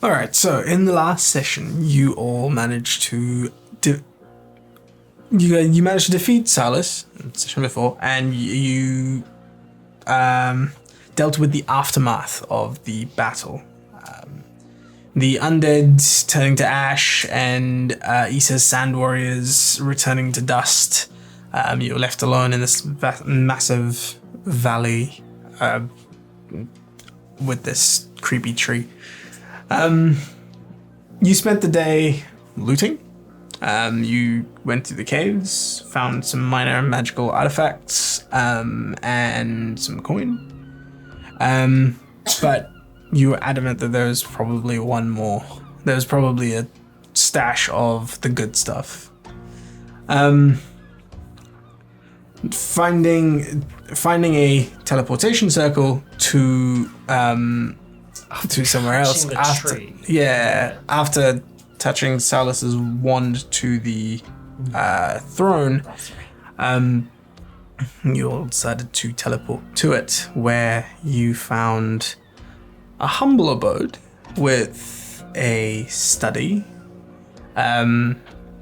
All right. So in the last session, you all managed to you managed to defeat Salus in the session before, and you dealt with the aftermath of the battle. The undead turning to ash and Issa's sand warriors returning to dust. You were left alone in this massive valley with this creepy tree. You spent the day looting. You went through the caves, found some minor magical artifacts, and some coin. But you were adamant that there was probably one more. There was probably a stash of the good stuff. Finding a teleportation circle to somewhere else after touching Salus's wand to the throne, you all decided to teleport to it, where you found a humble abode with a study,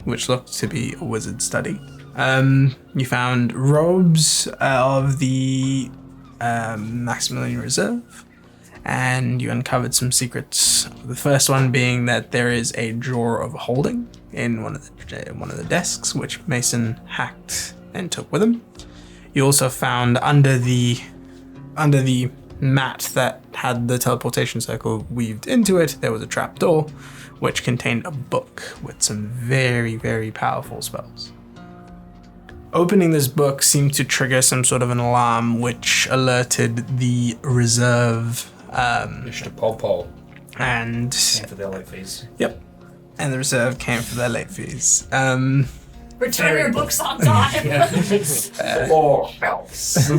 which looked to be a wizard study. You found robes of the Maximilian Reserve, and you uncovered some secrets. The first one being that there is a drawer of holding in one of the desks, which Mason hacked and took with him. You also found under the mat that had the teleportation circle weaved into it, there was a trapdoor, which contained a book with some very, very powerful spells. Opening this book seemed to trigger some sort of an alarm, which alerted the reserve. Mr. Popo. And came for their late fees. Yep. And the reserve came for their late fees. Return your books on time. Or else.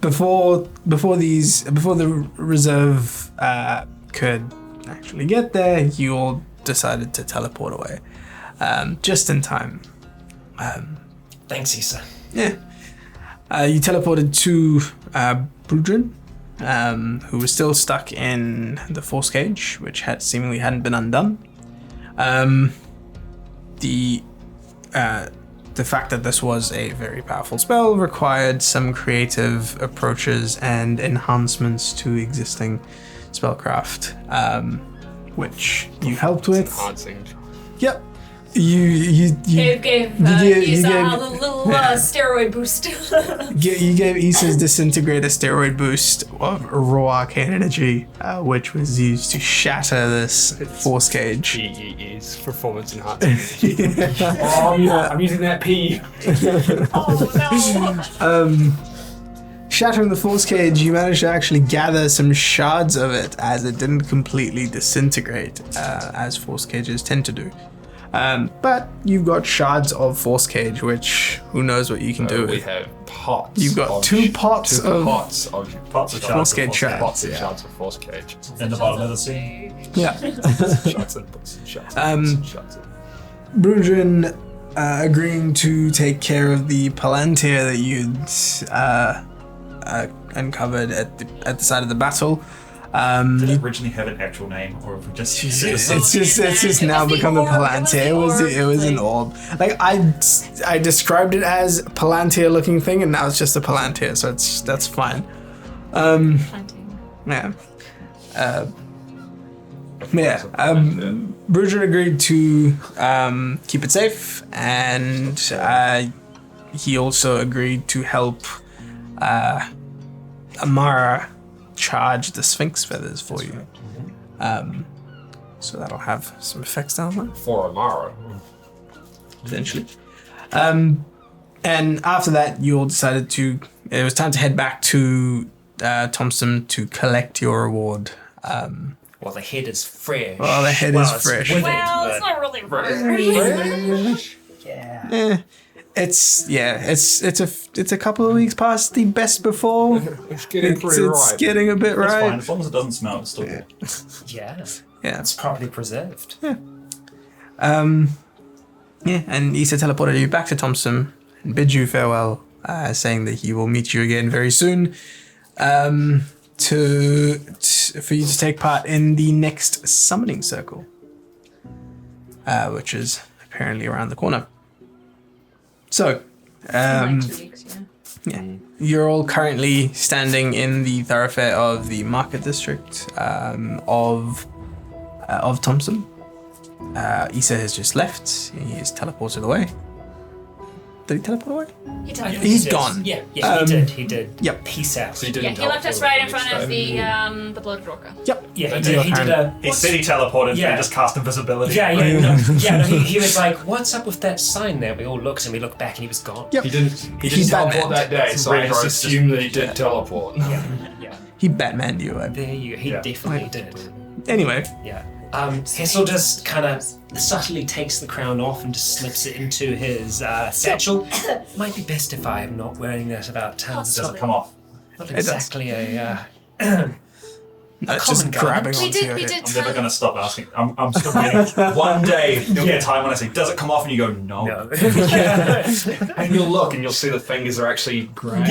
Before the reserve could actually get there, you all decided to teleport away, just in time. Thanks, Issa. Yeah. You teleported to Brudrin, who was still stuck in the force cage, which seemingly hadn't been undone. The fact that this was a very powerful spell required some creative approaches and enhancements to existing spellcraft, which you helped with. Enhancing. Yep. You gave Issa a little steroid boost. You gave Issa's disintegrator steroid boost of raw arcane energy, which was used to shatter this force cage. PE's performance enhancing. Yeah. Oh, yeah, I'm using that P. Oh no. Shattering the force cage, you managed to actually gather some shards of it, as it didn't completely disintegrate, as force cages tend to do. But you've got shards of force cage, which who knows what you can do. We have pots. You've got two pots of Pots of force cage shards. Pots and shards of force cage. in the bottom of the sea. Yeah. Shards and pots and shards and shards. Brudrin agreeing to take care of the Palantir that you'd uncovered at the side of the battle. Did it originally have an actual name, or have we just used it? It's just now become the Palantir. It was an orb. Like I described it as Palantir looking thing, and now it's just a Palantir, so that's fine. Yeah. Brudrin agreed to keep it safe, and he also agreed to help Amara charge the Sphinx feathers for you. So that'll have some effects down the line. For Amara. Potentially. And after that, you all decided it was time to head back to Thompson to collect your reward. Well, the head is fresh. Well, the head is fresh. Well, it's not really fresh. Yeah. It's a couple of weeks past the best before. It's getting pretty ripe. It's getting a bit That's right. fine. As long as it doesn't smell, it's still good. Yeah. Yeah. It's properly preserved. Yeah, and Issa teleported you back to Thompson and bid you farewell, saying that he will meet you again very soon to for you to take part in the next summoning circle, which is apparently around the corner. So, Like 2 weeks, yeah. yeah, you're all currently standing in the thoroughfare of the market district of Thompson. Issa has just left. He is teleported away. Did he teleport away? He told you. He's gone. Yeah, he did. Yep. Peace out. So you Yeah, didn't he left us teleport right in on front each of side. the blood orca. Yep. Yeah, But he you're did kind a... He said he teleported, Yeah. but just cast invisibility. He was like, "What's up with that sign there?" We all looked and we looked back and he was gone. Yep. He didn't He's teleport Batman. that day, so I just assumed that he did teleport. Yeah. He Batmaned you. There you go. He Yeah. definitely did. Anyway, Yeah. Hessel just kind of subtly takes the crown off and just slips it into his satchel. Might be best if I am not wearing that about town. It doesn't come off. Not does. exactly a it's common just guy. grabbing We onto did. your We head. did. I'm never going to stop asking. I'm still waiting. One day, there'll be a time when I say, does it come off? And you go, no. No. And you'll look and you'll see the fingers are actually growing.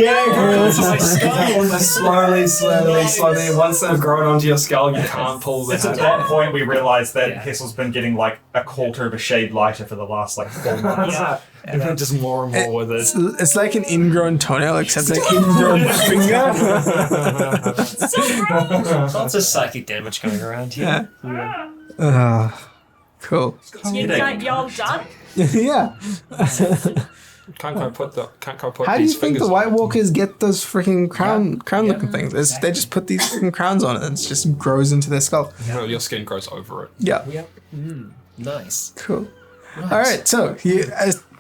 Slowly. Once they've grown onto your skull, you can't pull them It's at out. that point we realise that Yeah. Hessel's been getting like a quarter of a shade lighter for the last like 4 months. And then just more and more with it. It's like an ingrown toenail, except an ingrown finger. So gross. Lots of psychic damage going around here. Cool. Y'all done? Yeah. Can't quite put How do you these think the fingers White Walkers get those freaking crown looking things? They just put these freaking crowns on it and it just grows into their skull. No, your skin grows over it. Yeah. Yep. Nice. Cool. All right. So you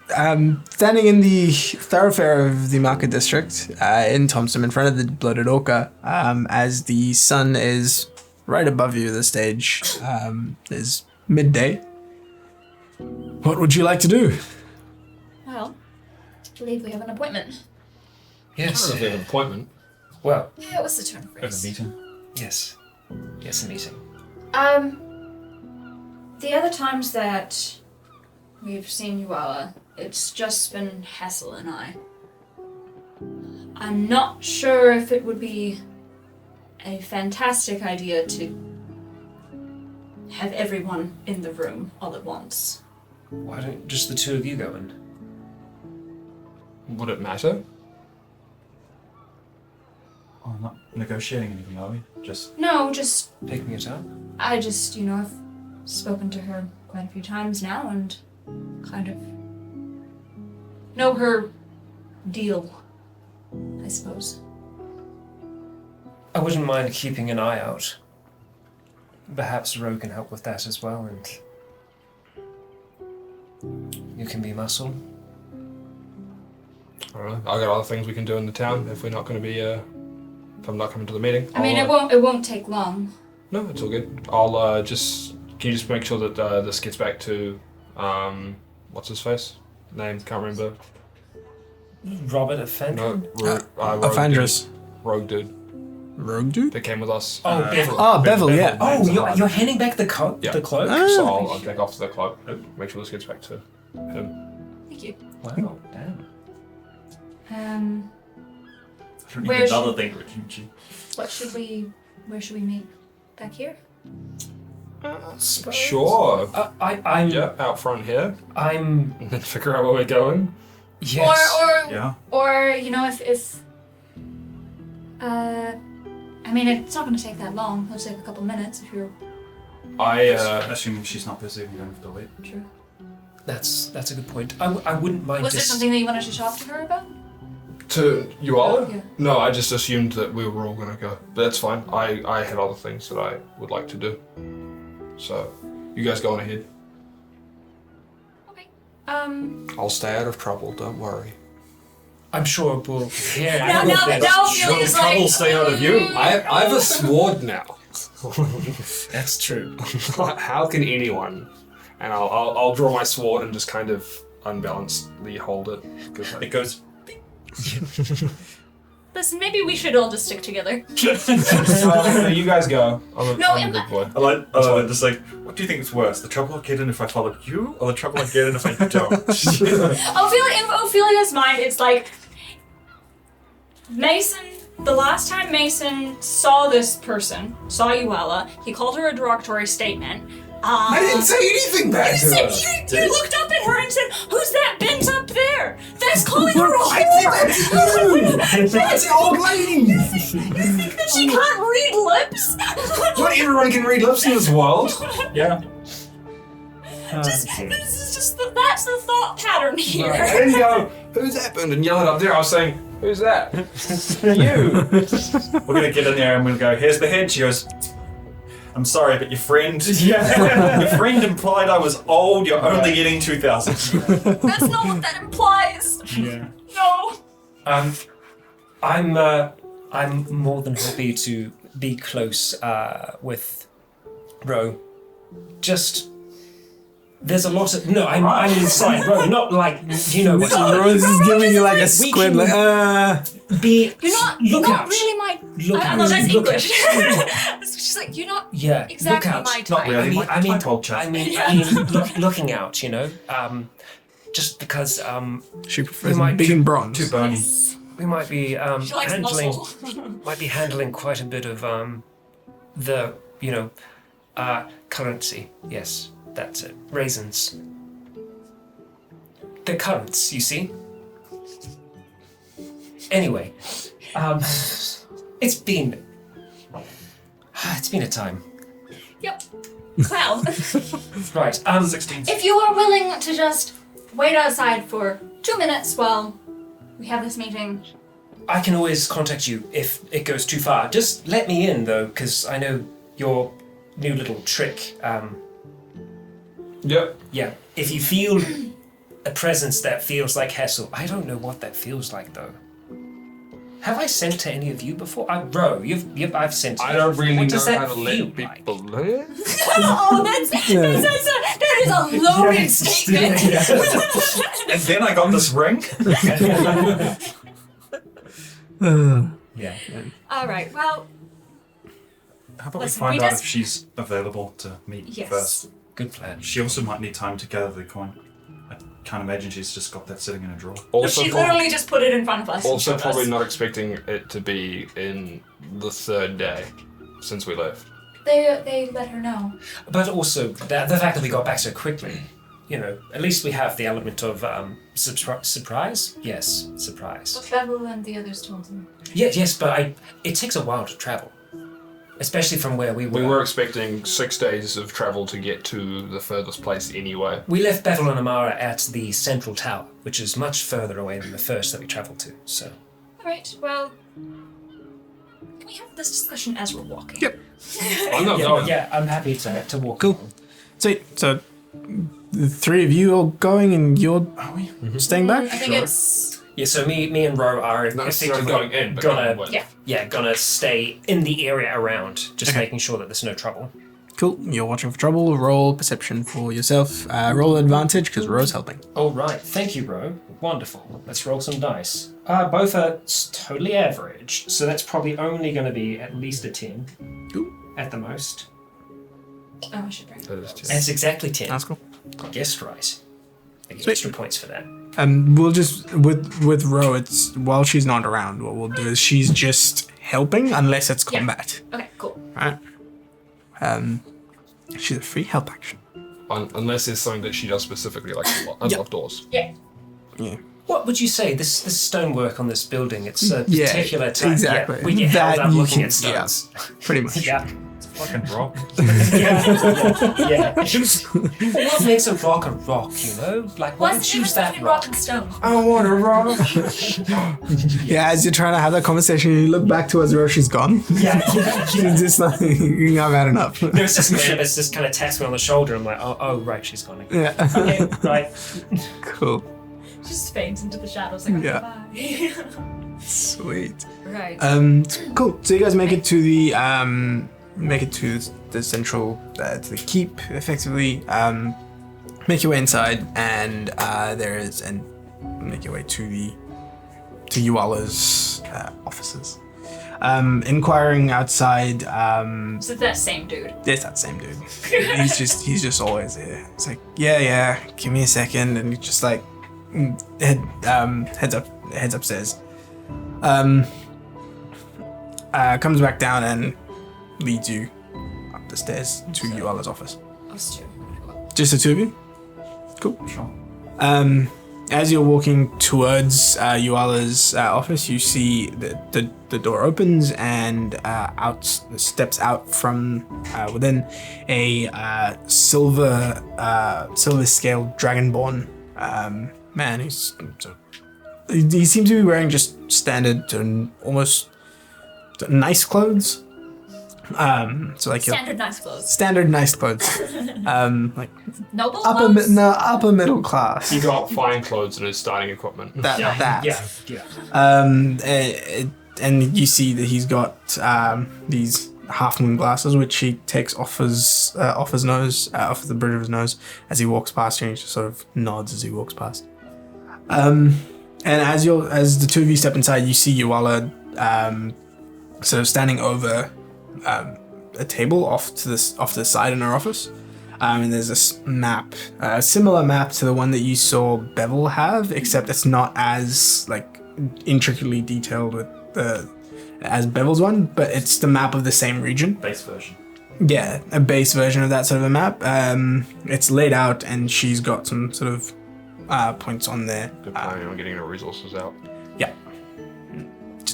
standing in the thoroughfare of the market district in Thompson, in front of the bloated orca, as the sun is right above you. The stage is midday. What would you like to do? Well, I believe we have an appointment. I don't Yes. know if you have an appointment. Well, Yeah, what's the turn of At a phrase? meeting. yes. Yes, a meeting. The other times that we've seen Uala, it's just been Hassel and I. I'm not sure if it would be a fantastic idea to have everyone in the room all at once. Why don't just the two of you go in? Would it matter? Oh, I'm not negotiating anything, are we? Just No, just Picking it up? I've spoken to her quite a few times now and kind of know her deal, I suppose. I wouldn't mind keeping an eye out. Perhaps Ro can help with that as well, and you can be muscle. I don't know. I got other things we can do in the town if we're not going to be. If I'm not coming to the meeting. I mean, I'll, it won't take long. No, it's all good. I'll just. Can you just make sure that this gets back to, what's his face? Name, can't remember. Robert Offender? No, Rogue Avengers. Rogue dude. Rogue dude? That came with us. Oh, Bevel. Oh, Bevel, yeah. Oh, you're handing back the cloak? Yeah. The cloak? So I'll take off the cloak. Make sure this gets back to him. Thank you. Wow, damn. I don't Where need should- another thing, Richie. Where should we meet? Back here? Sure. I'm. Yeah, out front here. I'm. And then figure out where we're going. Yes. Yeah. Or if I mean, it's not going to take that long. It'll take a couple minutes if you're Assuming she's not busy, we don't have to wait. true. That's a good point. I wouldn't mind Was there just. something that you wanted to talk to her about? To Uala? Yeah. No, I just assumed that we were all gonna go. But that's fine. I had other things that I would like to do. So, you guys go on ahead. Okay. I'll stay out of trouble, don't worry. I'm sure we'll hear. Now Ophelia's like, Trouble stay out of you. I have a sword now. That's true. How can anyone? And I'll draw my sword and just kind of unbalancedly hold it. It goes. Listen, maybe we should all just stick together. No, you guys go. I'm No, a I'm good boy. I like just like, what do you think is worse? The trouble I get in if I follow you, or the trouble I get in if I don't? In Ophelia's mind, it's like Mason the last time Mason saw this person, saw Uella, he called her a derogatory statement. I didn't say anything back to her. You looked up at her and said, "Who's that bent up there? That's calling her a whore." That's an old lady. You think that she can't read lips? Not everyone can read lips in this world. Yeah. This is just that's the thought pattern here. I didn't go, who's that? And yell it up there. I was saying, Who's that? You. We're gonna get in there and we're gonna go, here's the head. She goes, I'm sorry, but your friend implied I was old. You're only getting 2,000. That's not what that implies. Yeah. No. I'm more than happy to be close with Ro. Just there's a lot of I mean sorry, Ro, not like you know what. Rose is giving you like a We squid. can- Like, You're not out. really my. Look I out. know that's Look English. She's like, you're not Yeah, exactly look out. my type. Not really. I mean, Type old chap. looking out, you know, just because she prefers might big and bronze. Too bony. we might be She likes handling quite a bit of the currency. Yes, that's it. Raisins. The currents, you see. Anyway, it's been a time. Yep. Well, Right. 16. if you are willing to just wait outside for 2 minutes while we have this meeting. I can always contact you if it goes too far. Just let me in, though, because I know your new little trick. Yep. Yeah, if you feel a presence that feels like Hessel, I don't know what that feels like, though. Have I sent to any of you before? Bro, I've sent to you. I don't really What know does that how to feel let like? people live. Oh, that is a loaded statement. And then I got this ring. Yeah. All right. Well, How about Listen, we find we out just- if she's available to meet Yes. first? Good plan. She also might need time to gather the coin. I can't imagine she's just got that sitting in a drawer. Also, she prob- literally just put it in front of us. and also showed probably us. not expecting it to be in the third day since we left. They let her know. But also, the fact that we got back so quickly, you know, at least we have the element of surprise? Yes, surprise. But Bevel and the others told them. Yes, but it takes a while to travel. Especially from where we were. We were expecting 6 days of travel to get to the furthest place anyway. We left Bevel and Amara at the central tower, which is much further away than the first that we travelled to, so... All right. Well, can we have this discussion as we're walking? Yep. I'm not going. Yeah, I'm happy to walk. Cool. So the three of you are going and you're staying back? I think it's. Yeah, so me and Ro are Not necessarily effectively going in, but gonna going with. Yeah. gonna stay in the area around, just Okay. making sure that there's no trouble. Cool. You're watching for trouble. Roll perception for yourself. Roll advantage because Ro's helping. All right, thank you, Ro. Wonderful. Let's roll some dice. Both are totally average, so that's probably only going to be at least a 10 Cool. at the most. Oh, I should bring. That is just- That's exactly 10. That's cool. Guessed right. I get Sweet. extra points for that. We'll just with Ro. It's while she's not around. What we'll do is she's just helping unless it's Yeah. combat. Okay. Cool. Right. She's a free help action. Unless there's something that she does specifically, like unlock doors. Yeah. Yeah. What would you say? This stonework on this building, it's a Yeah, particular type. exactly. Yeah, we get That held up you looking can- at stones. Pretty much. Yeah. Fucking rock. Yeah. What makes a rock, you know? Like, why What's the choose difference that between rock? rock and stone? I want a rock. Yeah, as you're trying to have that conversation, you look back towards Ro. She's gone. Yeah. She's just like, I've had enough. There's this man that's just kind of taps me on the shoulder. I'm like, oh, right, she's gone. Yeah. Okay, right. Cool. Just fades into the shadows. Like, Yeah. bye. Sweet. Right. Cool. So you guys make it to the central to the keep effectively. Make your way inside, and make your way to Uala's offices. Inquiring outside. So it's that same dude. It's that same dude. he's just always here. It's like, yeah, give me a second, and he just like heads upstairs. comes back down and leads you up the stairs to Yuala's office. Us two. Just the two of you? Cool. Sure. As you're walking towards Yuala's office, you see the door opens and steps out from within a silver scaled dragonborn man. He seems to be wearing just standard and almost nice clothes. So like Standard nice clothes. standard nice clothes. Like Noble clothes? upper middle class. He got fine clothes and his starting equipment. That. Yeah. And you see that he's got these half moon glasses, which he takes off his nose, off the bridge of his nose, as he walks past you. And he just sort of nods as he walks past. And as the two of you step inside, you see Yuala sort of standing over a table off to the side in her office. And there's this map, a similar map to the one that you saw Bevel have, except it's not as like intricately detailed with as Bevel's one, but it's the map of the same region. Base version. Yeah, a base version of that sort of a map. It's laid out, and she's got some sort of points on there. Good planning on getting the resources out.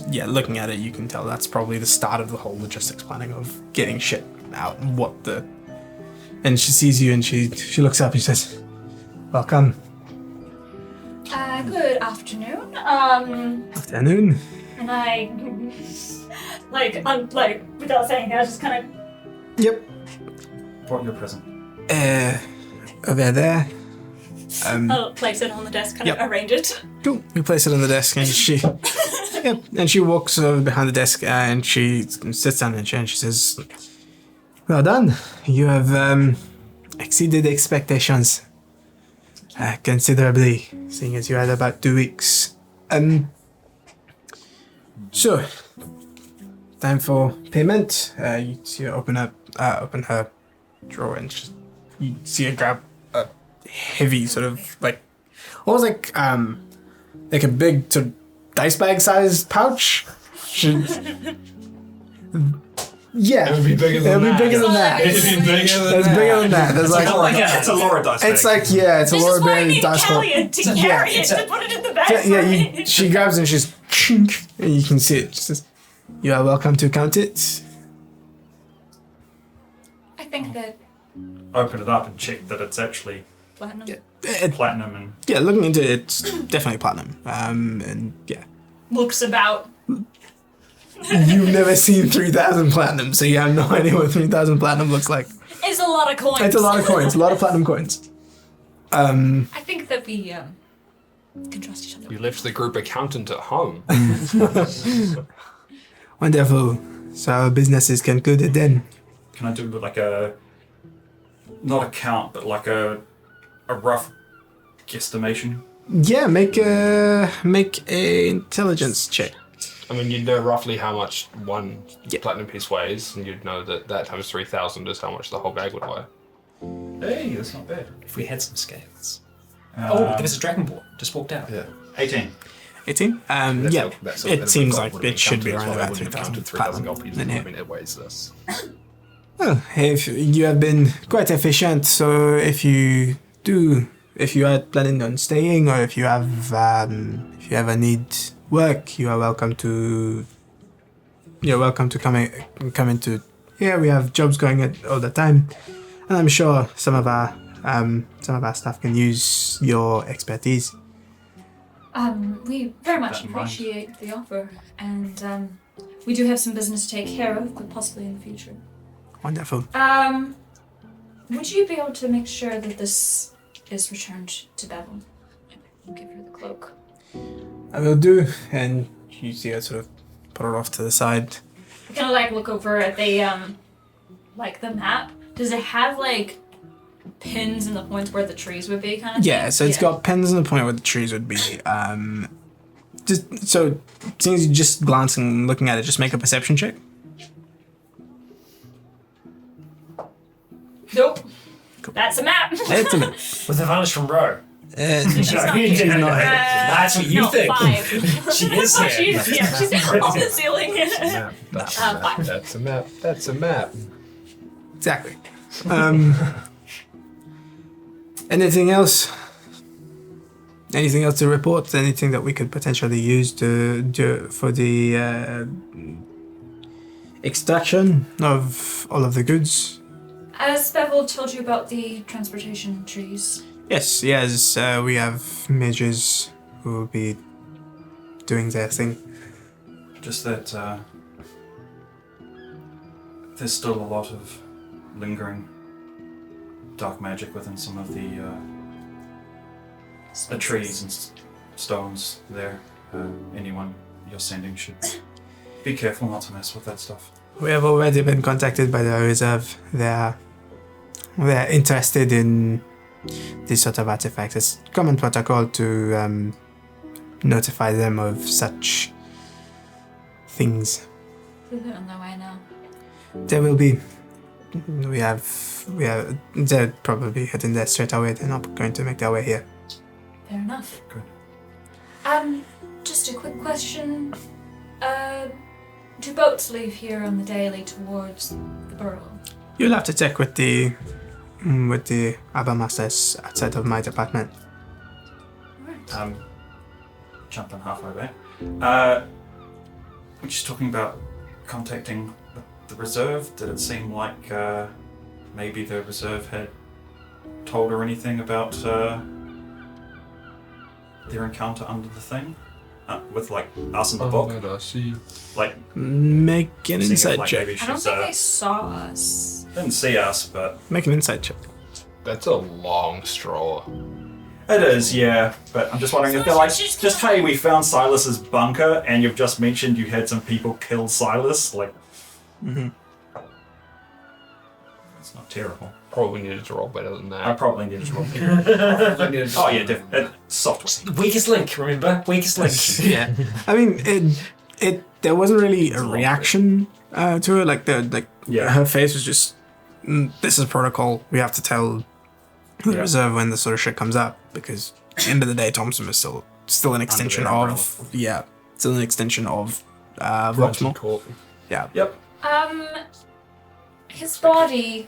Yeah, looking at it, you can tell that's probably the start of the whole logistics planning of getting shit out and and she sees you and she looks up and she says, "Welcome." Good afternoon. Afternoon. And I, without saying, I just kind of. Yep. Brought your present. Over there. I'll place it on the desk, kind of arrange it. Cool. You place it on the desk and and she walks over behind the desk and she sits down in a chair and she says, "Well done. You have exceeded expectations considerably, seeing as you had about 2 weeks. So, time for payment. You see her open her drawer and you see her grab a heavy sort of almost like a big sort of dice bag sized pouch. Yeah, It would be bigger than it'll that. be bigger than that. It'd be bigger than It's that. bigger than that. There's like It's a Laura dice it's bag. like it's a This is Laura why I Berry need dice ball. Callion to carry it, to put it in the bag for me. She grabs and she's chink, and you can see it. She says, "You are welcome to count it." I think that Open it up and check that it's actually platinum. platinum and Yeah, looking into it, it's definitely platinum. And yeah, Looks about. you've never seen 3,000 platinum, so you have no idea what 3,000 platinum looks like. It's a lot of coins. It's a lot of coins, a lot of platinum coins. I think that we can trust each other. We left the group accountant at home. Wonderful. So our business is concluded then. can I do like a not a count but like a rough guesstimation? Yeah, make a intelligence check. I mean, you'd know roughly how much one Yeah. platinum piece weighs, and you'd know that times 3,000 is how much the whole bag would weigh. Hey, that's not bad. If we had some scales. There was a dragonborn. Just walked out. Yeah. 18. 18? Yeah, That's it seems like would've been it should be counted as around well. about It wouldn't have 3,000 counted 3,000 gold platinum. pieces. in I here. mean, it weighs this. Well, if you have been quite efficient, so if you are planning on staying, or if you ever need work, you are welcome to. You're welcome to come into here. We have jobs going all the time, and I'm sure some of our staff can use your expertise. We very much That in mind. appreciate the offer, and we do have some business to take care of, but possibly in the future. Wonderful. Would you be able to make sure that this is returned to Bevel? Give her the cloak. I will do, and you see her sort of put it off to the side. I kind of like look over at the the map. Does it have like pins and the points where the trees would be, kind of? Yeah, thing? so it's got pens on the point where the trees would be. Just so, seeing as you just glancing and looking at it, just make a perception check. Nope. That's a map. It's a minute. With advantage from Ro. She's not here. She's not here. That's what you no, think. 5. She is here. She's on the ceiling. That's a map. 5. That's a map. That's a map. Exactly. Anything else? Anything else to report? Anything that we could potentially use for the extraction of all of the goods? Has Bevel told you about the transportation trees? Yes, we have mages who will be doing their thing. Just that there's still a lot of lingering dark magic within some of the trees and stones there. Anyone you're sending should be careful not to mess with that stuff. We have already been contacted by the reserve. They're interested in this sort of artifact. It's common protocol to notify them of such things. They're on their way now. There will be. We have. They're probably heading there straight away. They're not going to make their way here. Fair enough. Good. Just a quick question. Do boats leave here on the daily towards the borough? You'll have to check with the other masters outside of my department. Jumping halfway back. We're just talking about contacting the reserve. Did it seem like maybe the reserve had told her anything about their encounter under the thing? With like us in the book? I see. Like, Make an seeing if, insight like, check. maybe I don't she's, think they saw us. didn't see us, but Make an insight check. That's a long straw. it is, yeah. But I'm just wondering if they're like, just hey, we found Silas's bunker, and you've just mentioned you had some people kill Silas. Like, it's not terrible. Probably needed to roll better than I that. probably needed to roll. Oh yeah, definitely. Software. Weakest link, remember? Weakest link. Yeah. I mean, there wasn't really a reaction to it. Like her face was just, this is protocol. We have to tell the reserve when this sort of shit comes up, because at the end of the day, Thompson is still an extension umbrella. of still an extension of Vauxmore. Court. Yeah. Yep. His body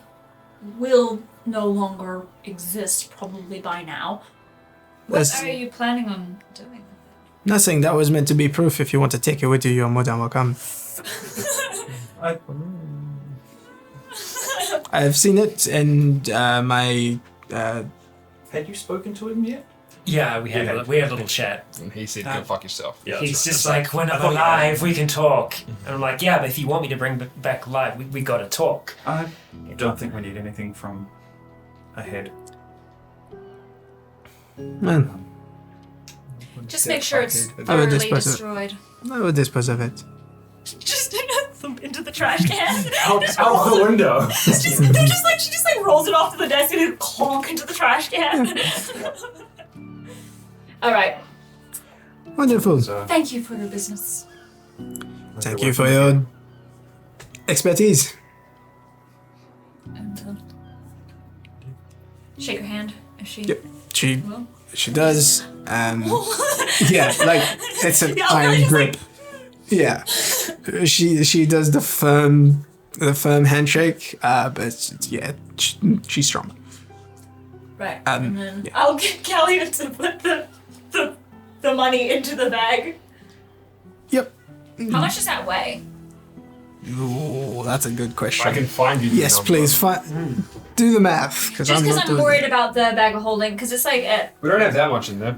will no longer exist probably by now. What That's- are you planning on doing? Nothing. That was meant to be proof. If you want to take it with you, you're more than welcome. I've seen it, and my. Had you spoken to him yet? Yeah, we had a little chat. And he said, go fuck yourself. Yeah. He's just like, when I'm alive, we can talk. And I'm like, yeah, but if you want me to bring back alive, we got to talk. I don't think we need anything from ahead. Man, Just make sure it's I would thoroughly dispose of it. destroyed. I will dispose of it. Just thump into the trash can. Out the window. she just rolls it off to the desk and it clonk into the trash can. All right. Wonderful. So, Thank you for your business. Thank you for your expertise. And, shake her hand if she Yep. She will. does. Yeah, like it's an Yeah, iron just grip. Yeah, she does the firm handshake. But yeah, she's strong. Right. Um, and then yeah. I'll get Callie to put the money into the bag. Yep. How much does that weigh? Ooh, that's a good question. I can find you. the Yes, number. please. Do the math, because Just I'm because not I'm doing worried it. about the bag of holding, because it's like We don't have that much in there.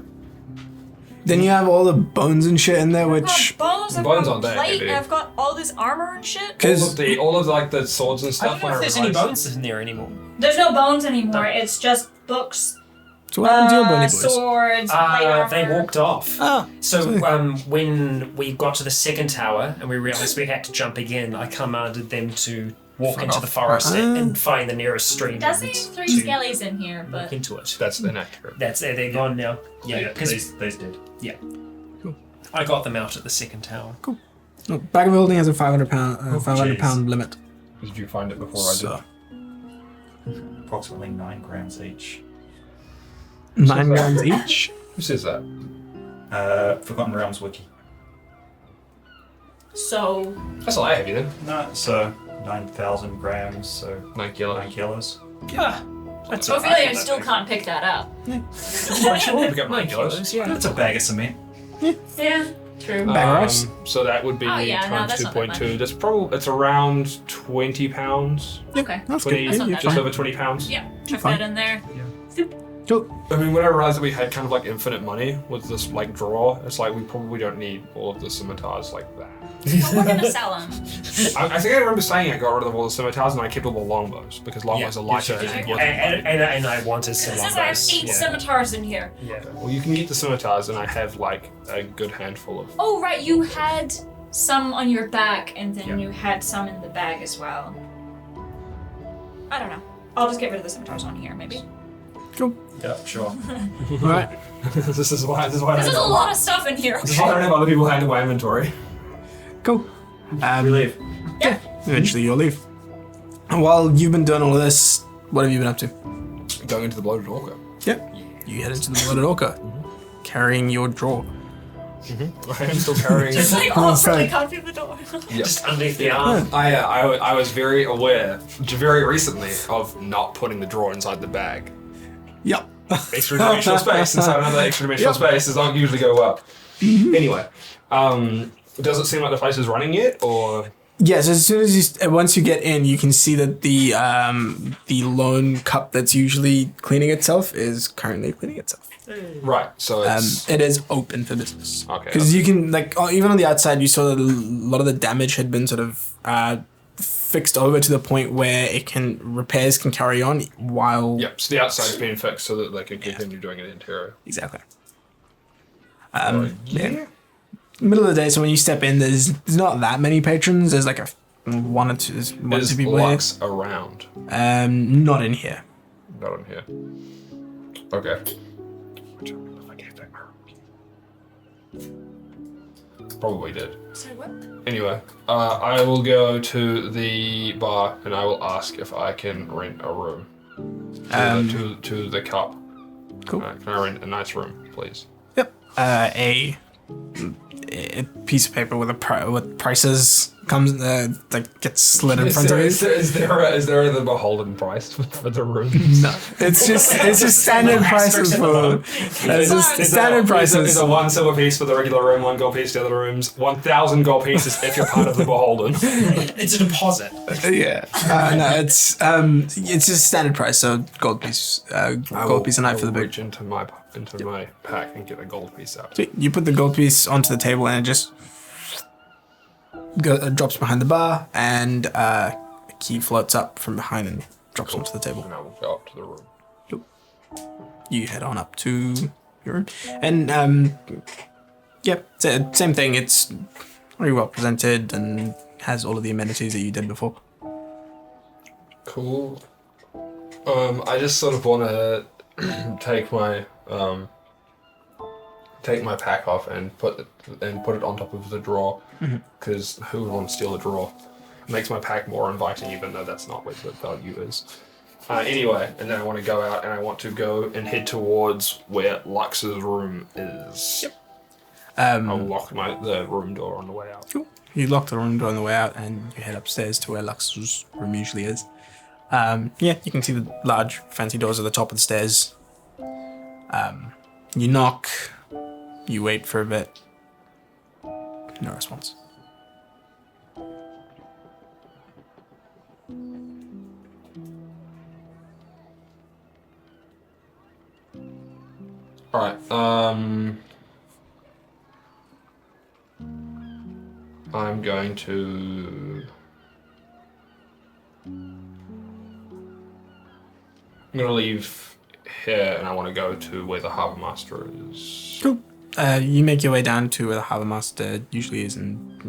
Then you have all the bones and shit in there, I've which got bones, I've Bones got aren't that plate, heavy. I've got all this armor and shit. All of like the swords and I stuff. don't know if there's any bones in there anymore. There's no bones anymore. It's just books, so what happened to your bony boys? swords, plate armor. They walked off. Ah, So when we got to the second tower and we realized we had to jump again, I commanded them to walk into the forest and find the nearest stream. It does and seem three to skellies in here, walk but into it. That's inaccurate. That's they're gone now. Yeah, because these did. I got them out at the second tower. no, bag of holding has a 500 pound limit. Did you find it before I So, Approximately 9 grams each. 9 grams each. Who says that? Forgotten Realms wiki. So, That's all I have, you then. No, so 9,000 grams, so 9 kilos. 9 kilos. Yeah. That's I feel like I still can't pick that up. Sure, pick up 9 kilos. Yeah. That's a bag of cement. Yeah, true. Bag of rice. So that would be Oh, yeah, no, times that's not that 2.2. That's probably it's around 20 pounds. Okay. That's 20, good. That's not Yeah, bad. just fine. over 20 pounds. Yeah, chuck Fine. that in there. Cool. I mean, when I realized that we had kind of like infinite money with this like drawer, it's like we probably don't need all of the scimitars like that. But we're gonna sell them. I think I remember saying I got rid of all the scimitars and I kept all the longbows because longbows are lighter you and should. worth And, money. and I wanted some It says I have longbows. 8 scimitars in here. Yeah. Well, you can get the scimitars and I have like a good handful of. Oh, right, you had some on your back and then Yeah. you had some in the bag as well. I don't know. I'll just get rid of the scimitars on here, maybe. Cool. Yeah, sure. Right. This is why. This is a lot of stuff in here. This is why I don't have other people handle my inventory. Cool. We leave. Yeah. Eventually you'll leave. And while you've been doing all of this, what have you been up to? Going into the bloated orca. Yep. You head into the Blooded Orca, carrying your drawer. I am still carrying. Just like Oh, awkwardly sorry. come through the door. Just underneath the arm. I was very aware, very recently, of not putting the drawer inside the bag. Yep. Extra dimensional space inside another extra dimensional space does not usually go well. Anyway, does it seem like the place is running yet, or? Yes, as soon as once you get in, you can see that the lone cup that's usually cleaning itself is currently cleaning itself. Right, so it's It is open for business. Okay. Because you can even on the outside, you saw that a lot of the damage had been sort of fixed over to the point where repairs can carry on while. yep. So the outside's being fixed so that they can continue doing an interior. Exactly. Yeah. Middle of the day, so when you step in, there's not that many patrons. There's like one or two Is people here. Lux around? Not in here. Not on here. Okay. Probably did. Sorry, what? Anyway, I will go to the bar and I will ask if I can rent a room to the cup. Cool. Can I rent a nice room, please? Yep. A piece of paper with with prices comes gets slid in front of you. Is there the beholden price for the room? No, it's just standard prices for. It's just standard prices. Is a 1 silver piece for the regular room, 1 gold piece for the other rooms, 1,000 gold pieces if you're part of the beholden. It's a deposit. Yeah. No, it's just standard price. So gold piece, gold piece a night for the big. reach into my pack and get a gold piece out. So you put the gold piece onto the table and it just drops behind the bar, and a key floats up from behind and drops onto the table. And I will go up to the room. You head on up to your room, and same thing. It's very well presented and has all of the amenities that you did before. Cool. I just sort of want to take my pack off and put it on top of the drawer, because who would want to steal a drawer? It makes my pack more inviting, even though that's not what the value is. Anyway, and then I want to go out and I want to go and head towards where Lux's room is. Yep. I'll lock the room door on the way out. Cool. You lock the room door on the way out, and you head upstairs to where Lux's room usually is. You can see the large, fancy doors at the top of the stairs. You knock. You wait for a bit. No response. Alright, I'm going to... I'm going to leave here and I want to go to where the Harbour Master is. Cool. You make your way down to where the Harbour Master usually is, and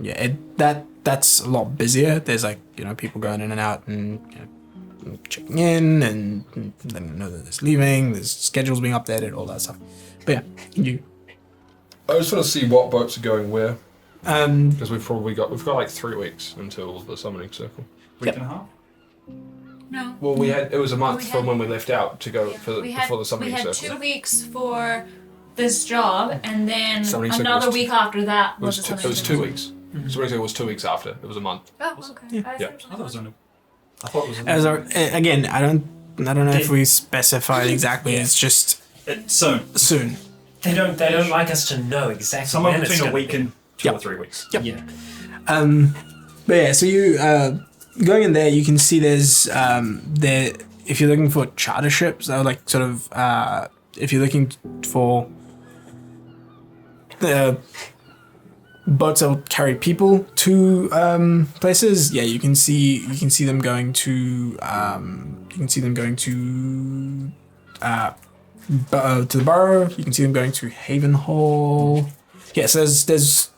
that's a lot busier. There's people going in and out and checking in and letting them know that it's leaving. There's schedules being updated, all that stuff. But yeah, I just want to see what boats are going where, Um, because we've got like 3 weeks until the summoning circle. Week and a half? No. Well, we had it was a month We from had- when we left out to go for we before the had summoning circle. 2 weeks for this job, and then Summoning circle another was week after that It was, was two, the it was summoning 2 weeks. Mm-hmm. Summoning circle was 2 weeks after. It was a month. Oh, okay. Yeah. I Yeah. I thought it was only. I thought it was. As our, again, I don't know if we specified exactly. Yeah. It's just Soon. soon. They don't like us to know exactly. Somewhere when it's between a gonna week be. and 2 or Yep. 3 weeks. Yep. Yeah. But yeah, so you going in there, you can see there's there. If you're looking for charter ships, that are like sort of if you're looking for the boats that will carry people to places, yeah, you can see them going to to the borough. You can see them going to Haven Hall. Yes, there's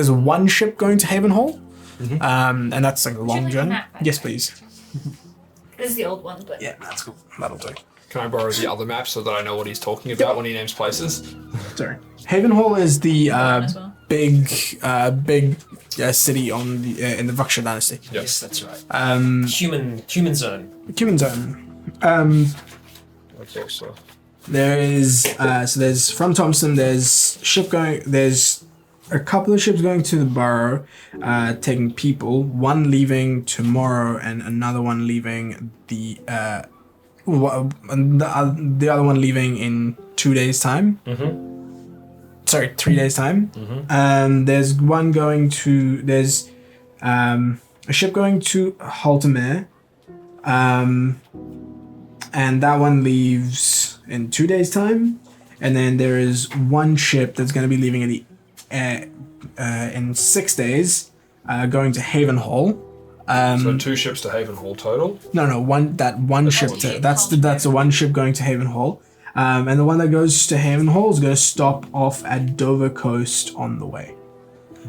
one ship going to Haven Hall, and that's like a long like the journey. map, by the Yes, way? please. This is the old one, but Yeah, that's cool. That'll do. Can I borrow the other map so that I know what he's talking about when he names places? Sorry. Haven Hall is the as well. big city on the in the Vaksha dynasty. Yes, that's right. Human zone. Cuban zone. That's also. There is so there's from Thompson. There's a couple of ships going to the borough, taking people. One leaving tomorrow, and another one leaving the other one leaving in 2 days' time. Sorry, 3 days' time. There's one going to a ship going to Haltamere, and that one leaves in 2 days' time. And then there is one ship that's going to be leaving in 6 days, going to Haven Hall. So 2 ships to Haven Hall total. No, one ship. That's the one ship going to Haven Hall. And the one that goes to Haven Hall is going to stop off at Dover Coast on the way.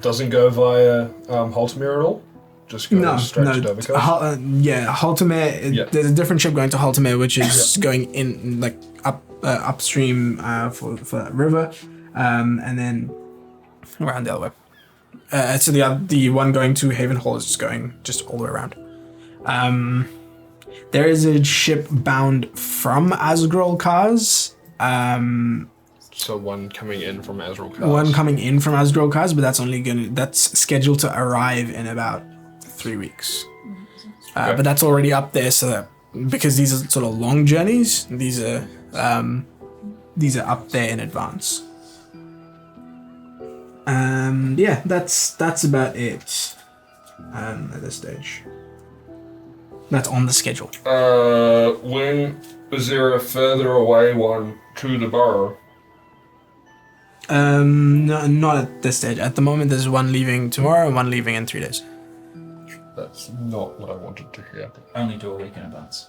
Doesn't go via Haltamere at all. Just goes straight to Dover Coast. Haltamere. Yeah. There's a different ship going to Haltamere, which is going in like upstream for that river, and then around the other way. So the one going to Haven Hall is just going all the way around. There is a ship bound from Asgrol Cars. So one coming in from Azrael Cars. One coming in from Asgrol Cars, but that's scheduled to arrive in about 3 weeks. But that's already up there, so that because these are sort of long journeys, these are up there in advance. Yeah, that's about it at this stage. That's on the schedule. When was there a further away one to the borough? No, not at this stage. At the moment, there's one leaving tomorrow and one leaving in 3 days. That's not what I wanted to hear. Only do a week in advance.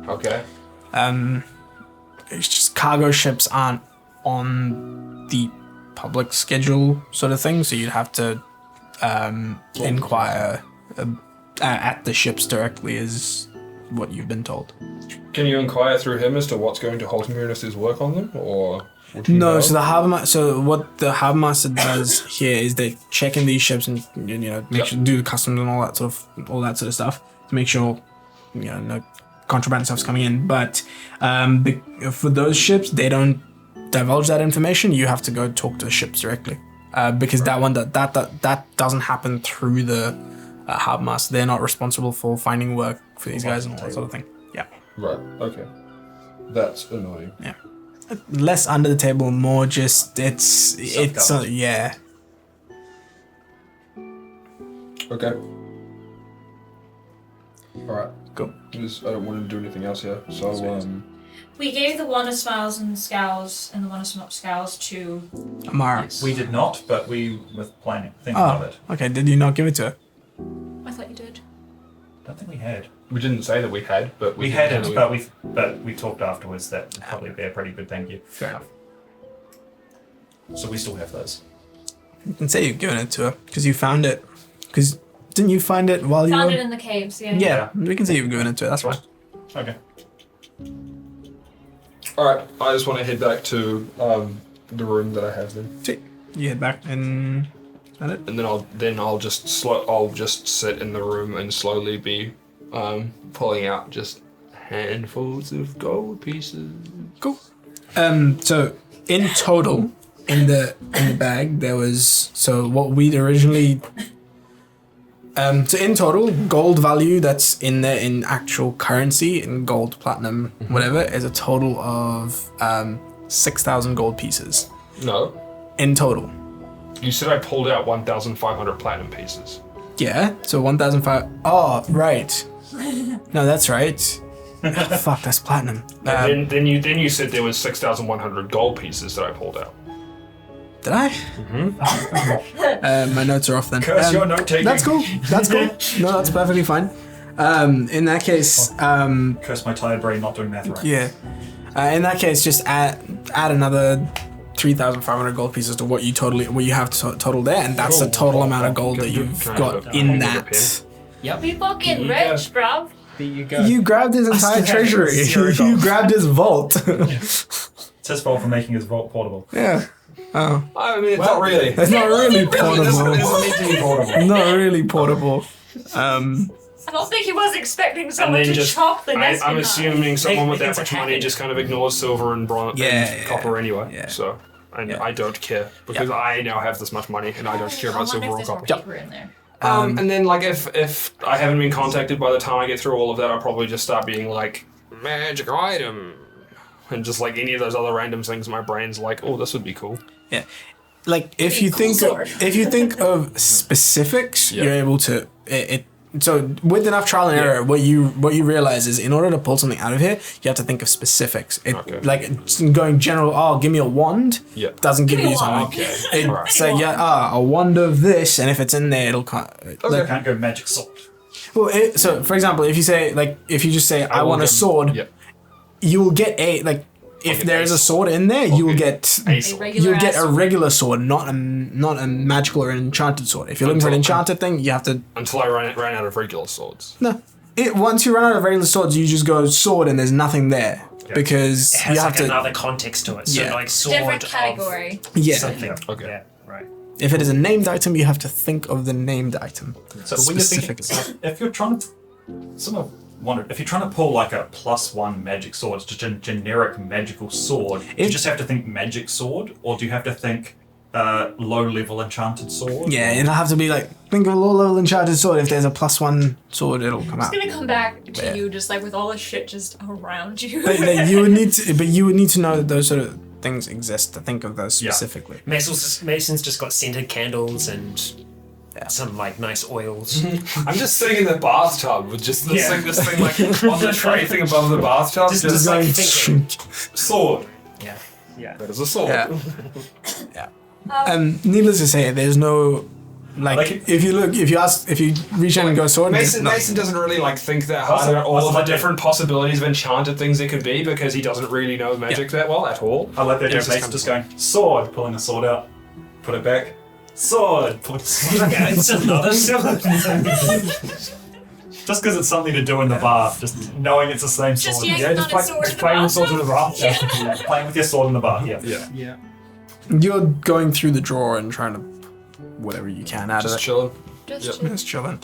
Okay. It's just cargo ships aren't on the public schedule sort of thing, so you'd have to inquire at the ships directly, is what you've been told. Can you inquire through him as to what's going to Haltamere and if there's work on them, or? Would you No, know? so what the harbour master does here is they check in these ships and make sure do the customs and all that sort of stuff to make sure no contraband stuff's coming in. But for those ships, they don't divulge that information. You have to go talk to the ships directly, because that one that doesn't happen through the harbour master. They're not responsible for finding work for these guys and all that sort of thing. Yeah. Right. Okay. That's annoying. Yeah. Less under the table, more just it's yeah. Okay. All right. Cool. I don't want to do anything else here. So We gave the one of Smiles and Scowls and the one of Scowls to. Amara. We did not, but we were thinking of it. Okay. Did you not give it to her? I thought you did. Don't think we had. we didn't say that we had, but We had it, but we talked afterwards that would probably be a pretty good thank you. Fair enough. So we still have those. You can say you've given it to her because you found it. Because didn't you find it while you Found were? it in the caves, yeah. Yeah, we can say you've given it to her. That's fine. Okay. All right. I just want to head back to the room that I have then, Sweet. You head back and. Is that it? and then I'll just sit in the room and slowly be pulling out just handfuls of gold pieces. Cool. So in total, in the bag there was what we'd originally. So in total, gold value that's in there in actual currency, in gold, platinum, whatever, is a total of 6,000 gold pieces. No. In total. You said I pulled out 1,500 platinum pieces. Yeah, so 1,500. Oh, right. No, that's right. Fuck, that's platinum. And then you said there was 6,100 gold pieces that I pulled out. Did I? My notes are off then. Curse your note taking. That's cool. That's cool. No, that's perfectly fine. In that case, Curse my tired brain not doing math right. yeah. In that case, just add another 3,500 gold pieces to what you have total there, and that's the total amount of gold that you've got in that. Yep. We fucking Yeah. rich, bruv. There you go. You grabbed his entire still have treasury. 0 You gold. grabbed his vault. It's his fault for making his vault portable. Yeah. Oh, I mean, it's not really. it's not really It doesn't portable. need to be portable. Not really portable. I don't think he was expecting someone then to just- chop the nest. I'm in half. assuming someone with They that can much attack money it. just kind of ignores silver and bronze Yeah, and yeah, copper anyway. yeah. So, and Yeah. I don't care because I now have this much money and I don't care I about wonder silver if or there's more copper. paper in there. And then like if I haven't been contacted by the time I get through all of that, I'll probably just start being like magic item, and just like any of those other random things. My brain's like, oh, this would be cool. Yeah. Like if you think of specifics, Yeah. you're able to so with enough trial and error, what you realize is in order to pull something out of here, you have to think of specifics. Okay. Like it's going general, give me a wand. Yeah. Doesn't give Give me you a wand. something. Okay. It Alright. say a wand of this, and if it's in there, it'll You can't go magic sword. well. So for example, if you just say I want a sword, Yeah. you will get if get there is a a sword in there, you will Okay. get A A sword. regular you'll get ass a regular sword, not a magical or an enchanted sword. If you're looking for an enchanted thing, you have to Until I ran out of regular swords. no. Once you run out of regular swords, you just go sword, and there's nothing there because It has you have like to. another context to it. So Yeah. like sword Different of category. Yeah. something. Okay. Yeah, right. If it is a named item, you have to think of the named item So when you're thinking, specifically. if you're trying to, sort of wondered, if you're trying to pull like a +1 magic sword, it's just a generic magical sword, do you If- just have to think magic sword, or do you have to think low-level enchanted sword? Yeah, it'll have to be like think of a low-level enchanted sword. If there's a +1 sword, it'll come out. It's gonna come back to Yeah. you just like with all the shit just around you. But like, you would need to know that those sort of things exist to think of those Yeah. specifically. Mason's just got scented candles and some like nice oils. I'm just sitting in the bathtub with just this Yeah. thing like on the tray thing above the bathtub. Just Just like Going thinking. sword. Yeah. Yeah. That is a sword. Yeah. Needless to say, there's no Like- if you reach in and go sword. Mason there's Mason doesn't really like think that hard Also- about all of also the like- different possibilities of enchanted things it could be because he doesn't really know magic that well at all. I like that It's Mason just just going, sword, pulling a sword out, put it back, sword, pulling a sword out. Yeah, it's another sword. Just because it's something to do in the bath, just knowing it's the same Just sword. yank Yeah, just, on a sword in the playing with swords in the bathtub. bath. Yeah, playing with your sword in the bath, yeah. Yeah. You're going through the drawer and trying to whatever you can out Just of it. chilling. Just Just chilling.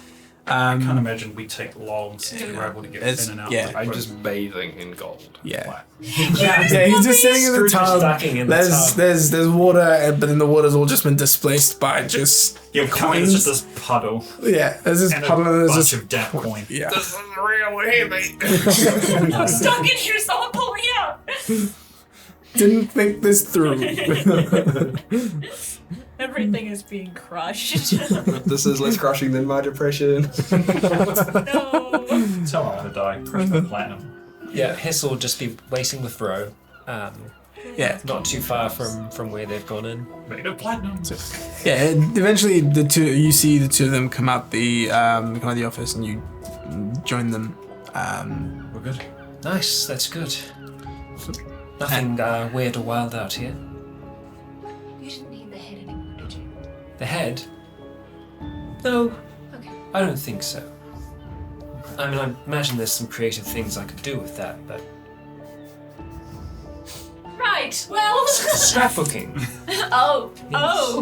I can't imagine we take long since we're able to get It's- in and out. yeah. I'm just bathing in gold. Yeah. Yeah. Yeah, he's just sitting in the Scrooge is tub. stacking in the tub. There's water, but then the water's all just been displaced by just Yeah, coins. it's just this puddle yeah. There's this and a puddle and there's bunch this of damp coin. yeah. This is real heavy. I'm stuck in here, someone pull me out. Didn't think this through. Everything is being crushed. This is less crushing than my depression. No. Tell him to die, crush the platinum. Yeah, Hiss will just be waiting with Ro. yeah. Not too far from where they've gone in. Made of platinum. Yeah. Eventually, you see the two of them come out the office, and you join them. We're good. Nice, that's good. Nothing weird or wild out here. You didn't need the head anymore, did you? The head? No, Okay. I don't think so. I mean, I imagine there's some creative things I could do with that, but Right. Well. scrapbooking. Oh. Yes.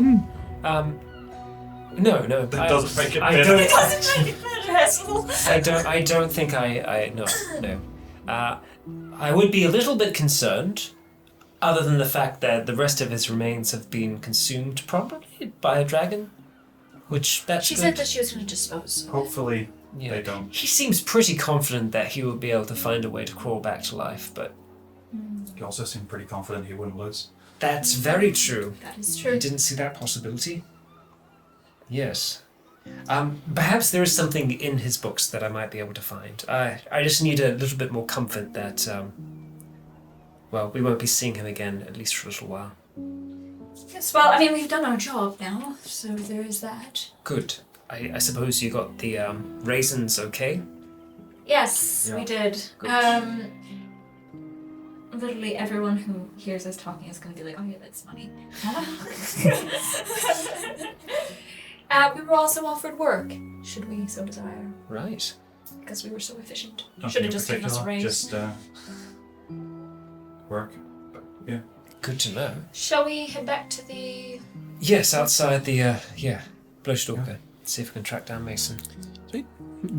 No. That doesn't make it I better. It doesn't make it better, Hazel. I don't think no. I would be a little bit concerned, other than the fact that the rest of his remains have been consumed probably by a dragon, which that's She good. said that she was going to dispose. Hopefully Yeah. they don't. He seems pretty confident that he will be able to find a way to crawl back to life, but He also seemed pretty confident he wouldn't lose. that's very true. That is I true. didn't see that possibility. Yes. Perhaps there is something in his books that I might be able to find. I just need a little bit more comfort that, well, we won't be seeing him again, at least for a little while. Yes, well, I mean, we've done our job now, so there is that. Good. I suppose you got the raisins okay? Yes, Yeah. we did. Good. Literally everyone who hears us talking is going to be like, oh yeah, that's money. We were also offered work, should we so desire, Right. because we were so efficient. Nothing Should in have just given us a particular, raise. just work. But yeah. Good to know. Shall we head back to the... Yes, outside the, Blowstalker. See if we can track down Mason.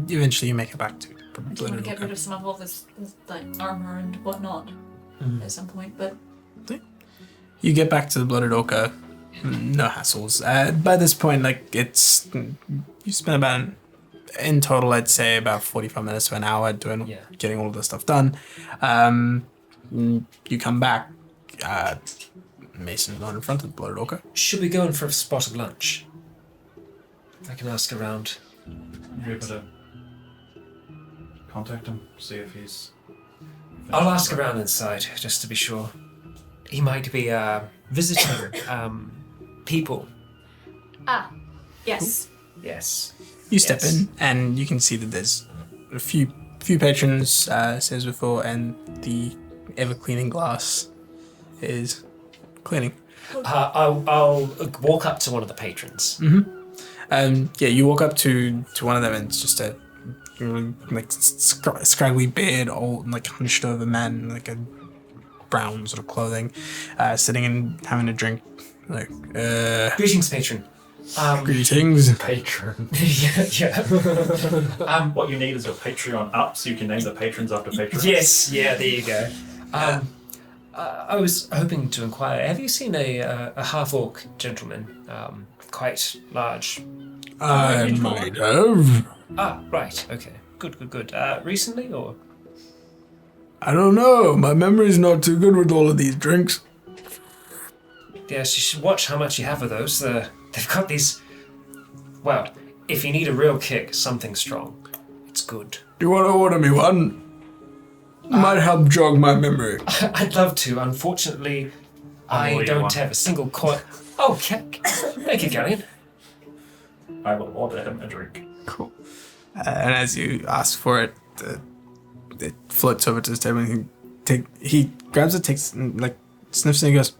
Eventually, you make it back to. I do want to get rid of some of all this like, armor and whatnot at some point, but... You get back to the Blooded Orca, no hassles. By this point, like it's you spend about in total, I'd say about 45 minutes to an hour doing getting all of this stuff done. You come back. Mason's not in front of the Blooded Orca. Should we go in for a spot of lunch? I can ask around. You're able to contact him, see if he's. I'll ask around inside, just to be sure. He might be visiting people. Ah, yes. Yes. You step Yes. in, and you can see that there's a few patrons, as before, and the ever cleaning glass is cleaning. I'll walk up to one of the patrons. You walk up to one of them, and it's just a like scraggly beard, old, like hunched over man, like a brown sort of clothing, sitting and having a drink. Like, Greetings, patron. greetings. Patron. yeah. What you need is a Patreon up so you can name the patrons after patrons. Yes, yeah, there you go. I was hoping to inquire, have you seen a half-orc gentleman, quite large? I might have. Ah, right, okay. Good. Recently, or? I don't know. My memory's not too good with all of these drinks. Yes, you should watch how much you have of those. They've got these... Well, if you need a real kick, something strong. It's good. Do you want to order me one? Might help jog my memory. I'd love to. Unfortunately, I'll I order you don't one. have a single coin. Oh, thank you, Galleon. I will order him a drink. Cool. And as you ask for it, it floats over to his table. And he grabs it, takes like sniffs, and he goes.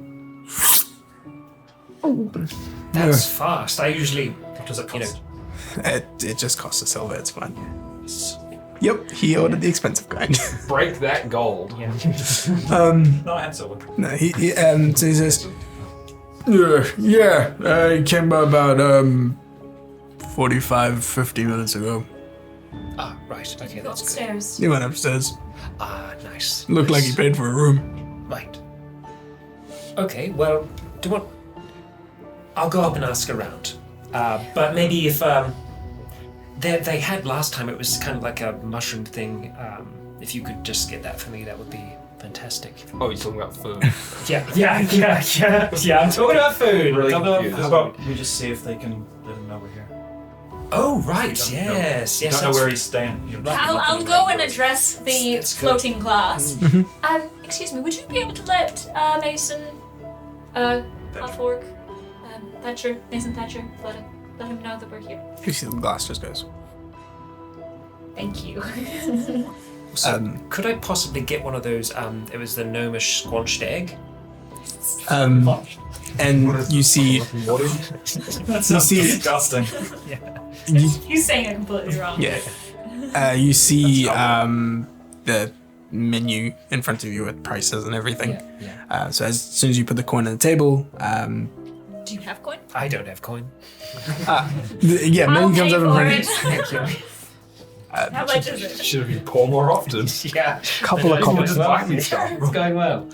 That's fast. I usually, What does it you know, cost? It just costs a silver. It's fine. Yep, he ordered the expensive kind. Break that gold. No, I had silver. No, so he says, he came by about 45, 50 minutes ago. ah, right. Okay, Go that's good. upstairs. He went upstairs. Ah, nice. Looked like he nice. paid for a room. Right. Okay, well, do you want... I'll go up and ask around. But maybe if... They had last time, it was kind of like a mushroom thing. If you could just get that for me, that would be fantastic. Oh, you're talking about food. Yeah, I'm talking about food. Really Talking about confused. How about we just see if they can let him know we're here? Oh, right, We don't yes. Don't know that's- where he's staying. You're not I'll looking go right and for it. address the That's good. floating glass. Excuse me, would you be able to let Mason, Half-Orc, Mason Thatcher, let him know that we're here? You see the glass just goes. Thank you. So, could I possibly get one of those, it was the gnomish squanched egg? And you see, That sounds see- disgusting. He's saying it completely wrong. you see the menu in front of you with prices and everything. Yeah. So as soon as you put the coin on the table, Do you have coin? I don't have coin. Yeah, I'll Millie comes pay up for and it. Thank you. How much is it? Should have been pour more often. Yeah. couple of Going copies. well. It's going well.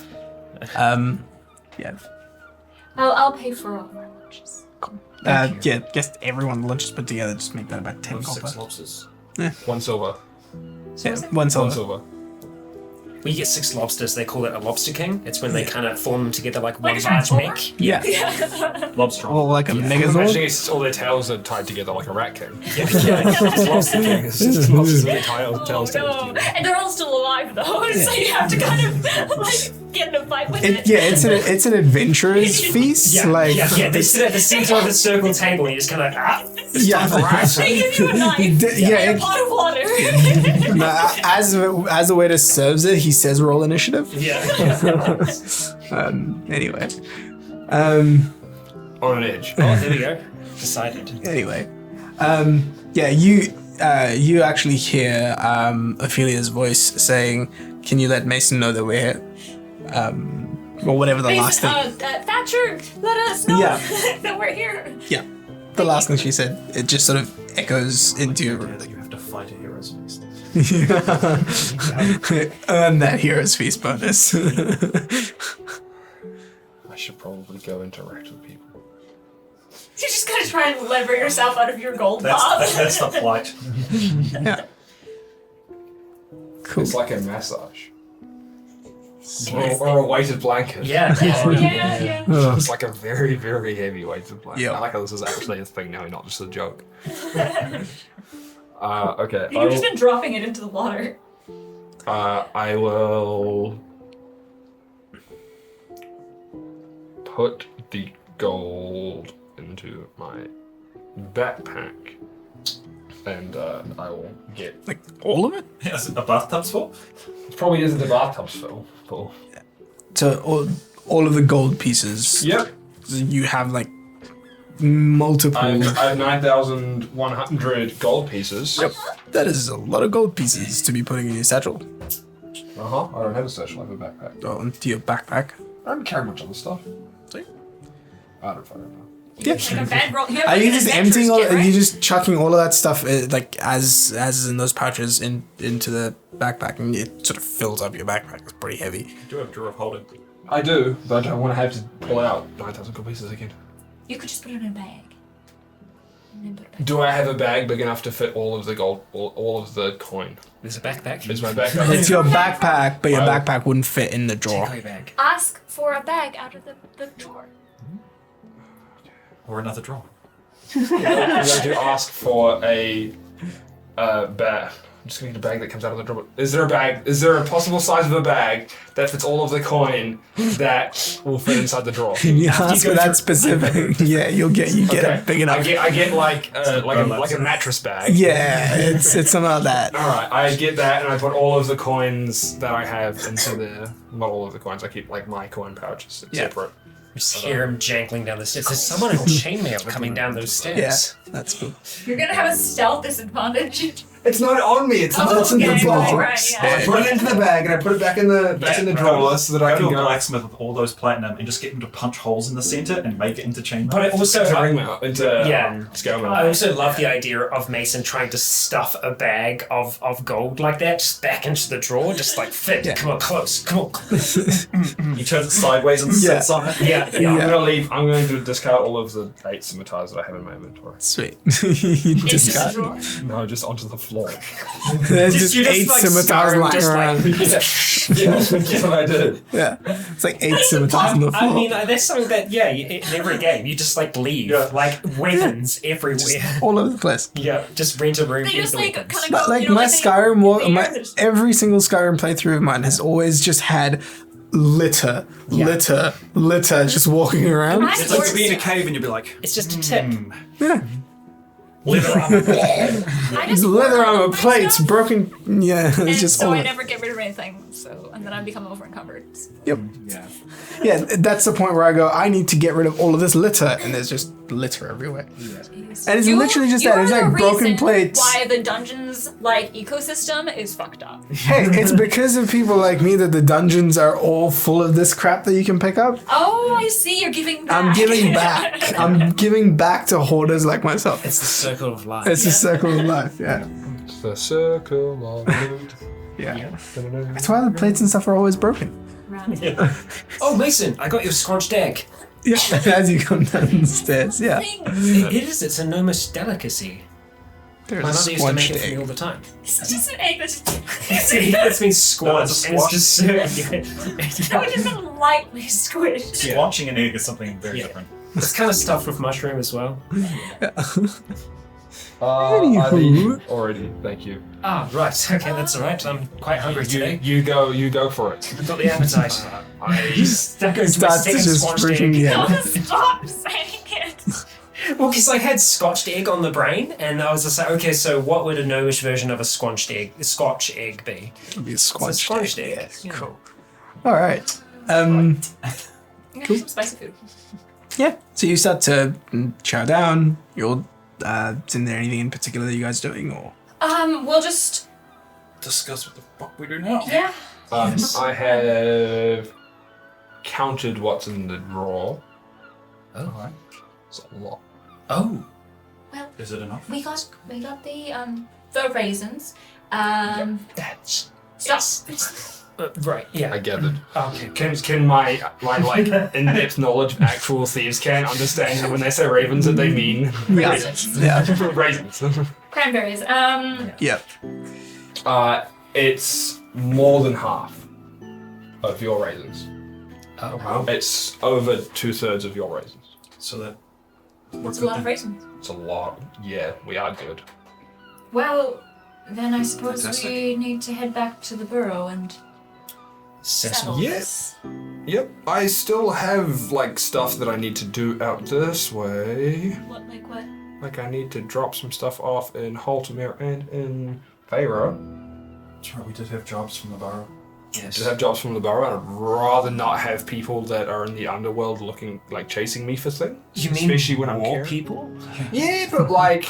Yeah. I'll pay for all my lunches. Yeah, guess everyone lunches put together, just make that about 10 Six copper. lobsters. 1 silver. Yeah, 1 1 silver. silver. When you get 6 lobsters, they call it a lobster king. It's when they kind of form them together like one Like a large transformer? mech. Yeah. Lobster. Or like a I'm megazord. imagining it's all their tails are tied together like a rat king. Yeah, it's lobster king. It's just lobsters with their tails Oh no! And they're all still alive though, so you have to kind of like get in a fight with it. Yeah, it's an adventurer's feast. Yeah, like yeah. They sit at the center of a circle table and you just kind of yeah. They give you a knife Yeah, and a it- pot of water. as the waiter serves it, he says roll initiative. yeah. Anyway. On an edge. Oh, there we go. Decided. Anyway. Yeah, you actually hear Ophelia's voice saying, "Can you let Mason know that we're here?" Or whatever the last thing. Thatcher, let us know Yeah. that we're here. Yeah. The last thing she said, it just sort of echoes into your Yeah, that you have to fight a hero's feast. earn that hero's feast bonus. I should probably go interact with people. You're just gonna try and lever yourself out of your gold That's, bob. that's the plight. Yeah. Cool. It's like a massage. Or a weighted blanket. Yeah. yeah. It's like a very, very heavy weighted blanket. Yeah. I like how this is actually a thing now, not just a joke. Okay. You've just been dropping it into the water. I will put the gold into my backpack, and I will get. Like all of it? Is it a bathtub's full? It probably isn't the bathtub's full. So all of the gold pieces. Yep. You have like multiple. I have 9,100 gold pieces. Yep. That is a lot of gold pieces to be putting in your satchel. I don't have a satchel. I have a backpack. Oh, into your backpack. I don't carry much other stuff. See? I don't fucking know. Yeah. Like a bedroll. You have Are like you an just adventurous emptying all? kit, Are right? you just chucking all of that stuff like as is in those pouches into the backpack, and it sort of fills up your backpack? It's pretty heavy. You do have a drawer of holding. I do, but I don't want to have to pull out 9,000 gold pieces again. You could just put it in a bag. And then put it back. Do I have a bag big enough to fit all of the gold, all of the coin? There's a backpack. Is my backpack? It's your backpack, but your Wow. backpack wouldn't fit in the drawer. Take away bag. Ask for a bag out of the drawer. Or another drawer. I'm going to ask for a bag. I'm just going to need a bag that comes out of the drawer. Is there a bag? Is there a possible size of a bag that fits all of the coin that will fit inside the drawer? Can you ask for that specific? Yeah, you get Okay. it big enough. I get like a mattress bag. Yeah, it's something like that. All right, I get that, and I put all of the coins that I have into there. Not all of the coins. I keep like my coin pouches Yeah. separate. Just hear him jangling down the stairs. There's someone in chainmail coming down those Yeah, stairs. that's cool. You're gonna have a stealth disadvantage. It's not on me. It's Oh, not in the okay, box. right, yeah. I put it into the bag and I put it back in the drawer so that I Go can to a go. blacksmith with all those platinum and just get them to punch holes in the center and make it into chainmail. But I also, Into ring mail, into Yeah. scale mail. I also love the idea of Mason trying to stuff a bag of gold like that just back into the drawer, just like fit. Yeah. Come on, close. Come on. He turns it sideways and Yeah. sits on it. Yeah. I'm gonna leave. I'm going to discard all of the 8 scimitars that I have in my inventory. Sweet. You Into the discard. drawer. No, just onto the floor. There's just you just, 8 like, scimitars scar lying just, like- around. yeah, that's what I did. Yeah, it's like 8 scimitars on the floor. I mean, that's something that, in every game, you just like leave. Yeah. Like weapons everywhere. all over the place. Yeah, just rent a room. They full just of like weapons. kind of But go. like you know, my like Skyrim, they- my every single Skyrim playthrough of mine has always just had litter, just walking around. Mine- It's like to be in a cave and you'd be like, It's just a tip. Yeah, Leather armor. I just leather order all armor, my plates, stuff, broken. Yeah, and it's just so all. I never get rid of anything. So and then I become over encumbered. Yep. yeah. Yeah, that's the point where I go. I need to get rid of all of this litter, and there's just litter everywhere. Jeez. Yes. And it's literally just that. It's You're like the broken reason plates. Why the dungeon's like ecosystem is fucked up. Hey, it's because of people like me that the dungeons are all full of this crap that you can pick up. Oh, I see. You're giving back. I'm giving back. I'm giving back to hoarders like myself. It's the circle of life. It's a circle of life, yeah. It's the circle of loot. Yeah. That's why the plates and stuff are always broken. Oh, Mason, I got you a scorched egg. Yeah, as you come down the stairs, yeah. It is. It's a Gnomish delicacy. There's My a mother used to make squanched it for me egg. all the time. It's just an egg that's It's been squashed. No, it's a and it's just that would just been lightly squished. Watching an egg is something very Yeah. different. It's kind of stuffed with mushroom as well. I've Anywho. eaten already. Thank you. Ah, right. Okay, that's all right. I'm quite hungry today. You go for it. I've got the appetite. Stuck into my Starts second just squashed freaking egg. yeah. Stop saying it. Well, because I had scotched egg on the brain, and I was just like, okay, so what would a gnomish version of a Scotch egg be? It'll be a It's a squanched squashed egg. egg. Yeah. Cool. All right. Cool. Spicy food. Yeah. So you start to chow down. You're. Isn't there anything in particular that you guys are doing, or? We'll just Discuss what the fuck we do now. yeah. I have counted what's in the drawer. Alright. It's a lot. Oh. Well, Is it enough? we got the raisins. That's... Stop. Right, yeah. I gathered. Okay. Can my like in-depth knowledge of actual thieves can understand that when they say ravens that they mean Raisins. Yeah. raisins? Cranberries. Yeah. It's more than half of your raisins. Oh, wow. It's over 2/3 of your raisins. So that. It's a lot of raisins. It's a lot. Yeah, we are good. Well, then I suppose Fantastic. we need to head back to the burrow and settle Sesame. this. Yep. I still have like stuff that I need to do out this way. What, like what? Like I need to drop some stuff off in Haltamir and in Pharaoh. That's right, we did have jobs from the borough. Yes. To have jobs from the borough, and I'd rather not have people that are in the underworld looking like chasing me for things. You mean especially when I'm more carrying- people? Yeah, but like,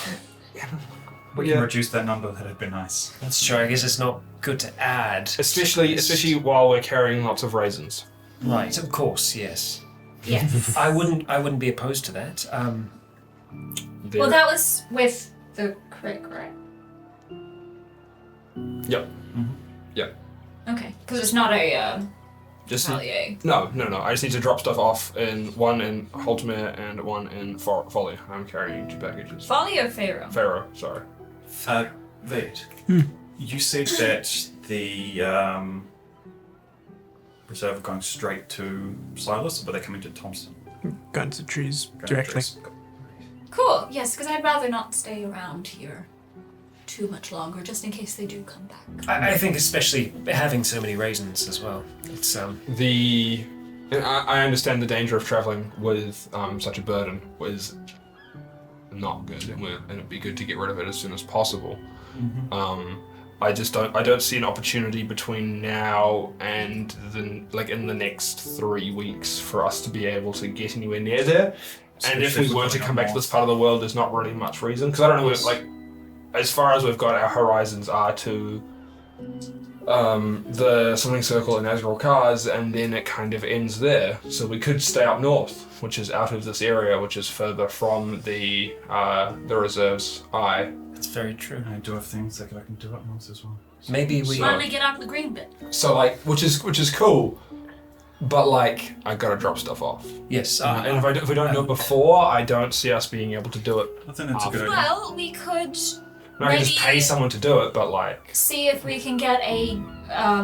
We Yeah. can reduce that number, that'd be nice. That's true. I guess it's not good to add. especially while we're carrying lots of raisins. Right, of course, yes. Yes. I wouldn't be opposed to that. There- Well, that was with the crick, right? Yep. Okay, because it's not a Just Pallier. no. I just need to drop stuff off in one in Haltamir and one in Folly. I'm carrying 2 packages. Folly or Pharaoh? Pharaoh, sorry. Wait. You said that the reserve are going straight to Silas, or were they coming to Thompson? Going to the trees Going to directly. Trace? Cool. Yes, because I'd rather not stay around here too much longer, just in case they do come back. I think especially having so many raisins as well. It's I understand the danger of traveling with such a burden was not good, and it'd be good to get rid of it as soon as possible. I don't see an opportunity between now and in the next 3 weeks for us to be able to get anywhere near there. And if we were to come back to this part of the world, there's not really much reason, because I don't know, as far as we've got, our horizons are to the Summoning Circle in Azrael Cars, and then it kind of ends there. So we could stay up north, which is out of this area, which is further from the reserve's eye. That's very true. I do have things that I can do at once as well. Maybe we. Finally get out of the green bit. So which is cool, but I gotta drop stuff off. Yes. And if we don't do it before, I don't see us being able to do it. I think that's a good idea. Well, we could I can just pay maybe someone to do it, but see if we can get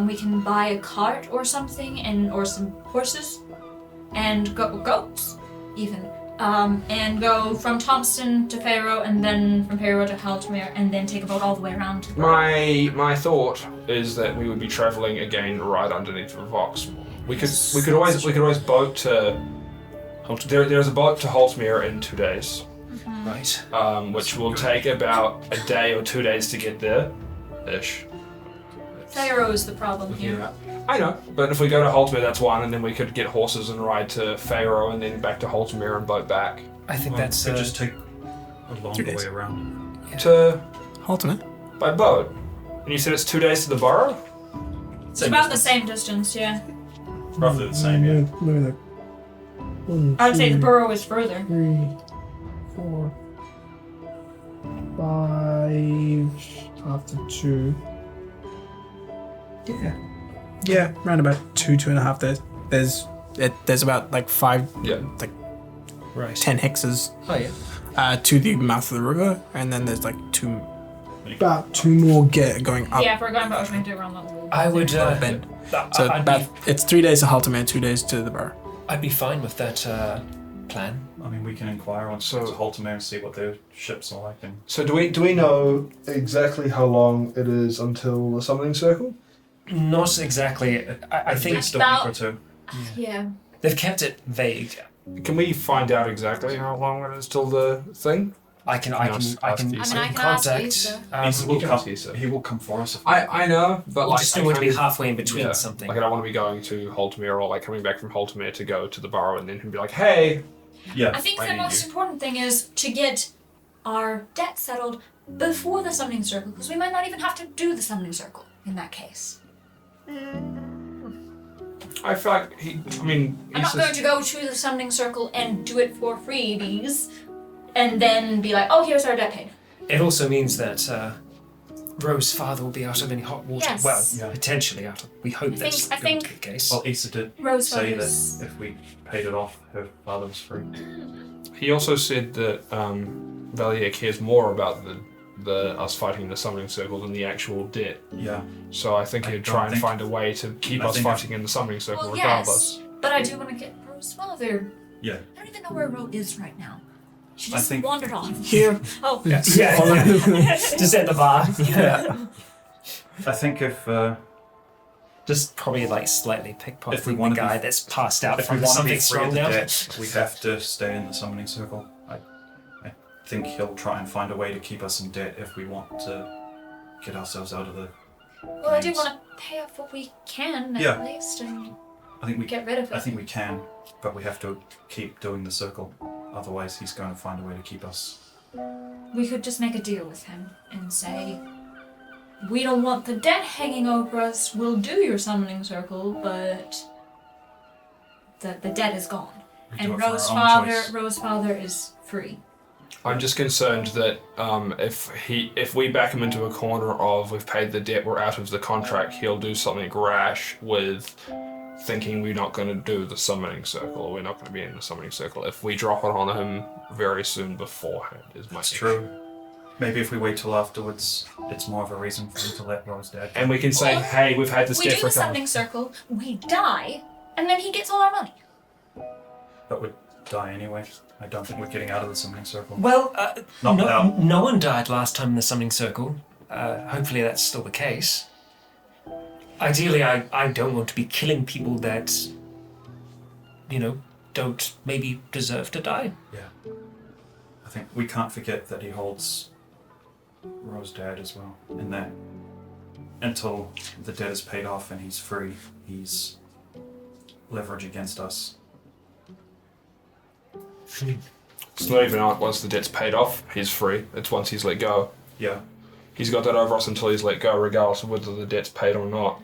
we can buy a cart or something, or some horses, and goats, even. And go from Thompson to Pharaoh, and then from Pharaoh to Haltamir, and then take a boat all the way around to the my thought is that we would be traveling again right underneath the Vox. We could always boat to. There's a boat to Haltamir in 2 days. Right. Which will take about a day or 2 days to get there, ish. Pharaoh is the problem here. I know, but if we go to Haltamir, that's one, and then we could get horses and ride to Pharaoh, and then back to Haltamir and boat back. I think Well, that's we could just take along 3 the days. way around. To Haltimere. by boat. And you said it's 2 days to the borough? It's about the same distance, yeah. Roughly the same, yeah. Maybe like I would say the borough is further. 3, 4, 5 after 2. Yeah, around about 2.5 days. There's about like 5, Yeah. like Right. 10 hexes Oh yeah. to the mouth of the river, and then there's like about 2 more going up. Yeah, if we're going about trying to around that wall. I would. Bend. So So it's 3 days to Haltimere, 2 days to the borough. I'd be fine with that plan. I mean, we can inquire on So- Haltimere and see what their ships are like. And So do we know exactly how long it is until the summoning circle? Not exactly. I think it's still About- week or two. Yeah. they've kept it vague. Can we find out exactly how long it is till the thing? I can ask Lisa. I mean, I can ask contact. Lisa. He will can come. ask Lisa. He will come for us. If I know, but I like just I don't want to be kind of- halfway in between yeah, something. Like I don't want to be going to Haltimere or like coming back from Haltimere to go to the borough and then him be like, hey. yeah. I think I the need most you. important thing is to get our debt settled before the summoning circle, because we might not even have to do the summoning circle in that case. I feel like I'm not going to go to the summoning circle and do it for freebies, and then be like, oh, here's our debt paid. It also means that Rose's father will be out of any hot water. Yes. Well, Yeah. potentially out of. We hope I that's think- going to be the case. Well, Issa did Rose say Father's- that if we paid it off, her father was free. He also said that Valier cares more about the us fighting the summoning circle than the actual debt. Yeah. So I think I he'd don't try and think- find a way to keep I us think fighting in the summoning circle Well, regardless. yes, but I do want to get Rose's father. Yeah. I don't even know where Rose is right now. She I just think- wandered off. Here. Oh, yeah. Just at the bar. Yeah. I think if Just probably like slightly If we pickpocketing wanna the be- guy that's passed out if we from want to something be free strong of the now. debt, we have to stay in the summoning circle. I think he'll try and find a way to keep us in debt if we want to get ourselves out of the. well, I do Thanks. want to pay off what we can at Yeah. least and I think we. get rid of it. I think we can, but we have to keep doing the circle. Otherwise, he's going to find a way to keep us. We could just make a deal with him and say, we don't want the debt hanging over us. We'll do your summoning circle, but the debt is gone. We do And it for our Rose's own father, choice. Rose's father is free. I'm just concerned that if we back him into a corner of we've paid the debt, we're out of the contract, he'll do something rash with thinking we're not going to do the summoning circle or we're not going to be in the summoning circle. If we drop it on him very soon beforehand, is my That's issue. true. Maybe if we wait till afterwards, it's more of a reason for him to let Rose dead. And we can say, Or hey, we've had this We debt do for the a couple. summoning circle, we die, and then he gets all our money. But we'd die anyway. I don't think we're getting out of the summoning circle. Well, Not without- no one died last time in the summoning circle. Hopefully that's still the case. Ideally, I don't want to be killing people that, don't maybe deserve to die. Yeah. I think we can't forget that he holds Rose dead as well. And that until the debt is paid off and he's free, he's leverage against us. It's not even like once the debt's paid off, he's free. It's once he's let go. Yeah. He's got that over us until he's let go, regardless of whether the debt's paid or not.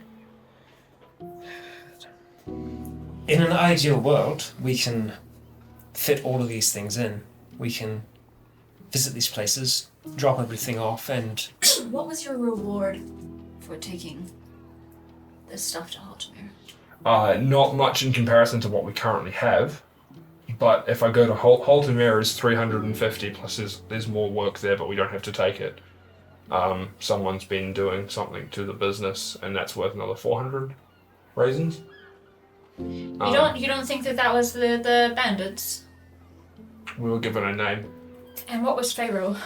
In an ideal world, we can fit all of these things in. We can visit these places, drop everything off, and What was your reward for taking this stuff to Haltimere? Not much in comparison to what we currently have. But if I go to Haltimere is 350 plus there's more work there, but we don't have to take it. Someone's been doing something to the business, and that's worth another 400 raisins. You don't think that was the bandits? We were given a name. And what was Pharaoh?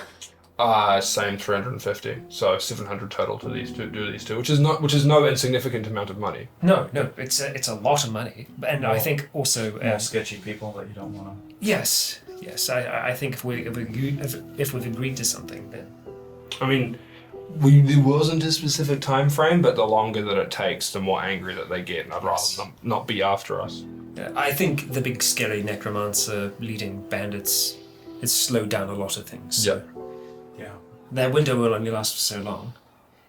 Same 350, so 700 total to do these two, which is no insignificant amount of money. no, it's a lot of money. And I think also, More sketchy people that you don't want to. yes, I think if we've agreed to something, then I mean, there wasn't a specific time frame, but the longer that it takes, the more angry that they get, and I'd rather not be after us. I think the big scary necromancer leading bandits it's slowed down a lot of things. So Yeah. that window will only last for so long.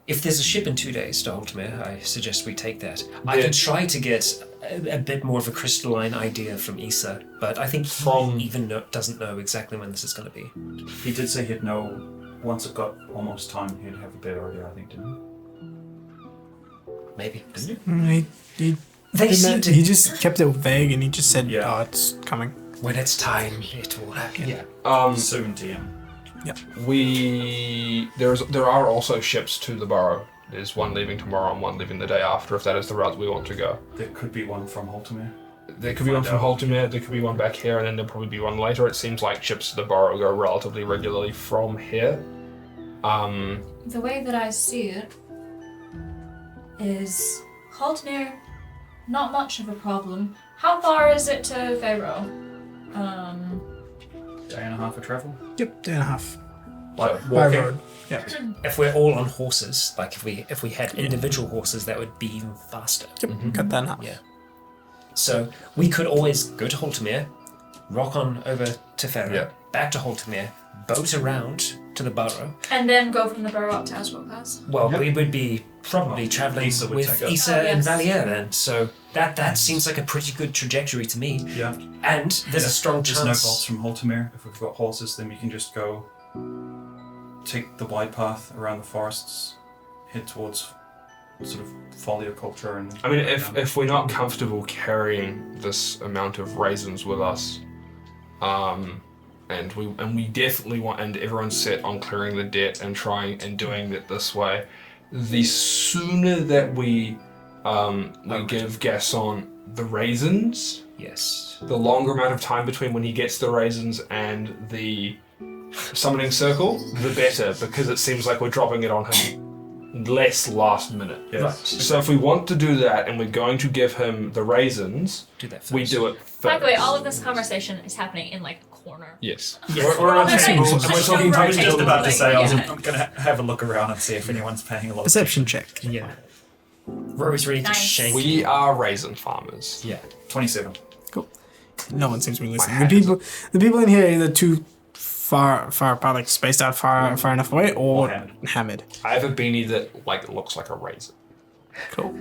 If there's a ship in 2 days to Altamir, I suggest we take that. I can try to get a bit more of a crystalline idea from Issa, but I think he even doesn't know exactly when this is going to be. He did say he'd know once it got almost time, he'd have a better idea, I think, didn't he? Maybe, didn't you? He They he just kept it vague, and he just said, Yeah. "Oh, it's coming." When it's time, it will happen. Yeah. Soon, TM. There are also ships to the Burrow. There's one leaving tomorrow and one leaving the day after, if that is the route we want to go. There could be one from Haltamir. There could be one from Haltamir, there could be one back here, and then there'll probably be one later. It seems like ships to the Burrow go relatively regularly from here. The way that I see it is Haltmere, not much of a problem. How far is it to Pharaoh? Day and a half of travel? Yep, day and a half. Like By walking. road. Yeah. If we're all on horses, like if we had individual horses, that would be even faster. Yep, cut that in half. Yeah. So we could always go to Haltamir, rock on over to Pharaoh, back to Haltamir, boat around to the Burrow. And then go from the Burrow up to Aswell Pass. Well, we would be probably travelling Issa would with take us. Issa Oh, and yes. Valier then. So that seems like a pretty good trajectory to me. Yeah. And there's a strong There's chance. no bolts from Haltamir. If we've got horses, then we can just go take the wide path around the forests, head towards sort of foliar culture and... I mean, if we're not comfortable carrying this amount of raisins with us, and we definitely want, and everyone's set on clearing the debt and trying and doing it this way, the sooner that we give Gaston the raisins, Yes. the longer amount of time between when he gets the raisins and the summoning circle, the better, because it seems like we're dropping it on him less last minute. Yes. Right. So if we want to do that and we're going to give him the raisins, Do that first. we do it first. By the way, all of this conversation is happening in like a corner. Yes. We're on Okay. table. Let's We're talking go I was just rotate. about to say, I'm Yeah. going to have a look around and see if anyone's paying a lot of Perception check. Yeah. Rory's ready to Nice. shake. We are raisin farmers. Yeah. 27. Cool. No one seems to be listening. hat The people in here are either too far apart, like spaced out far enough away, or Or hammered. I have a beanie that looks like a raisin. Cool.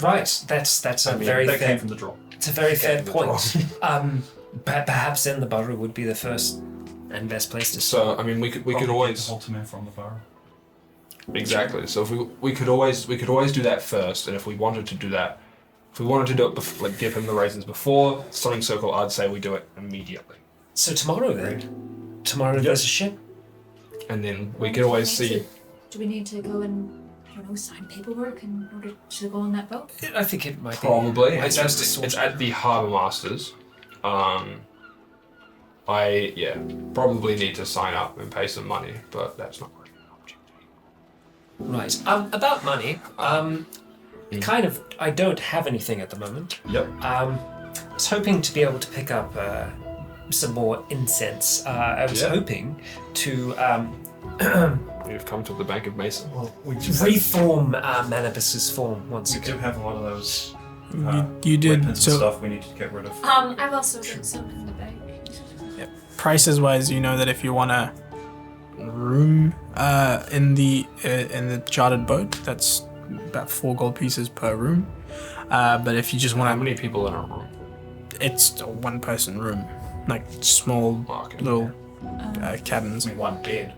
Right. That's a very that fair. came from the draw. It's a very fair the point. Perhaps then the Burrow would be the first and best place to start. So I mean, we could Probably always get Haltamir from the Burrow. exactly. So if we could always do that first, and if we wanted to do that, if we wanted to do it give him the raisins before summoning circle, I'd say we do it immediately, So tomorrow then. Tomorrow there's a ship. and then we could always see. Do we need to go and, I don't know, sign paperwork in order to go on that boat? I think it might Probably. be. It's at the Harbour Masters. I probably need to sign up and pay some money, but that's not really an object. Right. About money. Kind of. I don't have anything at the moment. Yep. I was hoping to be able to pick up some more incense. I was Yeah. hoping to We've come to the Bank of Mason. Well, we reform Manibus's form once do again. have a lot of those You did weapons so. and stuff we need to get rid of. I've also got some in the bag. Prices wise, you know that if you want a room in the chartered boat, that's about 4 gold pieces per room. But if you just How want many people in our room? it's a 1-person room, like small Okay. little cabins. I mean, one bed.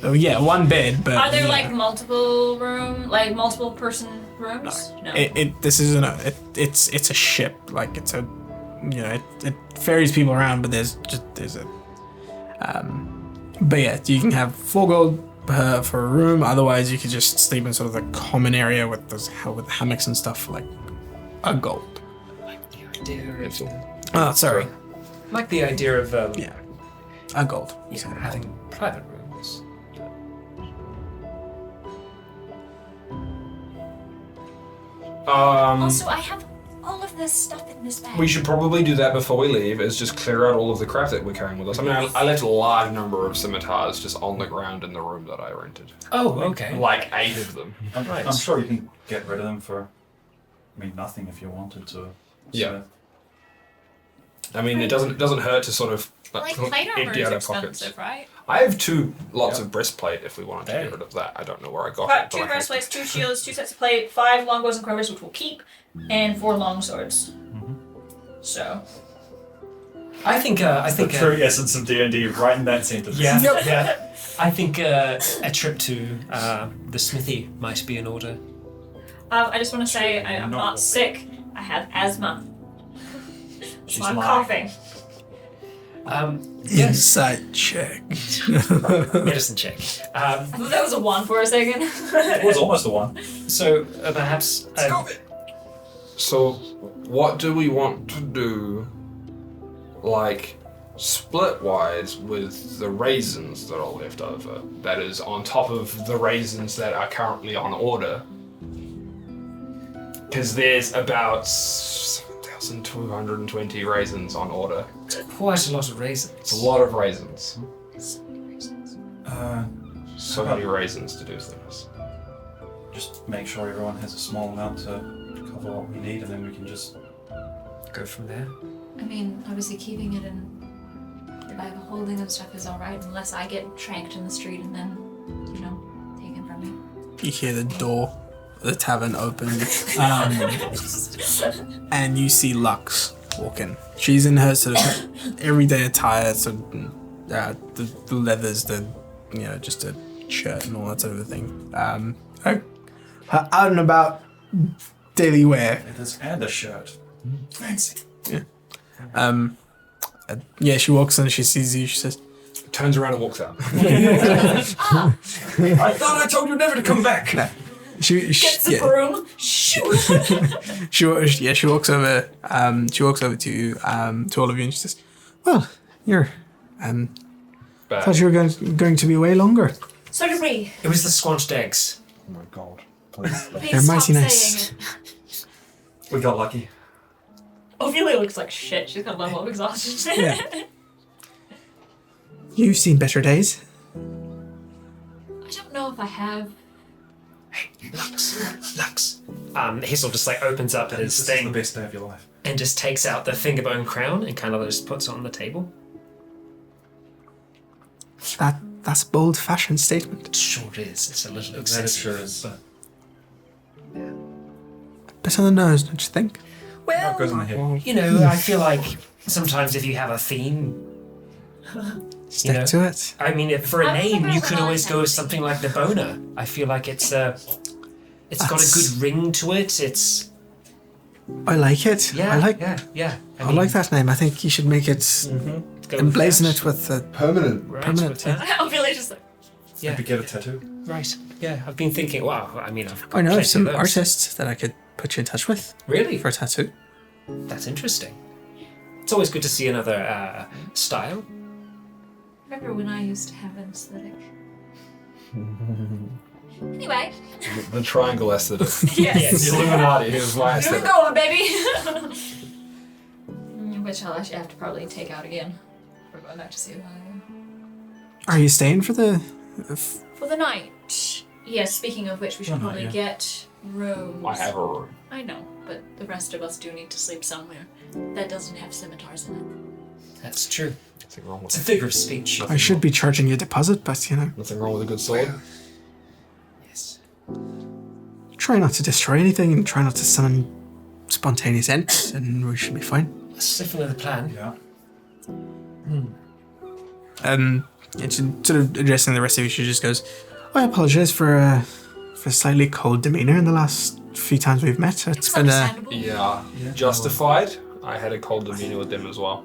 Oh yeah, 1 bed, but Are there yeah. like multiple person rooms? No. This isn't it's a ship, like it's a it ferries people around, but there's a but yeah, you can have 4 gold for a room. Otherwise, you could just sleep in sort of the common area with hammocks and stuff for like a gold. It's all. Oh, sorry. Like the idea of Yeah, a gold. having private rooms. Also, I have all of this stuff in this bag. We should probably do that before we leave, is just clear out all of the crap that we're carrying with us. I mean, I left a large number of scimitars just on the ground in the room that I rented. Oh, okay. Like 8 of them. Right. I'm sure you can get rid of them for, nothing if you wanted to. Yeah. I mean, it doesn't hurt to sort of Like, plate armor empty is out our expensive, pockets. right? I have lots of breastplate if we wanted to get rid of that. I don't know where I got it. But but 2 I have- breastplates, 2 shields, 2 sets of plate, 5 longbows and quivers, which we'll keep, and 4 long swords. So. I think The true essence of D&D right in that sentence. yeah, yeah. I think a trip to the smithy might be in order. I just want to say I'm Not not sick. I have asthma. She's So I'm lying. coughing. Yes, Insight check. medicine check. I thought that was a 1 for a second. It was almost the one. So perhaps So, what do we want to do, like, split-wise with the raisins that are left over? That is, on top of the raisins that are currently on order. Because there's about 1,220 raisins on order. quite a lot of It's raisins. a lot of raisins. Uh, So many raisins to do things. just make sure everyone has a small amount to cover what we need, and then we can just. Go from there. I mean, obviously keeping it in the bag of holding and stuff is alright, unless I get tranked in the street and then, taken from me. You hear the door of the tavern open, and you see Lux walk in. She's in her sort of everyday attire, sort of the leathers, just a shirt and all that sort of a thing. Her out and about daily wear. It is and a shirt. Fancy. She walks in, she sees you, she says, Turns around and walks out. I thought I told you never to come back. Gets the broom. Shoot! She walks over. She walks over to you, to all of you, and she says, "Well, you're. Bad. Thought you were going to be away longer. So did we. It was the squanched eggs. Oh my god. Please. Please They're stop mighty saying nice. it. We got lucky. Ophelia looks like shit. She's got a level of exhaustion. Yeah. You've seen better days. I don't know if I have. Lux. Hazel just like opens up his This is the thing best day of your life. and just takes out the fingerbone crown and kind of just puts it on the table. That's a bold-fashioned statement. It sure is. It's a little That excessive. is sure is. Bit on the nose, don't you think? Well, Goes in the head. I feel like sometimes if you have a theme, Stick to it. I mean, for a I was name, thinking you of could the always go with nonsense. something like the boner. I feel like it's got a good ring to it. It's I like it. yeah, I like I like that name. I think you should make it emblazon it with a Permanent. permanent. With that. Ophelia's just like, Yeah, Maybe get a tattoo. right. Yeah, I've been thinking. Wow, I mean, I've got I know plenty of some of those. artists that I could put you in touch with Really, for a tattoo. that's interesting. It's always good to see another style. remember when I used to have an aesthetic? Anyway. The triangle aesthetic. Yes. The Illuminati is my Here we aesthetic. go, baby! Which I'll actually have to probably take out again. We're going back to see Are you staying for the? For the night. Yes, speaking of which, we should Oh, no, probably yeah. get Rose. I have a room. I know, but the rest of us do need to sleep somewhere that doesn't have scimitars in it. That's true. Nothing wrong It's with a figure of speech. I should be charging you a deposit, but Nothing wrong with a good sword. Yes. try not to destroy anything and try not to summon spontaneous ends, and we should be fine. That's definitely the plan. Yeah. And she, sort of addressing the rest of you, she just goes, "I apologize for a slightly cold demeanor in the last few times we've met. It's It's been a understandable. Yeah. Justified. I had a cold demeanor with them as well.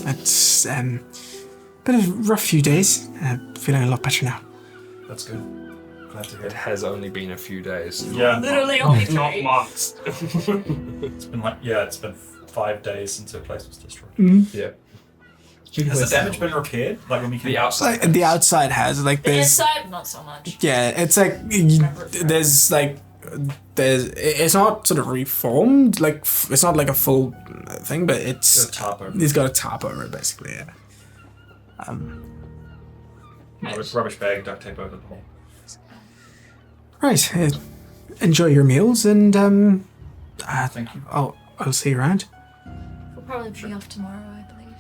it's been a rough few days. Feeling a lot better now. That's good. Glad to hear It it. has only been a few days. Yeah. Literally only Not 3. months. It's been it's been 5 days since the place was destroyed. Yeah. Has the damage been repaired? Like when we came The outside. Like the outside has like The there's inside, not so much. yeah, it's like there's it's not sort of reformed, like it's not like a full thing, but Got a tarp over it. it's got a top over it basically. Yeah. Rubbish bag, duct tape over the hole. Right. Enjoy your meals, and Thank you. I'll see you around. probably be off tomorrow, I believe.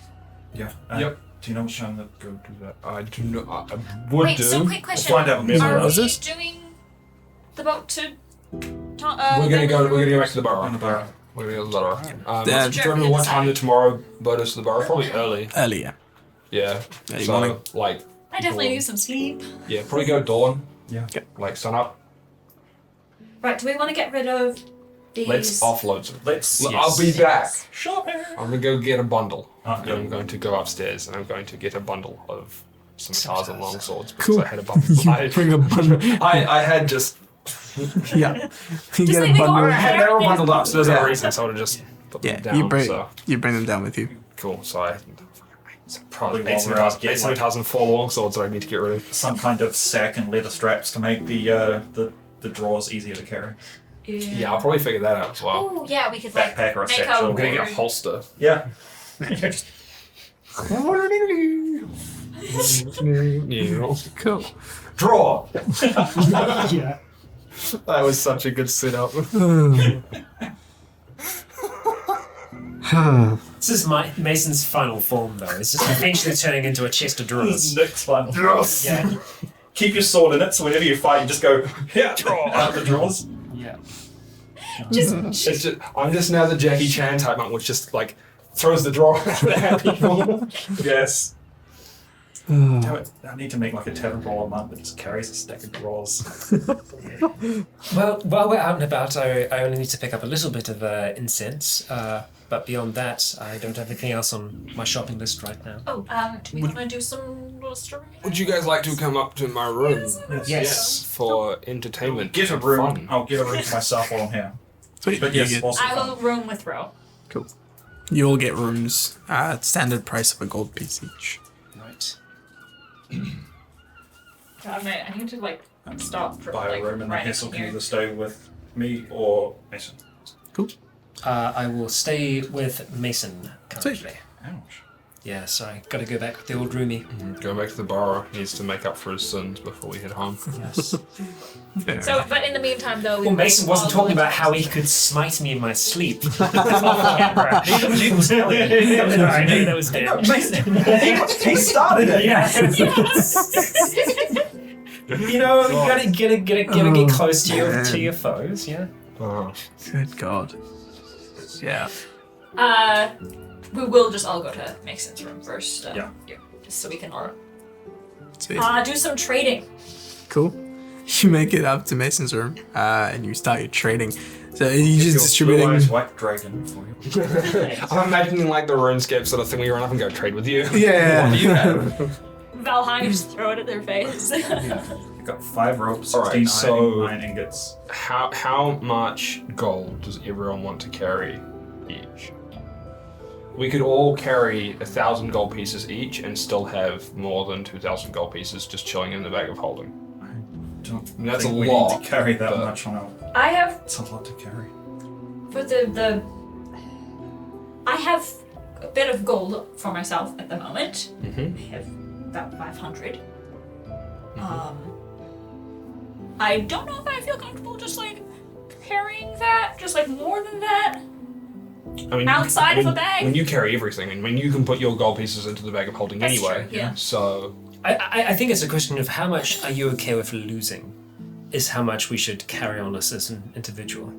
Yeah. Yep. Do you know what time to go do that? I do not. I would Wait, do. so quick question. Find out. Maybe Are we Moses? doing the boat to... We're gonna go back to the bar. On the bar. We're gonna go to the bar. Do Yeah. you remember what time the tomorrow boat is to the bar? Probably early. Earlier. Yeah. Early So morning. like, I definitely need some sleep. yeah, probably go dawn. Yeah. Like sun up. Right, do we want to get rid of these? Let's offload some. Let's. I'll be back. Shopping. I'm gonna go get a bundle. Ah, And I'm going to go upstairs and I'm going to get a bundle of some stars and long swords because Cool. I had a bundle. You bring a bundle. I had just Yeah. You Just get leave a it bundle. going. they were bundled up, so there's no Yeah. reason. So I would have just put them Yeah, down. you bring So them down with you. cool. So I Probably while we're out getting like 8,004 long swords that I need to get rid of. some kind of sack and leather straps to make the drawers easier to carry. Yeah, I'll probably figure that out as well. Oh, yeah, we could like Backpack or a make satchel. I'm gonna a... get a holster. Yeah. Yeah. Cool. Draw. Yeah. That was such a good setup. This is Mason's final form, though. It's just eventually turning into a chest of drawers. Nick's final. Yes. Yeah. Keep your sword in it, so whenever you fight, you just go yeah, draw out the drawers. Yeah. It's just, I'm just now the Jackie Chan type monk, which just like throws the drawer at people. Yes. Damn it, I need to make like a tavern brawler monk that just carries a stack of drawers. Well, while we're out and about, I only need to pick up a little bit of incense. But beyond that, I don't have anything else on my shopping list right now. Oh, do we want to do some little story? Would you guys like to come up to my room? Yes. For entertainment. Get a and room. fun. I'll get a room for myself while I'm here. Sweet. But You yes, get- also I fun. will room with Ro. Cool. You all get rooms at standard price of a gold piece each. Right. I need to like stop for Buy a like room and then writing Hassel can here. either stay with me or Mason. I will stay with Mason currently. Ouch. Yeah, sorry. Gotta go back with the old roomie. Going back to the bar, needs to make up for his sins before we head home. Yes. So, but in the meantime, though, Well, Mason wasn't talking about how he could smite me in my sleep. Off camera. He was telling me. I knew that was him. He started it. Yeah. You know, you gotta get close to your foes. Yeah. Oh. Good God. Yeah. we will just all go to Mason's room first. Yeah. Just so we can all Sweet. do some trading. Cool. You make it up to Mason's room, and you start your trading. So you just distributing. Blue-eyes white dragon for you. I'm imagining like the RuneScape sort of thing where you run up and go trade with you. Yeah. What do you have? Valheim just throw it at their face. You've got 5 ropes, Alright, 16 so- iron ingots. How much gold does everyone want to carry each? We could all carry 1,000 gold pieces each and still have more than 2,000 gold pieces just chilling in the bag of holding. Don't That's think a we lot, need to carry that but- much on our... I have It's a lot to carry. for the I have a bit of gold for myself at the moment. Mm-hmm. I have about 500. I don't know if I feel comfortable just like carrying that, just like more than that. I mean, Outside of a bag? When you carry everything, I mean, you can put your gold pieces into the bag of holding That's anyway. true, yeah. So, I think it's a question of how much are you okay with losing, is how much we should carry on us as an individual.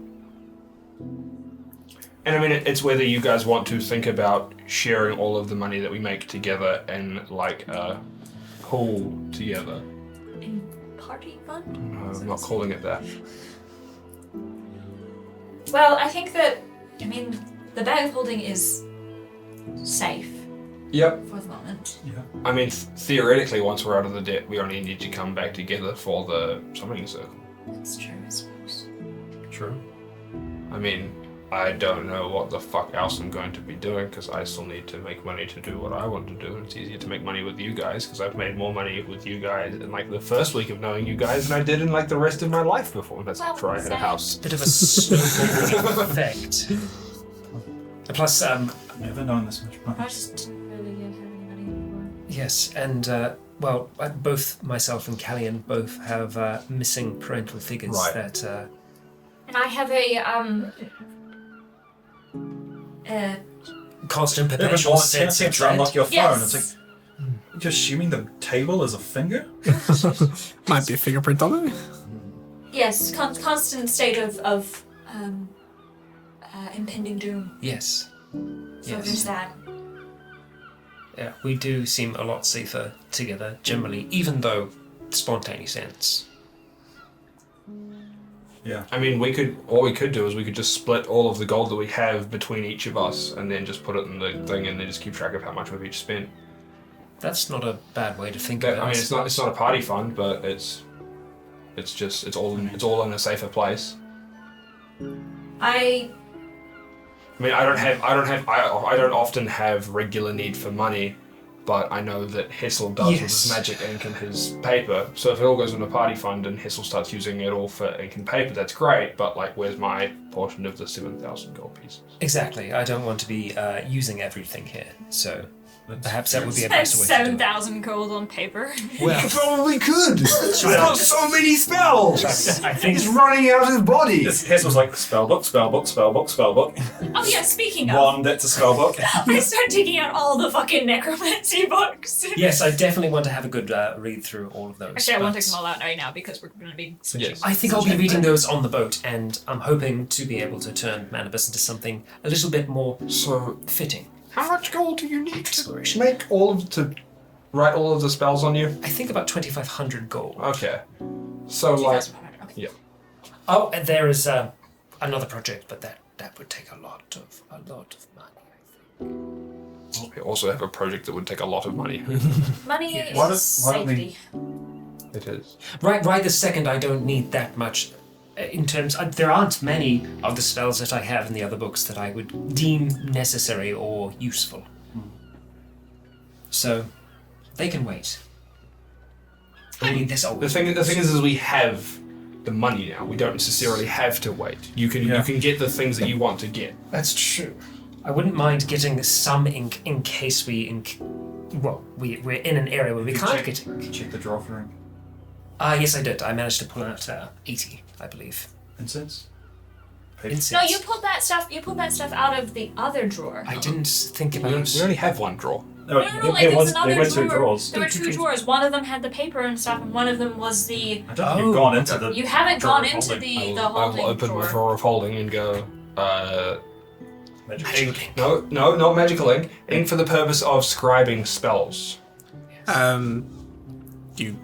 and I mean, it's whether you guys want to think about sharing all of the money that we make together in like a pool together. In party fund? No, I'm not calling it that. Well, I think that the bag of holding is safe Yep. for the moment. Yeah. I mean, theoretically, once we're out of the debt, we only need to come back together for the summoning circle. That's true, I suppose. True. I mean, I don't know what the fuck else I'm going to be doing because I still need to make money to do what I want to do. And it's easier to make money with you guys because I've made more money with you guys in like the first week of knowing you guys than I did in like the rest of my life before. That's Well, after I had a house. Bit of a snowball effect. And plus, Never known this much I money. just didn't really have any money yes, and both myself and Callian both have missing parental figures Right. that. And I have a constant If it perpetual wants sense of to unlock dread. your phone, Yes. it's like, you're assuming the table is a finger? Might be a fingerprint on it. Yes, constant state of impending doom. Yes. So Yes. there's that. Yeah, we do seem a lot safer together, generally, even though spontaneous ends. Yeah. I mean, what we could do is we could just split all of the gold that we have between each of us, and then just put it in the thing, and then just keep track of how much we've each spent. That's not a bad way to think I of it. mean, it's not a party fund, but it's all in a safer place. I I I don't often have regular need for money, but I know that Hessel does with his Yes. magic ink and his paper. So if it all goes in a party fund and Hessel starts using it all for ink and paper, that's great. But like, where's my portion of the 7,000 gold pieces? Exactly. I don't want to be using everything here, so perhaps that would be a spent better way to do it. 7,000 gold on paper. Well, Probably could. He's got so many spells. I think He's running out of his body. His was like spellbook, spellbook, spellbook, spellbook. Oh yeah, speaking of, One that's a spellbook. I start taking out all the fucking necromancy books. yes, I definitely want to have a good read through all of those. Actually, I won't but take them all out right now because we're going to be switching. Yes. I think I'll be reading those on the boat, and I'm hoping to be able to turn Manibus into something a little bit more So, fitting. how much gold do you need to Exploration. write all of the spells on you? I think about 2,500 gold. Okay. So like, 2,500, okay. yeah. Oh, and there is another project, but that would take a lot of money, I think. We also have a project that would take a lot of money. Money Why is don't we- safety. It is. Right this second, I don't need that much. In terms, there aren't many of the spells that I have in the other books that I would deem necessary or useful. So, they can wait. I mean, there's The always thing is we have the money now. We don't necessarily have to wait. You can get the things that you want to get. That's true. I wouldn't mind getting some ink in case we're in an area where we can't get ink. Check the drawer for ink. Yes, I did. I managed to pull out 80, I believe. Incense? Incense. No, you pulled that stuff out of the other drawer. I didn't think We about. only have one drawer. No, No, like there there was another were drawer. two drawers. There were two drawers. One of them had the paper and stuff, and one of them was the. I don't think you've gone into the. You haven't drawer gone of into holding. the I will holding open drawer. the drawer of holding and go, Magic ink. no, not magical ink. Ink for the purpose of scribing spells. You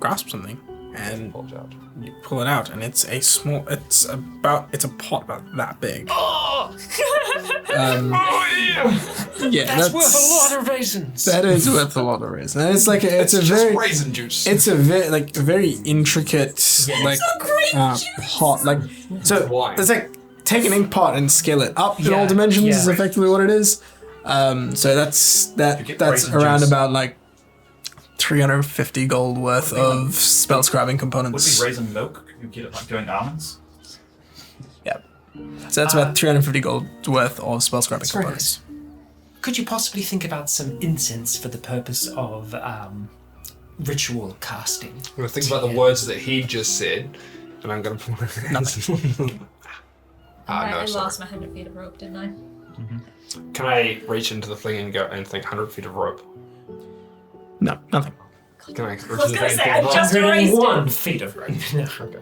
grasp something and Pulls out. you pull it out, and it's a pot about that big. Yeah, That's worth a lot of raisins. That is worth a lot of reason. And it's like it's a just very raisin juice. it's a very intricate like pot. Like so Why? it's like take an ink pot and scale it up in Yeah, all dimensions yeah. is effectively what it is. So that's get that's raisin around juice. about like 350 gold worth of spell scribing Would components. be raisin milk? You get it like doing almonds? Yep. So that's about 350 gold worth of spell scribing very components. Could you possibly think about some incense for the purpose of ritual casting? I'm gonna think about the words that he just said, and I'm gonna. I sorry. lost my 100 feet of rope, didn't I? Can I reach into the thing and go and think 100 feet of rope? No, nothing. Can I reach I was into the gonna thing say, and I think, just erased it. 101 feet of rope. okay.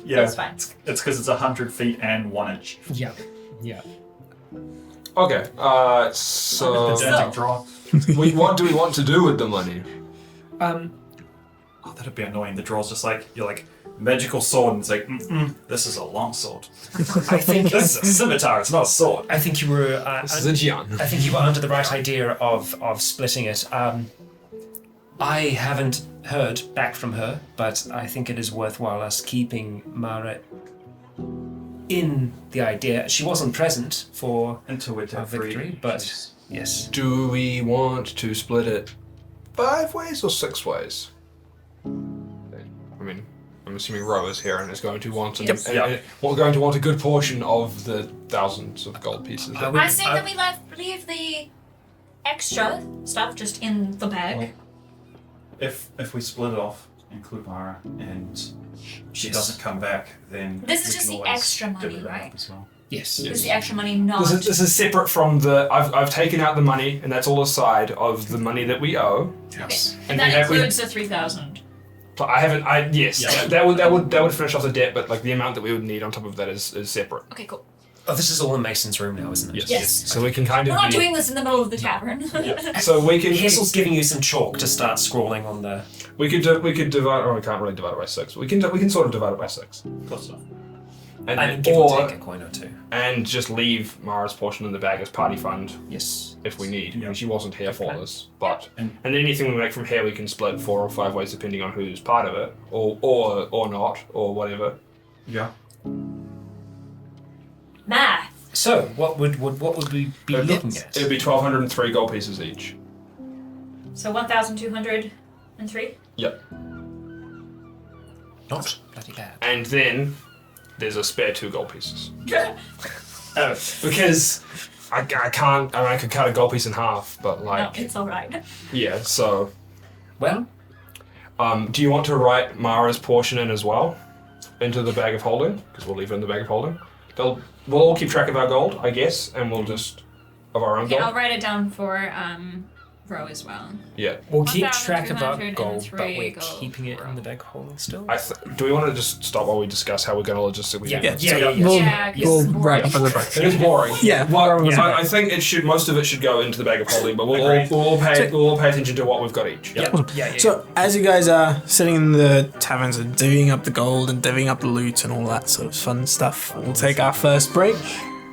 Yeah. That's fine. It's because it's 100 feet and 1 inch. Yeah. Yeah. Okay. The So denting drawer. what do we want to do with the money? Oh, that'd be annoying. The drawer's just like, you're like, magical sword, and it's like, this is a long sword. I think This is a scimitar, it's not a sword. I think you were. This is a Jian. I think you were under the right idea of splitting it. I haven't heard back from her, but I think it is worthwhile us keeping Mara in the idea. She wasn't present for Until we our take victory, but yes. Do we want to split it 5 ways or 6 ways? I mean, I'm assuming Ro is here and is going to want we're going to want a good portion of the thousands of gold pieces. I say that we leave the extra stuff just in the bag. If we split it off, include Mara, and she Yes. doesn't come back, then This is we just can the always extra money, divvy that up right? as well. Yes. Is the extra money not? This is separate from the. I've taken out the money, and that's all aside of the money that we owe. Yes. And And that we have- includes the 3,000. I haven't. Yes. Yeah. That would finish off the debt, but like the amount that we would need on top of that is separate. Okay, cool. Oh, this is all in Mason's room now, isn't it? Yes. Yes. So we can kind We're of. not doing this in the middle of the tavern. So we can. Hassel's giving you some chalk to start scrawling on the. We could divide. Oh, we can't really divide it by 6. We can sort of divide it by 6. Close enough. And I then, mean, give or take a coin or two. and just leave Mara's portion in the bag as party fund Yes. if we need. Yeah. She wasn't here for Okay. this, but And- and anything we make from here we can split 4 or 5 ways depending on who's part of it, or not, or whatever. Yeah. Math. So, what would we be looking at? It would be 1,203 gold pieces each. So 1,203. Yep. Not bloody bad. And then there's a spare 2 gold pieces Oh, because I can't. I mean, I could cut a gold piece in half, but No, like it's alright. yeah. So well, do you want to write Mara's portion in as well into the bag of holding? Because we'll leave it in the bag of holding. We'll all keep track of our gold, I guess, and we'll just of our own Okay, I'll gold. write it down for Ro as well. Yeah. we'll keep track of our gold, but 1,203 we're gold. keeping it in the bag holding still. Do we want to just stop while we discuss how we're going to logistically? Yeah. do this? Yeah, so yeah. we'll, Yeah, 'cause we'll it's boring. wrap up on the break. It is boring. Yeah, Well, yeah. I think it should. Most of it should go into the bag of holding, but we'll Agreed. all pay attention to what we've got each. Yeah. So as you guys are sitting in the taverns and divvying up the gold and divvying up the loot and all that sort of fun stuff, we'll take our first break.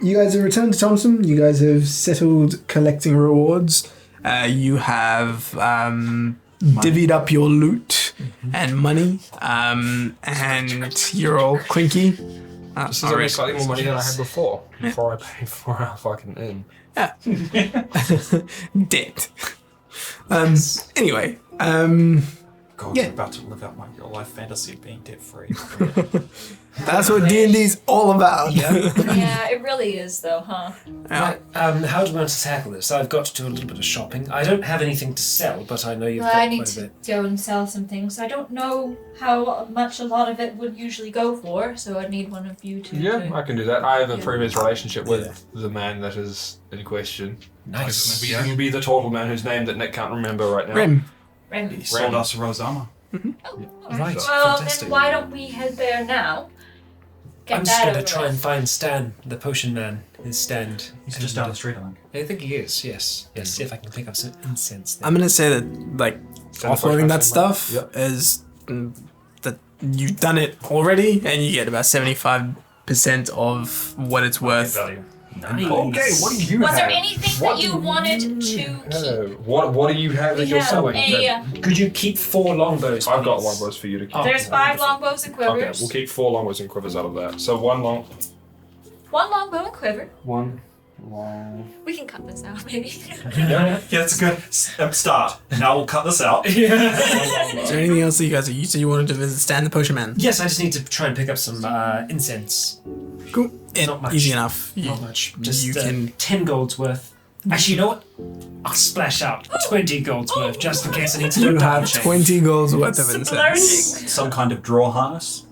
You guys have returned to Thompson. You guys have settled collecting rewards. You have divvied up your loot and money, and you're all clinky. This is only slightly more money than I had before I paid for our fucking inn. Dead. Anyway, God, Yeah. I'm about to live out my real life fantasy of being debt free. that's what D&D's all about. Yeah, it really is though, huh? Right, how do we want to tackle this? I've got to do a little bit of shopping. I don't have anything to sell, but I know you've Well, got I need quite a to bit. go and sell some things. I don't know how much a lot of it would usually go for, so I'd need one of you to. Yeah, I can do that. I have a Yeah. previous relationship with the man that is in question. Nice. Maybe you can be the turtle man whose name that Nick can't remember right now. Rim. He sold us a Rosama. Right, Well, fantastic. then why don't we head there now? Get I'm just that going to over try with. and find Stan, the potion man, his stand. He's just down the street, I think. I think he is, yes. Yes, see if I can pick up some incense there. I'm gonna say that like offloading that stuff Yep. is that you've done it already, and you get about 75% of what it's worth. Value. Nice. Okay, what do you Was have? there anything What that you do wanted to you keep? have? What do you have that We you're have selling? Could you keep 4 longbows? I've got please? longbows for you to keep. Oh. There's 5 longbows and Okay, quivers. we'll keep 4 longbows and quivers out of that. So one long. 1 longbow and quiver. One long. We can cut this out, maybe. Yeah, that's a good start. Now we'll cut this out. Is there anything else that you guys? You said you wanted to visit Stan the Potion Man. Yes, I just need to try and pick up some incense. Cool. Not much. Easy enough. You, Not much. Just you can. 10 gold's worth. Actually, you know what? I'll splash out 20 gold's worth just in case I need to do a You double have check. 20 gold's worth of incense. Splurging. Some kind of draw harness.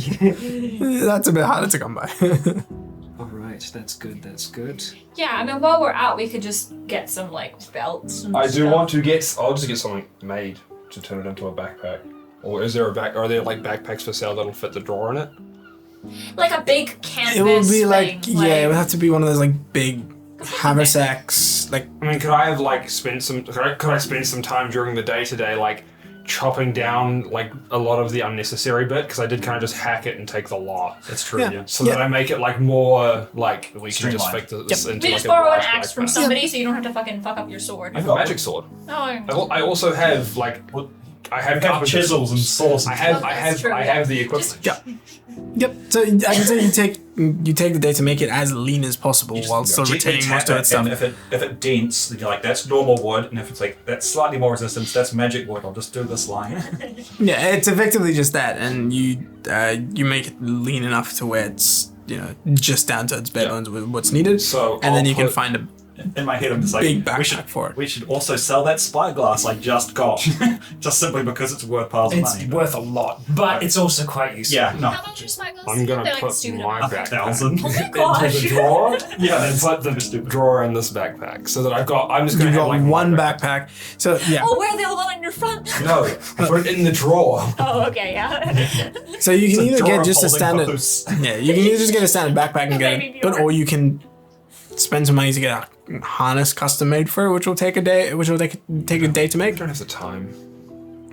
That's a bit harder to come by. Alright, that's good, that's good. Yeah, I mean, while we're out, we could just get some, like, belts and I do stuff. want to get. I'll just get something made to turn it into a backpack. Or is there a back? Are there like backpacks for sale that'll fit the drawer in it? Like a big canvas It would be like, thing, yeah, it would have to be one of those like big haversacks, like I mean, could I have like spent some? Could I spend some time during the day today, like chopping down like a lot of the unnecessary bit? Because I did kind of just hack it and take the lot. That's true, Yeah. yeah. So that I make it like more like we can just Streamlined. fit this into We like just a borrow an large axe from backpack. somebody so you don't have to fucking fuck up your sword. I have a magic sword. Oh, I also have like I have Got chisels and saws. I have Well, that's true, I yeah. have the equipment. yeah. Yep. So I can say you take the day to make it as lean as possible while still retaining most of its stuff. And if it dents, then you're like, that's normal wood. And if it's like, that's slightly more resistance, that's magic wood. I'll just do this line. Yeah, it's effectively just that, and you make it lean enough to where it's just down to its bare bones with what's needed, So and then I'll you can put- find a In my head, I'm just like, Big we backpack for it. We should also sell that spyglass I just got, just simply because it's worth piles of It's money. worth a lot, but it's also quite useful. Yeah, no. How much is spyglass? I'm gonna They're like put stupid my amounts. backpack 1,000. Oh my into gosh. the drawer. Yeah, and put the stupid. drawer in this backpack so that I've got. I'm just gonna You have got like one backpack. So yeah. Oh, where the other one in your front? No, I put it in the drawer. Oh, okay, yeah. So you can It's a either drawer get just a holding standard. hose. Yeah, you can either just get a standard backpack and get Maybe it, but you're or you can spend some money to get a harness custom made for it, which will take a day. Which will take a day to I make. don't have the time.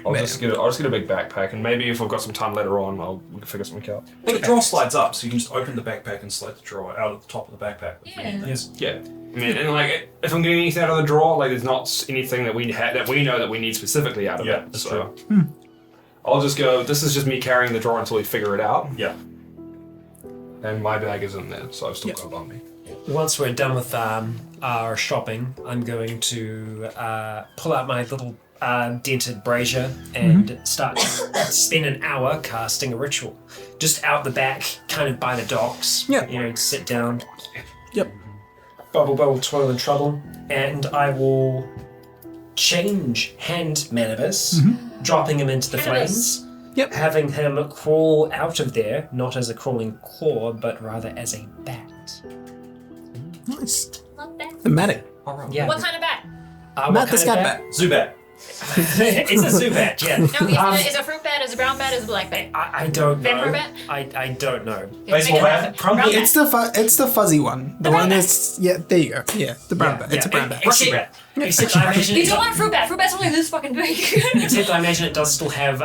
I'll Man. just get a big backpack, and maybe if I've got some time later on, we can figure something out. Well, the drawer slides up, so you can just open the backpack and slide the drawer out of the top of the backpack. Yeah. Yes. Yeah, I mean, and like, if I'm getting anything out of the drawer, like, there's not anything that we know that we need specifically out of Yeah, it. that's So I'll just go. This is just me carrying the drawer until we figure it out, Yeah. and my bag is in there, so I've still got it on me. Once we're done with our shopping, I'm going to pull out my little dented brazier and start to spend an hour casting a ritual. Just out the back, kind of by the docks. Yeah. You know, sit down. Yep. Bubble, bubble, toil and trouble. And I will change hand Manibus, dropping him into the Manibus. flames. Yep. Having him crawl out of there, not as a crawling claw, but rather as a bat. Nice. Not bad. The medic. Yeah. What kind of bat? What Matt the kind of scat bat? bat. Zubat. It's a Zubat, yeah. No, is it a fruit bat? Is it a brown bat? Is it a black bat? I don't know. Vampire bat? I don't know. Baseball bat? Probably Brown It's the fuzzy one. The brown one bat. that's there you go. Yeah, the brown bat. It's a brown bat. Except I imagine You it don't want fruit bat. Fruit bat's only this fucking big. except I imagine it does still have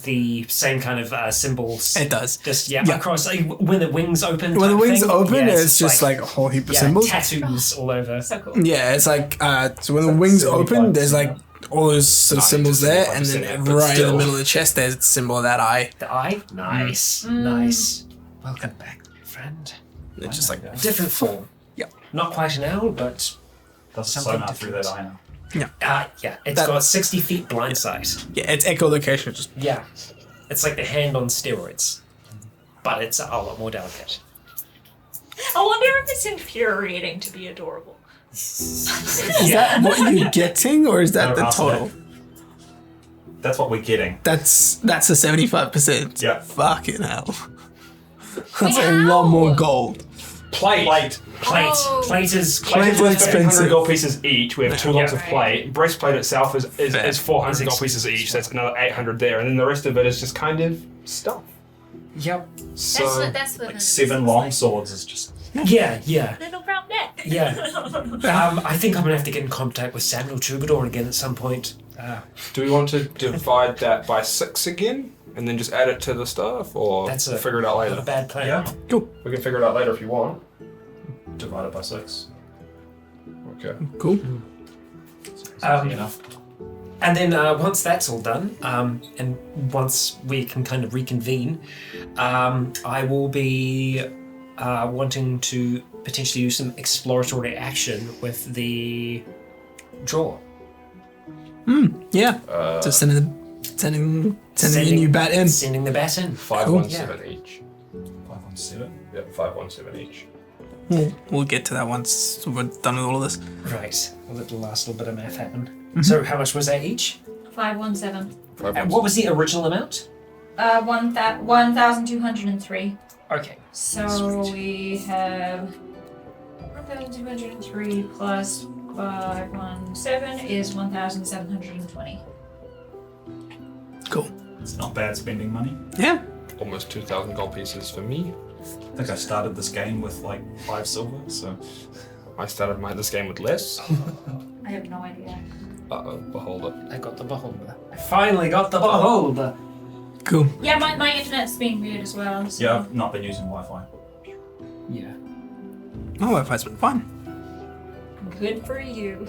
the same kind of symbols. It does. Just Yeah. across like, when the wings open. When the type wings thing, open, yeah, it's just like a whole heap of symbols. tattoos all over. So cool. Yeah, it's like so when the wings open, there's like all those sort of symbols there, and then 75%, but right in the still. middle of the chest, there's the symbol of that eye. The eye, nice, nice. Welcome back, friend. It's just like Different form. Yeah. Not quite an owl, but That's Something sonar through that different. eye now. yeah, it's That- got 60 feet blind sight. yeah, it's echolocation. Just Yeah, it's like the hand on steroids, but it's a lot more delicate. I wonder if it's infuriating to be adorable. is that what you're getting, or is that No, the ask that. total? That's what we're getting. That's a 75%. Yeah. Fucking hell. That's a Wow. lot more gold. Plate. Plate. Plate. Oh. Plate is Plate is Plate is expensive. 1,500 gold pieces each. We have 2 lots of Right. plate. Breastplate itself is Fair. 400 It's gold pieces each. So that's another 800 there, and then the rest of it is just kind of stuff. Yep. So That's what Like 7 long swords is just. Yeah, yeah, Little brown bat. yeah. I think I'm gonna have to get in contact with Samuel Troubadour again at some point. do we want to divide that by 6 again, and then just add it to the stuff, or That's figure it out Not a later? bad plan. Yeah. Cool. We can figure it out later if you want. Divided by 6. Okay. Cool. Enough. And then once that's all done, and once we can kind of reconvene, I will be wanting to potentially do some exploratory action with the draw. Yeah. Just sending a new bat in. Sending the bat in. 517 each. 517. Yeah, 517 each. We'll get to that once we're done with all of this. Right. We'll let the last little bit of math happen. So how much was that each? 517. And what was the original amount? 1,203. Okay. So we have 1,203 plus 517 is 1,720. Cool. It's not bad spending money. Yeah. Almost 2,000 gold pieces for me. I think I started this game with like 5 silver, so. I started this game with less. I have no idea. Uh-oh, beholder. I got the beholder. I finally got the beholder. Cool. Yeah, my internet's being weird as well. So. Yeah, I've not been using Wi-Fi. Yeah. My Wi-Fi's been fine. Good for you.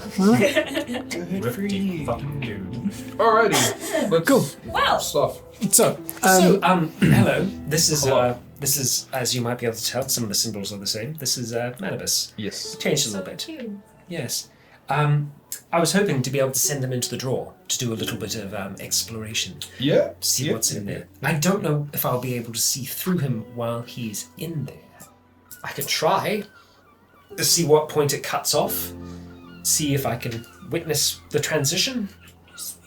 Pretty fucking dude. Alrighty. Let's Cool. Well, stuff. So, Hello. This is Hello. as you might be able to tell, some of the symbols are the same. This is Manibus. Yes. Changed a so little bit. cute. Yes. I was hoping to be able to send them into the drawer to do a little bit of exploration, Yeah. see what's in there. I don't know if I'll be able to see through him while he's in there. I could try. see what point it cuts off. See if I can witness the transition.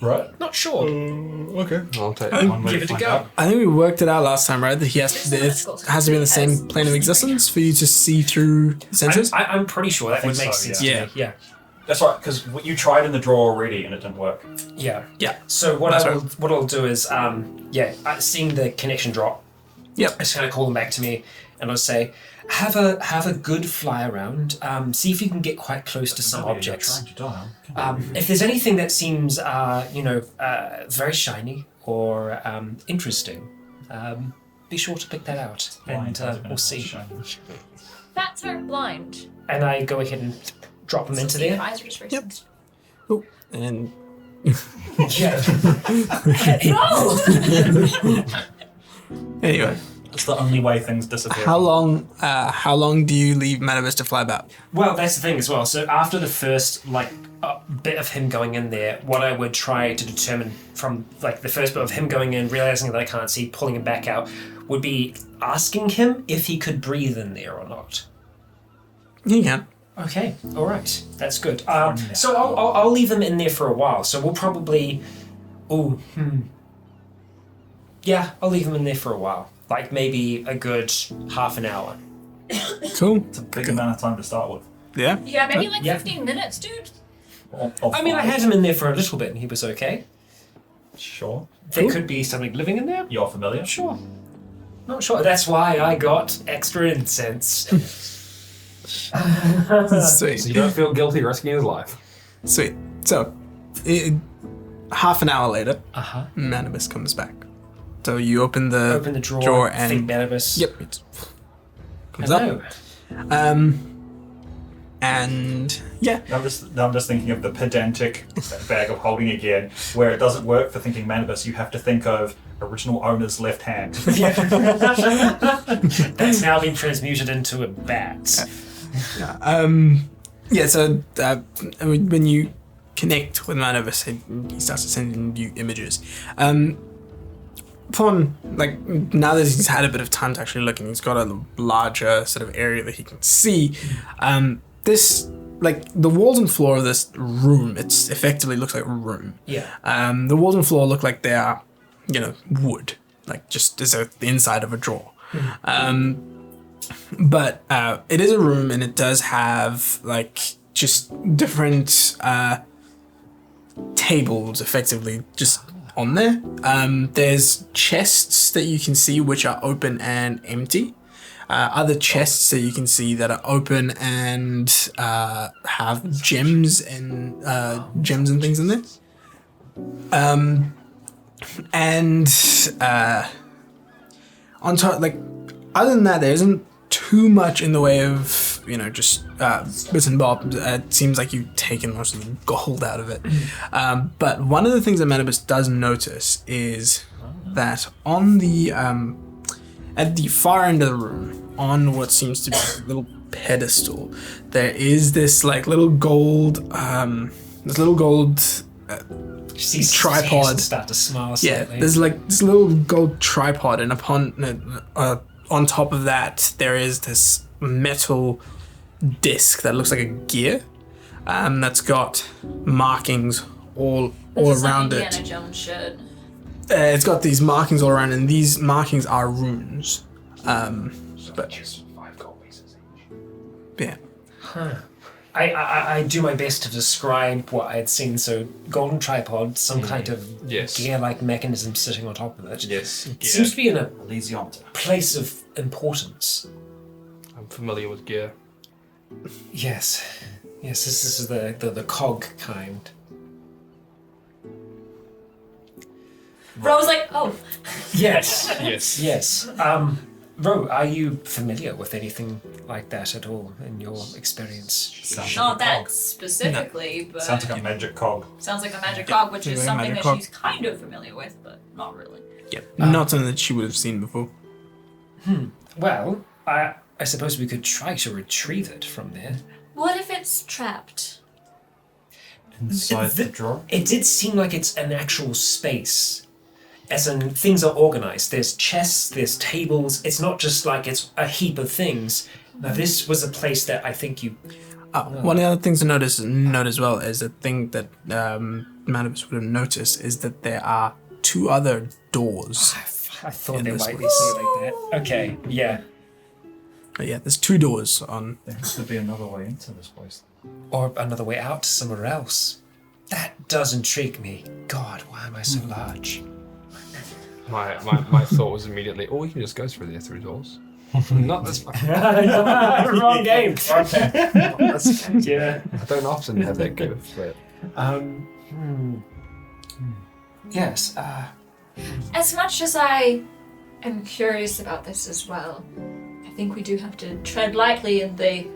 Right. Not sure. Okay. I'll take One way Give to it a find go. out. I think we worked it out last time, right? That it has to be in the same plane of existence for you to see through the sensors. I'm pretty sure that I would think make so, sense yeah. to me. Yeah. That's right, because you tried in the drawer already and it didn't work. Yeah. Yeah. So what That's what I'll do is seeing the connection drop, Yep. I just kind of call them back to me, and I'll say, have a good fly around. See if you can get quite close to some You're objects. trying to dial. If there's anything that seems very shiny or interesting, be sure to pick that out, and we'll see. Bats aren't blind. And I go ahead and drop them into there. Eyes are just very sensitive. Oh, and Yeah. anyway, It's the only way things disappear. how long do you leave Manibus to fly about? Well, that's the thing as well. So after the first bit of him going in there, what I would try to determine from the first bit of him going in, realizing that I can't see, pulling him back out, would be asking him if he could breathe in there or not. You can. Okay, all right, that's good. So I'll leave him in there for a while. So we'll probably, yeah, I'll leave him in there for a while, like maybe a good half an hour. Cool. It's a big amount of time to start with. Yeah. Yeah, maybe like Yeah. 15 minutes, dude. I mean, I had him in there for a little bit, and he was okay. Sure. There could be something living in there. You're familiar? Sure. Not sure. That's why I got extra incense. So Sweet. you don't feel guilty risking his life. Sweet. So, half an hour later, Uh-huh. Manibus comes back. So you open the Open the drawer, think and Manibus. yep, it comes Hello. up. And yeah, I'm just thinking of the pedantic bag of holding again, where it doesn't work for thinking Manibus. You have to think of original owner's left hand. That's now been transmuted into a bat. yeah. So when you connect with Manibus, he starts to send you images. Upon now that he's had a bit of time to actually look, and he's got a larger sort of area that he can see. This the walls and floor of this room, it's effectively looks like a room. Yeah. The walls and floor look like they are, wood, just as the inside of a drawer. But it is a room, and it does have just different tables, effectively just on there. There's chests that you can see which are open and empty. Other chests that you can see that are open and have gems and things in there. On top, other than that, there isn't too much in the way of just bits and bobs. It seems like you've taken most of the gold out of it. But one of the things that Manibus does notice is that on the at the far end of the room, on what seems to be a little pedestal, there is this little gold tripod. Start to smile Yeah, slightly. there's this little gold tripod, and on top of that there is this metal disc that looks like a gear, that's got markings all around it. Indiana Jones should. It's got these markings all around, and these markings are runes. But Just 5 gold pieces each. yeah, I do my best to describe what I had seen. So golden tripod, some kind of Yes. gear-like mechanism sitting on top of it. Yes. Seems to be in a Elysiometer. place of importance. I'm familiar with gear. Yes, this is the cog kind. Bro was like, oh, Yes, Yes. yes. Ro, are you familiar with anything like that at all in your experience? Sounds not like a that cog. specifically, but Sounds like a magic cog. sounds like a magic cog, which Sounds is like a something magic that cog. she's kind of familiar with, but not really. not something that she would have seen before. Well, I suppose we could try to retrieve it from there. What if it's trapped? Inside the drawer? It did seem like it's an actual space. As in, things are organized. There's chests, there's tables. It's not just like it's a heap of things. Now, this was a place that I think you... One of the other things to note as well is the thing that Manibus would have noticed is that there are 2 other doors. I thought In there this might be place. something like that. Okay, yeah. But yeah, there's 2 doors on. There has to be another way into this place. Or another way out to somewhere else. That does intrigue me. God, why am I so large? My thought was immediately, we can just go through there 3 doors. Not this fucking. Wrong game. Yeah. I don't often have that gift, but Yes. As much as I am curious about this as well, I think we do have to tread lightly in the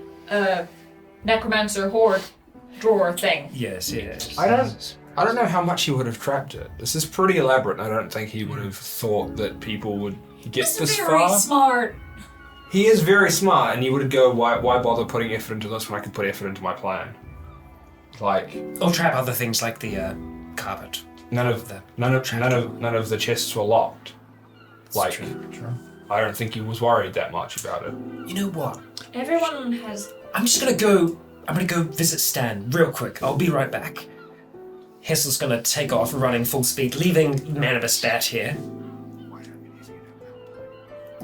necromancer hoard drawer thing. Yes. I don't know how much he would have trapped it. This is pretty elaborate, and I don't think he would have thought that people would get It's this very far. smart. He is very smart, and you would go, why bother putting effort into this when I could put effort into my plan? Like, Or trap other things like the carpet. none of the chests were locked. Like, True. I don't think he was worried that much about it. You know what? Everyone has. I'm gonna go visit Stan real quick. I'll be right back. Hessel's gonna take off running full speed, leaving Manibus Bat here.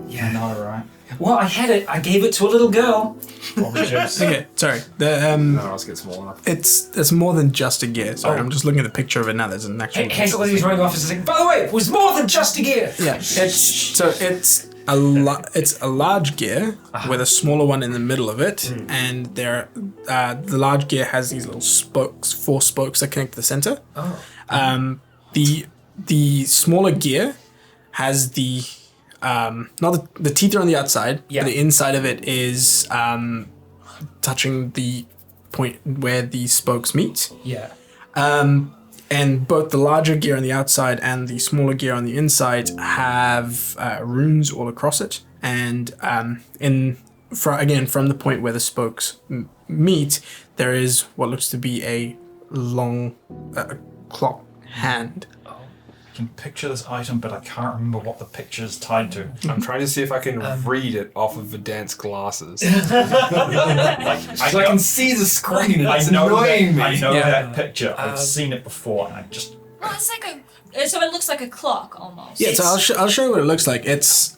Yeah. No, right. Well, I had it. I gave it to a little girl. Probably just. Okay, sorry. The No one else gets small enough. it's more than just a gear. Sorry, Oh. I'm just looking at the picture of it now. There's an actual. Hazel, as he's running off, is like, by the way, it was more than just a gear. Yeah, it's a large gear with a smaller one in the middle of it, and the large gear has these little spokes, 4 spokes that connect to the center. Oh. The smaller gear has the not the teeth are on the outside, Yeah. but the inside of it is touching the point where the spokes meet. Yeah. And both the larger gear on the outside and the smaller gear on the inside have runes all across it. And from the point where the spokes meet, there is what looks to be a long clock hand. I can picture this item, but I can't remember what the picture is tied to. I'm trying to see if I can read it off of Verdansk's glasses. I can see the screen. I It's know annoying that, me. I know Yeah. that picture. I've seen it before, and I just. Well, it's like so it looks like a clock almost. Yeah, so I'll show you what it looks like. It's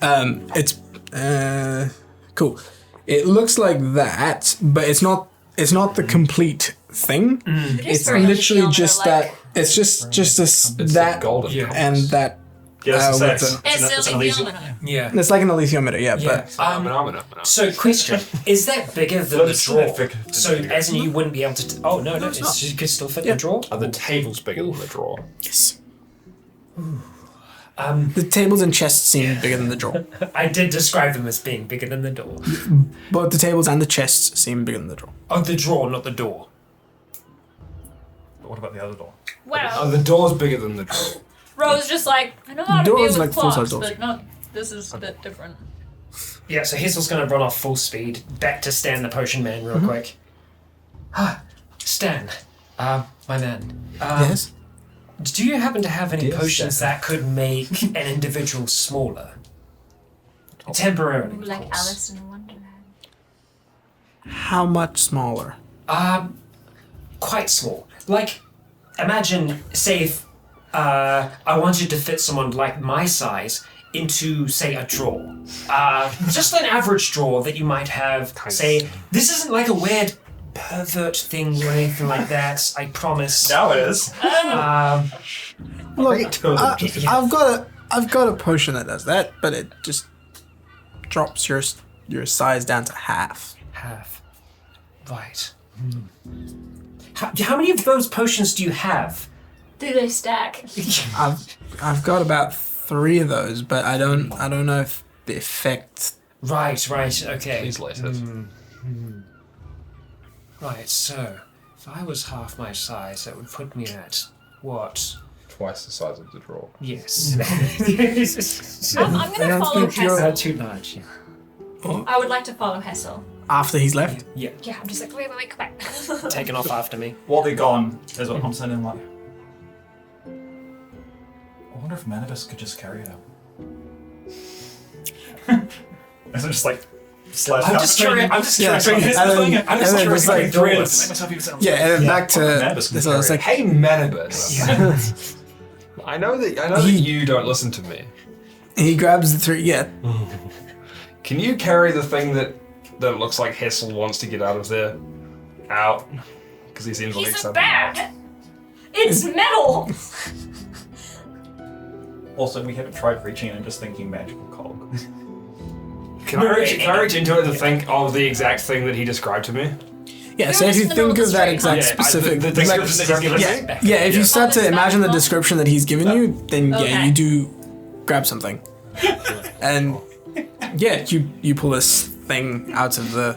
cool. It looks like that, but it's not the complete thing. It is It's very literally Elysium, just like- that. It's just this It's that golden. Yeah. and that. Yes, with it's, the- It's an a Elysium. Elysium. Yeah. It's like an alethiometer, yeah, Yeah. but So, question: is that bigger than the It's drawer? significant. So, as in, you wouldn't be able to. Oh no, you could still fit in Yeah. the drawer. Are the tables bigger than the drawer? yes. The tables and chests seem bigger than the drawer. I did describe them as being bigger than the door. Both the tables and the chests seem bigger than the drawer. Oh, the drawer, not the door. But what about the other door? Wow. The door's bigger than the drawer. Rose just like, I know how to Doors deal like with full-size clocks, doors. but not. This is a bit different. Yeah, so Hassel's gonna run off full speed back to Stan the Potion Man real quick. Stan, my man. Yes. Do you happen to have any Yes, potions Stan. that could make an individual smaller? Temporarily, of Like course. Alice in Wonderland. How much smaller? Quite small. Like, imagine, say, if I wanted to fit someone like my size into, say, a drawer. Just an average drawer that you might have, say, this isn't like a weird pervert thing or anything like that, I promise. Now it is. Look, I've got a potion that does that, but it just drops your size down to half. Half. Right. How many of those potions do you have? Do they stack? I've got about 3 of those, but I don't know if the effect. Right, okay. Please let it. Right, so if I was half my size, that would put me at what? Twice the size of the drawer. Yes. I'm I gonna don't follow think you're- Hessel. Too large. Yeah. I would like to follow Hessel. After he's left? Yeah. Yeah, I'm just like, wait, come back. Taking off after me. While they're gone, is what I'm saying. Like, I wonder if Manibus could just carry it out. Is it just like Slash I'm just curious. I'm just Yeah. curious. And then- I'm and just then curious. just like Threads. Yeah, and then back to Manibus can so it's carry like Hey, Manibus. I know that you don't listen to me. he grabs the three. Yeah, Can you carry the thing that looks like Hessel wants to get out of there? Out? Because he seems like He's a something. bat! It's metal! Also, we haven't tried reaching and just thinking magical cog. Can I reach into it to think of the exact thing that he described to me? yeah. You're So if just you in the middle think of of the that street. exact Yeah, specific, the like, description that he's given yeah, me? yeah. If you start Oh, to this imagine the magical? description that he's given you, then yeah, Okay. you do grab something, and yeah, you pull this thing out of the.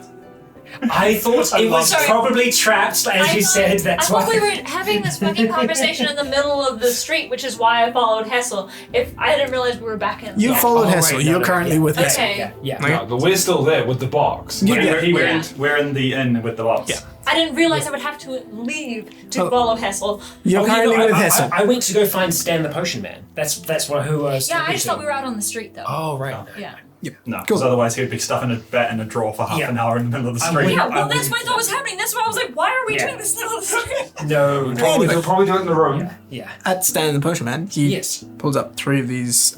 I thought it was Sorry. probably trapped, as you said. That's I thought why. we were having this fucking conversation in the middle of the street, which is why I followed Hessel. If I didn't realize we were back in. You yeah. followed Oh, Hessel. right, no, You're no, currently yeah. with Hessel. Okay. Yeah. No, but we're still there with the box. Yeah. We're in the inn with the box. Yeah. I didn't realize I would have to leave to Oh. follow Hessel. You're Oh, currently with Hessel. I went to go find Stan the Potion Man. That's who I was. Yeah, I talking just to. thought we were out on the street though. Oh right. Yeah. No, Cool. because otherwise he'd be stuffing a bat in a drawer for half Yeah. an hour in the middle of the I street. would- Yeah, I well, that's wouldn't- what I thought was happening. That's why I was like, why are we Yeah. doing this in the middle of the street? No. They'll probably do it in the room. Yeah. At Stan the Potion Man, he Yes. pulls up three of these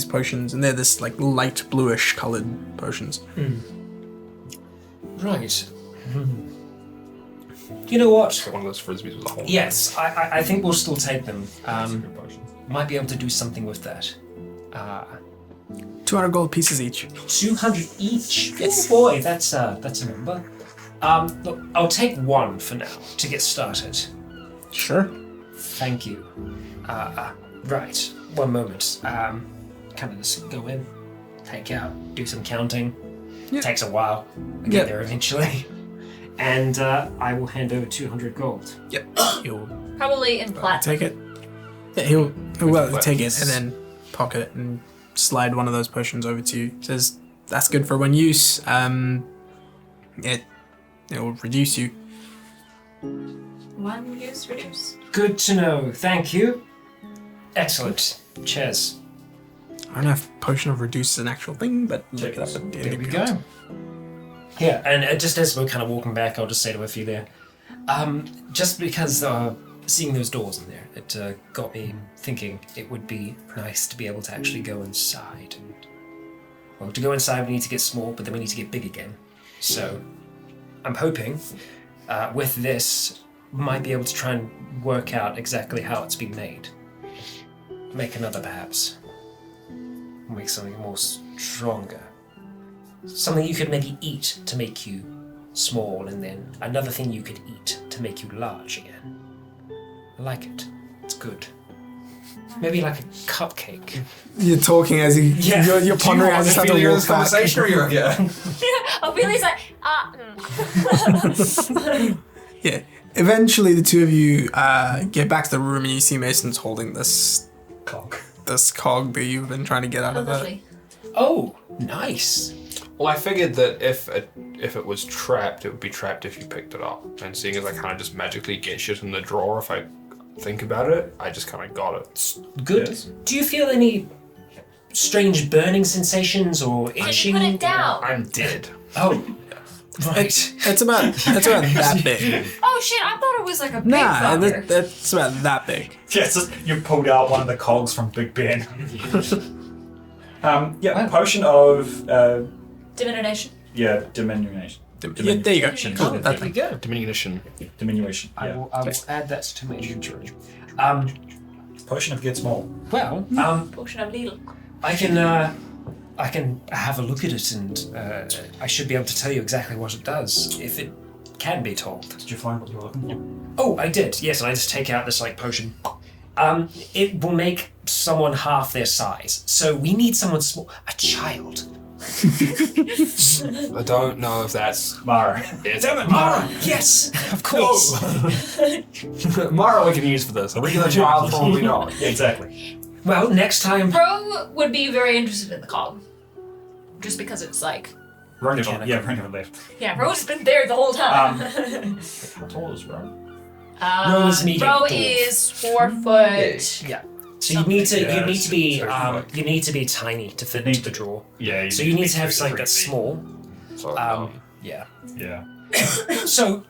potions, and they're this like light bluish colored potions. Right. You know what? One of those frisbees was a whole. Yes, I think we'll still take them. Good potion. Might be able to do something with that. 200 gold pieces each. 200 each. Yes. Oh boy, that's a number. Look, I'll take one for now to get started. Sure. Thank you. Right. One moment. Kind of just go in, take out, do some counting. Yeah. Takes a while. I Yeah. get there eventually. And I will hand over 200 gold. Yep. He'll Probably in platinum. take it. Yeah, he'll Flat take it piece. and then pocket it and slide one of those potions over to you. Says that's good for one use. It will reduce you. One use reduce. Good to know. Thank you. Excellent. Cheers. I don't know if potion of reduce is an actual thing, but look it up. at the There end we of go. it. Yeah, and just as we're kind of walking back, I'll just say to a few there, just because seeing those doors in there, it got me thinking it would be nice to be able to actually go inside. And, well, to go inside we need to get small, but then we need to get big again. So I'm hoping with this, we might be able to try and work out exactly how it's been made. Make another perhaps. Make something more stronger. Something you could maybe eat to make you small, and then another thing you could eat to make you large again. I like it. It's good. Maybe like a cupcake. You're talking as you. Yeah. You're pondering as you start to Feeling of walk this back. conversation, or you're yeah. Ophelia's like, Yeah. Eventually, the two of you get back to the room, and you see Mason's holding this Cog. cog that you've been trying to get out Oh, of it. lovely. Oh, nice. Well, I figured that if it was trapped, it would be trapped if you picked it up. And seeing as I kind of just magically get shit in the drawer, if I think about it, I just kind of got it. Good. Yes. Do you feel any strange burning sensations or Did itching? you put it down? I'm dead. Oh, right. It's about that big. Oh shit, I thought it was like a big Nah, fucker. it's about that big. Yeah, it's just, you pulled out one of the cogs from Big Ben. Yeah, potion of Diminution. diminution. Yeah, there you go. Diminution. Cool. Oh, That there we thing. go. Diminution. Diminution. I Yeah. will add that to my inventory. Potion of get small. Well, Potion of needle. I can have a look at it, and I should be able to tell you exactly what it does, if it can be told. Did you find what you were looking for? Oh, I did. Yes, and I just take out this like potion. It will make someone half their size. So we need someone small, a child. I don't know if that's Mara. it. Mara, yes, of course. Mara we can use for this. A regular child, probably not. Yeah, exactly. Well, next time. Bro would be very interested in the cog. Just because it's like, Ron Mechanical. never left. yeah, Bro's been there the whole time. How tall is Ron? Ro is medium Bro dwarf. is 4 foot. Yeah. So you need to Yeah, you need to be so like- you need to be tiny to fit into the drawer. Yeah. So you need to have something that's small. So, Yeah. yeah. So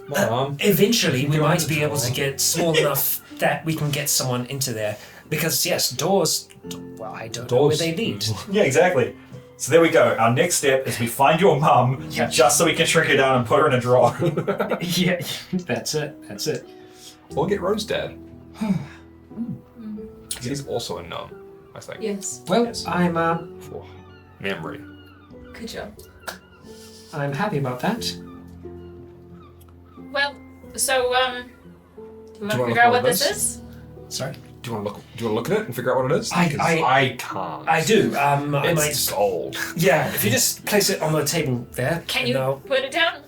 Mom. eventually we Go might on, be able to drawer. get small enough that we can get someone into there. Because yes, doors. Well, I don't know where they lead. Yeah, exactly. So there we go. Our next step is we find your mum, Yeah. just so we can shrink her down and put her in a drawer. Yeah, that's it. That's it. Or get Rose dad. He's also a gnome, I think. Yes. Well, I'm For memory. Good job. I'm happy about that. Well, so do you want you to wanna figure out look what at this this? is? Sorry. Do you want to look at it and figure out what it is? I- 'Cause I- I can't. I do. I might. It's gold. Yeah, if you just place it on the table there. Can and you I'll- put it down?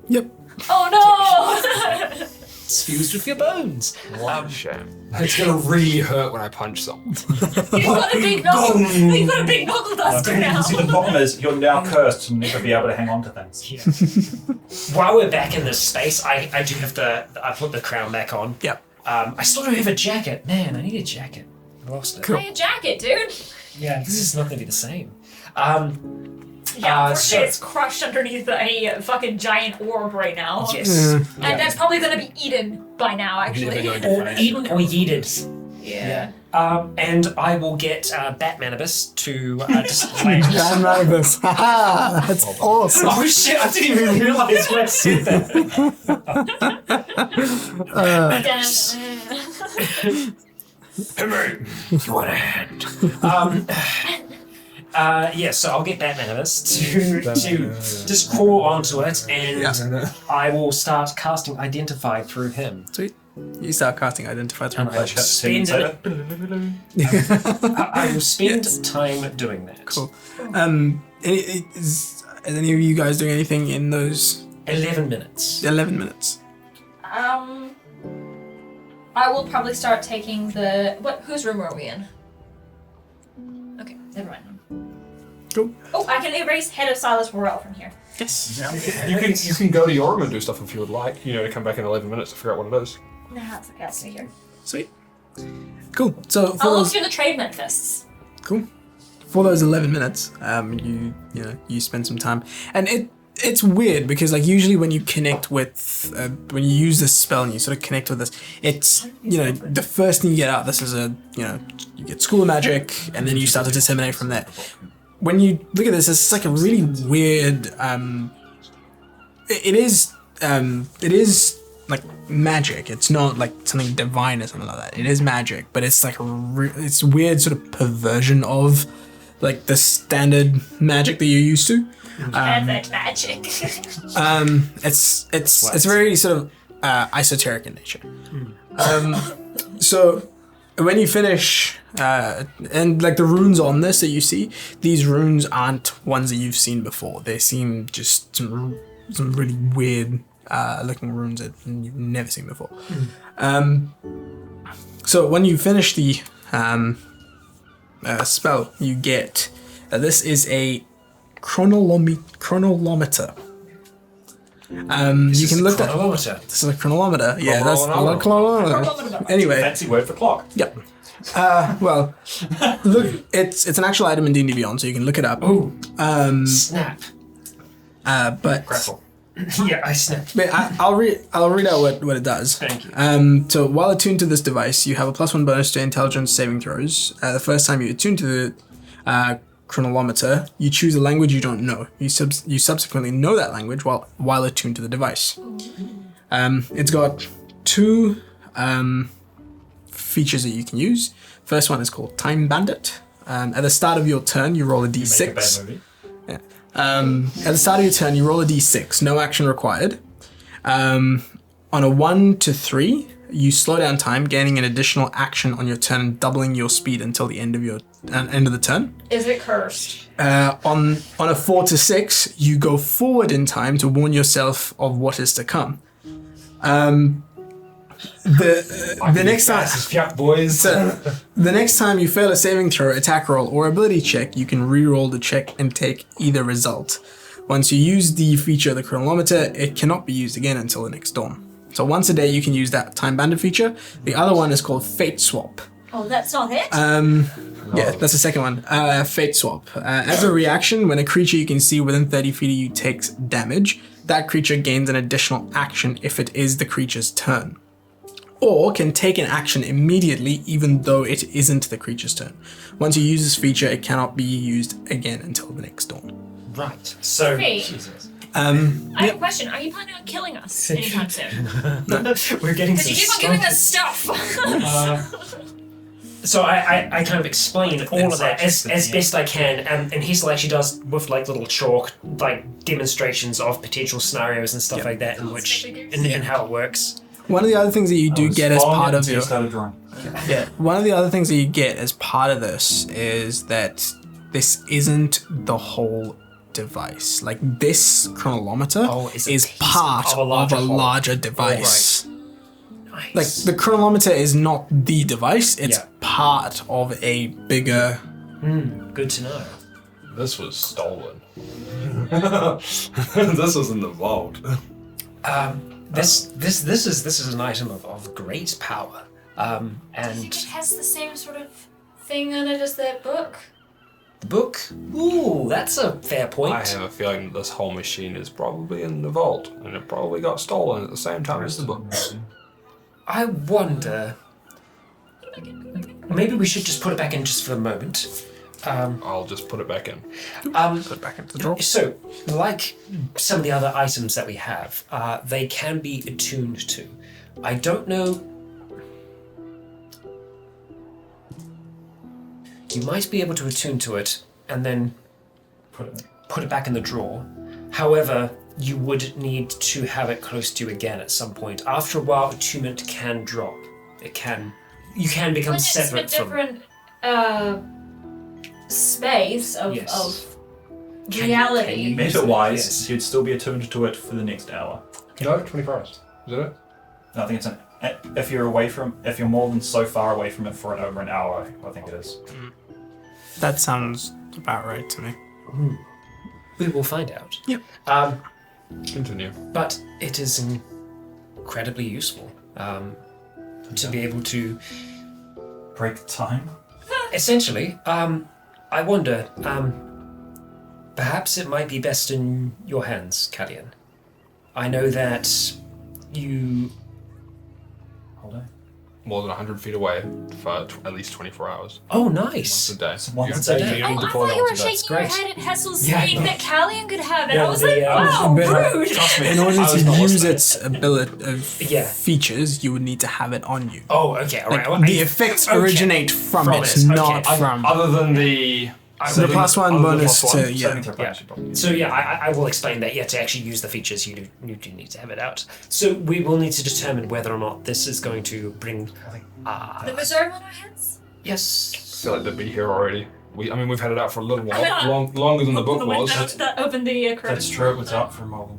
Yep. Oh no! It's fused with your bones. What a shame. It's gonna really hurt when I punch someone. You've got a big knuckle. You've got a big knuckle duster now. See, the problem is you're now cursed to never be able to hang on to things. Yeah. While we're back in this space, I do have to. I put the crown back on. Yep. I still don't have a jacket. Man, I need a jacket. I lost it. Buy a jacket, dude. Yeah, this is not gonna be the same. Yeah, unfortunately, so- it's crushed underneath a fucking giant orb right now. Yes. And that's probably gonna be eaten by now, actually. Or eaten or yeeted. Yeah. And I will get Batmanibus to display. I'm out of this. Haha, that's awesome. Oh shit! I didn't even realize when I said that. Henry! You want a hand? Yeah, so I'll get Batmanibus to just crawl onto it, and I will start casting Identify through him. Sweet. You start casting Identify through And I will Flash. spend I will spend time doing that. Cool. Is any of you guys doing anything in those 11 minutes. 11 minutes? I will probably start taking the. Whose room are we in? Okay, never mind. Cool. Oh, I can erase Head of Silas Royal from here. Yes. You can go to your room and do stuff if you would like. You know, to come back in 11 minutes to figure out what it is. Nah, it's okay. I'll stay here. Sweet. Cool. So for I'll look those, through the trade manifests. cool. For those 11 minutes, you spend some time, and it's weird because like usually when you connect with when you use this spell and you sort of connect with this, it's the first thing you get out. This is you get school of magic, and then you start to disseminate from there. When you look at this, it's like a really weird. It is like magic. It's not like something divine or something like that. It is magic, but it's like it's weird sort of perversion of like the standard magic that you're used to. Perfect magic. It's very sort of esoteric in nature. So when you finish, and like the runes on this that you see, these runes aren't ones that you've seen before. They seem just some really weird looking runes that you've never seen before. So when you finish the spell, you get this is a chronolometer. You can look at Chronolometer. this is a chronolometer. Yeah, that's a chronolometer. Anyway, Fancy word for clock. yep. Well, look, it's an actual item in D&D Beyond, so you can look it up. Oh, snap. But Crackle. Yeah, I snapped. but I'll read out what it does. Thank you. So while attuned to this device, you have a +1 bonus to intelligence saving throws. The first time you attune to the chronolometer, you choose a language you don't know. You subsequently know that language while attuned to the device. It's got two features that you can use. First one is called Time Bandit. At the start of your turn, you roll a d6. Make a bad movie. At the start of your turn, you roll a d6, no action required. On a 1 to 3, you slow down time, gaining an additional action on your turn and doubling your speed until the end of the turn. Is it cursed? On a 4 to 6, you go forward in time to warn yourself of what is to come. The next time. boys. The next time you fail a saving throw, attack roll, or ability check, you can re-roll the check and take either result. Once you use the feature of the chronometer, it cannot be used again until the next dawn. So once a day you can use that time banded feature. The other one is called Fate Swap. Oh, that's not it? Yeah, that's the second one. Fate Swap. As a reaction, when a creature you can see within 30 feet of you takes damage, that creature gains an additional action if it is the creature's turn. Or can take an action immediately even though it isn't the creature's turn. Once you use this feature, it cannot be used again until the next dawn. Right. So. Hey. Jesus. I have a question. Are you planning on killing us anytime soon? We're getting Because you keep on giving us stuff. So I kind of explain all of that as best I can, and Hazel actually does with like little chalk, like demonstrations of potential scenarios and stuff like that, in which and how it works. One of the other things that you do get as part of your started drawing. one of the other things that you get as part of this is that this isn't the whole device. Like this chronolometer is a is piece part of a larger whole. larger device. Nice. Like the chronolometer is not the device; it's Yeah. part of a bigger. Good to know. This was stolen. This was in the vault. This is an item of great power. I think it has the same sort of thing on it as that book. The book. Ooh, that's a fair point. I have a feeling that this whole machine is probably in the vault, and it probably got stolen at the same time as the book. I wonder. Maybe we should just put it back in just for the moment. I'll just put it back in. Put it back into the drawer. So, like some of the other items that we have, they can be attuned to. I don't know. You might be able to attune to it and then put it back in the drawer. However, you would need to have it close to you again at some point. After a while, attunement can drop. You can become When it's a separate from. different space of Can reality. you use Meta-wise, Yes. you'd still be attuned to it for the next hour. No, 24 hours. Is that it? No, I think it's if you're more than so far away from it for over an hour, I think it is. That sounds about right to me. We will find out. Yep. Continue. But it is incredibly useful to be able to. Break time. Essentially, I wonder, perhaps it might be best in your hands, Callian. I know that you. Hold on. More than 100 feet away for at least 24 hours. Oh, Once nice. a day. Once a day. You Oh, need to I pull it thought you were onto that. shaking your great. head at Hessel's Yeah, saying no. that Callian could have it. No, I was the, like, wow, but- rude. In order I was to not use listening. its ability of Yeah. features, you would need to have it on you. Oh, okay, all Like, right. the effects okay. originate from From it, it, not okay. from. Other than the... So the plus one other than bonus plus one. to Saving throw bonus, you probably- So yeah, I will explain that. Yeah, to actually use the features, you do need to have it out. So we will need to determine whether or not this is going to bring. The reserve on our heads? Yes. I feel like they'd be here already. We've had it out for a little while. I mean, Longer than the book the was. window that opened the curtain. That's true. It was out for more than.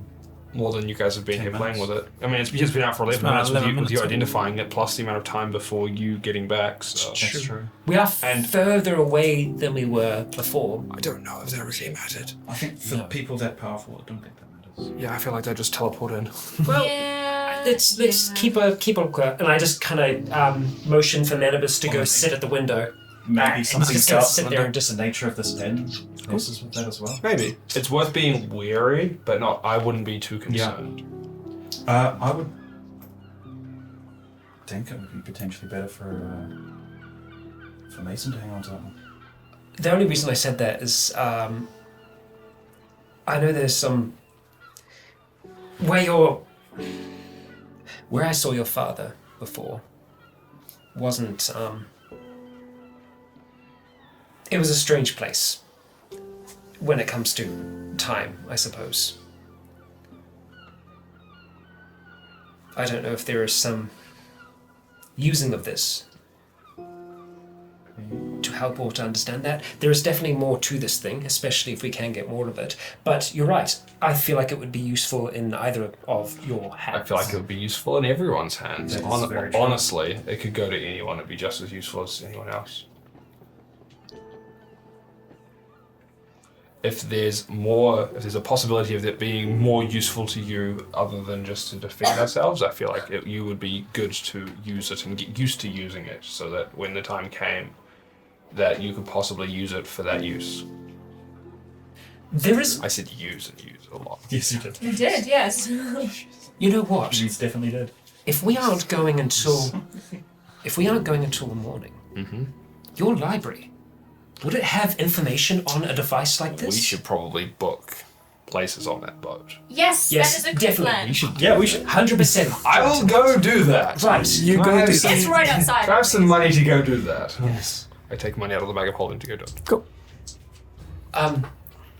More than you guys have been 10 here playing minutes. with it. I mean, it's been out for 11 about minutes 11 with you minutes. identifying it, plus the amount of time before you getting back. So. That's true. We are And- further away than we were before. I don't know if that really mattered. I think for No. people that powerful, I don't think that matters. Yeah, I feel like they just teleport in. Well, Yeah. let's keep a lookout, and I just kind of motion for Manibus to go sit at the window. Maybe and something just gonna about sit there and just. the nature of this den messes with that as well. Maybe. It's worth being wary, but I wouldn't be too concerned. I would think it would be potentially better for Mason to hang on to that one. The only reason I said that is I know there's some where I saw your father before wasn't it was a strange place when it comes to time, I suppose. I don't know if there is some using of this to help or to understand that. There is definitely more to this thing, especially if we can get more of it. But you're right. I feel like it would be useful in either of your hands. I feel like it would be useful in everyone's hands. That is very true. Honestly, it could go to anyone. It'd be just as useful as anyone else. if there's a possibility of it being more useful to you other than just to defend ourselves, I feel like you would be good to use it and get used to using it, so that when the time came, that you could possibly use it for that use. I said use a lot. Yes, you did. You did, yes. You know what? You definitely did. If we aren't going until the morning, your library, would it have information on a device like this? We should probably book places on that boat. Yes, that is a good definitely. plan. We should. Yeah, we should. 100%. I will go do that. Right. You go do It's right outside. I have some money to go do that. Yes. I take money out of the bag of holding to go do it. Cool.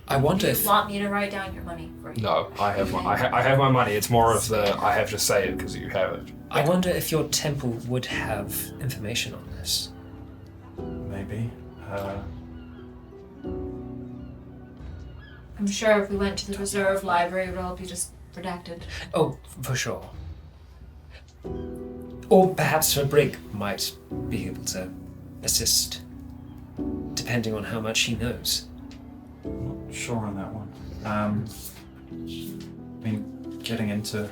I wonder You if want me to write down your money for you? No, I have my money. It's more of the I have to say it because you have it. I wonder if your temple would have information on this. Maybe. I'm sure if we went to the reserve library, it would all be just redacted. Oh, for sure. Or perhaps Brig might be able to assist, depending on how much he knows. Not sure on that one. I mean, getting into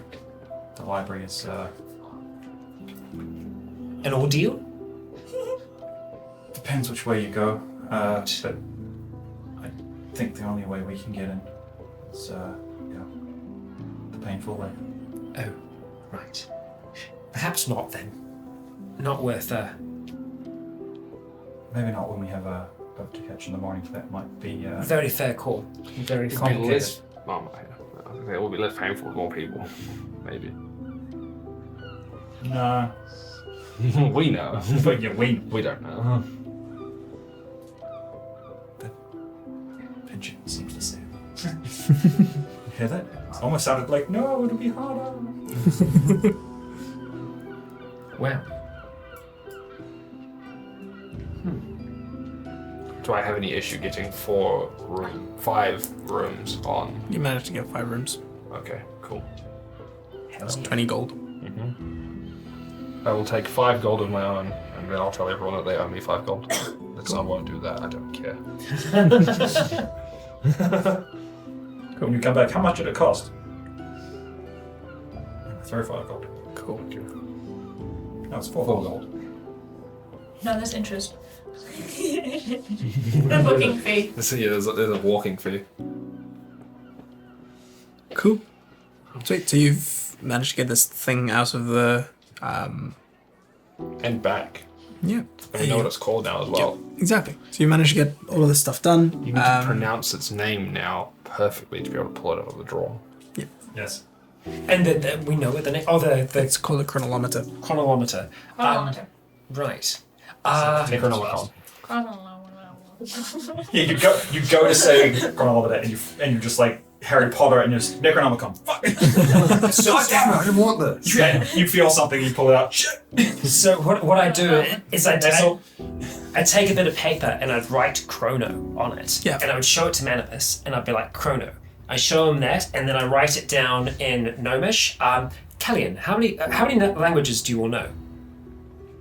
the library is An ordeal? depends which way you go. But I think the only way we can get in is the painful way. Oh, right. Perhaps not then. Not worth Maybe not when we have a boat to catch in the morning. That might be very fair call. Very It'll fair be call. less. I think it will be less painful with more people. Maybe. Nah. We know. But yeah, we don't know. Pigeon seems to say. Hear that? It almost sounded like no, it'll be harder. Well, Do I have any issue getting 5 rooms on? You managed to get 5 rooms. Okay, cool. That's 20 gold. I will take 5 gold of my own, and then I'll tell everyone that they owe me 5 gold. If I won't do that, I don't care. When you come back, how much did it cost? 3 or 5 gold. Cool. No, it's 4 gold. No, there's interest. The booking fee. There's a walking fee. Cool. Sweet. So you've managed to get this thing out of the. And back. Yeah. And we know what it's called now as well. Exactly. So you managed to get all of this stuff done. You need to pronounce its name now perfectly to be able to pull it out of the drawer. Yes. and we know what the name. Oh, the It's called a chronolometer. chronolometer. Chronometer. Right. Necronomicon. Yeah, you go to say chronolometer and you're just like Harry Potter and you're just Necronomicon. Fuck. So damn it, I didn't want this. Yeah, you feel something, you pull it out. Shit. So what I do is I take a bit of paper and I'd write Chrono on it. Yeah. And I would show it to Manipus and I'd be like, Chrono. I show him that and then I write it down in Gnomish. Callian, how many languages do you all know?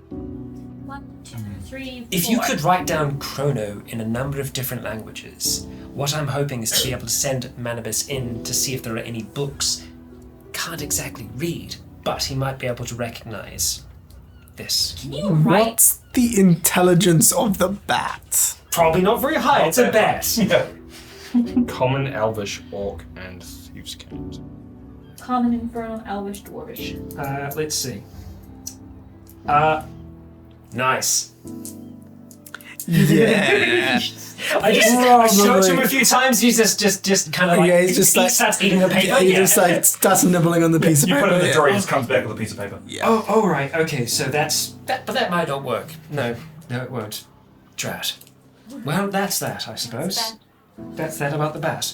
1, 2, 3, 4. If you could write down Chrono in a number of different languages, what I'm hoping is to be able to send Manibus in to see if there are any books. Can't exactly read, but he might be able to recognize this. Can you write? What's the intelligence of the bat? Probably not very high, it's a bat. Yeah. Common, Elvish, Orc, and Thieves' Cant. Common, Infernal, Elvish, Dwarvish. Let's see. Nice. Yeah. I showed him a few times. He's just kind of like Yeah, he's just he like- starts eating the paper. He just like starts nibbling on the piece of You paper. put it in the yeah. drawer, he just comes back with a piece of paper. Yeah. Oh, right. Okay, so that's that, but that might not work. No, it won't. Drat. Well, that's that, I suppose. That's that about the bat.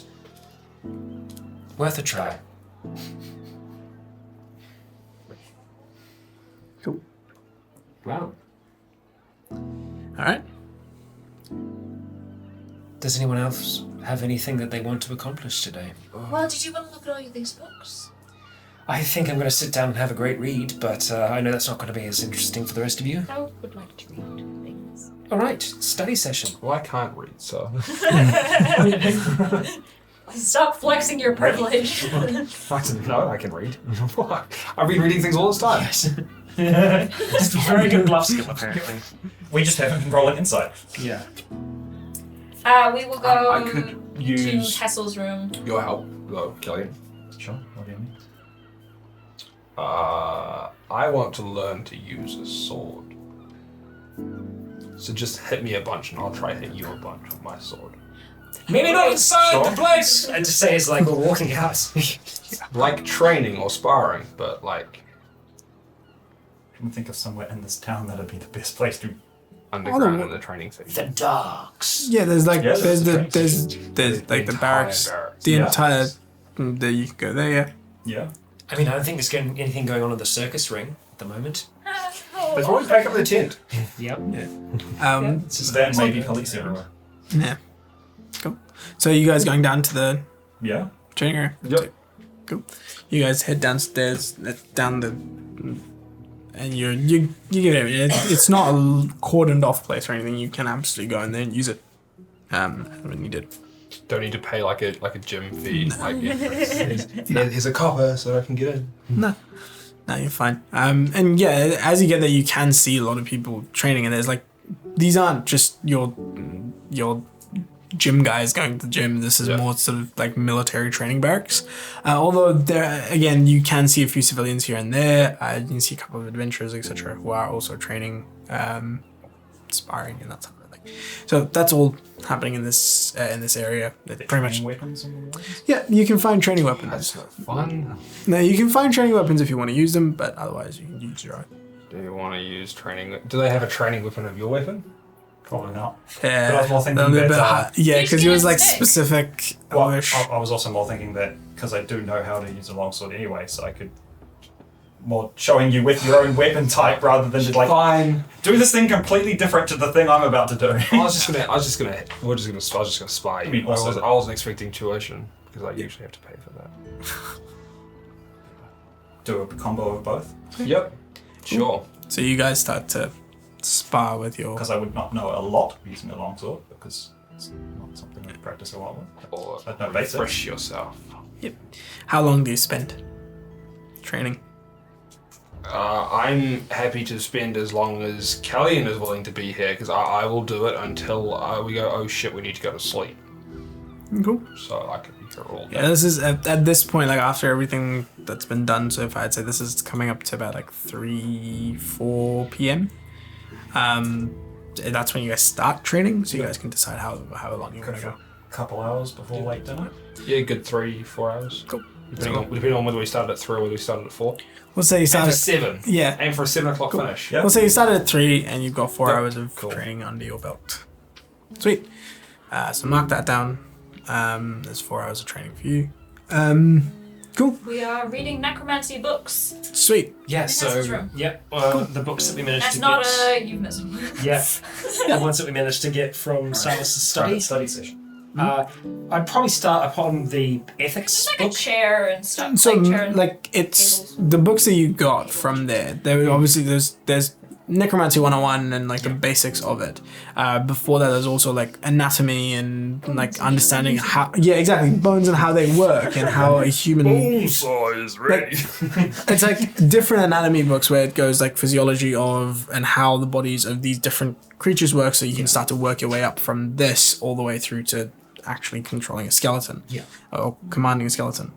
Worth a try. Cool. Wow. All right. Does anyone else have anything that they want to accomplish today? Well, did you want to look at all of these books? I think I'm going to sit down and have a great read, but I know that's not going to be as interesting for the rest of you. I would like to read things. All right, study session. Well, I can't read, so. Stop flexing your privilege. I didn't know I can read. I've been reading things all this time. It's a very good bluff skill, apparently. We just haven't been rolling insight. Yeah. We will go I could to use Kessel's room. your help, though, Killian. Sure. What do you mean? I want to learn to use a sword. So just hit me a bunch and I'll try to hit you a bunch with my sword. Maybe not inside Sure. the place. And to say it's like we're walking out. Like training or sparring, but like I can think of somewhere in this town that'd be the best place to. underground in the training thing. The docks. Yeah, there's like Yeah, there's there's like the entire barracks, barracks. the Yeah. entire. There you can go there. Yeah. Yeah. I mean, I don't think there's anything going on in the circus ring at the moment. They probably pack up the tent. Yep. It's just that and maybe police everywhere. Yeah. Cool. So you guys going down to the Yeah. training area? Yep. Cool. You guys head downstairs, down the, and you get it. It's not a cordoned off place or anything. You can absolutely go in there and use it. When you did. Don't need to pay like a gym fee. Like here's a copper so I can get in. No, you're fine. And yeah, as you get there, you can see a lot of people training, and there's like, these aren't just your gym guys going to the gym. This is more sort of like military training barracks. Although there, again, you can see a few civilians here and there. You can see a couple of adventurers, etc., who are also training, sparring and that sort of thing. So that's all happening in this area. Pretty much. Weapons on the walls? Yeah, you can find training weapons. That's not fun. No, you can find training weapons if you want to use them, but otherwise you can use your own. Do you want to use training? Do they have a training weapon of your weapon? Probably not. Yeah, But I was more thinking a little that, bit high. Yeah, because You it was should like use a stick. specific. Well, Wish. I was also more thinking that because I do know how to use a longsword anyway, so I could more showing you with your own weapon type rather than just like Fine. do this thing completely different to the thing I'm about to do. I was just gonna spy you. I mean, I also- wasn't expecting tuition because I usually have to pay for that. Do a combo of both Yep. Sure. So you guys start to spar with your. because I would not know a lot using a longsword because it's not something I practice a lot with. Or I know basics. refresh yourself. How long do you spend training? I'm happy to spend as long as Callian is willing to be here because I will do it until we go, oh shit, we need to go to sleep. Cool. So I could be here all day. Yeah, this is at this point, like after everything that's been done so far, I'd say this is coming up to about like 3-4 p.m. That's when you guys start training, so you guys can decide how long you want to go. Couple hours before late dinner. Yeah, good 3-4 hours. Cool. Depending on whether we started at 3 or whether we started at 4. We'll say you Aim for started. 7. Yeah. Aim for a 7 o'clock finish. Yeah. We'll say you started at 3 and you've got 4 Yep. hours of Cool. training under your belt. Sweet. So mark that down. There's 4 hours of training for you. Cool. We are reading necromancy books. Sweet. Yeah, That's his so room. the books that we managed That's to not get. a euphemism. Yeah, the ones that we managed to get from Silas's study. Study session. I'd probably start upon the ethics Just like a book. chair and stuff. So like chair and it's tables. the books that you got from there. There were obviously there's Necromancy 101 and like the basics of it. Before that, there's also like anatomy and like understanding how bones and how they work and how a human. size ready. It's like different anatomy books where it goes like physiology of and how the bodies of these different creatures work, so you can start to work your way up from this all the way through to actually controlling a skeleton. Or commanding a skeleton.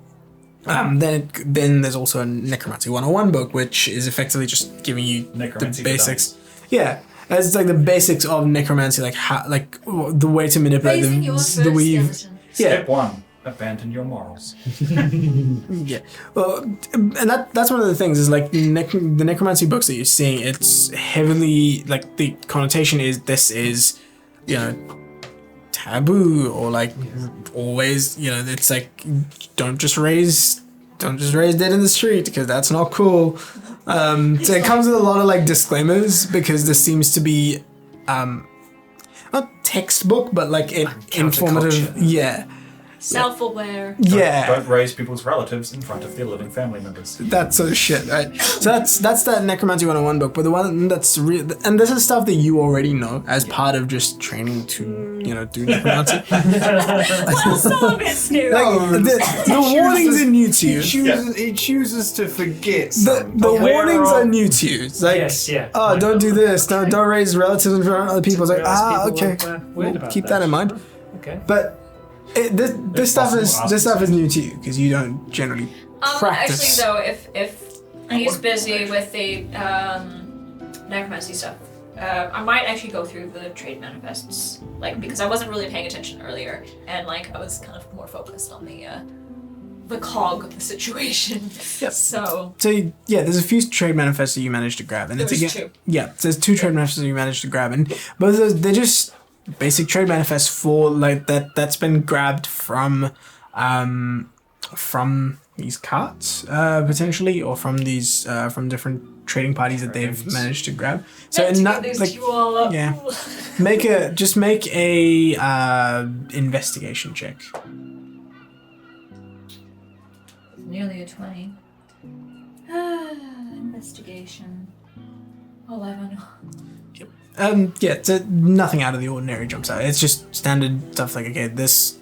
Then there's also a Necromancy 101 book, which is effectively just giving you Necromancy the for basics. Yeah, it's like the basics of necromancy, like how, like the way to manipulate Raising your the first weave. skeleton. Yeah, Step 1. Abandon your morals. yeah. Well, and that's one of the things is like the necromancy books that you're seeing. It's heavily like the connotation is this is, taboo or like always, it's like don't just raise dead in the street because that's not cool. So it comes with a lot of like disclaimers because this seems to be not textbook but like informative. Yeah. Self-aware. Yeah. Don't raise people's relatives in front of their living family members. That sort of shit, right? So that's that Necromancy 101 book, but the one that's real, and this is stuff that you already know as part of just training to, do necromancy. Well, some of it's new. The warnings are new to you. He chooses to forget. The warnings are new to you. It's like, Yes, yeah. oh, don't do this. Don't raise relatives in front of other people. It's like, People okay. weird We'll about keep that in mind. Okay. But this stuff is new to you because you don't generally practice. Actually, though, if he's busy with the necromancy stuff, I might actually go through the trade manifests, because I wasn't really paying attention earlier, and I was kind of more focused on the cog of the situation. Yep. So yeah, there's a few trade manifests that you managed to grab, and There's two. Yeah, there's two trade manifests that you managed to grab, and both of those, they're just basic trade manifests for that's been grabbed from these carts potentially, or from these from different trading parties that they've managed to grab. So let's not get these two all up. yeah, make a investigation check. Nearly a 20. Investigation. 11. Yeah, so nothing out of the ordinary jumps out. It's just standard stuff like, okay, this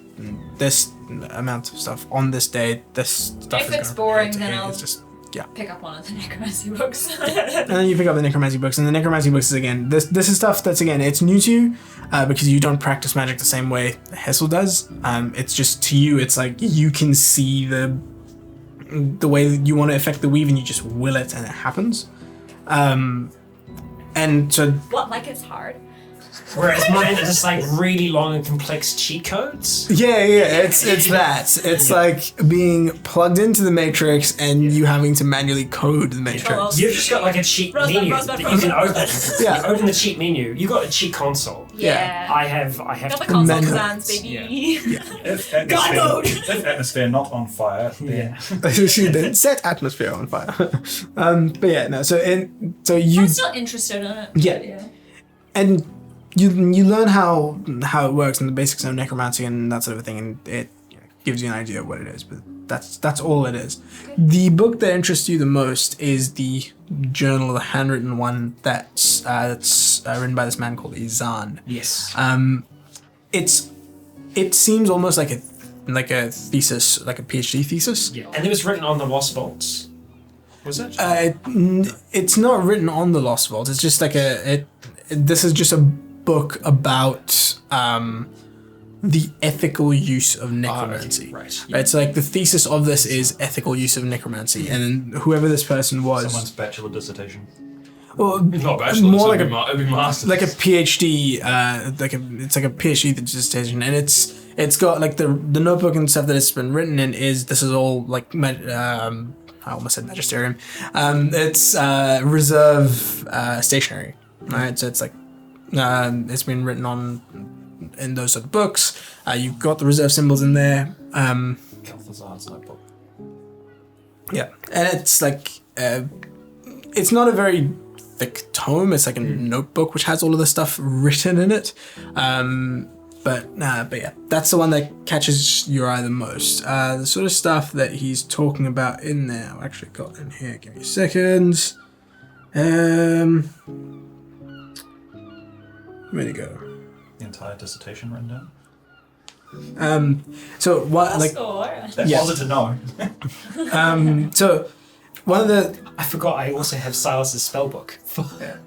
amount of stuff on this day, this stuff If is it's gonna boring, be then okay. I'll It's just, yeah. pick up one of the necromancy books. And then you pick up the necromancy books, and the necromancy books is, again, this is stuff that's, again, it's new to you because you don't practice magic the same way Hessel does. It's just, to you, it's like you can see the way that you want to affect the weave, and you just will it, and it happens. And so What, it's hard? Whereas mine is just really long and complex cheat codes. yeah, it's that. It's like being plugged into the matrix and you having to manually code the matrix. You've just got a cheat Rosebud, menu Rosebud, that you can open. Yeah. You open the cheat menu. You got a cheat console. Yeah. I have Got the to console Manual. designs, baby. If God mode! if atmosphere not on fire, then Then set atmosphere on fire. But yeah, no. So you I'm still interested in it. Yeah. and you learn how it works and the basics of necromancy and that sort of thing, and it gives you an idea of what it is. But that's all it is. The book that interests you the most is the journal, the handwritten one that's written by this man called Izan. Yes. It seems almost like a thesis, like a PhD thesis. Yeah. And it was written on the Lost Vaults. Was it? It's not written on the Lost Vault. It's just this is just a book about the ethical use of necromancy. Right. It's like the thesis of this is ethical use of necromancy, and then whoever this person was, someone's bachelor dissertation. well, It's not bachelor's, more it'd be master's. like a PhD, it's like a PhD dissertation, and it's got the notebook and stuff that it's been written in this is all I almost said magisterium. It's reserve stationery, right? So it's it's been written on in those sort of books. You've got the reserve symbols in there. Calthazar's notebook. Yeah, and it's it's not a very thick tome. It's like a notebook which has all of the stuff written in it. But yeah, that's the one that catches your eye the most. The sort of stuff that he's talking about in there, I've actually got in here. Give me a second. Where'd it go? The entire dissertation written down. So what That Yeah. wasn't to know. so one of the I forgot I also have Silas's spellbook.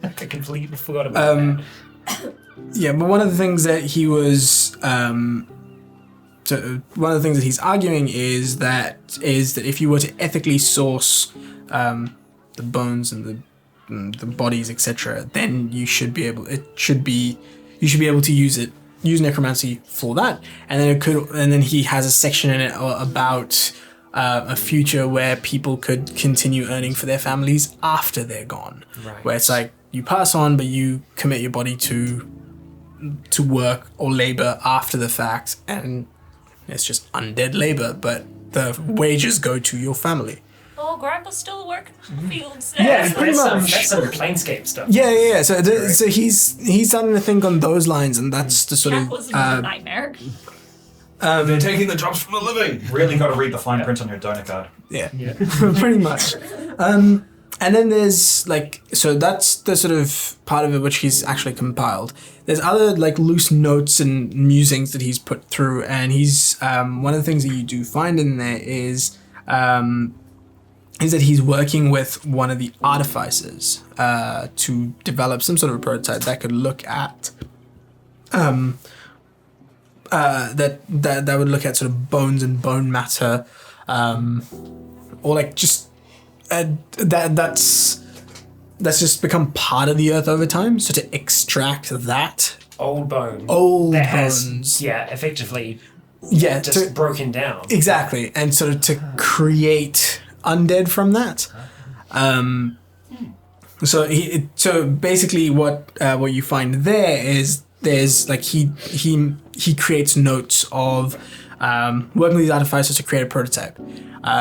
I completely forgot about that. yeah, but one of the things that he was so one of the things that he's arguing is that if you were to ethically source the bones and the bodies, etc., then you should be able to use necromancy for that, and then he has a section in it about a future where people could continue earning for their families after they're gone, Right. where it's like you pass on but you commit your body to work or labor after the fact, and it's just undead labor, but the wages go to your family. Oh, Grandpa's still working in the fields. Yeah, pretty much. That's some Planescape stuff. Yeah. So he's starting to think on those lines, and that's the sort That of was a nightmare. They're taking the jobs from the living. Really got to read the fine print on your donor card. Yeah, pretty much. And then there's like, so that's the sort of part of it which he's actually compiled. There's other like loose notes and musings that he's put through, and he's one of the things that you do find in there is that he's working with one of the artificers to develop some sort of a prototype that could look at that would look at sort of bones and bone matter, or like just that's just become part of the earth over time. So to extract that Old bone. bones, effectively, just broken down. Exactly, and sort of to create undead from that. So basically, what you find there is there's like he creates notes of working with these artificers to create a prototype.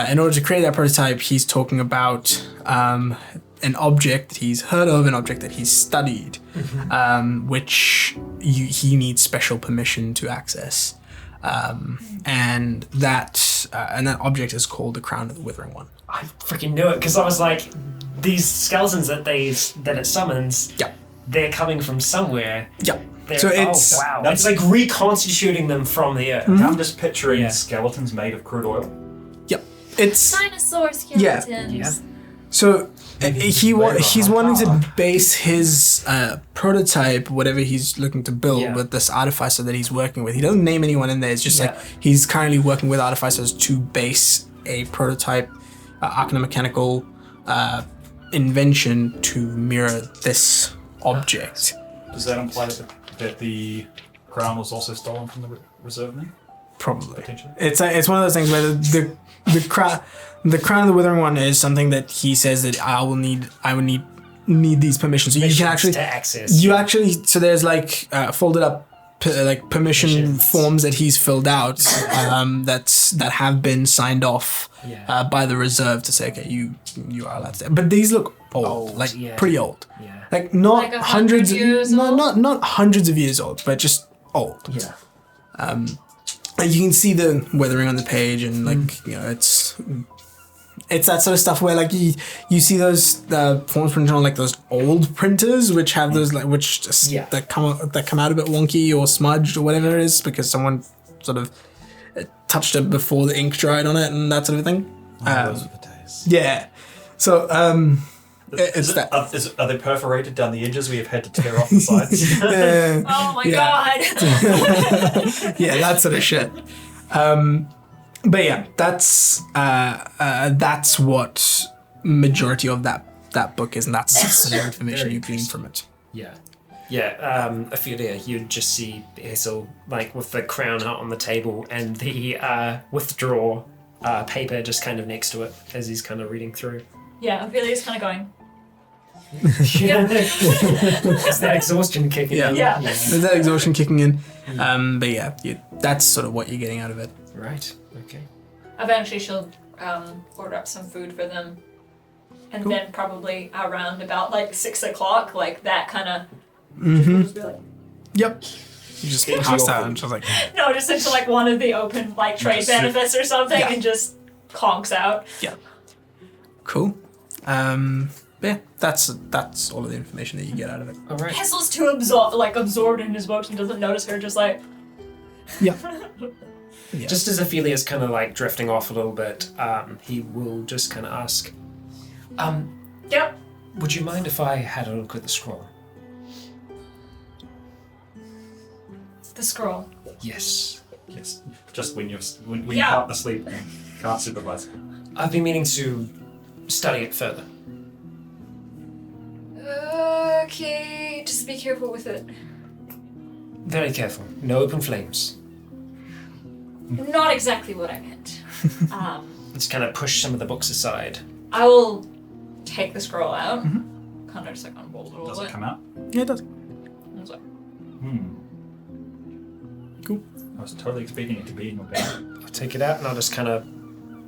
In order to create that prototype, he's talking about an object that he's heard of, an object that he's studied, which he needs special permission to access. And that object is called the Crown of the Withering One. I freaking knew it, because I was like, these skeletons that it summons, they're coming from somewhere. Yeah. So it's wow. It's like reconstituting them from the earth. I'm just picturing skeletons made of crude oil. Yep. It's Dinosaur skeletons. Yeah. so he's wanting to base his prototype, whatever he's looking to build, with this artificer that he's working with. He doesn't name anyone in there. It's just like he's currently working with artificers to base a prototype, arcanomechanical invention to mirror this object. Does that imply that the crown was also stolen from the reserve then? Probably. Potentially. It's one of those things where the crown of the Withering One is something that he says that I would need these permissions. So you can actually to access. So there's like folded up permissions forms that he's filled out that have been signed off by the reserve to say, okay, you are allowed to. But these look old. Pretty old. Yeah. Like not Like 100 hundreds years old? not hundreds of years old, but just old. Yeah. Like you can see the weathering on the page, and like it's that sort of stuff where like you see those forms printed on like those old printers which have those like which just that come out a bit wonky or smudged or whatever it is because someone sort of touched it before the ink dried on it and that sort of thing. Those are the days. Yeah. So Are they perforated down the edges? We have had to tear off the sides. Oh my god. Yeah, that sort of shit. But yeah, that's what majority of that book is, and that's the sort of information you glean from it. Yeah. Yeah, Ophelia, you'd just see Hazel, like, with the crown out on the table and the withdraw paper just kind of next to it as he's kind of reading through. Yeah, Ophelia's kind of going. Is that exhaustion kicking in? Yeah. There's that exhaustion kicking in. But yeah, that's sort of what you're getting out of it. Right, okay. Eventually she'll order up some food for them. And then probably around about like 6 o'clock, like that kind of... Yep. You just passed out and she's like... No, just into like one of the open like trade benefits or something and just conks out. Yeah. Cool. Yeah, that's all of the information that you get out of it. All right. Hessel's too absorbed in his books and doesn't notice her, just like... Yeah. Just as Ophelia's kind of like drifting off a little bit, he will just kind of ask, Yep. would you mind if I had a look at the scroll? The scroll. Yes. Yes. Just when you Yeah. can't asleep and can't supervise. I've been meaning to study it further. Okay, just be careful with it. Very careful. No open flames. Not exactly what I meant. Just kind of push some of the books aside. I will take the scroll out. Kind of just like unfold it a little Does bit. it come out? Yeah, it does. And it's like, Cool. I was totally expecting it to be in your bag. I'll take it out and I'll just kind of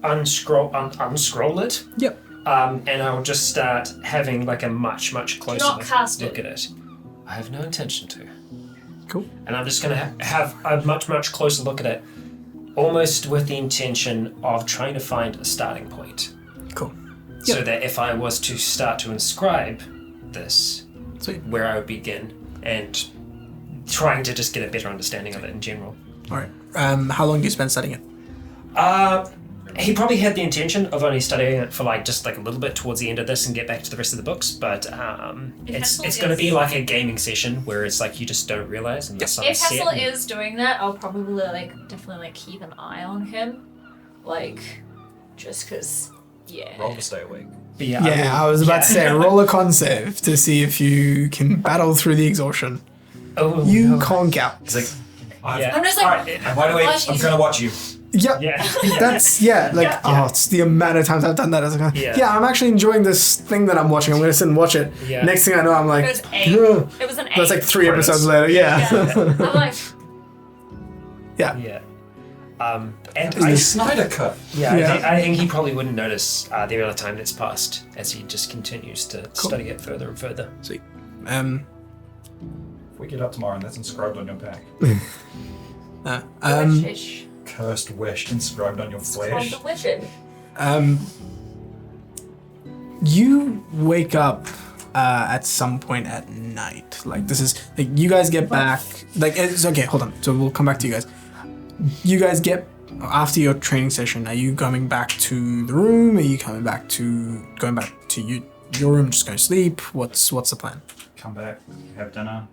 unscroll it. Yep. And I'll just start having like a much closer not cast look it. at it. I have no intention to. Cool. And I'm just going to have a much closer look at it. almost with the intention of trying to find a starting point. Cool. So Yep. that if I was to start to inscribe this, Sweet. where I would begin, and trying to just get a better understanding of it in general. All right. How long do you spend studying it? He probably had the intention of only studying it for just a little bit towards the end of this and get back to the rest of the books, but it's going to be like a gaming session where it's you just don't realize unless If someone's Hessel set. is doing that, I'll probably definitely keep an eye on him, just because. Yeah. Roll to stay awake. But Yeah, I was about to say roll a con save to see if you can battle through the exhaustion. Oh, You no. conk out. It's like, Yeah. I'm just Alright, I'm wide awake. I'm gonna watch you. Yep. yeah. That's it's the amount of times I've done that. I was like, Yeah. I'm actually enjoying this thing that I'm watching. I'm gonna sit and watch it. Yeah. Next thing I know, I'm like, It was 8. "Ugh." It was an 8. That's like 3 Credits. episodes later. Yeah. I'm like, Yeah. Yeah. And It's the Snyder cut. Yeah, Yeah. I think he probably wouldn't notice the amount of time that's passed as he just continues to study it further and further. Sweet. If we get up tomorrow and that's inscribed on your back. wishish. Cursed wish inscribed on your Called flesh. the wishing. You wake up at some point at night. This is you guys get back. It's okay. Hold on. So we'll come back to you guys. You guys get after your training session. Are you coming back to the room? Are you going back to your room? Just going to sleep? What's the plan? Come back, have dinner.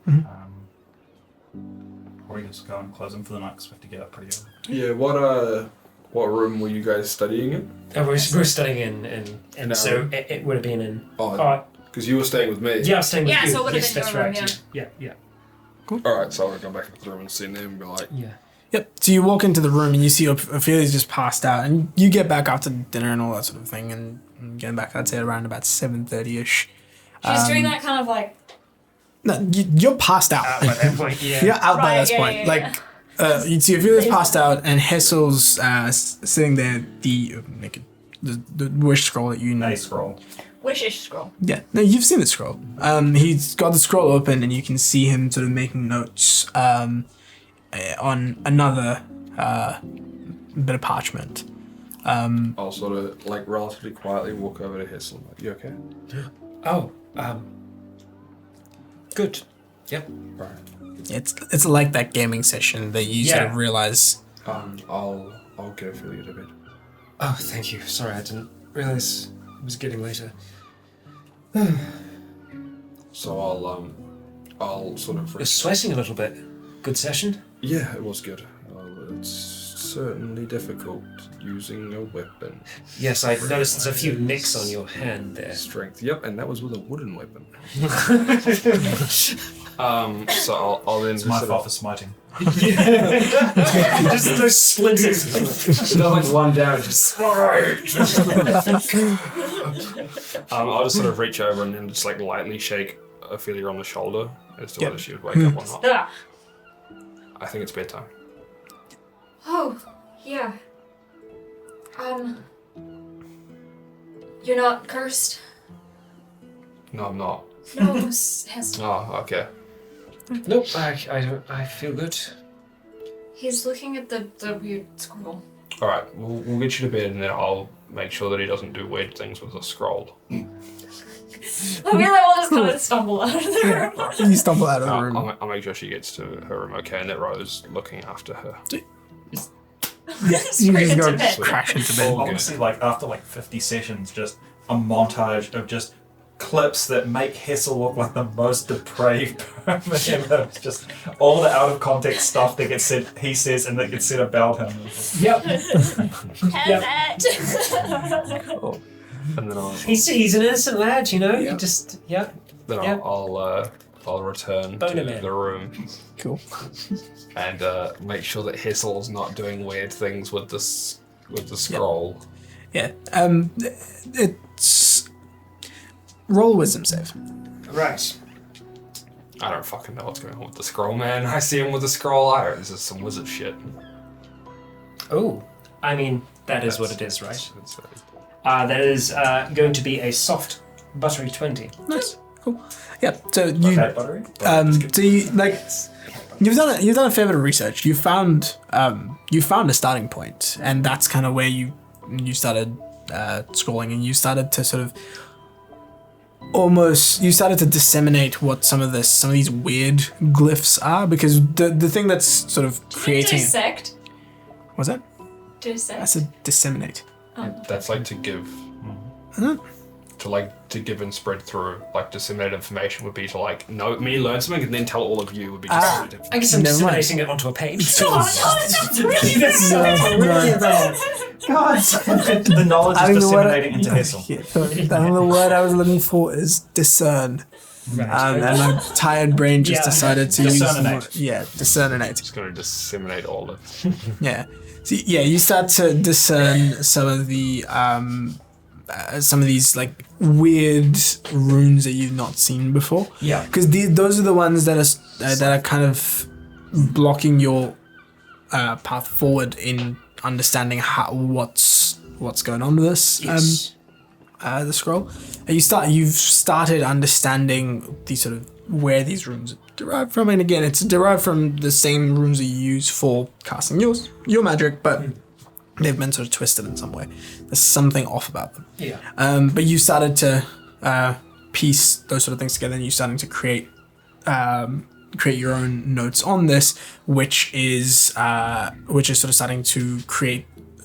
Mm-hmm. Or we just go and close them for the night because we have to get up pretty early. Yeah, what room were you guys studying in? We're studying in No. so it would have been in. Oh, because you were staying with me. Yeah, I was staying with Yeah, you. so it would have Yes, been that's your room, right. yeah. Yeah. Alright, so I'll go back into the room and see them and be like, Yeah. Yep. So you walk into the room and you see Ophelia's just passed out, and you get back after dinner and all that sort of thing, and getting back, I'd say around about 7:30ish. She's doing that kind of No, you're passed out. By that point, yeah. You're out by Right, this yeah, point. yeah, You'd see Ophelia's passed out, and Hessel's sitting there. The wish scroll that you know. Nice scroll. wishish scroll. Yeah, no, you've seen the scroll. He's got the scroll open, and you can see him sort of making notes on another bit of parchment. I'll sort of relatively quietly walk over to Hessel. You okay? Oh, good. Yep. Right. It's like that gaming session that you sort of Yeah. realize. I'll get Ophelia to bed. Oh, thank you. Sorry, I didn't realize it was getting later. So I'll sort of. You're sweating a little bit. Good session? Yeah, it was good. It's certainly difficult using a weapon. Yes, I noticed there's a few nicks on your hand there. Strength. Yep, and that was with a wooden weapon. So I'll then It's my sort fault of- for smiting. Just those splinters. Not one down, just I'll just sort of reach over and then just lightly shake Ophelia on the shoulder as to Yep. whether she would wake up or not. Ah. I think it's bedtime. Oh, yeah. You're not cursed? No, I'm not. No, has Oh, okay. Nope, I feel good. he's looking at the weird scroll. All right, we'll get you to bed and then I'll make sure that he doesn't do weird things with the scroll. I feel like we'll just kind of stumble out of the room. You stumble out of the room. I'll make sure she gets to her room okay and that Rose looking after her. Yes, you Straight just go into bed. crash into bed. Honestly, after 50 sessions, just a montage of just clips that make Hessel look like the most depraved person ever. It's just all the out of context stuff that gets said, he says, and that gets said about him. Yep. Heaven. And then He's an innocent lad, you know? Yeah. You just, yeah. then Yeah. I'll return Boner to man. the room Cool. and make sure that Hessel's not doing weird things with the scroll. Yeah. It's roll a wisdom save. Right. I don't fucking know what's going on with the scroll, man. I see him with the scroll. This is some wizard shit. Oh, I mean, that is what it is, right? It's, That is going to be a soft, buttery 20. Nice. Cool. Yeah. So you Okay, buttery? so you You've done a fair bit of research. You found a starting point, and that's kind of where you started scrolling, and you started to sort of disseminate what some of these weird glyphs are, because the thing that's sort of creating. Dissect. What's that? Dissect. I said disseminate. That's like to give. Huh? To give and spread through, like disseminate information would be to like learn something and then tell all of you would be disseminated. I guess I'm Never mind. disseminating it onto a page. Oh, no, that's really bad. God, the knowledge is disseminating into Hessel. The word I was looking for is discern. Right. And my tired brain just Yeah. decided to use Discernate. discernate. Just going to disseminate all of Yeah. So you start to discern some of these like weird runes that you've not seen before. Yeah. Because those are the ones that are kind of blocking your path forward in understanding what's going on with this. Yes. The scroll. And you've started understanding the sort of where these runes are derived from, and again, it's derived from the same runes that you use for casting your magic, but they've been sort of twisted in some way. There's something off about them. Yeah. But you started to piece those sort of things together, and you're starting to create your own notes on this, which is sort of starting to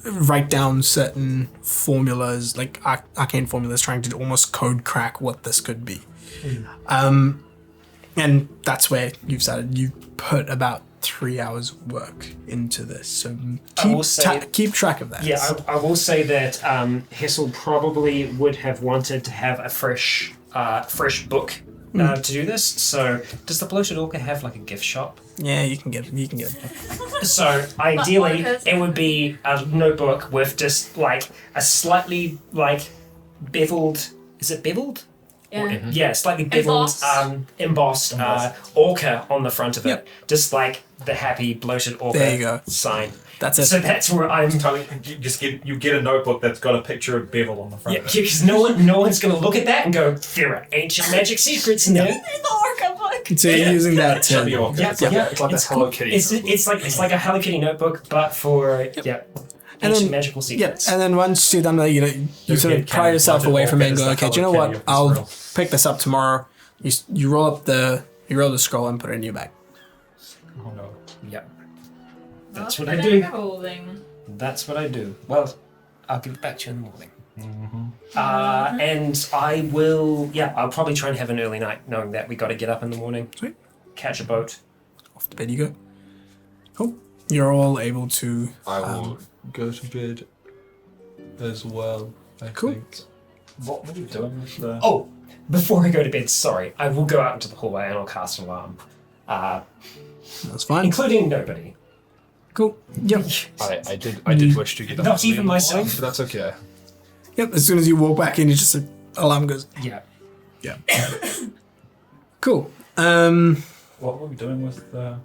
write down certain formulas, like arcane formulas, trying to almost code crack what this could be. And that's where you've started. You put about 3 hours work into this, so keep track of that. Yeah, I will say that Hessel probably would have wanted to have a fresh book to do this. So, does the bloated orca have like a gift shop? Yeah, you can get it. So ideally, orcas. it would be a notebook with just like a slightly like beveled. Is it beveled? Yeah. Yeah, slightly beveled, embossed orca on the front of it. Yep. Just like the happy bloated orca There you go. sign. That's it. So that's where I'm. You get a notebook that's got a picture of Bevel on the front Yeah, of it. because no one's going to look at that and go, there are ancient magic secrets in there. The orca book. So you're using that Shut the to. orca. Yeah, yeah. It's like a Hello Kitty. It's like a Hello Kitty notebook, but for And ancient then- magical Yeah, secrets. and then once you're done, you sort of get pry Candy yourself Blooded away from it and Orca go, is the okay, do you know Hello what? Kitty of this I'll world. pick this up tomorrow. You roll the scroll and put it in your bag. Oh no. Yep. That's Not what I bag do. holding. That's what I do. Well, I'll give it back to you in the morning. And I will, I'll probably try and have an early night, knowing that we got to get up in the morning, Sweet. catch a boat. Off to bed you go. Cool. You're all able to. I will go to bed as well. I Cool. think. What were you doing with the... Oh, before I go to bed, sorry, I will go out into the hallway and I'll cast an alarm, That's fine. including nobody. Cool. Yep. I did wish to get up. Not early even in the myself. morning, but that's okay. Yep. As soon as you walk back in, you just alarm goes. Yeah. Yeah. Cool. What were we doing with the...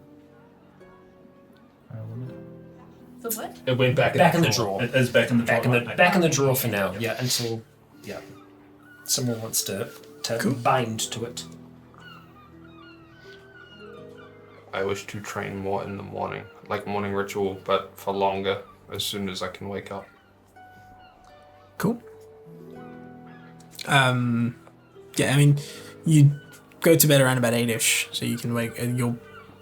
The what? It went back in the drawer. It is back in the drawer. Back in the drawer for now. Yeah, until someone wants to bind to it. I wish to train more in the morning, like morning ritual, but for longer, as soon as I can wake up. Cool. Yeah. I mean, you go to bed around about 8ish, so you can wake.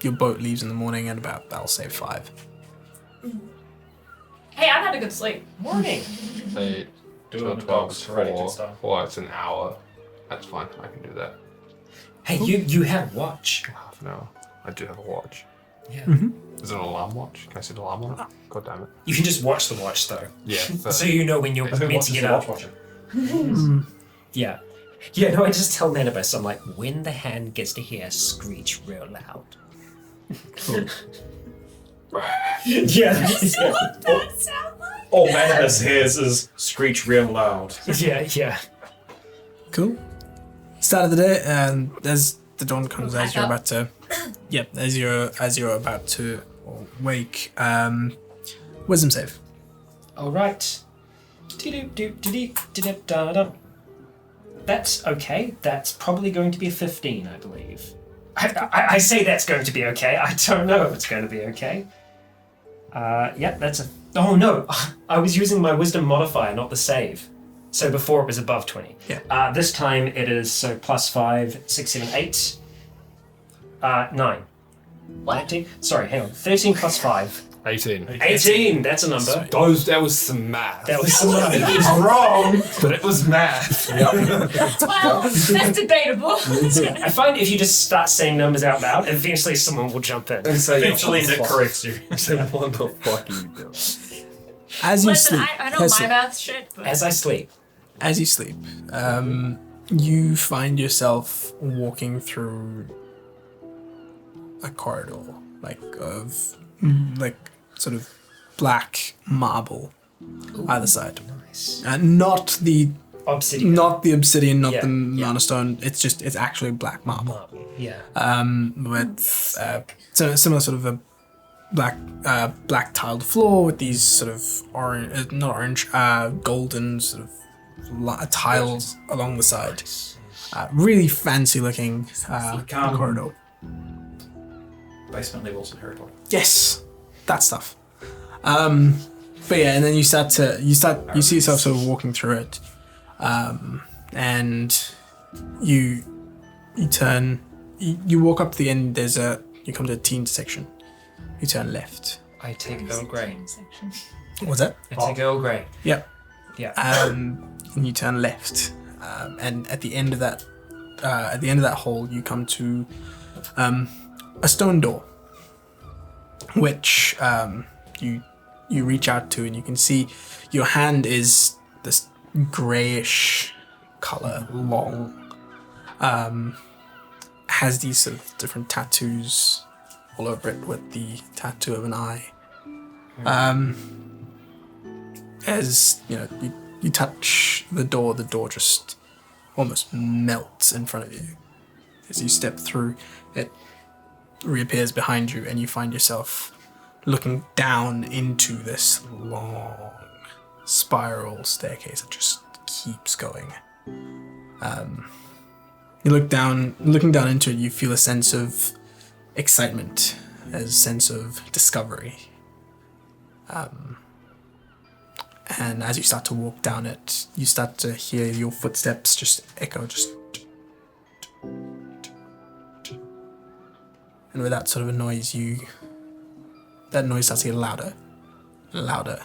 Your boat leaves in the morning at about, I'll say, 5. Hey, I've had a good sleep. Morning. 8, Do 12, it 12, karate 4, style. 4, it's an hour. That's fine, I can do that. Hey, you have watch. Half an hour. I do have a watch. Yeah. Is it an alarm watch? Can I set an alarm on it? God damn it. You can just watch the watch though, Yeah. so you know when you're Who meant wants to to get up. watch it? Yeah. Yeah, no, I just tell Nanobus, I'm like, when the hand gets to hear screech real loud. Yeah. That sound like? All Manus hears is screech real loud. Yeah. Cool. Start of the day, and as the dawn comes, as you're about to, as you're about to wake, wisdom save. All right. That's okay. That's probably going to be a 15, I believe. I say that's going to be okay. I don't know if it's going to be okay. Yeah, that's a... Oh, no. I was using my wisdom modifier, not the save. So before it was above 20. Yeah. This time it is so +5, 6, 7, 8, 9. What? 19? Sorry, hang on. 13 plus 5. 18. 18, that's a number. That was some math. That was some number. It was wrong, but it was math. Well, that's debatable. I find if you just start saying numbers out loud, eventually someone will jump in. Eventually it corrects you. Say, what the fuck are you doing? As you Listen, sleep, I know my math shit, but As I sleep. You find yourself walking through a corridor, like sort of black marble either side. Nice. Not the Obsidian. not the obsidian, not Yeah, the yeah. Mana Stone. It's actually black marble. Yeah. With so similar sort of a black tiled floor with these sort of orange, not orange, golden sort of tiles along the side. Really fancy looking corridor. Basement levels in Harry Potter. Yes, that stuff. But yeah, and then you see yourself sort of walking through it, and you walk up to the end. You come to a T intersection. You turn left. I take Earl Grey. What's that? I take Earl Grey. Yep. Yeah. And you turn left, and at the end of that hall, you come to a stone door, which you reach out to, and you can see your hand is this grayish color, long, has these sort of different tattoos all over it, with the tattoo of an eye. As you touch the door just almost melts in front of you. As you step through, it reappears behind you, and you find yourself looking down into this long spiral staircase that just keeps going. You looking down into it, you feel a sense of excitement, a sense of discovery. And as you start to walk down it, you start to hear your footsteps just echo, and with that sort of a noise, that noise starts to get louder, and louder,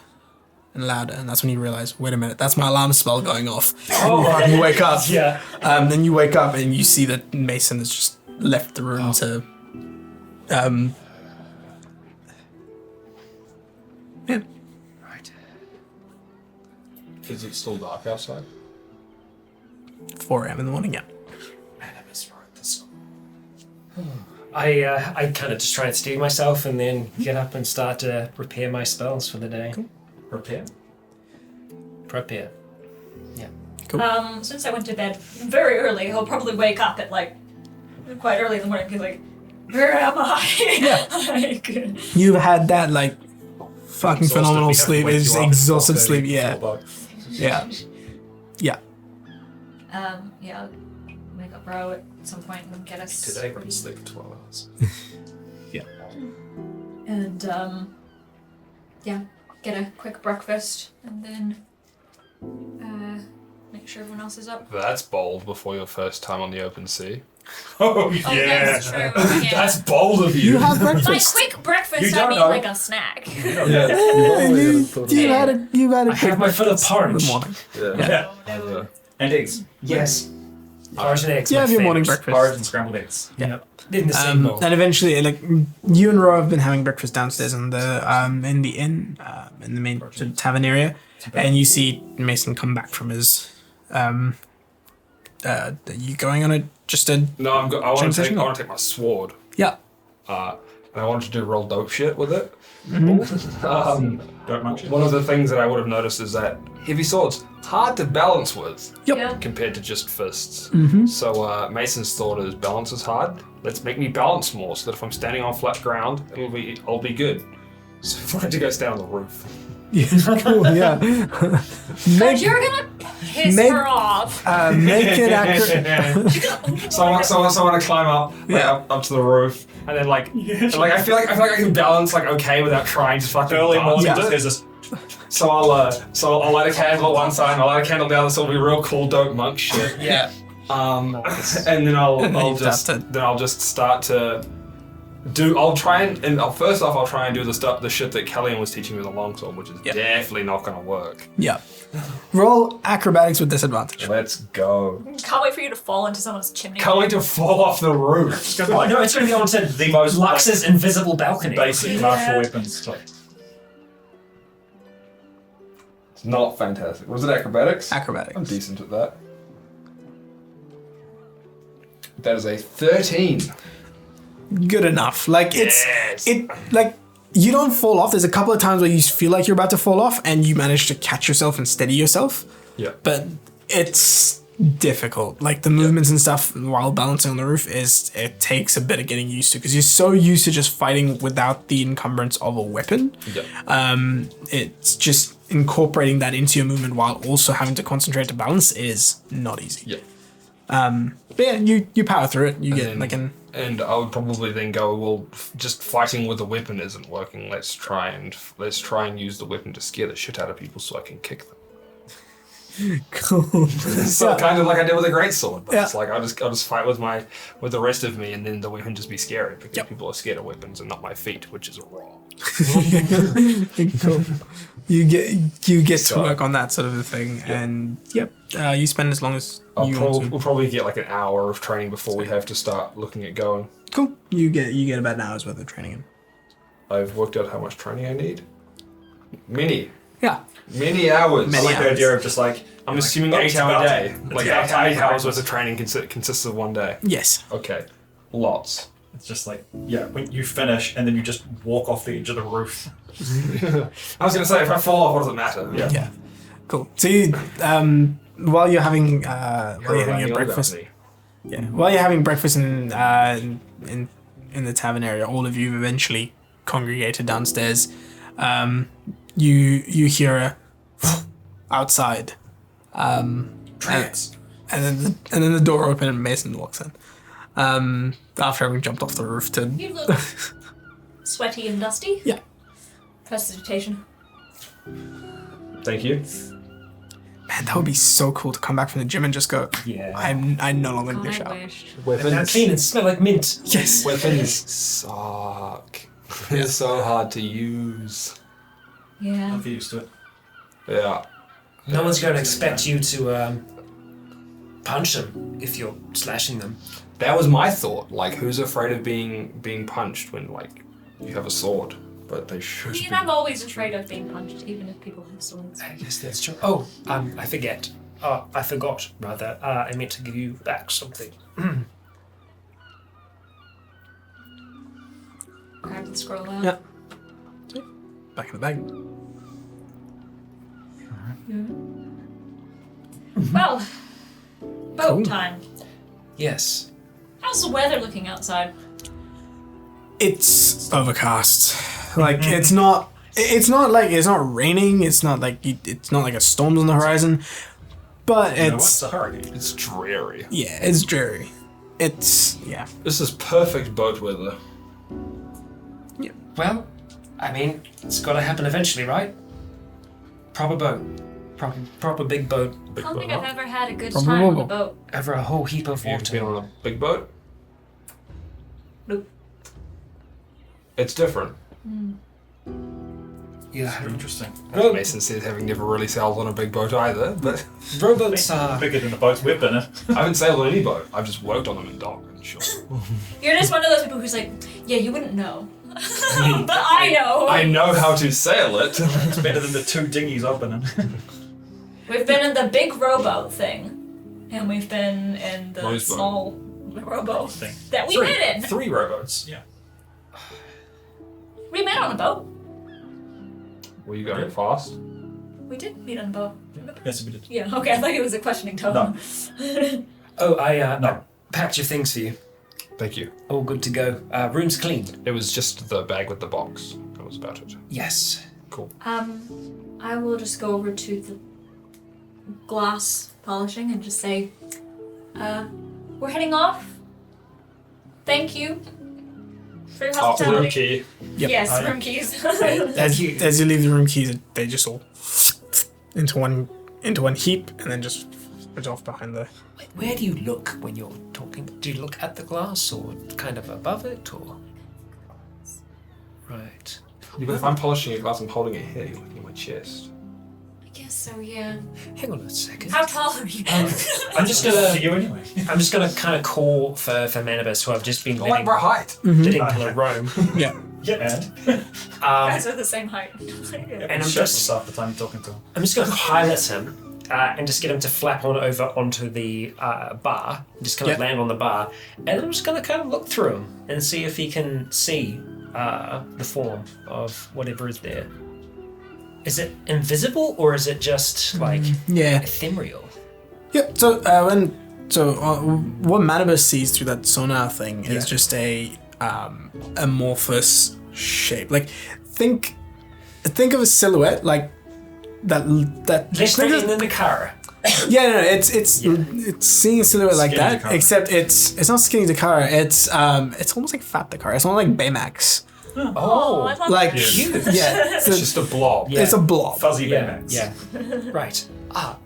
and louder, and that's when you realize, wait a minute, that's my alarm spell going off. And you wake up. Yeah. Then you wake up and you see that Mason has just left the room to. Yeah. Right. Is it still dark outside? 4 a.m. in the morning, yeah. Man, I miswrote this. I kind of just try and steady myself and then get up and start to prepare my spells for the day. Cool. Prepare. Yeah. Cool. Since I went to bed very early, he'll probably wake up at quite early in the morning. He's like, "Where am I?" Yeah. You've had that fucking phenomenal sleep. It's exhausted sleep. Yeah. Yeah. Yeah. Yeah. I'll wake up Ro at some point and get us. Today we're going to sleep for 12 hours. Yeah. And get a quick breakfast and then make sure everyone else is up. That's bold before your first time on the open sea. Oh, Oh, that's true. Yeah. That's bold of you. You have By breakfast. quick breakfast, You I don't mean know. like a snack. You've had a I have my fill of in the porridge. morning. Yeah. No. And eggs. Yes. Porridge and eggs. You my have your morning favourites. breakfast. Porridge and scrambled eggs. Yeah. In the same bowl. And eventually, you and Ro have been having breakfast downstairs in the inn, in the main sort of tavern area, and you see Mason come back from his. Are you going on No, I want to Transition? take my sword. Yeah. And I wanted to do real dope shit with it. Don't munch it. One of the things that I would have noticed is that heavy swords hard to balance with Yep. Yeah. compared to just fists. Mm-hmm. So Mason's thought is balance is hard. Let's make me balance more so that if I'm standing on flat ground, I'll be good. So I wanted to go stand on the roof. Yeah. Cool. Yeah. But you're gonna piss Make- her off. Make it accurate. So I want to climb up, up to the roof, and then like I feel like I can balance like okay without trying to fucking Early balance morning, it. there's this. So I'll light a candle at one side, and I'll light a candle down. This will be real cool, dope monk shit. Yeah. And then I'll just start to do. I'll try and first off I'll try and do the shit that Kellyanne was teaching me with the longsword, which is definitely not gonna work. Yeah. Roll acrobatics with disadvantage. Let's go. Can't wait for you to fall into someone's chimney. Can't wait to fall off the roof. Oh, no, it's going to be onto The most Lux's invisible balcony. basic martial weapons type. It's not fantastic. Was it acrobatics? Acrobatics. I'm decent at that. That is a 13. Good enough. Like you don't fall off. There's a couple of times where you feel like you're about to fall off and you manage to catch yourself and steady yourself. Yeah. But it's difficult. Like the movements and stuff while balancing on the roof it takes a bit of getting used to because you're so used to just fighting without the encumbrance of a weapon. Yeah. It's just incorporating that into your movement while also having to concentrate to balance is not easy. Yeah. But yeah, you power through it. You get then- like an And I would probably then go, well, just fighting with a weapon isn't working. Let's try and use the weapon to scare the shit out of people so I can kick them. cool. So kind of like I did with a greatsword, but Yeah. it's like I'll just fight with the rest of me, and then the weapon just be scary because Yep. people are scared of weapons and not my feet, which is wrong. Cool. You get to So- work on that sort of a thing, and you spend as long as you want to. We'll probably get like an hour of training before we have to start looking at going. Cool. You get about an hour's worth of training in. I've worked out how much training I need. Many Yeah. hours. Many I like the hours. idea of just like. I'm assuming oh, 8 it's hour about- day. it's Like about time 8 for hours breakfast. worth of training consists of one day. Yes. Okay. Lots. It's just like, yeah, when you finish and then you just walk off the edge of the roof. I was gonna say if I fall off, what does it matter? Yeah. Yeah. Cool. So you while you're having your breakfast. Yeah. While you're having breakfast in the tavern area, all of you eventually congregated downstairs. You hear a outside. Trance. And then the door open and Mason walks in. After having jumped off the roof to You look sweaty and dusty. Yeah. Prestidigitation. Thank you. Man, that would be so cool to come back from the gym and just go, Yeah. I no longer need a God, I shower. wish. And now clean and smell like mint. Yes. Weapons suck. They're so hard to use. Yeah. I'm used to it. Yeah. No one's going to expect you to punch them if you're slashing them. That was my thought. Like, who's afraid of being punched when like you have a sword? But they should I mean, be. I'm always afraid of being punched, even if people have swords. I guess that's true. Oh, I forget. I forgot, rather. I meant to give you back something. Grab the scroll out. Yeah. Back in the bag. Well, boat Cool. time. Yes. How's the weather looking outside? It's overcast. Like it's not raining. It's not like a storm's on the horizon. But You know what's it's a hurricane? It's dreary. it's dreary. It's This is perfect boat weather. Well, I mean, it's got to happen eventually, right? Proper boat. Proper big boat. I don't think I've ever had a good From time on Robo. a boat. Over a whole heap of You've been water. on a big boat? Nope. It's different. Yeah. Interesting. As Mason said, having never really sailed on a big boat either, but Rowboats are... Bigger than the boats we've been in. I haven't sailed on any boat. I've just worked on them in dock and shore. You're just one of those people who's like, yeah, you wouldn't know. But I know. I know how to sail it. It's better than the 2 dinghies I've been in. We've been in the big rowboat thing. And we've been in the Rowboat. small rowboat Thing. that we met in. 3 rowboats. Yeah. We met on a boat. Were you going fast? We did meet on a boat. Remember? Yes, we did. Yeah, okay, I thought it was a questioning tone. No. Oh, I No. packed your things for you. Thank you. All good to go. Room's clean. It was just the bag with the box. That was about it. Yes. Cool. I will just go over to the glass polishing and just say, we're heading off. Thank you for your Off the room hospitality. key. Yep. Yes, room keys. As you leave the room keys, they just all into one heap, and then just switch off behind the. Where do you look when you're talking? Do you look at the glass or kind of above it, or? Right. Yeah, but if I'm polishing a glass, I'm holding it here. You're looking at my chest. I guess so, yeah. Hang on a second. How tall are you? I'm just gonna. you anyway. I'm just gonna kind of call for Manibus, who I've just been Like letting, my height. letting kind of roam. Yeah. Yeah. Guys are the same height. And I'm Shut just, myself the time you're talking to him. I'm just gonna pilot him. And just get him to flap on over onto the bar, just kind of land on the bar, and I'm just going to kind of look through him and see if he can see the form of whatever is there. Is it invisible or is it just like Yeah. ethereal? Yeah. So what Manibus sees through that sonar thing is just a amorphous shape. Like think of a silhouette like. That Less than in the car. yeah, no, it's seeing a silhouette like Skinny that, Dakar. except it's not skinny Dakar. It's almost like fat Dakar. It's not like Baymax. Oh, I love Like that. cute. yeah, It's just a blob. Yeah. it's a blob. Fuzzy Yeah, Baymax. yeah. Right.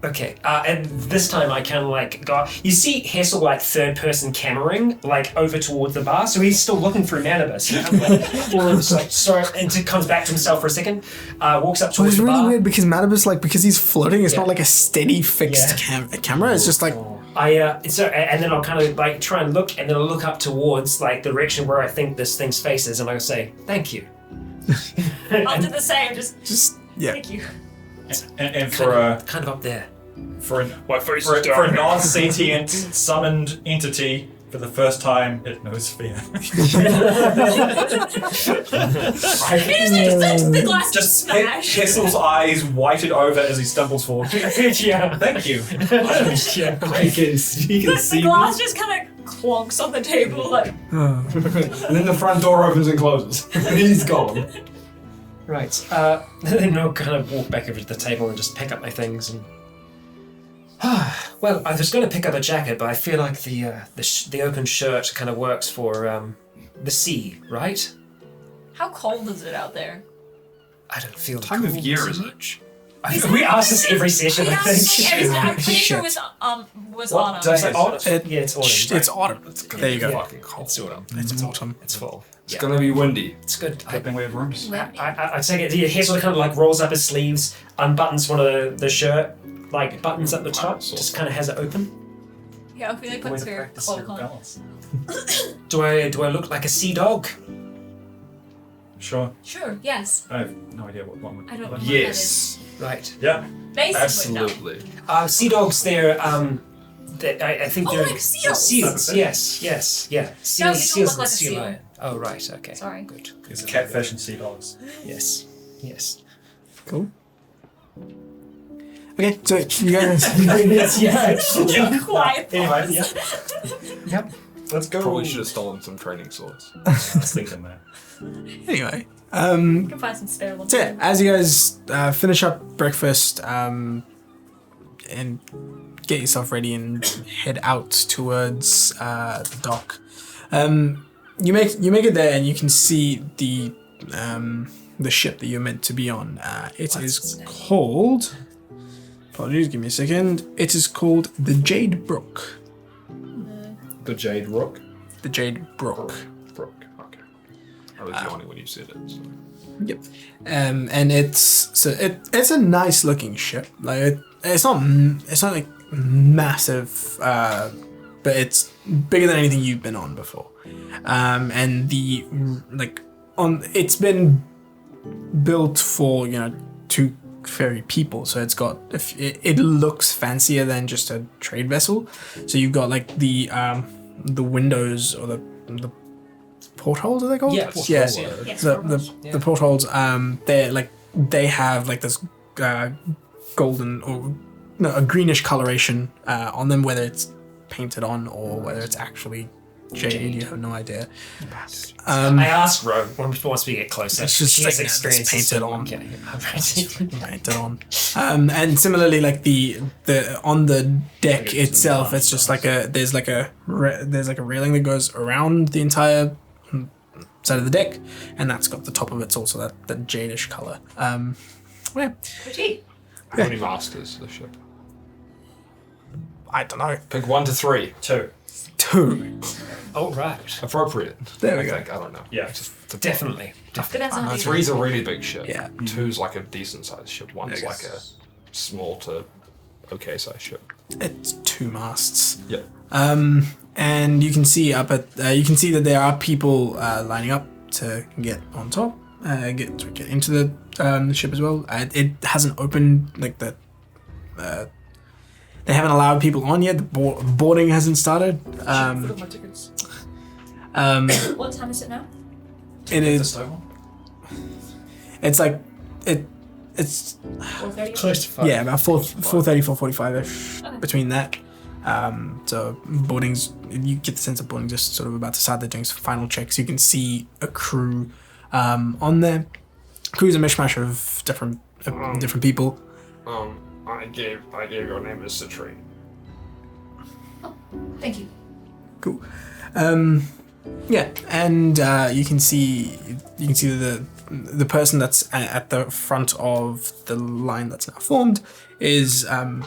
Okay. And this time I kind of like got. You see Hessel like third person cameraing like over towards the bar, so he's still looking through Manibus. He kind of like, sorry, and comes back to himself for a second. Walks up But towards it's the really bar. weird because Manibus, because he's floating, it's Yeah. not like a steady fixed camera. It's just like And then I'll kind of like try and look, and then I'll look up towards like the direction where I think this thing's face is, and I'll say thank you. I'll do the same. Just yeah. thank you. And for a Kind of up there. for a non-sentient summoned entity, for the first time, it knows fear. The glass just smash. Kessel's eyes whited over as he stumbles forward. Yeah. Thank you. You can see The glass just kind of clonks on the table like. And then the front door opens and closes. And he's gone. Right. Then I'll kind of walk back over to the table and just pick up my things and. Well, I was going to pick up a jacket, but I feel like the open shirt kind of works for the sea, right? How cold is it out there? I don't feel Time of cold year so is it? much. We ask this every session, I think. I'm pretty sure it was What autumn. day It's like is autumn. it? Yeah, it's autumn. It's autumn. There you go. Fucking cold. It's autumn. It's autumn. It's fall. It's gonna be windy. It's good. Good thing we have rooms. I take it. He sort of kind of like rolls up his sleeves, unbuttons one of the shirt, like buttons at the top, just kind of has it open. Yeah, Ophelia Way puts to her practice cloak your on. balance. Do I look like a sea dog? Sure. Sure, yes. I have no idea what one would. I don't know what Yes. Right. Yeah. that is. Basically, Absolutely. Sea dogs. They're I think Oh, they're like seals. Seals. Yes. Yeah. No, Seals. you don't Seals look and like a sea seal. lion. Oh right. Okay. Sorry. Good. It's catfish and sea dogs. Yes. Yes. Cool. Okay, so you guys. yeah. Quiet. Anyway, yeah. Yep. Let's go. Probably should have stolen some training swords. I was thinking that. Anyway, You can find some spare ones. so yeah, as you guys finish up breakfast and get yourself ready and head out towards the dock, you make it there and you can see the ship that you're meant to be on. It is called. Apologies, give me a second. It is called the Jade Brook. The Jade Rook. The Jade Brook. Brook. Okay. I was yawning when you said it. So. Yep. And it's a nice looking ship. Like it's not like massive, but it's bigger than anything you've been on before. And it's been built for to ferry people, so it's got it looks fancier than just a trade vessel. So you've got like the windows or the portholes, are they called? Yeah, Yeah. Yes, The portholes, they have like this golden or no, a greenish coloration on them, whether it's painted on or whether it's actually jade. You have no idea. I asked Ro once we get closer. It's just she like has experience painted on. Painted on. And similarly, like the on the deck itself, it's just like there's like a railing that goes around the entire side of the deck, and that's got the top of it's also that jadish color. Yeah. Pretty. How many masters the ship? I don't know. Pick 1 to 3. 2. 2. Oh, right. Appropriate. There we I go. think, I don't know. Yeah. Just Definitely. Depends on how you 3's a really big ship. Yeah. 2's like a decent sized ship. 1's I like a small to okay sized ship. It's 2 masts. Yep. And you can see you can see that there are people lining up to get on top, get into the ship as well. It hasn't opened like the. They haven't allowed people on yet. The boarding hasn't started. My tickets. What time is it now? It The is. stone one? It's like it's 4:30. Close to 5. yeah about 4:30, 4:45ish Okay. between that. So boarding's you get the sense of boarding just sort of about to start. They're doing some final checks. You can see a crew on there. Crew's a mishmash of different people. I gave your name as Citrine. Thank you. Cool. Yeah, and you can see the person that's at the front of the line that's now formed is a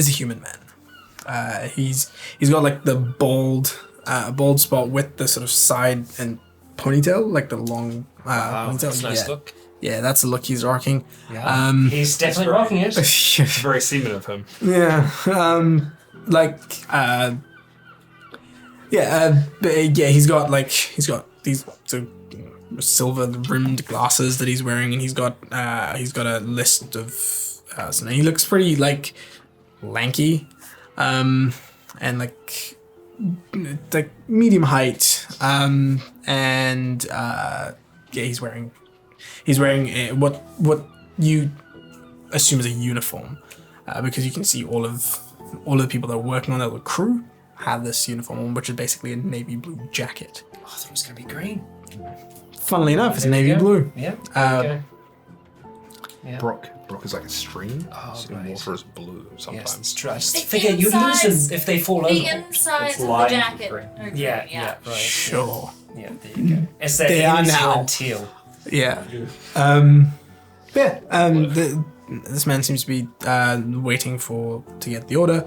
human man. He's got like the bald spot with the sort of side and ponytail, like the long ponytail. That's a nice yeah. look. Yeah, that's the look he's rocking. Yeah. He's definitely rocking it. It's very seaman of him. Yeah, he's got these sort of silver rimmed glasses that he's wearing, and he's got a list of so he looks pretty like lanky, and like medium height, he's wearing what you assume is a uniform, because you can see all of the people that are working on it, the crew, have this uniform on, which is basically a navy blue jacket. Oh, I thought it was going to be green. Funnily enough, it's There we navy go. blue. Yeah. Uh, Yeah. Brook is like a stream. Oh, so right. water is blue Yes, sometimes. it's true. I just The figure you lose insides- them if they fall The over. insides It's of the lined jacket. with green. are green, Yeah, right. Sure. Yeah, there you go. It's that They are New now. Zealand teal. Yeah. This man seems to be waiting to get the order,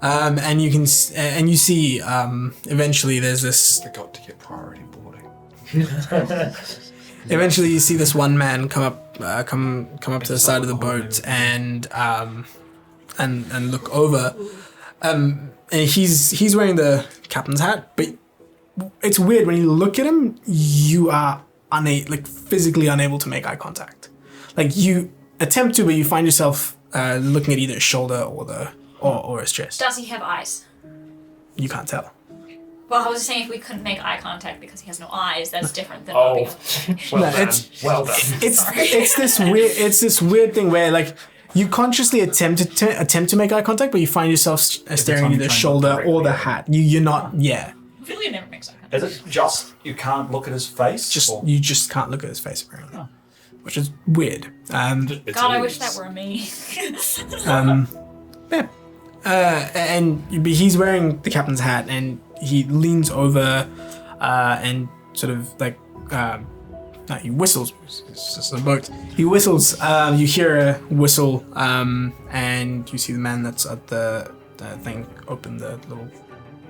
and you can you see eventually there's this. Forgot to get priority boarding. Eventually, you see this one man come up to the side of the boat and look over. And he's wearing the captain's hat, but it's weird when you look at him. You are physically unable to make eye contact. Like you attempt to, but you find yourself looking at either his shoulder or his chest. Does he have eyes? You can't tell. Well, I was saying if we couldn't make eye contact because he has no eyes, that's different than Oh. not being Well No, done. it's- Well done. It's this weird thing where like you consciously attempt to make eye contact, but you find yourself staring time at you the try and shoulder look or the directly hat. You're not. Yeah. really never makes eye contact. Is it just you can't look at his face? or- You just can't look at his face apparently, which is weird. God, I wish that were me. Yeah. And he's wearing the captain's hat, and he leans over and sort of like he whistles. It's just a boat. He whistles. You hear a whistle, and you see the man that's at the thing open the little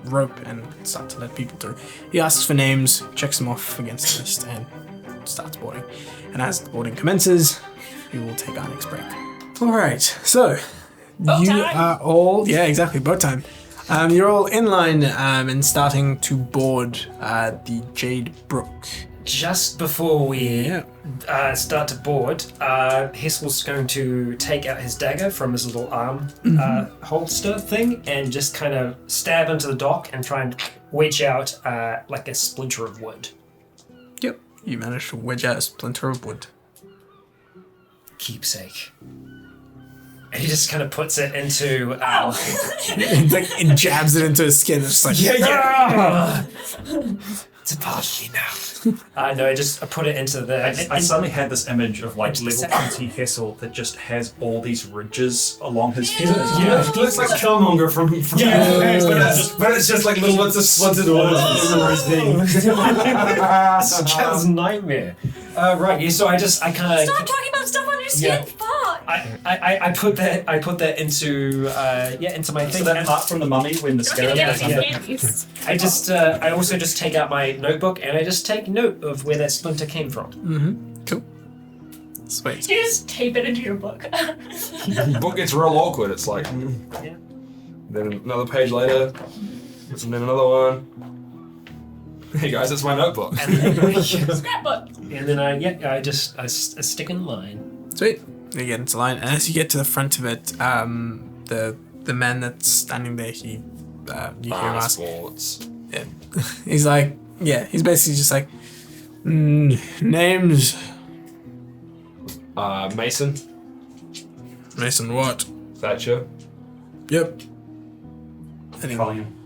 rope and start to let people through. He asks for names, checks them off against the list, and starts boarding. And as the boarding commences, we will take our next break. All right, so Boat you time. are all boat time. You're all in line and starting to board the Jade Brook. Just before we start to board, Hissel's going to take out his dagger from his little arm holster thing and just kind of stab into the dock and try and wedge out like a splinter of wood. Yep, you managed to wedge out a splinter of wood. Keepsake. he just kind of puts it into. It jabs it into his skin. It's just like Yeah. It's a part of me now. No, I put it into the. I suddenly had this image of like level 20 Hessel that just has all these ridges along his head. Yeah, it looks like Killmonger from but it's just like little bits of slitted wood. Child's nightmare. Right, yeah. So I kind of. Stop talking about stuff on your skin. Yeah. Fuck. I put that into into my thing. So that part from the mummy when the scarab goes under. I also just take out my notebook and I just take note of where that splinter came from. cool. Sweet. You just tape it into your book. The book gets real awkward. It's like, Yeah. then another page later, and then another one. Hey guys, it's my notebook. Scrapbook. And then I stick in line. Sweet. You get into line, and as you get to the front of it, the man that's standing there, you hear him ask. Sports. Yeah. He's like, he's basically just like, names. Mason, Mason what? Thatcher. Yep. Anyway. Colleen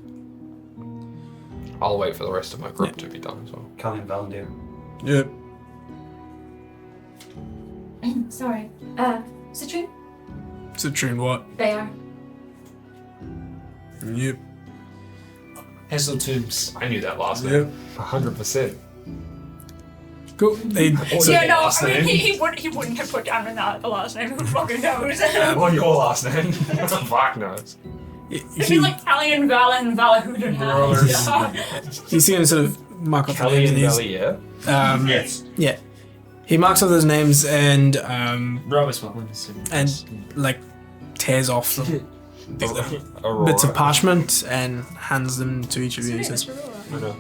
I'll wait for the rest of my group to be done as well. Valendale. Yep. Sorry. Citrine? Citrine what? Bear. Yep. Hessel Tombs. I knew that last Yep. name. 100%. Cool. Yeah, no, I mean, he wouldn't have put down the last name. Who fucking knows? Well, your last name. Fuck knows. It'd be like Callie and Vala and Vala Hoodenhouse. You see him sort of mark off the Kelly names. and And he's, Belly, yeah? Yes. yeah. He marks off those names and Row as well. like tears off these little Aurora. bits of parchment and hands them to each of you. He says, I know.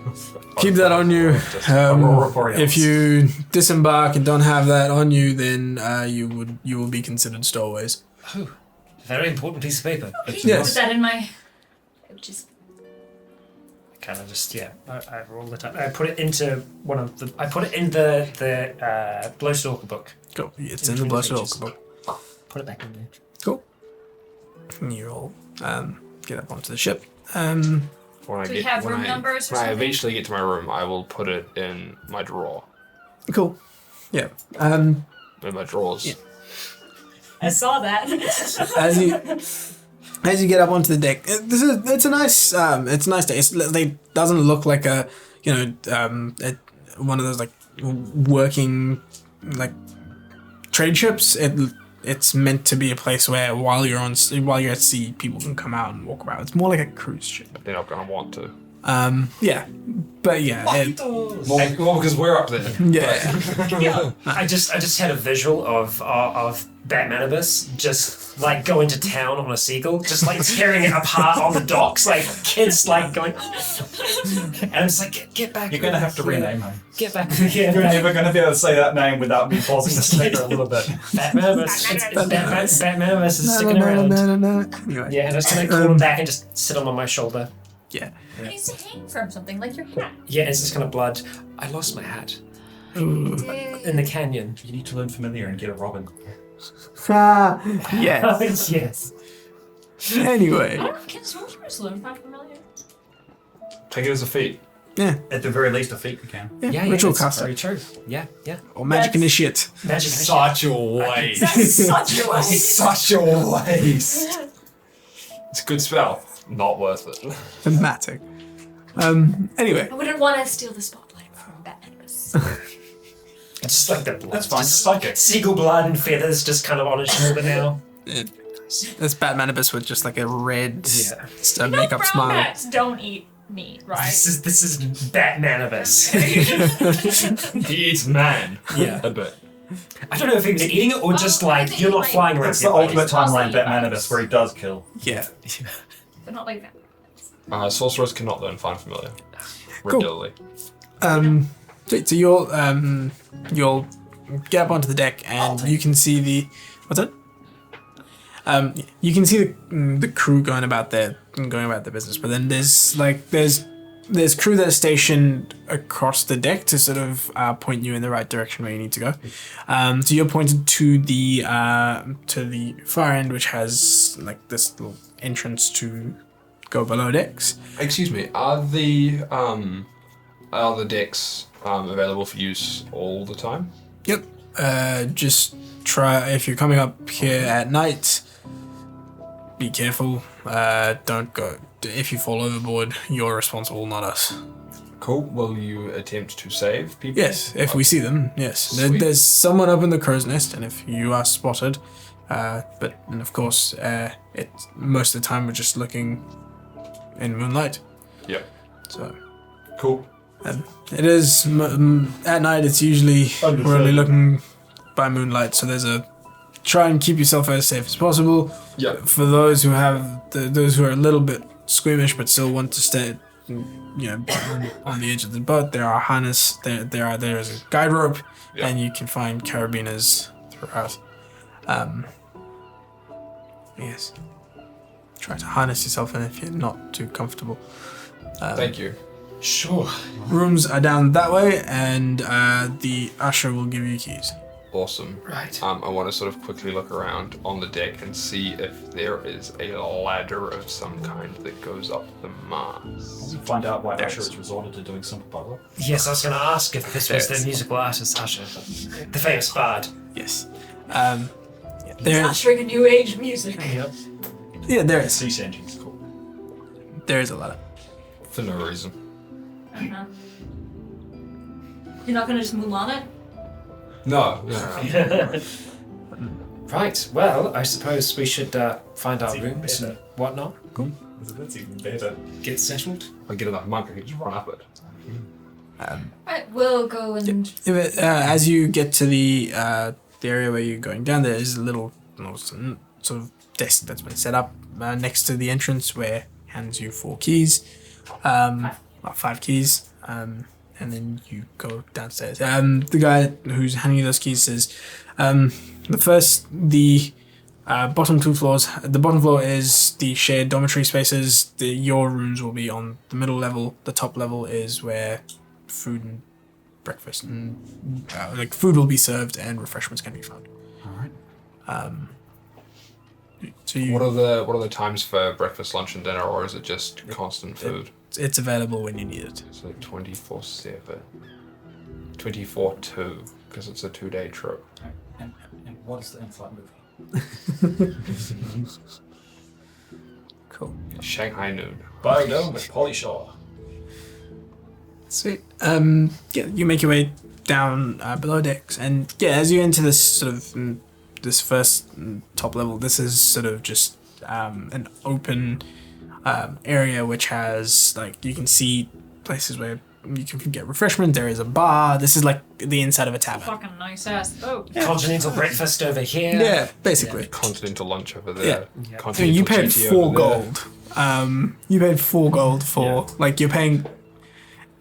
keep that on you. Aurora Borealis. If you disembark and don't have that on you, then you will be considered stowaways. Oh, very important piece of paper. Yes. Put that in my. Just. Kind of just I roll it up. I put it into one of the. I put it in the Blowstalker book. Cool. It's in the Bloodstock book. Put it back in there. Cool. You all get up onto the ship. When I Do we have room numbers or When I something? eventually get to my room, I will put it in my drawer. Cool. Yeah. In my drawers. Yeah. I saw that. As you get up onto the deck, it's a nice day. It doesn't look like a one of those like working like trade ships. It's meant to be a place where while you're at sea, people can come out and walk about. It's more like a cruise ship. They're not gonna want to. Yeah, but yeah, Well, because we're up there. yeah. I just had a visual of Batmanibus just like going to town on a seagull, just like tearing it apart on the docks, like kids like going, and I'm just like, get back. You're going to have to rename him. Get back. You're never going to be able to say that name without me pausing the speaker a little bit. Batmanibus. Batmanibus is sticking around. Anyway, Yeah, and I was gonna call him back and just sit him on my shoulder. yeah. It needs to hang from something like your hat. Yeah, it's just kind of blood. I lost my hat in the canyon. You need to learn familiar and get a robin. Yes. Yes. Anyway, Can sorcerers learn from familiar? Take it as a feat. yeah. At the very least, a feet you can. Yeah, Ritual it's caster very true. Yeah. or magic That's- initiate. Magic. Such a waste. That's such a waste. Such a waste. It's a good spell. Not worth it. Thematic. Anyway, I wouldn't want to steal the spotlight from Batmanibus. Just like the blood. That's fine. Just Psychic. seagull blood and feathers just kind of on his shoulder now. that's Batmanibus with just like a red Yeah. makeup Brown smile. bats don't eat meat, right? This is Batmanibus. He eats man. Yeah. A bit. I don't know if he was eating it or just like you're not flying around. That's the here, buddy. ultimate timeline Batmanibus where he does kill. Yeah. But not like that. Sorcerers cannot learn find familiar. Cool. Regularly. So you'll get up onto the deck and you can see the what's that? You can see the crew going about their business, but then there's there's crew that are stationed across the deck to sort of point you in the right direction where you need to go. So you're pointed to the far end, which has like this little entrance to go below decks. Excuse me. Are the decks available for use all the time? Yep. Just try if you're coming up here at night. Be careful. Don't go. If you fall overboard, you're responsible, not us. Cool. Will you attempt to save people? Yes, if we see them, yes. There's someone up in the crow's nest, and if you are spotted, and of course, it's most of the time we're just looking in moonlight. Yep. So. Cool. It is at night. It's usually we're only looking by moonlight, so there's a try and keep yourself as safe as possible. Yeah. For those who have those who are a little bit squeamish but still want to stay, on the edge of the boat, there are harness. There is a guide rope, and you can find carabiners throughout. Yes. Try to harness yourself in if you're not too comfortable. Thank you. Sure. Rooms are down that way, and the usher will give you keys. Awesome. Right. I want to sort of quickly look around on the deck and see if there is a ladder of some kind that goes up the mast. Find out why Usher has resorted to doing simple puzzle. Yes, I was going to ask if this was the musical artist Usher, the famous bard. Yes. He's ushering a new age music. Yep. Yeah, there is. Cease engines, cool. There is a ladder. For no reason. Uh-huh. You're not gonna just Mulan it? No. Right, well, I suppose we should find our rooms and whatnot. Cool. That's even better. Get settled. If I get enough monk, I can just run up it. Right, we'll go and... As you get to the area where you're going down, there is a little sort of desk that's been set up next to the entrance where hands you 4 keys. 5 keys. And then you go downstairs. The guy who's handing you those keys says, the bottom 2 floors. The bottom floor is the shared dormitory spaces. Your rooms will be on the middle level. The top level is where food and breakfast and food will be served and refreshments can be found. All right. So What are the times for breakfast, lunch, and dinner, or is it just constant food? It's available when you need it. So 24/7, 24/2, because it's a 2-day trip. And what is the in-flight movie? Cool. Shanghai Noon. Bow Down with Polly Shaw. Sweet. You make your way down below decks, and as you enter this sort of this first top level, this is sort of just an open area which has you can see places where you can get refreshment. There is a bar. This is like the inside of a tavern. Fucking nice ass boat. Continental breakfast over here. Yeah, basically. Continental lunch over there. Yeah. Continental You paid GT 4 over there. gold. You paid 4 gold for you're paying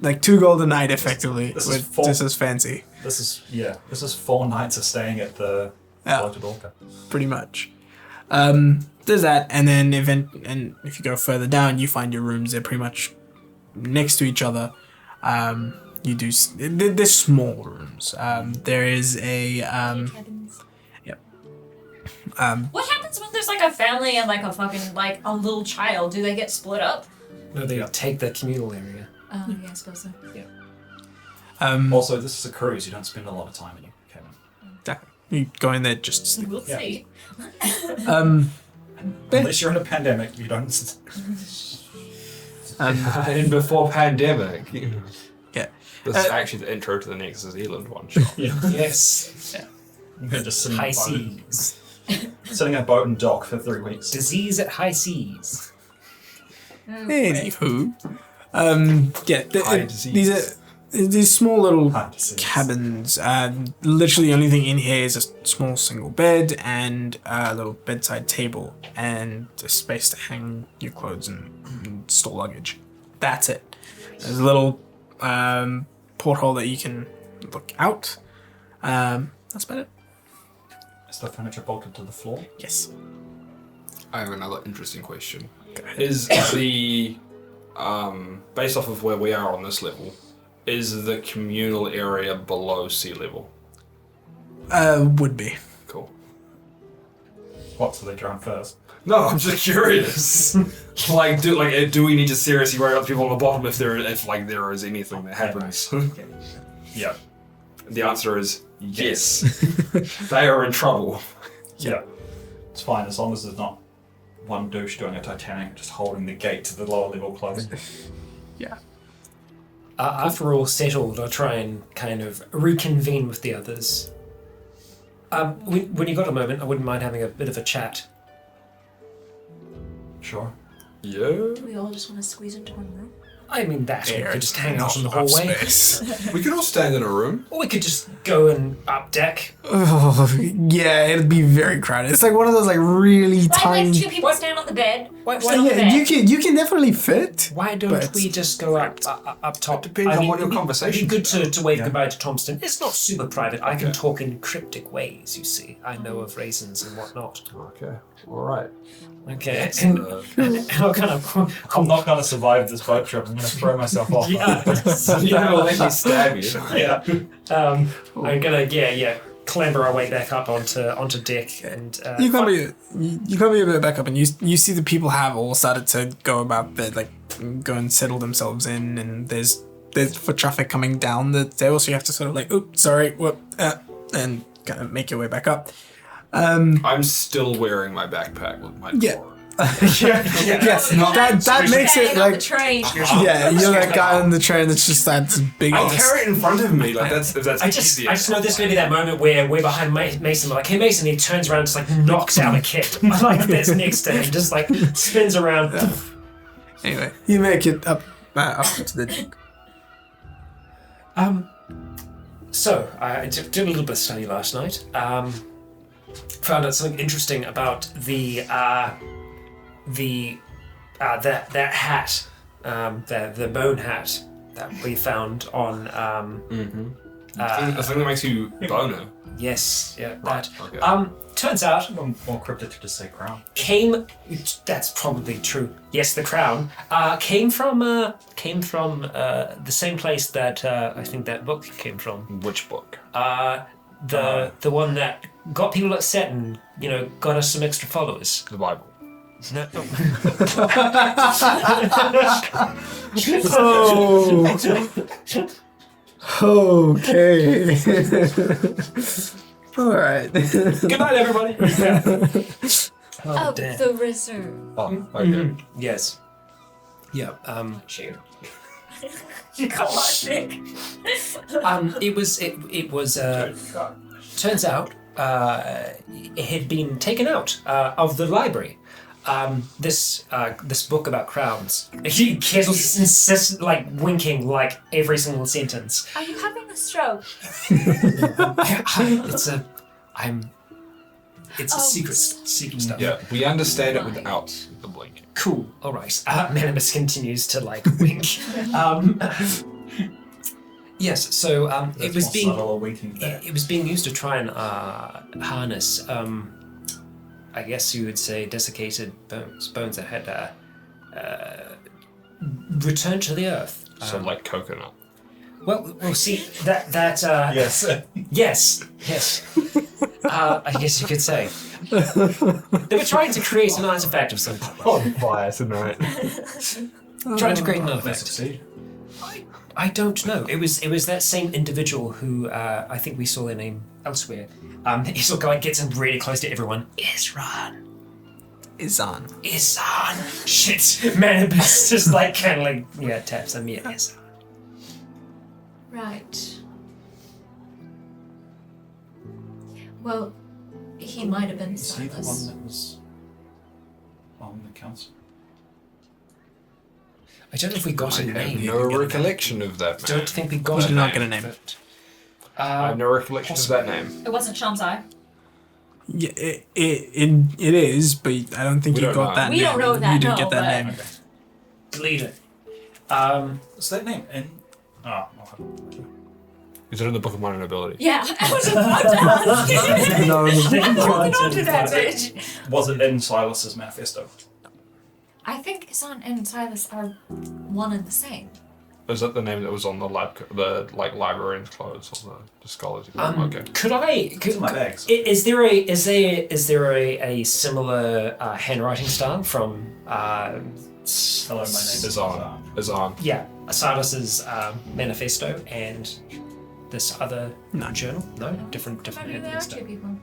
2 gold a night effectively. This is fancy. This is 4 nights of staying at the Lodge of Orca. Pretty much. There's that, and then if you go further down, you find your rooms. They're pretty much next to each other. They're small rooms. There is a Cabins. Yep. What happens when there's a family and a fucking a little child? Do they get split up? No, they take the communal area. Oh yeah, I suppose so. Also, this is a cruise. You don't spend a lot of time in your cabin. You go in there just to sleep. We'll see. Unless you're in a pandemic, you don't. And before pandemic. Yeah. This is actually the intro to the next Zealand one shot. Yes. You're just sitting High in a boat. seas. Sitting in a boat and dock for 3 weeks. Disease at high seas. Anywho, disease. these are these small little High disease. cabins. Literally, the only thing in here is a small single bed and a little bedside table and a space to hang your clothes and store luggage. That's it. There's a little porthole that you can look out. That's about it. Is the furniture bolted to the floor? Yes. I have another interesting question. Go ahead. Is the based off of where we are on this level, is the communal area below sea level? Would be. Cool. What, so they drown first? No, I'm just curious. Do we need to seriously worry about people on the bottom if there is anything that happens? Yeah. The answer is yes. They are in trouble. Yeah. It's fine as long as there's not one douche doing a Titanic just holding the gate to the lower level closed. Yeah. After we're all settled, I'll try and kind of reconvene with the others. When you got a moment, I wouldn't mind having a bit of a chat. Sure. Yeah. Do we all just want to squeeze into one room? I mean, that we could just hang out in the Enough hallway. space. We could all stand in a room. Or we could just go and up deck. Oh, yeah, it'd be very crowded. It's like one of those like really Why tiny. like two people stand on the bed? Why on the Yeah, bed? you can definitely fit. Why don't But- we just go up top? Depends on what your conversation It'd be good is to wave goodbye to Thompson. It's not super private. I can talk in cryptic ways, you see. I know of raisins and whatnot. Okay. All right. Okay. And I'll kind of... I'm not going to survive this boat trip. I'm going to throw myself off. I'll let me stab you. Yeah. I'm gonna clamber our way back up onto deck and You can't be a bit back up, and you see the people have all started to go about their go and settle themselves in, and there's foot traffic coming down the table, so you have to sort of oops, sorry, whoop, and kind of make your way back up. I'm still wearing my backpack with my Yeah. drawer. Yes, that makes it Hang on the train. yeah, you're that guy on the train that's just that's big. I'll carry it in front of me, like that's I just easier. know this may be that moment where we're behind Mason, we're like, hey Mason, he turns around, just knocks out a kid that's next to him, just spins around. Anyway, you make it up to the deck. So I did a little bit of study last night. Found out something interesting about that hat, the bone hat that we found on. The thing that makes you boner. Yes, yeah, Right, that. okay. Turns out More cryptic to just say crown. that's probably true. Yes, the crown came from the same place that I think that book came from. Which book? The one that got people upset and got us some extra followers. The Bible. No. Oh. Okay. All right. Good night, everybody. Of damn. the reserve. Oh, okay. Yes. Yeah. Shoot. Come on, Nick. It was. Turns out, it had been taken out of the library. This book about crowns. Kettle's insistent, winking, every single sentence. Are you having a stroke? It's a secret stuff. Yeah, we understand it without the blink. Cool. All right. Minimus continues to wink. Yes. So it was being it was being used to try and harness. I guess you would say desiccated bones that had returned to the earth. So like coconut. Well, see that Yes. yes. I guess you could say they were trying to create an artifact of some kind. On fire tonight. Trying to create an They artifact. succeed. I don't know. It was that same individual who I think we saw their name elsewhere. He sort of gets in really close to everyone. Isran. Izan. Shit. Manibus just taps him. Yeah, Isran. Right. Well, he might have been Is he the one Silas. that was on the council? I don't know if we got a I have name. no recollection of that man. Don't think we got We a did not name. get a name. But, I have no recollection of that name. It wasn't Shamsai. Yeah, it is, but I don't think We you don't got know. that We name. don't know that, You didn't no, get that but- name. delete it. What's that name? I'll have a look. Is it in the Book of Minor Nobility? Yeah, I was about to ask. No, I'm holding on to that bitch. Was it in Silas's manifesto? I think Isan and Silas are one and the same. Is that the name that was on the librarian's clothes or the scholars? Okay. My bags. Is there a similar handwriting style from Hello, my name is Azan. yeah, Silas's manifesto and this other journal? No, different Maybe handwriting there are style. two people.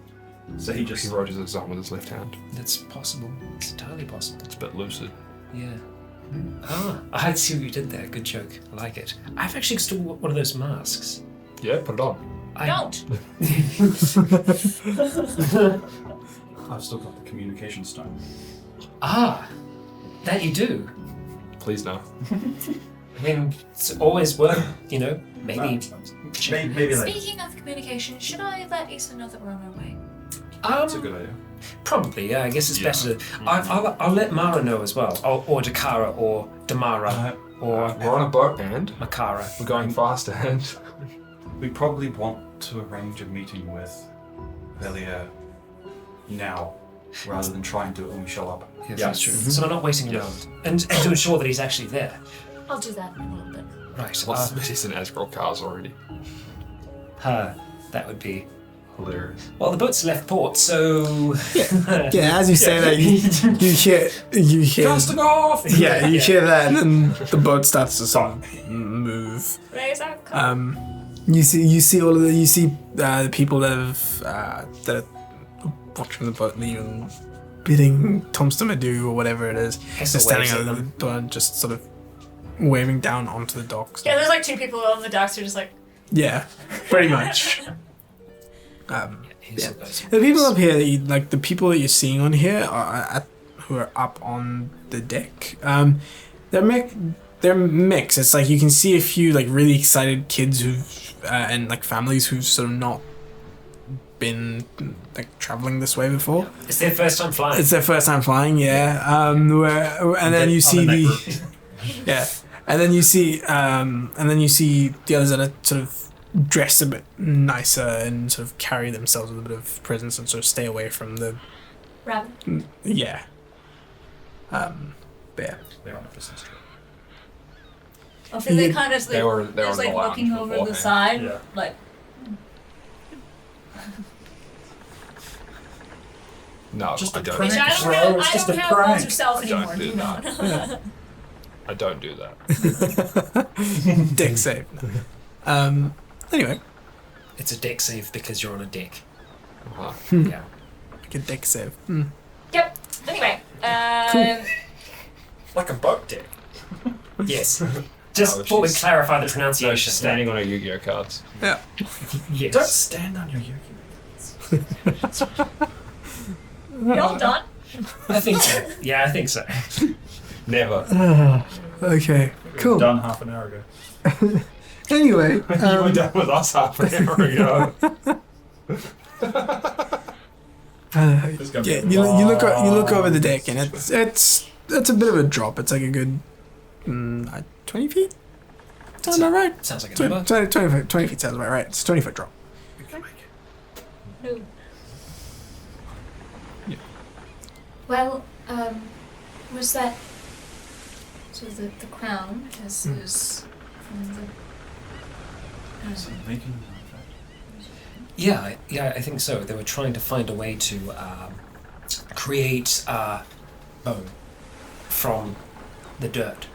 So he just He wrote his Azan with his left hand. That's possible. It's entirely possible. It's a bit lucid. Yeah. I see what you did there. Good joke. I like it. I've actually still got one of those masks. Yeah, put it on. Don't! I've still got the communication stone. That you do. Please no. I mean, it's always worth, maybe. Maybe later. Speaking of communication, should I let Isan know that we're on our way? That's a good idea. Probably, yeah. I guess it's better. I'll let Mara know as well, or Dakara, or Damara, or We're on a boat and Makara. we're going fast and We probably want to arrange a meeting with Velia now, rather than try and do it when we show up. Yes, that's true. So we're not waiting around, and to ensure that he's actually there. I'll do that in a little bit. Right. lots of Metis and Asgore cars already. That would be. Hilarious. Well, the boat's left port, so. Yeah, as you say that, you hear. Casting off! Yeah, you hear that, and then the boat starts to sort of move. Raise our cup. You see all of the people that are watching the boat leave and bidding Tomston adieu or whatever it is. They're standing over the door, just sort of waving down onto the docks. Yeah, there's like two people on the docks who are just like. Yeah, pretty much. Yeah. The people up here, the people that you're seeing on here, who are up on the deck. They're mixed. It's like you can see a few really excited kids and families who've sort of not been traveling this way before. It's their first time flying. It's their first time flying, yeah. And then you see yeah, and then you see the others that are sort of dressed a bit nicer and sort of carry themselves with a bit of presence and sort of stay away from the Rabbit. yeah. Yeah. They're on a business trip. I think they kind of They were just on the lounge looking over the beforehand. side, Yeah. like. No, Just I a don't. prank. I don't Bro, have, it's I just don't a have prank. walls of self I don't anymore. do Do not. I don't do that. Deck save. Anyway, It's a deck save because you're on a deck. Uh-huh. Yeah. like a deck save. Yep. Anyway. Like a boat deck. Yes. Just thought we'd she's- clarify the No, pronunciation. she's standing on her Yu-Gi-Oh cards. Yeah. Yes. Don't stand on your Yu-Gi-Oh! Y'all done? I think so. Yeah, I think so. Never. Okay. Cool. Done half an hour ago. Anyway, You were done with us half an hour ago. It's gonna be yeah, a you look long over the deck and it's a bit of a drop. It's like a good 20 feet. Sounds about right. Sounds like a 20, number. 20 feet sounds about right. It's a 20-foot drop. No. Well, was that so the crown as is from the Making Yeah, I think so. They were trying to find a way to create bone from the dirt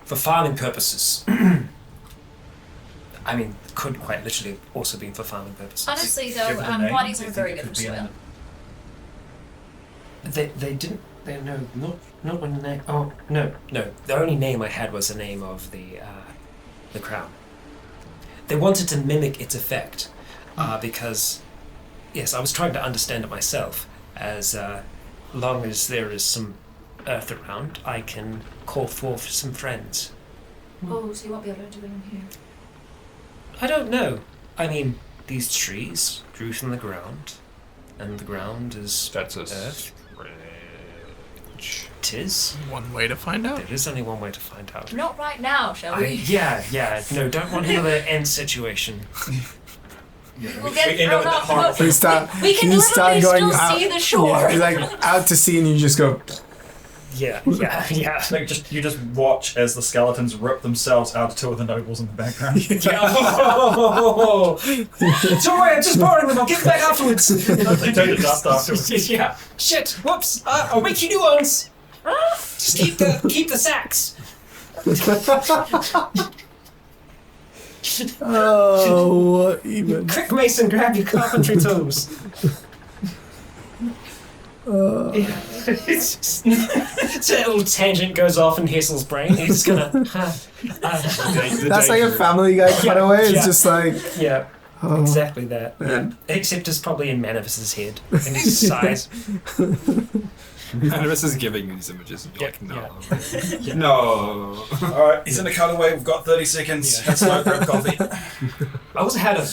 for farming purposes. I mean, could quite literally also be for farming purposes. honestly though, Give it a name. bodies Do are you very think good it for could be soil. They didn't. They no, not one name. Oh no. The only name I had was the name of the crown. They wanted to mimic its effect, because, yes, I was trying to understand it myself. As long as there is some earth around, I can call forth some friends. Oh, so you won't be able to do it in here. I don't know. I mean, these trees grew from the ground, and the ground is That's a earth. stretch. Tis. One way to find out. There is only one way to find out. Not right now, shall we? Yeah. No, don't want another end situation. We'll get end up thrown with off that the boat. You start. We can you start literally going still out. see the shore. Yeah, you're like out to sea, and you just go. Yeah. Like you just watch as the skeletons rip themselves out of two of the nobles in the background. Oh. Don't worry, I'm just borrowing them. I'll give them back afterwards. They take the dust afterwards. Yeah. Shit. Whoops. I'll make you new ones. Just keep the sacks. Oh, what even? Quick, Mason, grab your carpentry tools. It's just, so a little tangent goes off in Hessel's brain. He's just gonna. That's like a Family Guy cutaway. It's just like. Yeah. Oh, Exactly that. man. Except it's probably in Manavis's head and his size. And this is giving you these images. And you're like, no. Yeah. No. Alright, he's in the cutaway. We've got 30 seconds. Yeah. Let's go grab coffee. I also had a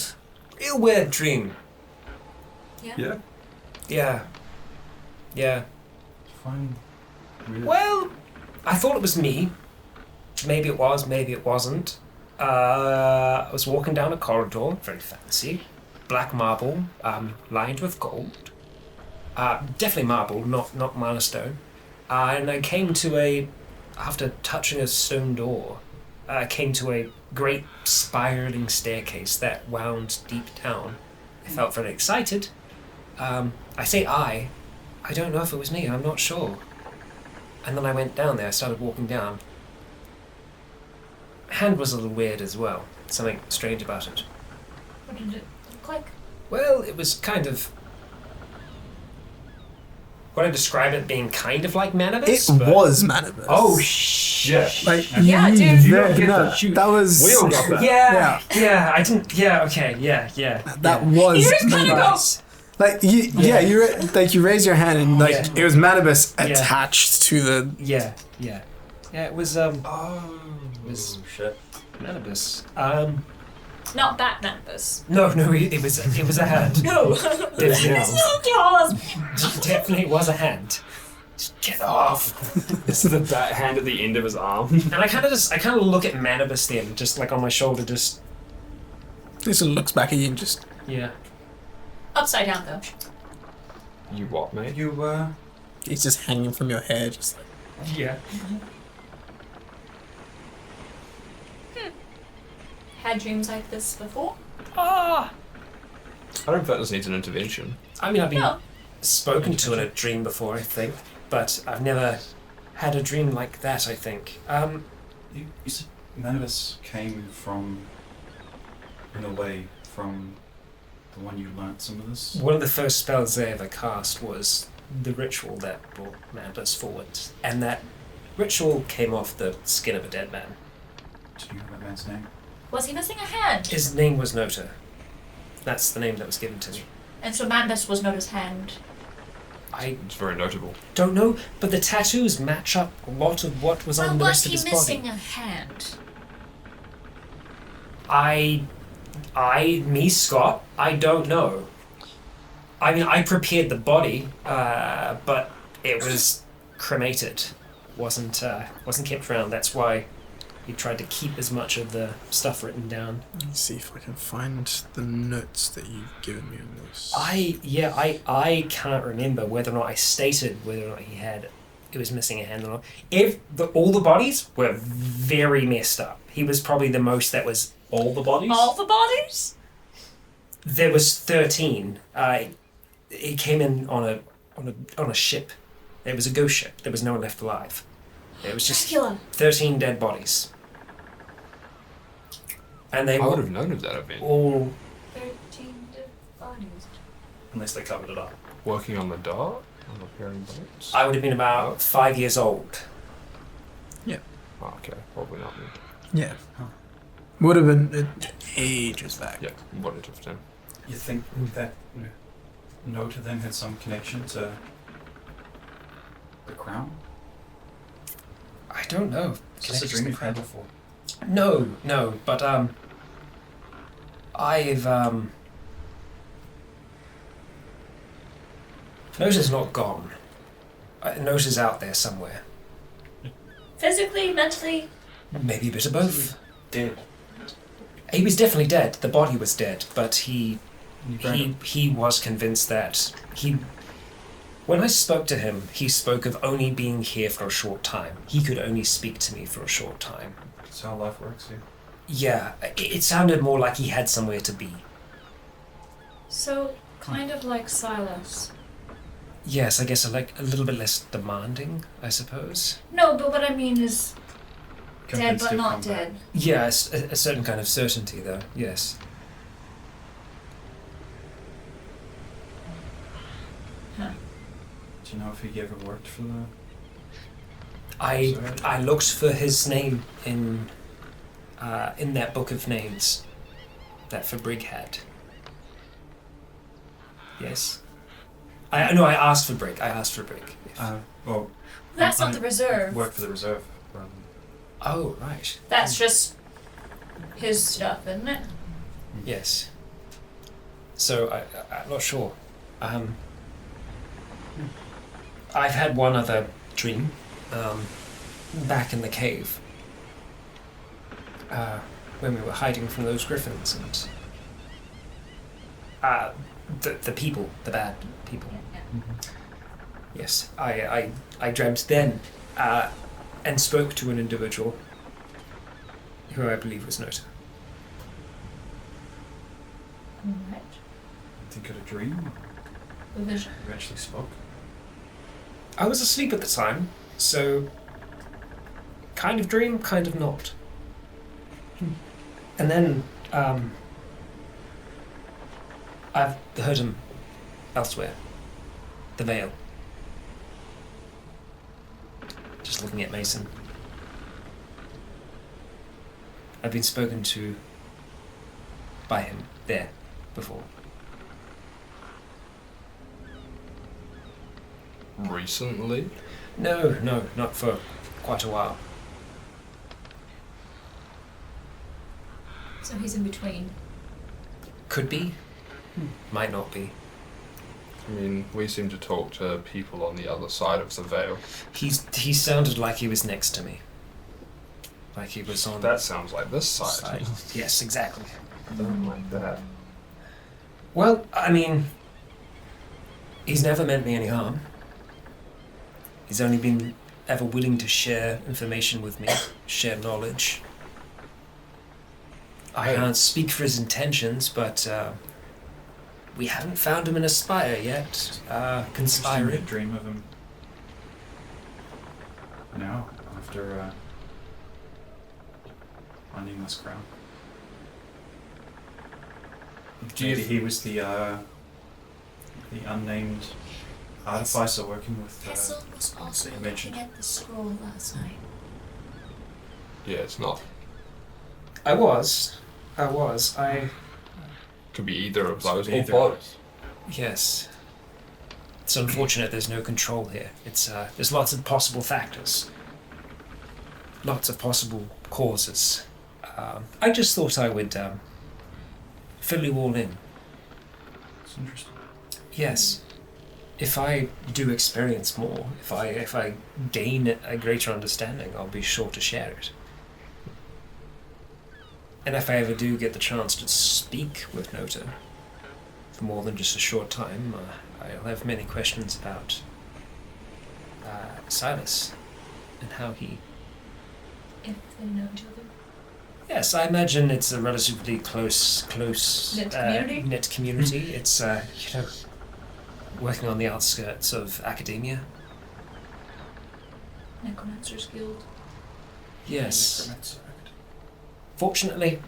real weird dream. Yeah. Yeah. Fine. Well, I thought it was me. Maybe it was, maybe it wasn't. I was walking down a corridor, very fancy, black marble, lined with gold. Definitely marble, not milestone. And I came to after touching a stone door, I came to a great spiraling staircase that wound deep down. I felt very excited. I say I don't know if it was me, I'm not sure. And then I went down there, I started walking down. Hand was a little weird as well. Something strange about it. What did it look like? Well, it was kind of... Would I describe it being kind of like Manavis? It was Manavis. Oh, shit. Like, Yeah, you- dude. You don't get no, that. that was. We all got that. Yeah, I didn't... Yeah, okay, yeah. That was. You just kind of go. Manavis. Like you raise your hand and like Yeah. it was Manavis Yeah. attached to the. Yeah, it was, Oh, shit. Manavis. Not that Manavis. No, it was a hand. No. Definitely Definitely was a hand. Just get off. This is the bat hand at the end of his arm. And I kind of look at Manavis then, just like on my shoulder, just He sort of looks back at you and just. yeah. Upside down though. You what, mate? you, He's just hanging from your hair, just like. Yeah. Had dreams like this before? Ah. I don't think this needs an intervention. I mean, I've been No. spoken to in a dream before, I think, but I've never had a dream like that. I think. you said Manavis came from, in a way, from the one you learnt some of this? One of the first spells I ever cast was the ritual that brought Manavis forward, and that ritual came off the skin of a dead man. Do you know that man's name? Was he missing a hand? His name was Nota. That's the name that was given to me. And so Manavis was not his hand. I It's very notable. don't know, but the tattoos match up a lot of what was on the rest of his was he missing body. a hand? Me, Scott, I don't know. I mean, I prepared the body, but it was cremated. Wasn't kept around. That's why he tried to keep as much of the stuff written down. Let's see if I can find the notes that you've given me on this. I can't remember whether or not I stated whether or not it was missing a hand or not. All the bodies were very messed up. He was probably the most that was. All the bodies? All the bodies? There was 13. He came in on a ship. It was a ghost ship. There was no one left alive. It was just Dracula. 13 dead bodies. And they I would were have known of that event. all 13 dead bodies. Unless they covered it up. Working on the dock? On repairing boats? I would have been about 5 years old. Oh, okay, probably not me. Yeah. Would have been ages back. Yeah, what it was then. You think that Nota then had some connection to the crown? I don't know. Is this a dream you've had before? No, but I've Nota's not gone. Nota's out there somewhere. Physically, mentally? Maybe a bit of both. Dead. He was definitely dead. The body was dead, but he You buried him? was convinced that When I spoke to him, he spoke of only being here for a short time. He could only speak to me for a short time. That's how life works here. Yeah, it sounded more like he had somewhere to be. So, kind of like Silas. Yes, I guess like a little bit less demanding, I suppose. No, but what I mean is dead Convinced but he'll not come back. dead. Yeah, a certain kind of certainty, though. Yes. Huh. Do you know if he ever worked for the... I looked for his name in that book of names that Fabrig had. Yes. I asked for Brig. Well, That's not I the reserve. work for the reserve. Oh, right. That's just his stuff, isn't it? Yes. So I'm not sure. I've had one other dream. Back in the cave. When we were hiding from those griffins and the people, the bad people. Yes, I dreamt then, and spoke to an individual who I believe was Nota. Alright. Think of a dream? The vision. You actually spoke? I was asleep at the time, so kind of dream, kind of not. And then I've heard him elsewhere. The Vale. Just looking at Mason. I've been spoken to by him there before. Recently? No, not for quite a while. So he's in between. Could be, might not be. I mean, we seem to talk to people on the other side of the veil. He sounded like he was next to me. Like he was on That sounds like this side. Yes, exactly. I don't like that. Well, I mean, he's never meant me any harm. He's only been ever willing to share information with me, share knowledge. I can't speak for his intentions, but we haven't found him in a spire yet. Conspiring. Dream of him now, after finding this crown. Maybe he was the unnamed artificer working with Kessel was also that you looking mentioned. at the scroll last night. Yeah, it's not. I was. Could be either of those or Either. both. Yes. It's unfortunate there's no control here. It's there's lots of possible factors. Lots of possible causes. I just thought I would fill you all in. It's interesting. Yes. If I do experience more, if I gain a greater understanding, I'll be sure to share it. And if I ever do get the chance to speak with Nota for more than just a short time, I'll have many questions about Silas and how he... If they know each other. Yes, I imagine it's a relatively close Knit community? knit community. It's working on the outskirts of academia. Necromancer's Guild. Yes. Fortunately,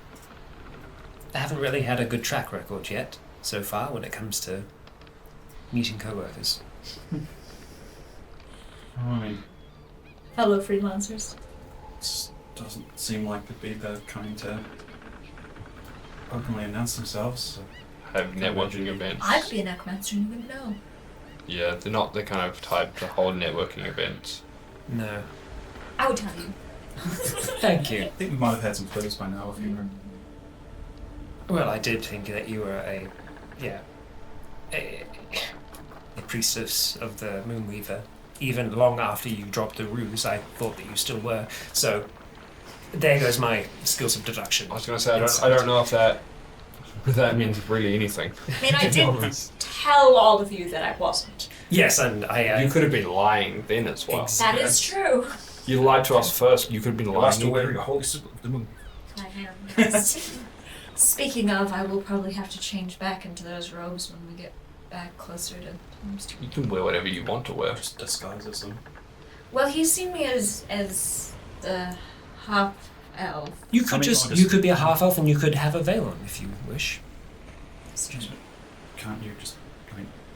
I haven't really had a good track record yet so far when it comes to meeting co-workers. I mean, Fellow freelancers. it doesn't seem like they'd be the kind to openly announce themselves. So. Have networking events. I could be a necromancer and you wouldn't know. Yeah, they're not the kind of type to hold networking events. No. I would tell you. Thank you. I think we might have had some clues by now if you were. Well, I did think that you were a priestess of the Moonweaver. Even long after you dropped the ruse, I thought that you still were. So, there goes my skills of deduction. I was going to say, I don't know if that means really anything. I mean, I did tell all of you that I wasn't. Yes, and I. You could have been lying then as well. That is true. You lied to us first. You could have been You're still lying. wearing a holy symbol of the moon. I am. Speaking of, I will probably have to change back into those robes when we get back closer to Tombstone. You can wear whatever you want to wear. Just disguises them. Well, he's seen me as the half elf. You could you could be a half elf and you could have a veil on if you wish. Can't you just,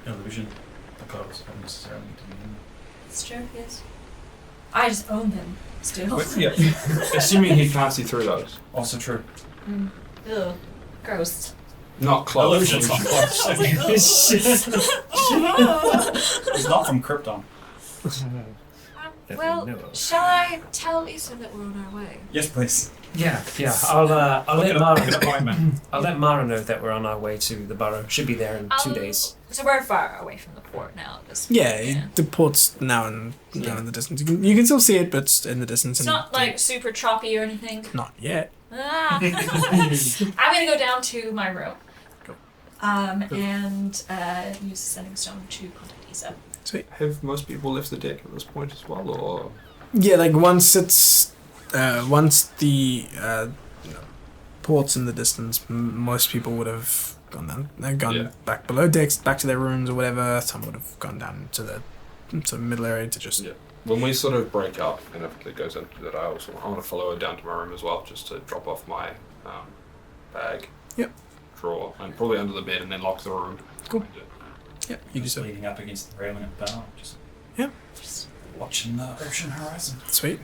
illusion the clothes don't necessarily need to be in. It's true, yes. I just own them still. Yeah. Assuming he can't see through those. Also true. Ugh, gross. Not close. Illusion's not close. He's not from Krypton. Well, shall I tell Lisa that we're on our way? Yes, please. Yeah. I'll let Mara. An appointment. I'll let Mara know that we're on our way to the borough. Should be there in 2 days. So we're far away from the port now. At this point. Yeah, the port's now in the distance. You can still see it, but it's in the distance. It's not like super choppy or anything. Not yet. Ah. I'm gonna go down to my room. Go. And use the sending stone to contact Isa. Sweet. Have most people left the deck at this point as well, or? Yeah, like once the port's in the distance, most people would have gone down. They've gone back below decks, back to their rooms or whatever. Some would have gone down to the middle area to just. Yeah. When we sort of break up, and if it goes into that, I want to follow her down to my room as well, just to drop off my bag. Yep. Drawer, and probably under the bed, and then lock the room. Cool. Yeah, you do Just so. leaning up against the railing of the bow. Just watching the ocean horizon. Sweet.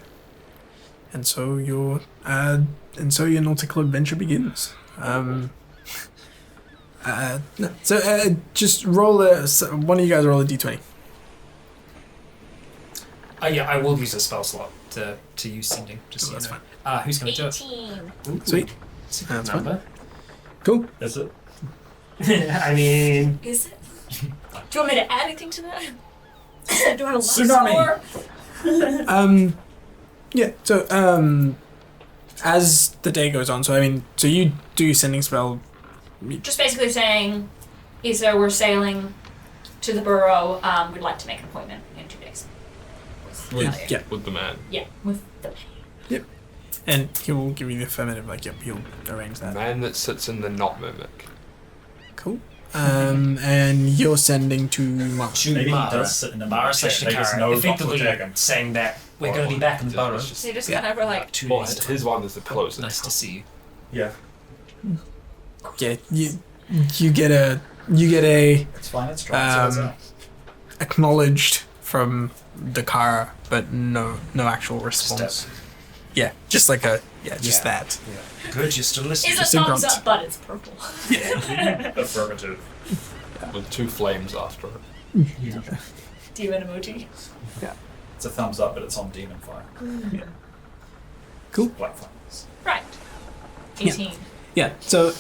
And so your nautical adventure begins. Just roll one of you guys roll a d20. Yeah, I will use a spell slot to use sending. Just so That's you know. Who's going to do it? 18. Sweet. That's fine. Cool. Is it? I mean, Is it? Do you want me to add anything to that? Do I have a Tsunami. score? Yeah. So as the day goes on, so you do your sending spell. Just basically saying, Isa, we're sailing to the borough. We'd like to make an appointment in 2 days. Yeah. With the man. Yeah, with the Yep. And he will give you the affirmative, he'll arrange The that. man that sits in the knot mimic. Cool. And you're sending to Mark. Maybe Mara. he does sit in the Mara mountain. slash They just Shakara, know effectively not to attack him. saying that we're going to be back in the borough. So you just Yeah. kind of were like, 2 Well, days. his one is the closest. Nice to see you. Yeah. Yeah, you get a It's fine, it's dry. So acknowledged from Dakar, but no actual response. Yeah, just like that. Good, you're still listening. it's a Just a thumbs grunt. up, but it's purple. affirmative. With 2 flames after it. Demon emoji. It's a thumbs up, but it's on demon fire. Cool. Black flames. Right. 18. Yeah. So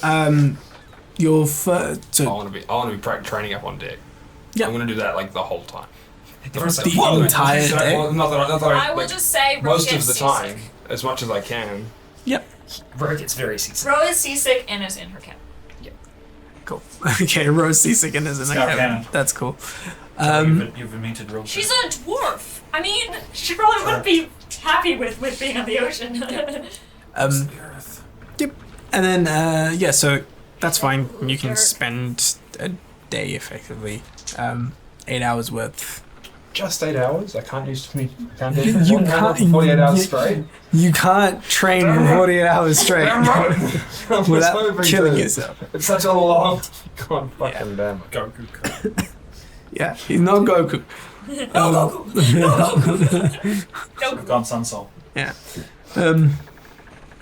your I want to be training up on deck. Yeah. I'm going to do that the whole time. the entire day. Well, not that I will just say Ro most gets of the seasick. time, as much as I can. Yep. Ro gets very seasick. Ro is seasick and is in her cabin. Cool. Okay, Rose seasick and is in the Scout cabin. cannon. That's cool. You've invented rules. She's a dwarf. I mean, she probably wouldn't be happy with being on the ocean. the earth. Yep. And then so that's fine. You can spend a day effectively, 8 hours worth. Just 8 hours? I can't use me. Can't You do can't- 48 hours you- straight. You can't train for 48 hours straight without killing yourself. It's such a long. God fucking damn it. Goku cut. Yeah, he's not Goku. We've gone Sun Soul. Yeah.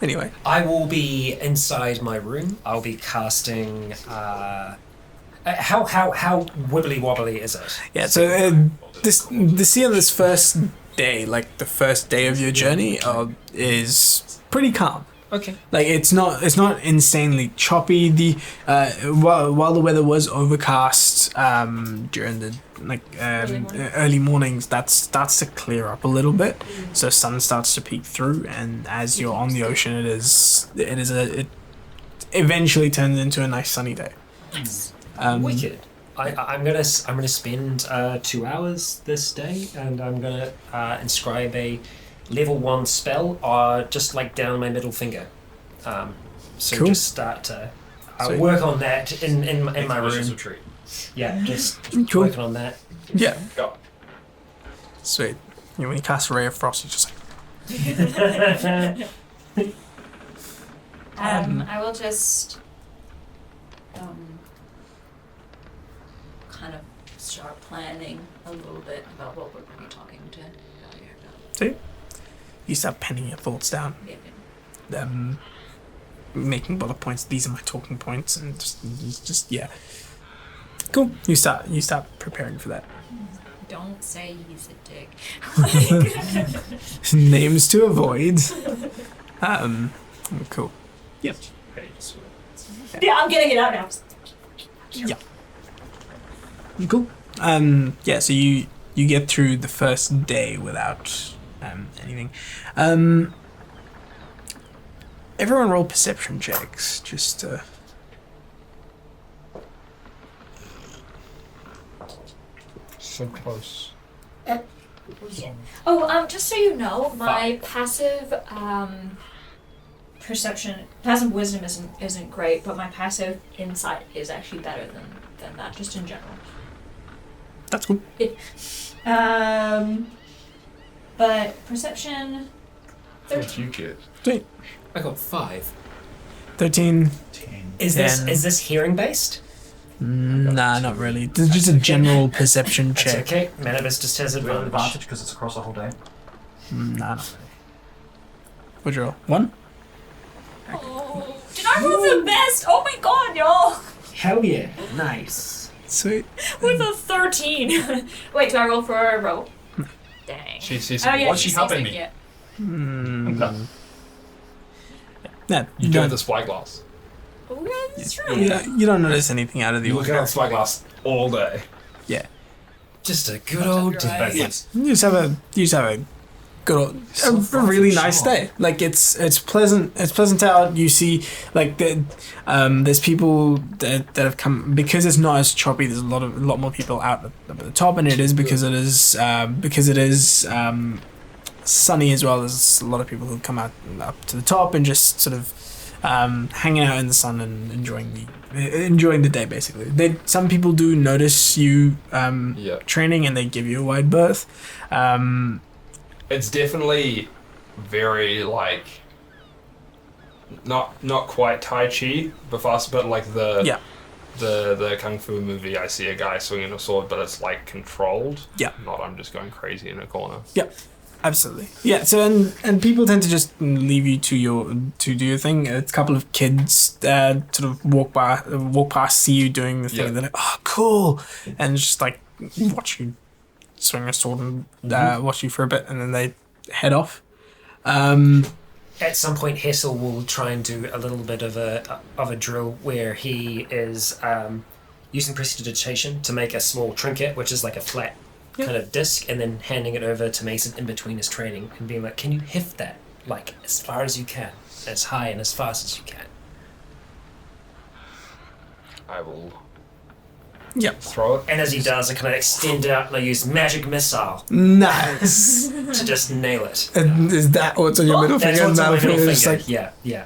Anyway. I will be inside my room. I'll be casting. How wibbly wobbly is it? Yeah. So the sea on this first day, like the first day of your journey, is pretty calm. Okay. Like it's not insanely choppy. The while the weather was overcast during the early mornings, that starts to clear up a little bit. So sun starts to peek through, and as you're on the ocean, it eventually turns into a nice sunny day. Wicked. I'm gonna spend 2 hours this day, and I'm gonna inscribe a level 1 spell, just like down my middle finger. So Cool. just start to So- work on that in my room. Retreat. Yeah, just Cool. working on that. Yeah. Go. Sweet. You know, when you cast Ray of Frost, you just like, I will just kind of start planning a little bit about what we're going to be talking to Valier about. see? You start penning your thoughts down. Yeah. Making bullet points. These are my talking points, and just yeah. Cool. You start preparing for that. Don't say he's a dick. Names to avoid. Cool. Yep. Yeah, I'm getting it out now. Yeah. Cool. Yeah. So you get through the first day without anything. Everyone roll perception checks. Just So close. Oh, just so you know, my passive passive wisdom isn't great, but my passive insight is actually better than that, just in general. that's cool. But perception, What 13. you get? Sweet. I got 5. 13. Is Ten. this hearing based? Nah, not really. This is just a general perception That's check. okay. Manibus just has We have an advantage. advantage because it's across the whole day. Nah, not really. What'd you roll? 1? Oh, did I roll the best? Oh my god, y'all! Hell yeah! Nice. Sweet. With a 13. Wait, do I roll for a roll? Dang. She's Oh yeah, what's she she's helping saying, me? yeah. Mm. Yeah, You do the spyglass. Oh, yeah, that's true. you don't notice anything out of the You look at ordinary. the spyglass all day. Yeah. Just a good old day. Yes. You just have a good old, a really nice day. Like it's pleasant. It's pleasant out. You see, like there's people that have come because it's not as choppy. There's a lot more people out at the top, and it is because it is sunny as well. There's a lot of people who come out up to the top and just sort of hanging out in the sun and enjoying the day. Basically, some people do notice you training, and they give you a wide berth. It's definitely very like not quite Tai Chi, but fast, but like the kung fu movie. I see a guy swinging a sword, but it's like controlled. Yeah. Not I'm just going crazy in a corner. Yep. Absolutely. Yeah. So and people tend to just leave you to do your thing. A couple of kids sort of walk past, see you doing the thing, and they're like, "Oh, cool," and just like watch you swing a sword and watch you for a bit, and then they head off. At some point, Hessel will try and do a little bit of a drill where he is using prestidigitation to make a small trinket, which is like a flat kind of disc, and then handing it over to Mason in between his training and being like, "Can you heft that like as far as you can, as high and as fast as you can?" I will Yep. throw it. And as he does, I kind of extend out and I use magic missile Nice. to just nail it. And is that what's on your middle That's finger? what's on my Middle middle finger is finger. like, Yeah.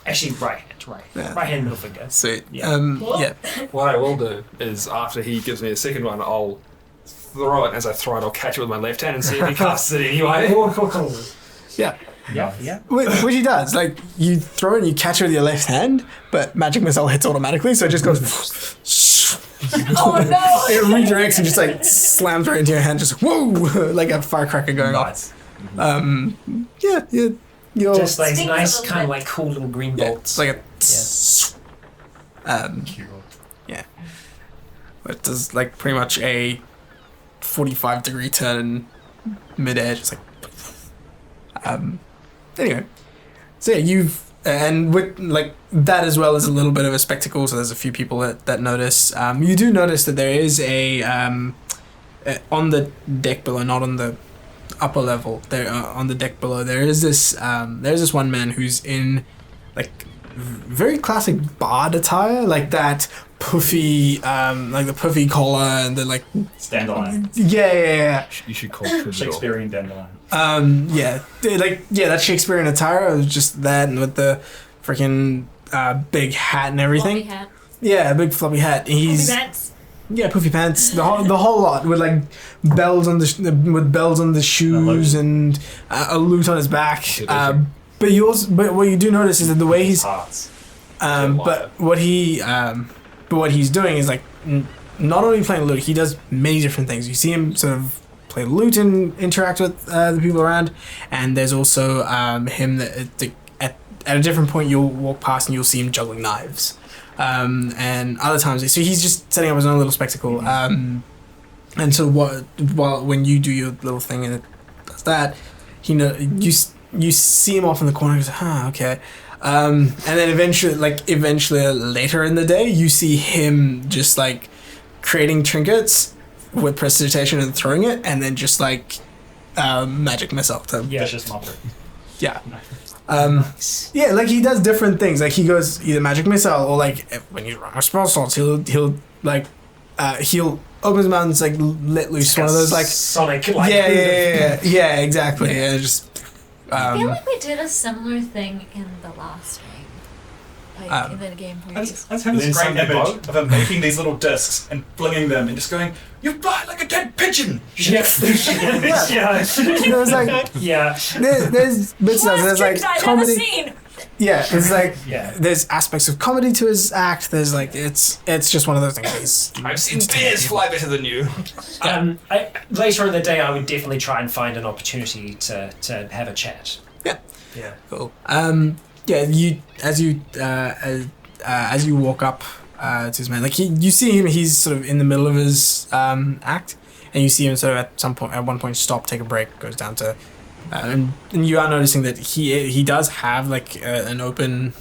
Actually, right hand. Yeah. Right hand, middle finger. sweet. Yeah. Yeah. What I will do is after he gives me a second one, I'll throw it. And as I throw it, I'll catch it with my left hand and see if he casts it anyway. Yeah. Yeah. Which he does. Like you throw it and you catch it with your left hand, but magic missile hits automatically, so it just goes. Oh no! It redirects and just like slams right into your hand, just whoa, like a firecracker going off. Yeah. You're Just like Stings a nice, little kind of bit. like cool little green yeah, bolts. it's like a yeah. It does like pretty much a 45-degree turn in mid-air, just like anyway. So yeah, you've and with like that as well as a little bit of a spectacle, so there's a few people that notice. You do notice that there is a on the deck below, not on the upper level, there on the deck below, there's this one man who's in like very classic bard attire, like that puffy, like the puffy collar and the like. Dandelion. Yeah. You should call it Shakespearean dandelion. That Shakespearean attire was just that, and with the freaking big hat and everything. Floppy hat. Yeah, a big floppy hat. He's Puffy pants. yeah, puffy pants. The whole lot with like bells on the shoes and a loot on his back. But what you do notice is that the way he's but what he's doing is like not only playing lute, he does many different things. You see him sort of play lute and interact with the people around, and there's also him that at a different point you'll walk past and you'll see him juggling knives, and other times so he's just setting up his own little spectacle. And so when you do your little thing and it does that, you see him off in the corner and goes, okay. And then eventually later in the day, you see him just like creating trinkets with precipitation and throwing it, and then just like magic missile to Vicious mopper. yeah. Yeah, like he does different things. Like he goes either magic missile or like when he's running spell slots, he'll like he'll open his mouth and like let loose one of those like Sonic. yeah, exactly. Yeah, just. I feel like we did a similar thing in the last game. Like in the game I previous. just have this great image of him making these little discs and flinging them and just going, "You fly like a dead pigeon!" Yeah. There's like Yeah. there's bits of there's like I've comedy. ever seen. Yeah, it's like Yeah. there's aspects of comedy to his act. There's like it's just one of those things. I've seen bears fly better than you. Later in the day, I would definitely try and find an opportunity to have a chat. Yeah. Yeah. Cool. Yeah, as you walk up to his man, like you see him, he's sort of in the middle of his act, and you see him sort of at one point stop, take a break, goes down to, and you are noticing that he does have like an open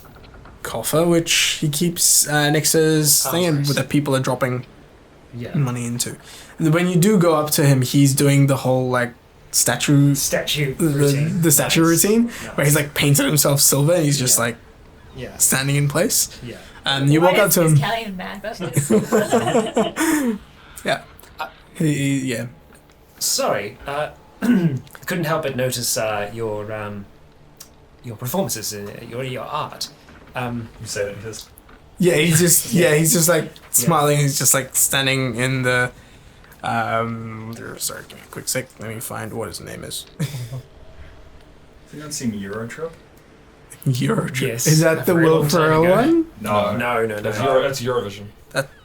coffer which he keeps next to his thing, and that people are dropping money into. And when you do go up to him, he's doing the whole like statue routine. The statue routine where he's like painted himself silver and he's just like standing in place. Yeah. And you walk up to him. Kelly and mad about this. Yeah. Yeah. Sorry, couldn't help but notice your performances, your art. You say that because Yeah, he's just like smiling. He's just like standing in the. Sorry, give me a quick sec. Let me find what his name is. you don't seen Eurotrip? Eurotrip. Yes. Is that A the very Will long time Ferrell ago. one? No. That's Eurovision.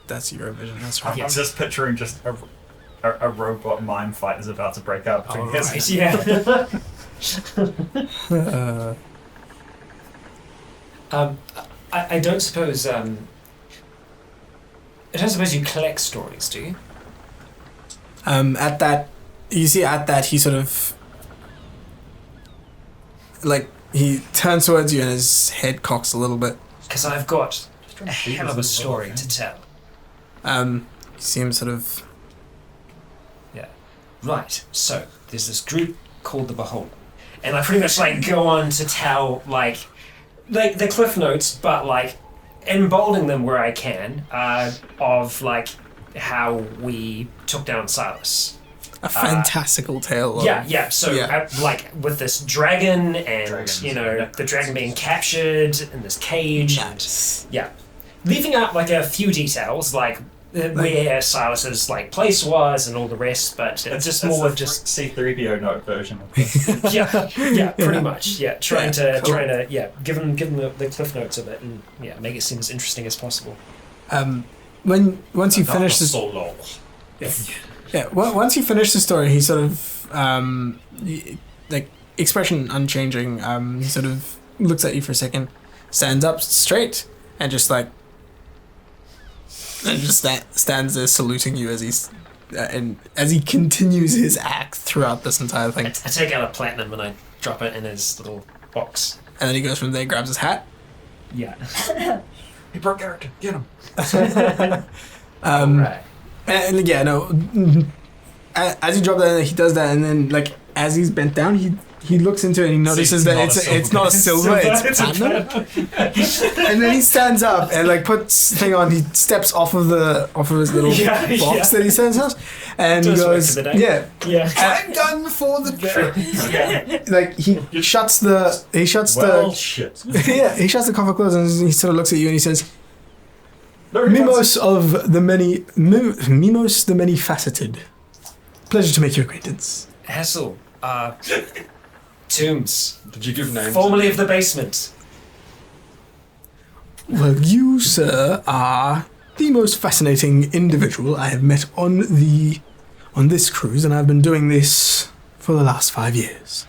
That's Eurovision. That's right. I'm just picturing just a robot mime fight is about to break out between his Right, yeah. I don't suppose. I don't suppose you collect stories, do you? At that he sort of like he turns towards you and his head cocks a little bit. Because I've got a hell of a story to tell. You see him sort of. Yeah. Right. So there's this group called the Beholden, and I pretty much like go on to tell like the cliff notes, but like emboldening them where I can of like how we took down Silas. A fantastical tale. Yeah. So like with this dragon and the dragon being captured in this cage. Nice. And, yeah. Leaving out like a few details like where Silas's like place was and all the rest, but it's just more of just C-3PO note version of this. pretty much. Yeah, trying to give them the cliff notes of it and make it seem as interesting as possible. Once you finish this, once you finish the story, he sort of like expression unchanging. He sort of looks at you for a second, stands up straight, and just like. And just stands there saluting you as he's and as he continues his act throughout this entire thing. I take out a platinum and I drop it in his little box. And then he goes from there, grabs his hat. Yeah. He broke character. Get him. Right. And as you drop that, he does that, and then like as he's bent down, he he looks into it and he notices that it's not a silver, it's platinum. And then he stands up and like puts thing on. He steps off of his little box that he sends us, and he goes, Yeah. I'm done for the trip. like he shuts the Shit. yeah, he shuts the coffer closed and he sort of looks at you and he says, Very Mimos the many faceted. Pleasure to make your acquaintance. Hassel. Tombs. Did you give names? Formerly of the basement. Well, you, sir, are the most fascinating individual I have met on this cruise, and I've been doing this for the last 5 years.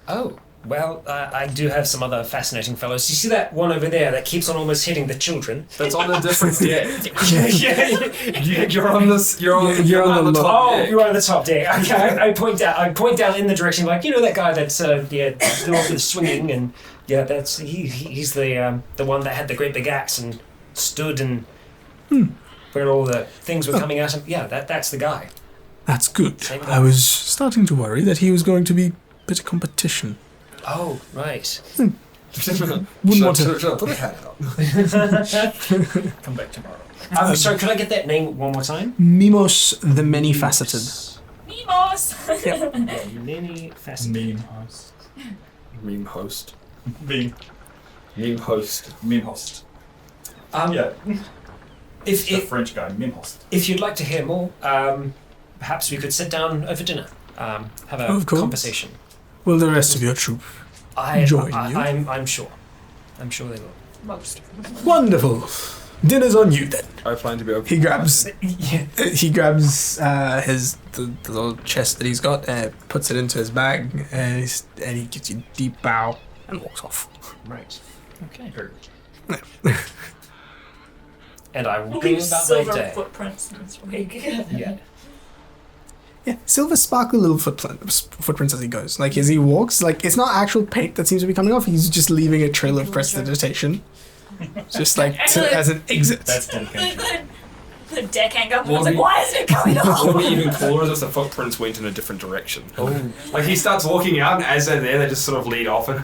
Oh, well, I do have some other fascinating fellows. You see that one over there that keeps on almost hitting the children? That's on a different deck. Yeah. You're on this. You're on the top. Oh, deck. you're on the top deck. Okay, I point down in the direction, like, you know that guy that's the swinging, and yeah, that's he's the one that had the great big axe and stood and where all the things were coming at him. Yeah, that's the guy. That's good. Same guy. I was starting to worry that he was going to be a bit of competition. Oh, right. Wouldn't want to. Shut up, put a hat out. Come back tomorrow. Sorry, could I get that name one more time? Mimos the many faceted. Mimos! Many faceted. Meme host. Meme host. Meme. Meme host. Meme host. Yeah. It's the French guy, meme host. If you'd like to hear more, perhaps we could sit down over dinner, have a Of course. conversation. Will the rest of your troop join you? I'm sure. I'm sure they will. Most. Wonderful. Dinner's on you then. I plan to be open. He grabs Yeah. the little chest that he's got, puts it into his bag, and he gives you a deep bow and walks off. Right. Okay. Very And I will go Leave about my silver day. footprints in his wake. Yeah. Yeah, silver sparkly little footprints as he goes. Like as he walks, like it's not actual paint that seems to be coming off. He's just leaving a trail of prestidigitation, just like as an exit. That's dedication. The deck hang up and Well, I was like, we- why is it coming What would off? be even cooler is if the footprints went in a different direction. Oh. Like he starts walking out, and as they're there, they just sort of lead off. And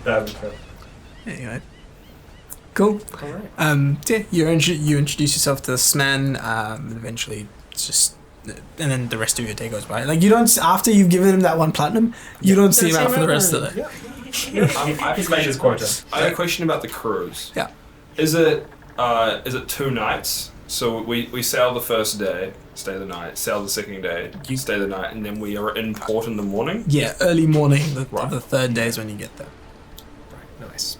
That would be cool. Anyway, cool. Alright. Yeah, you introduce yourself to this man. And eventually, it's just. And then the rest of your day goes by. Like you don't. After you've given him that one platinum, you don't see him out for the rest of the day. He's made his quota. I had a question about the cruise. Yeah. Is it 2 nights? So we sail the first day, stay the night. Sail the second day, stay the night, and then we are in port in the morning. Yeah, early morning. Right. The third day is when you get there. Nice.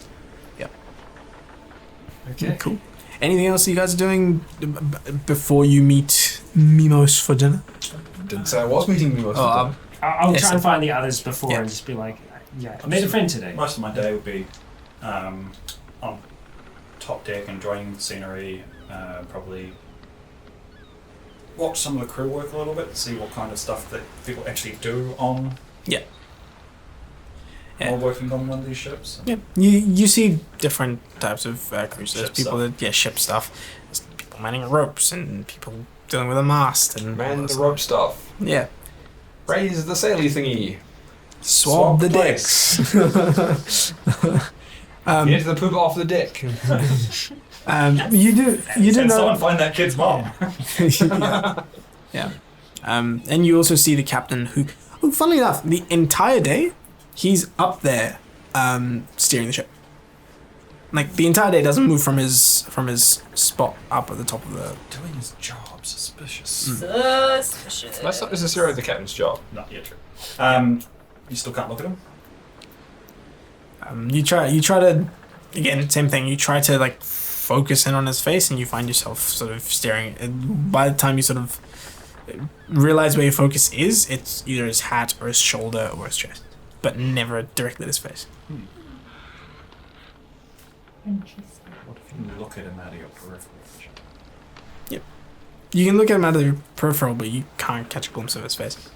Okay, cool. Anything else you guys are doing before you meet Mimos for dinner? Didn't say I was meeting you. Oh, I'll Yes, try sir. and find the others before Yeah. and just be like, yeah, I made a friend today. Most of my day would be on top deck, enjoying the scenery, probably watch some of the crew work a little bit, see what kind of stuff that people actually do on while working on one of these ships. yeah. You see different types of crews. There's Ship people stuff. that ship stuff. There's people manning ropes and people dealing with a mast and all Man, this the rope stuff. Yeah. Raise the saily thingy. Swab the place. decks. Get the poop off the deck. You do Can know. someone find that kid's mom? Yeah. And you also see the captain who, funnily enough, the entire day, he's up there, steering the ship. Like the entire day doesn't move from his spot up at the top of the. Doing his job, suspicious. Suspicious. That's not necessarily the captain's job. Not yet true. You still can't look at him? You try to, again, same thing. You try to like focus in on his face, and you find yourself sort of staring. And by the time you sort of realize where your focus is, it's either his hat or his shoulder or his chest, but never directly at his face. What if you look at him out of your peripheral vision? You can look at him out of your peripheral, but you can't catch a glimpse of his face.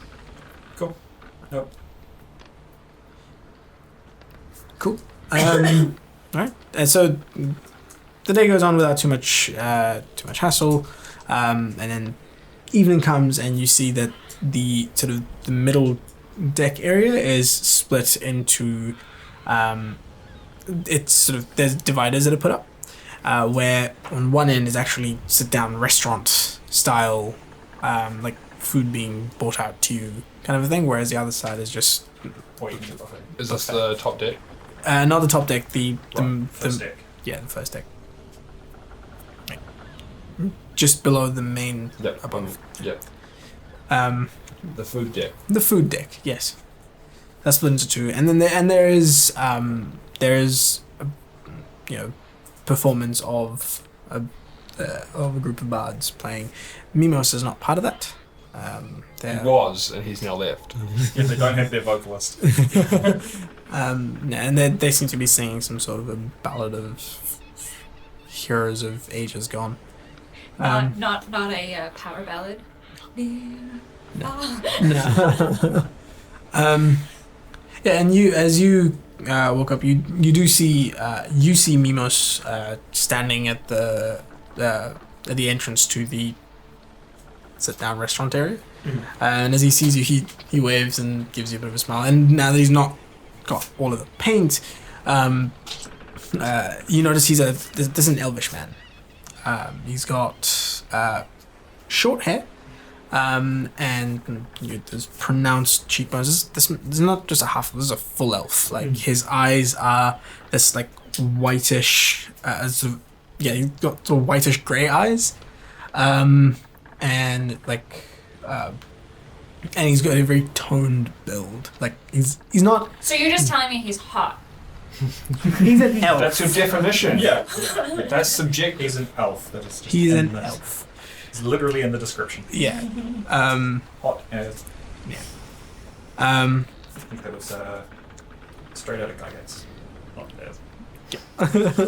Cool. Nope. Cool. Alright. And so the day goes on without too much hassle, and then evening comes, and you see that the sort of the middle deck area is split into, it's sort of, there's dividers that are put up, where on one end is actually sit-down restaurant style, like food being brought out to you kind of a thing, whereas the other side is just Or you can do buffet. Is this the top deck? not the top deck, the First deck. yeah, the first deck, like, just below the main Yep. above. Yep. Um, The food deck. the food deck, yes, that's split into two, and then there is a, performance of a group of bards playing. Mimos is not part of that. He was, and he's now left. Yeah, they don't have their vocalist. And they seem to be singing some sort of a ballad of heroes of ages gone. Not a power ballad. Yeah, and as you woke up, you do see Mimos standing at the entrance to the sit-down restaurant area. And as he sees you, he waves and gives you a bit of a smile. And now that he's not got all of the paint, you notice there's an elvish man. He's got short hair, and there's pronounced cheekbones. This is not just a half. This is a full elf. Like his eyes are this like whitish, he's got sort of whitish grey eyes, and like. And he's got a very toned build. Like he's not. So you're just telling me he's hot? He's an elf. That's your definition. Yeah. That's subjective. He's an elf. That is just He's in an this. elf. It's literally in the description. Yeah. Hot as. Um. I think that was straight out of Gygax. Hot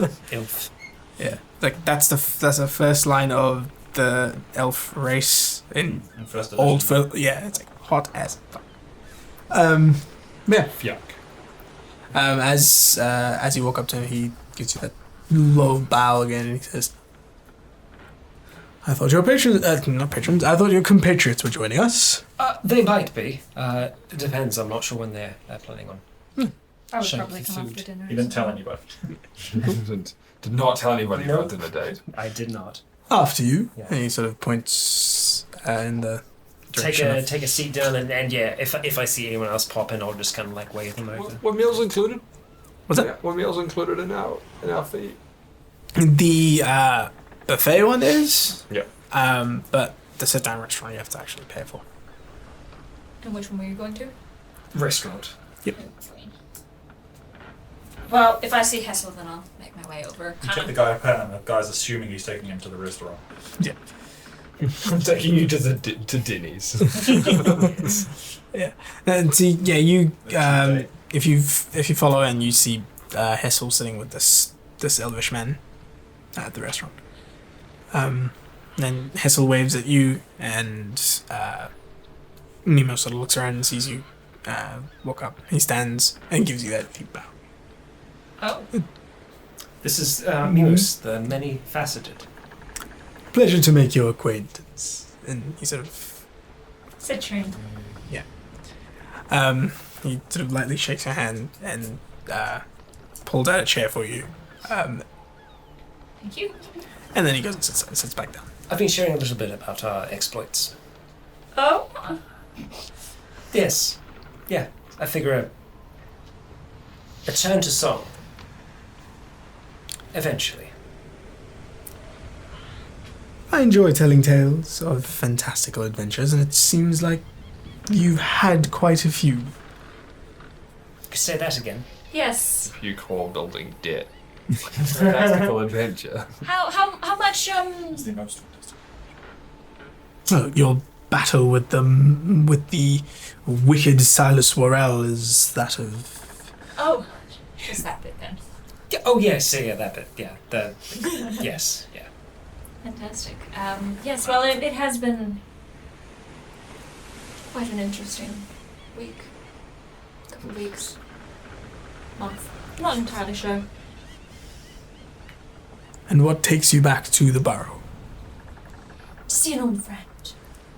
as. Elf. Yeah. Like that's the first line of the elf race in In first edition. old. Yeah. It's like hot as fuck. Yeah. Yuck. As you walk up to him, he gives you that low bow again, and he says, "I thought your patrons, not patrons. I thought your compatriots were joining us." They might be. It depends. I'm not sure when they're planning on. I would Shame probably for come food. after dinner. He didn't tell anybody. Did not tell anybody No. about dinner date. I did not. After you, Yeah. and he sort of points in the direction of Take a seat down, and yeah, if I see anyone else pop in, I'll just kind of like wave them over. What meals included? What's that? What meals included in our fee? The buffet one is. Yeah. But the sit-down restaurant you have to actually pay for. And which one were you going to? Restaurant. Well, if I see Hessel, then I'll make my way over. You check the guy up and the guy's assuming he's taking him to the restaurant. I'm taking you to Denny's. Yeah. And see, yeah, you if you follow and you see Hessel sitting with this elvish man at the restaurant. Then Hessel waves at you, and Nemo sort of looks around and sees you walk up. He stands and gives you that deep bow. Oh, This is Mimos, the many-faceted. Pleasure to make your acquaintance. And he sort of citrine. he sort of lightly shakes your hand and pulls out a chair for you. Thank you. And then he goes and sits back down. I've been sharing a little bit about our exploits. Oh, Yes. Yeah. I figure a turn to song. Eventually. I enjoy telling tales of fantastical adventures, and it seems like you've had quite a few. Say that again. yes. You call building debt. Fantastical adventure. How much It's the most. Well, your battle with the wicked Silas Worrell is that of... Oh, just that bit then. Yeah, oh yes, yeah, that bit. Yeah. Yes, yeah. Fantastic. Yes, well, it has been quite an interesting week. Couple of weeks. Month. Not entirely sure. And what takes you back to the burrow? To see an old friend.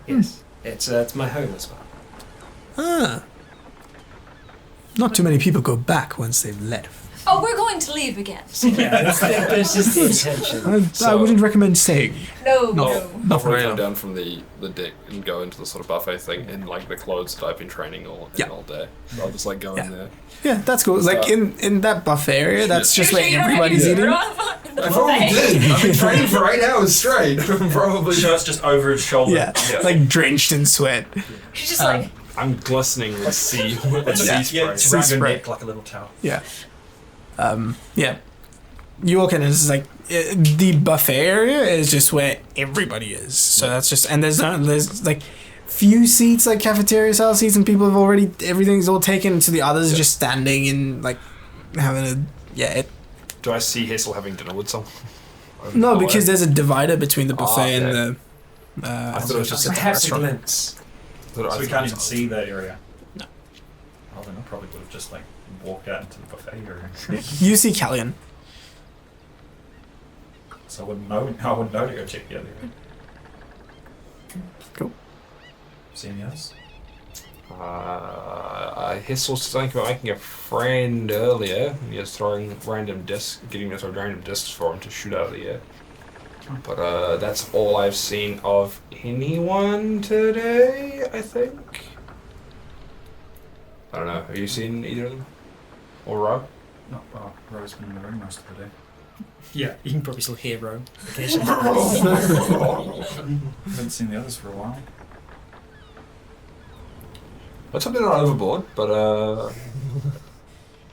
Yes. It's my home as well. Ah. Not too many people go back once they've left. Oh, we're going to leave again. Yeah, that's just the intention. I wouldn't recommend staying. No. Not for I'll very come long. down from the deck and go into the sort of buffet thing in like the clothes that I've been training all day. So I'll just like go in there. Yeah, that's cool. Like in that buffet area, that's just where everybody's eating. I probably did. I've been training for 8 hours straight. Probably. Shirt's just over his shoulder. Yeah, like drenched in sweat. She's just like, I'm glistening with sea Yeah. spray. Yeah, it's around your spray. neck like a little towel. Yeah. Yeah. You walk in and it's like the buffet area is just where everybody is. So that's just, and there's like few seats, like cafeteria style seats, and people have already, everything's all taken, so the others are just standing and like having a, Do I see Hazel having dinner with someone? No, because there's a divider between the buffet and the. I thought it was just a Perhaps a restaurant. glimpse. So we can't even see that area. No. Oh, then I probably would have just like walked out into the buffet area. You see Callion. So I wouldn't know to go check the other area. Cool. See any others? Hazel was thinking about making a friend earlier. He was throwing random discs, getting us random discs for him to shoot out of the air. But that's all I've seen of anyone today, I think. I don't know. Have you seen either of them? Or Rob? No, Rose been in the room most of the day. Yeah, you can probably still hear Ro occasionally. Haven't seen the others for a while. Let's hope they're not overboard, but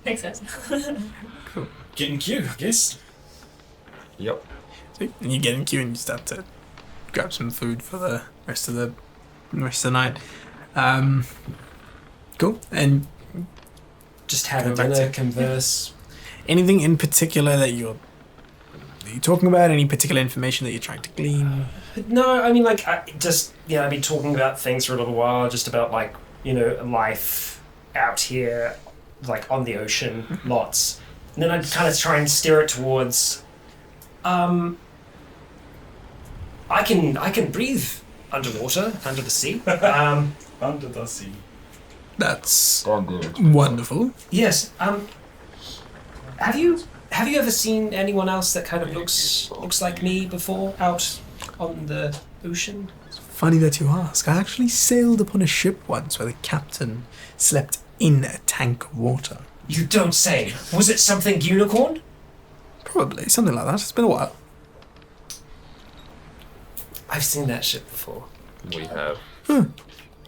makes sense. Get in queue, I guess. yep. And you get in queue and you start to grab some food for the rest of the night. Cool. And Just have Go a back dinner, to- converse. anything in particular that you're talking about? Any particular information that you're trying to glean? No, I mean, like, I've been talking about things for a little while, just about, like, life out here, like, on the ocean, lots. And then I'd kind of try and steer it towards, I can breathe underwater, under the sea. Under the sea. That's wonderful. Yes. Have you ever seen anyone else that kind of looks like me before out on the ocean? Funny that you ask. I actually sailed upon a ship once where the captain slept in a tank of water. You don't say. Was it something unicorn? Probably something like that. It's been a while. I've seen that ship before. We have.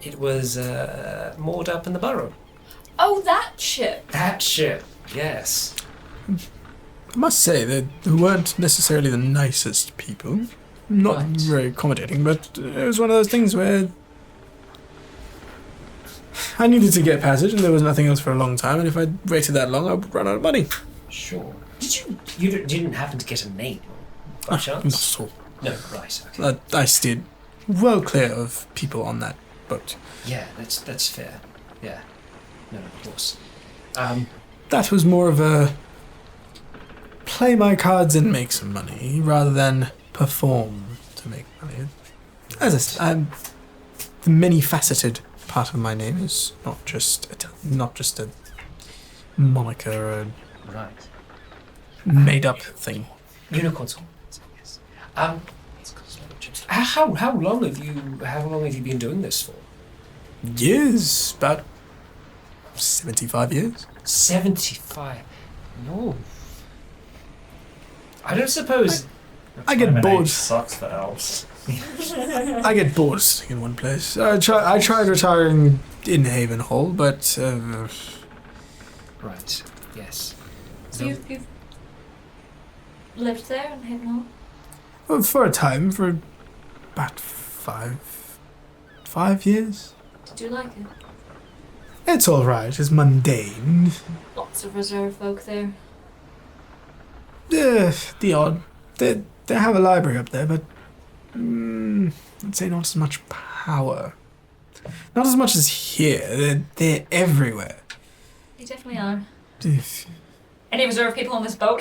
It was moored up in the burrow. Oh, that ship. That ship, yes. I must say that they weren't necessarily the nicest people. Not Right. very accommodating, but it was one of those things where I needed to get passage and there was nothing else for a long time, and if I waited that long, I would run out of money. Sure. You didn't happen to get a name by Not chance? at all. No, right. Okay. I steered well clear of people on that boat. Yeah, that's fair. Yeah. No, of course. That was more of a play my cards and make some money rather than perform to make money. As I said, the many-faceted part of my name is not just a moniker or Right. a made-up thing. Unicorns. Yes. How long have you been doing this for? Years, about 75 years. 75. No. I don't suppose. I get Retirement bored. age sucks for elves. I get bored sitting in one place. I tried retiring in Haven Hall, but Right. Yes. So you've lived there in Haven Hall? well, for a time, for about 5 years. Do you like it? It's all right. It's mundane. Lots of reserve folk there. The odd. They have a library up there, but I'd say not as much power. Not as much as here. They're everywhere. You definitely are. If- Any reserve people on this boat?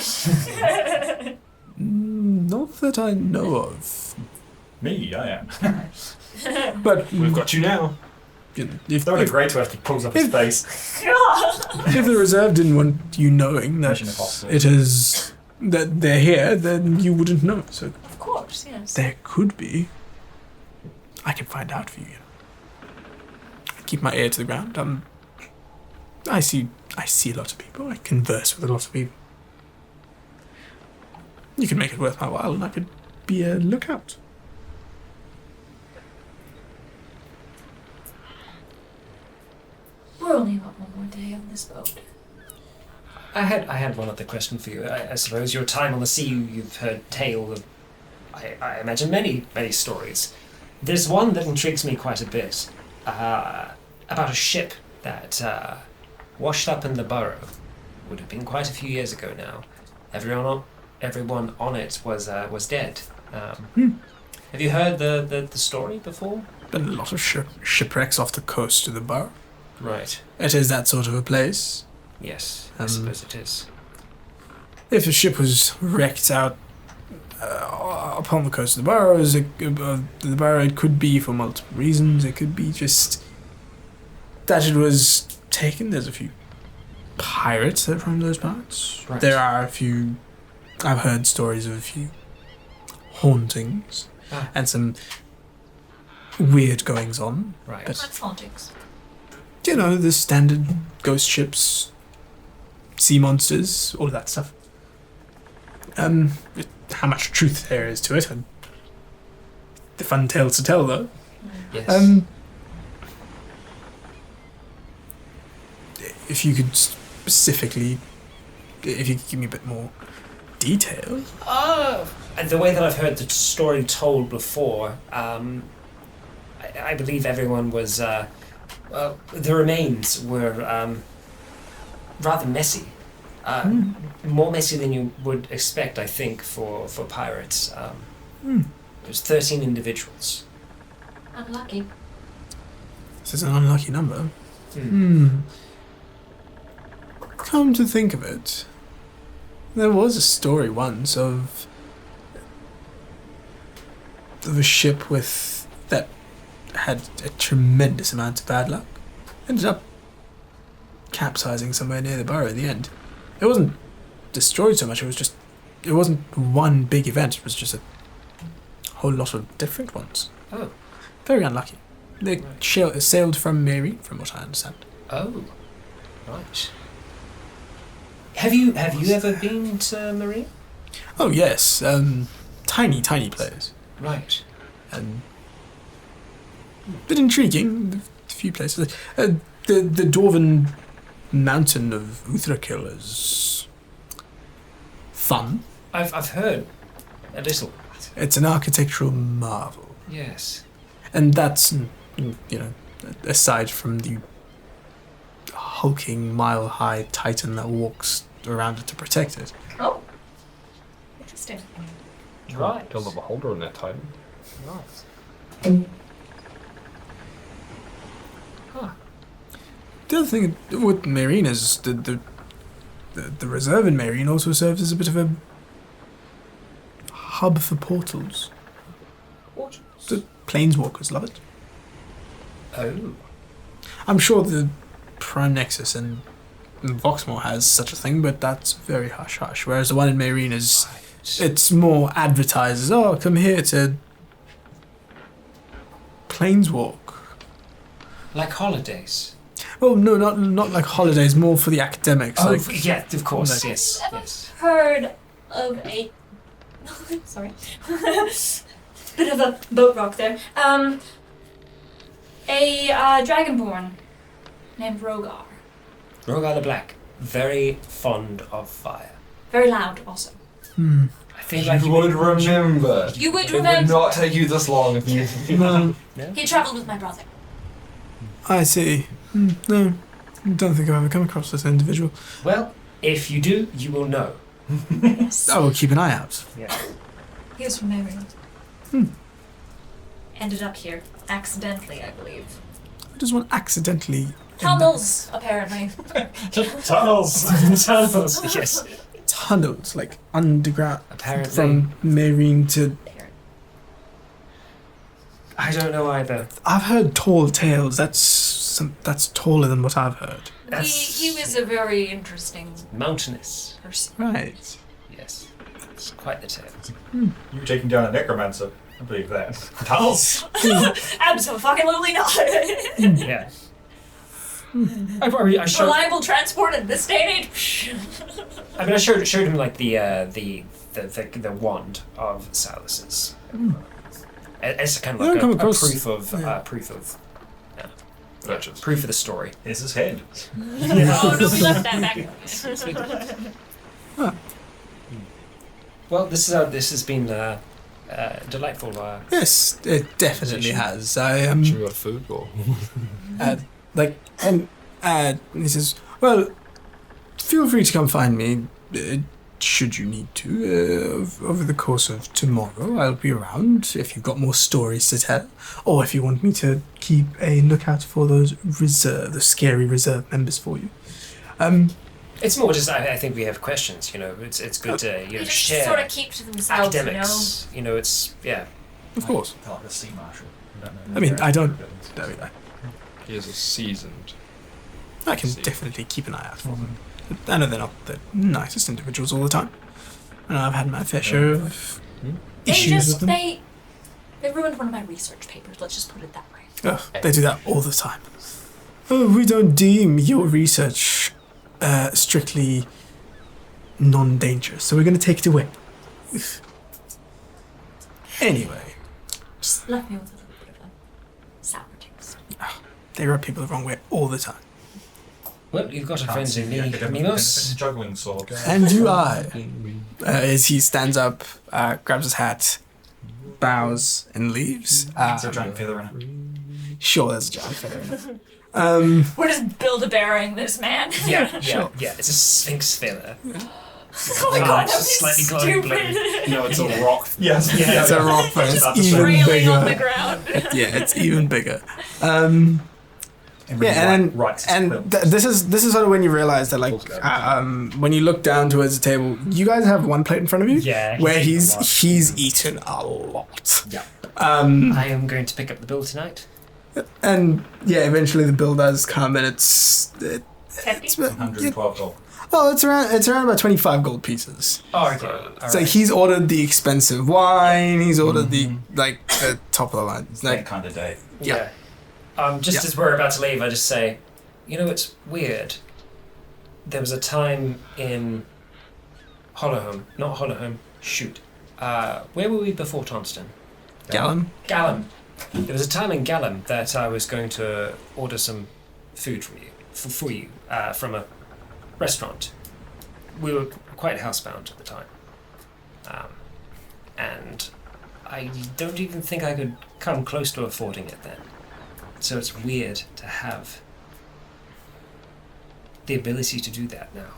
Not that I know of. Me, I am. But We've got you now. if That would be great to have to pulls up his face. if the reserve didn't want you knowing that Mission Impossible. it is that they're here, then you wouldn't know. So Of course, yes. there could be. I can find out for you. I keep my ear to the ground. I see a lot of people. I converse with a lot of people. You can make it worth my while, and I could be a lookout. We're only got one more day on this boat. I had one other question for you. I suppose your time on the sea, you've heard tale of, I imagine, many stories. There's one that intrigues me quite a bit, about a ship that washed up in the Burrow. Would have been quite a few years ago now. Everyone on it was dead. Have you heard the story before? Been a lot of shipwrecks off the coast of the Burrow. Right. It is that sort of a place. Yes, I suppose it is. If a ship was wrecked out upon the coast of the Burrow, it could be for multiple reasons. It could be just that it was taken. There's a few pirates that are from those parts. Right. There are a few. I've heard stories of a few hauntings and some weird goings on. Right. But, That's hauntings. you know, the standard ghost ships, sea monsters, all of that stuff. How much truth there is to it, and the fun tales to tell, though. Yes. If you could specifically, if you could give me a bit more detail. The way that I've heard the story told before, I believe everyone was. The remains were rather messy. More messy than you would expect, I think, for pirates. There's 13 individuals. Unlucky. This is an unlucky number. Come to think of it, there was a story once of a ship that had a tremendous amount of bad luck. Ended up capsizing somewhere near the Burrow in the end. It wasn't destroyed so much, it wasn't one big event, it was just a whole lot of different ones. Oh. Very unlucky. They sailed from Mary, from what I understand. Oh. Right. Have you ever been to Marine? Oh yes, tiny place. Right. And bit intriguing. A few places. The Dwarven Mountain of Uthrakil is fun. I've heard a little. It's an architectural marvel, Yes. and that's, you know, aside from the hulking mile-high titan that walks around it to protect it. Oh. Interesting. Right. Kill the beholder in that titan. Right. The other thing with Marine is the reserve in Marine also serves as a bit of a hub for portals. What? The planeswalkers love it. Oh. I'm sure the Prime Nexus and Voxmore has such a thing, but that's very hush-hush. Whereas the one in Marine is, it's more advertised as, oh, come here to planeswalk. Like holidays. Oh no, not like holidays, more for the academics. Oh, like, yeah, of course, like- yes, yes. Heard of a sorry, bit of a boat rock there. A dragonborn named Rogar. Rogar the Black, very fond of fire. Very loud, also. I feel like You would remember. You would It would remember. not take you this long if you. No, He travelled with my brother. I see. No, I don't think I've ever come across this individual. Well, if you do, you will know. Yes. I will keep an eye out. Yeah. He was from Maryland. Ended up here accidentally, I believe. I just want accidentally. Tunnels, apparently. Tunnels! Tunnels! Yes. Tunnels, like underground. Apparently. From Marine to. I don't know either. I've heard tall tales. That's That's taller than what I've heard. He was a very interesting Mountainous. person. Right. Yes. It's quite the tale. You taking down a necromancer? I believe that. Tunnels. Absolutely not. Yeah. I showed. Reliable transport in this day and age. I mean, I showed him like the wand of Salus's. It's kind of like a proof of Purchase. proof of the story. Here's his head. Oh no, we left that back. Well, this has been delightful. Yes, it definitely has. I Should we got food or? he says, well, feel free to come find me should you need to over the course of tomorrow. I'll be around if you've got more stories to tell, or if you want me to keep a lookout for the scary reserve members for you. It's more just I think we have questions. It's good to They just share. sort of keep to themselves, Academics. It's Of course. Like a sea marshal. I mean, I don't. He is a seasoned. I can definitely keep an eye out for them. I know they're not the nicest individuals all the time. And I've had my fair share of issues with them. They ruined one of my research papers. Let's just put it that way. Ugh, they do that all the time. Oh, we don't deem your research strictly non-dangerous, so we're going to take it away. Anyway. Just left me with a little bit of a sour taste. They rub people the wrong way all the time. Well, you've got a friend in me, Mimos. Juggling sword. And do I. As he stands up, grabs his hat, bows, and leaves. Is there a giant feather in it? Sure, there's a giant feather in it. We're just build-a-bearing this man. Yeah, Sure. yeah. It's a sphinx feather. Oh my god, that was slightly glowing stupid. blue. No, it's a rock. Yes. Yeah. It's a rock, but it's About to even Railing on the bigger. ground. Yeah, it's even bigger. And Yeah, and then this is sort of when you realize that, like, when you look down towards the table, you guys have one plate in front of you. Yeah, where he's he's eaten a lot. Yeah. Um, I am going to pick up the bill tonight. and yeah, eventually the bill does come, and it's Hefty. 112 gold. well, it's around about 25 gold pieces. Oh, okay. All So right. he's ordered the expensive wine. He's ordered the top of the line. It's That like, kind of day. Yeah. Just Yeah. as we're about to leave, I just say, it's weird. There was a time in not Hollowhome. Shoot. Where were we before Tonston? Gallon. Gallum. There was a time in Gallum that I was going to order some food from you, for you, from a restaurant. We were quite housebound at the time. And I don't even think I could come close to affording it then. So it's weird to have the ability to do that now.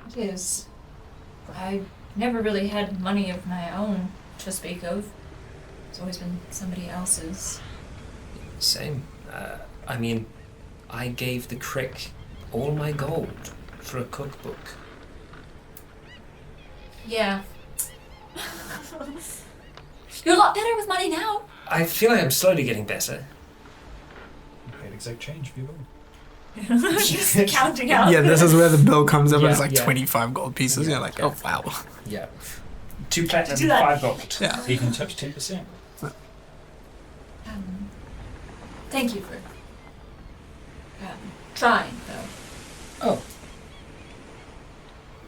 It is. I never really had money of my own to speak of. It's always been somebody else's. Same. I mean, I gave the crick all my gold for a cookbook. Yeah. You're a lot better with money now. I feel like I'm slowly getting better. Paid exact change for you. Just counting out. Yeah, this is where the bill comes up. And it's Yeah, like yeah. 25 gold pieces. Yeah, You're like, yeah. oh wow. Yeah. 2 platinum, Do that. 5 gold. Yeah. You can touch 10%. Thank you for trying, though. Oh.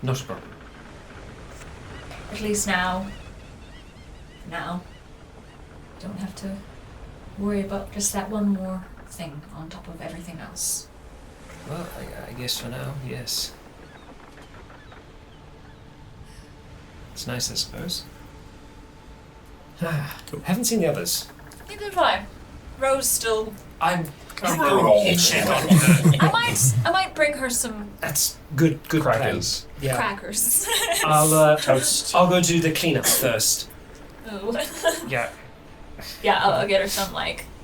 Not a problem. At least now, don't have to worry about just that one more thing on top of everything else. Well, I guess for now, yes. It's nice, I suppose. Haven't seen the others. Neither have I. Rose still. I'm Roll. itching on the... I might bring her some That's good Crackers. plan. Yeah. crackers. Toast. I'll go do the cleanup first. Oh. Yeah. Yeah, I'll get her some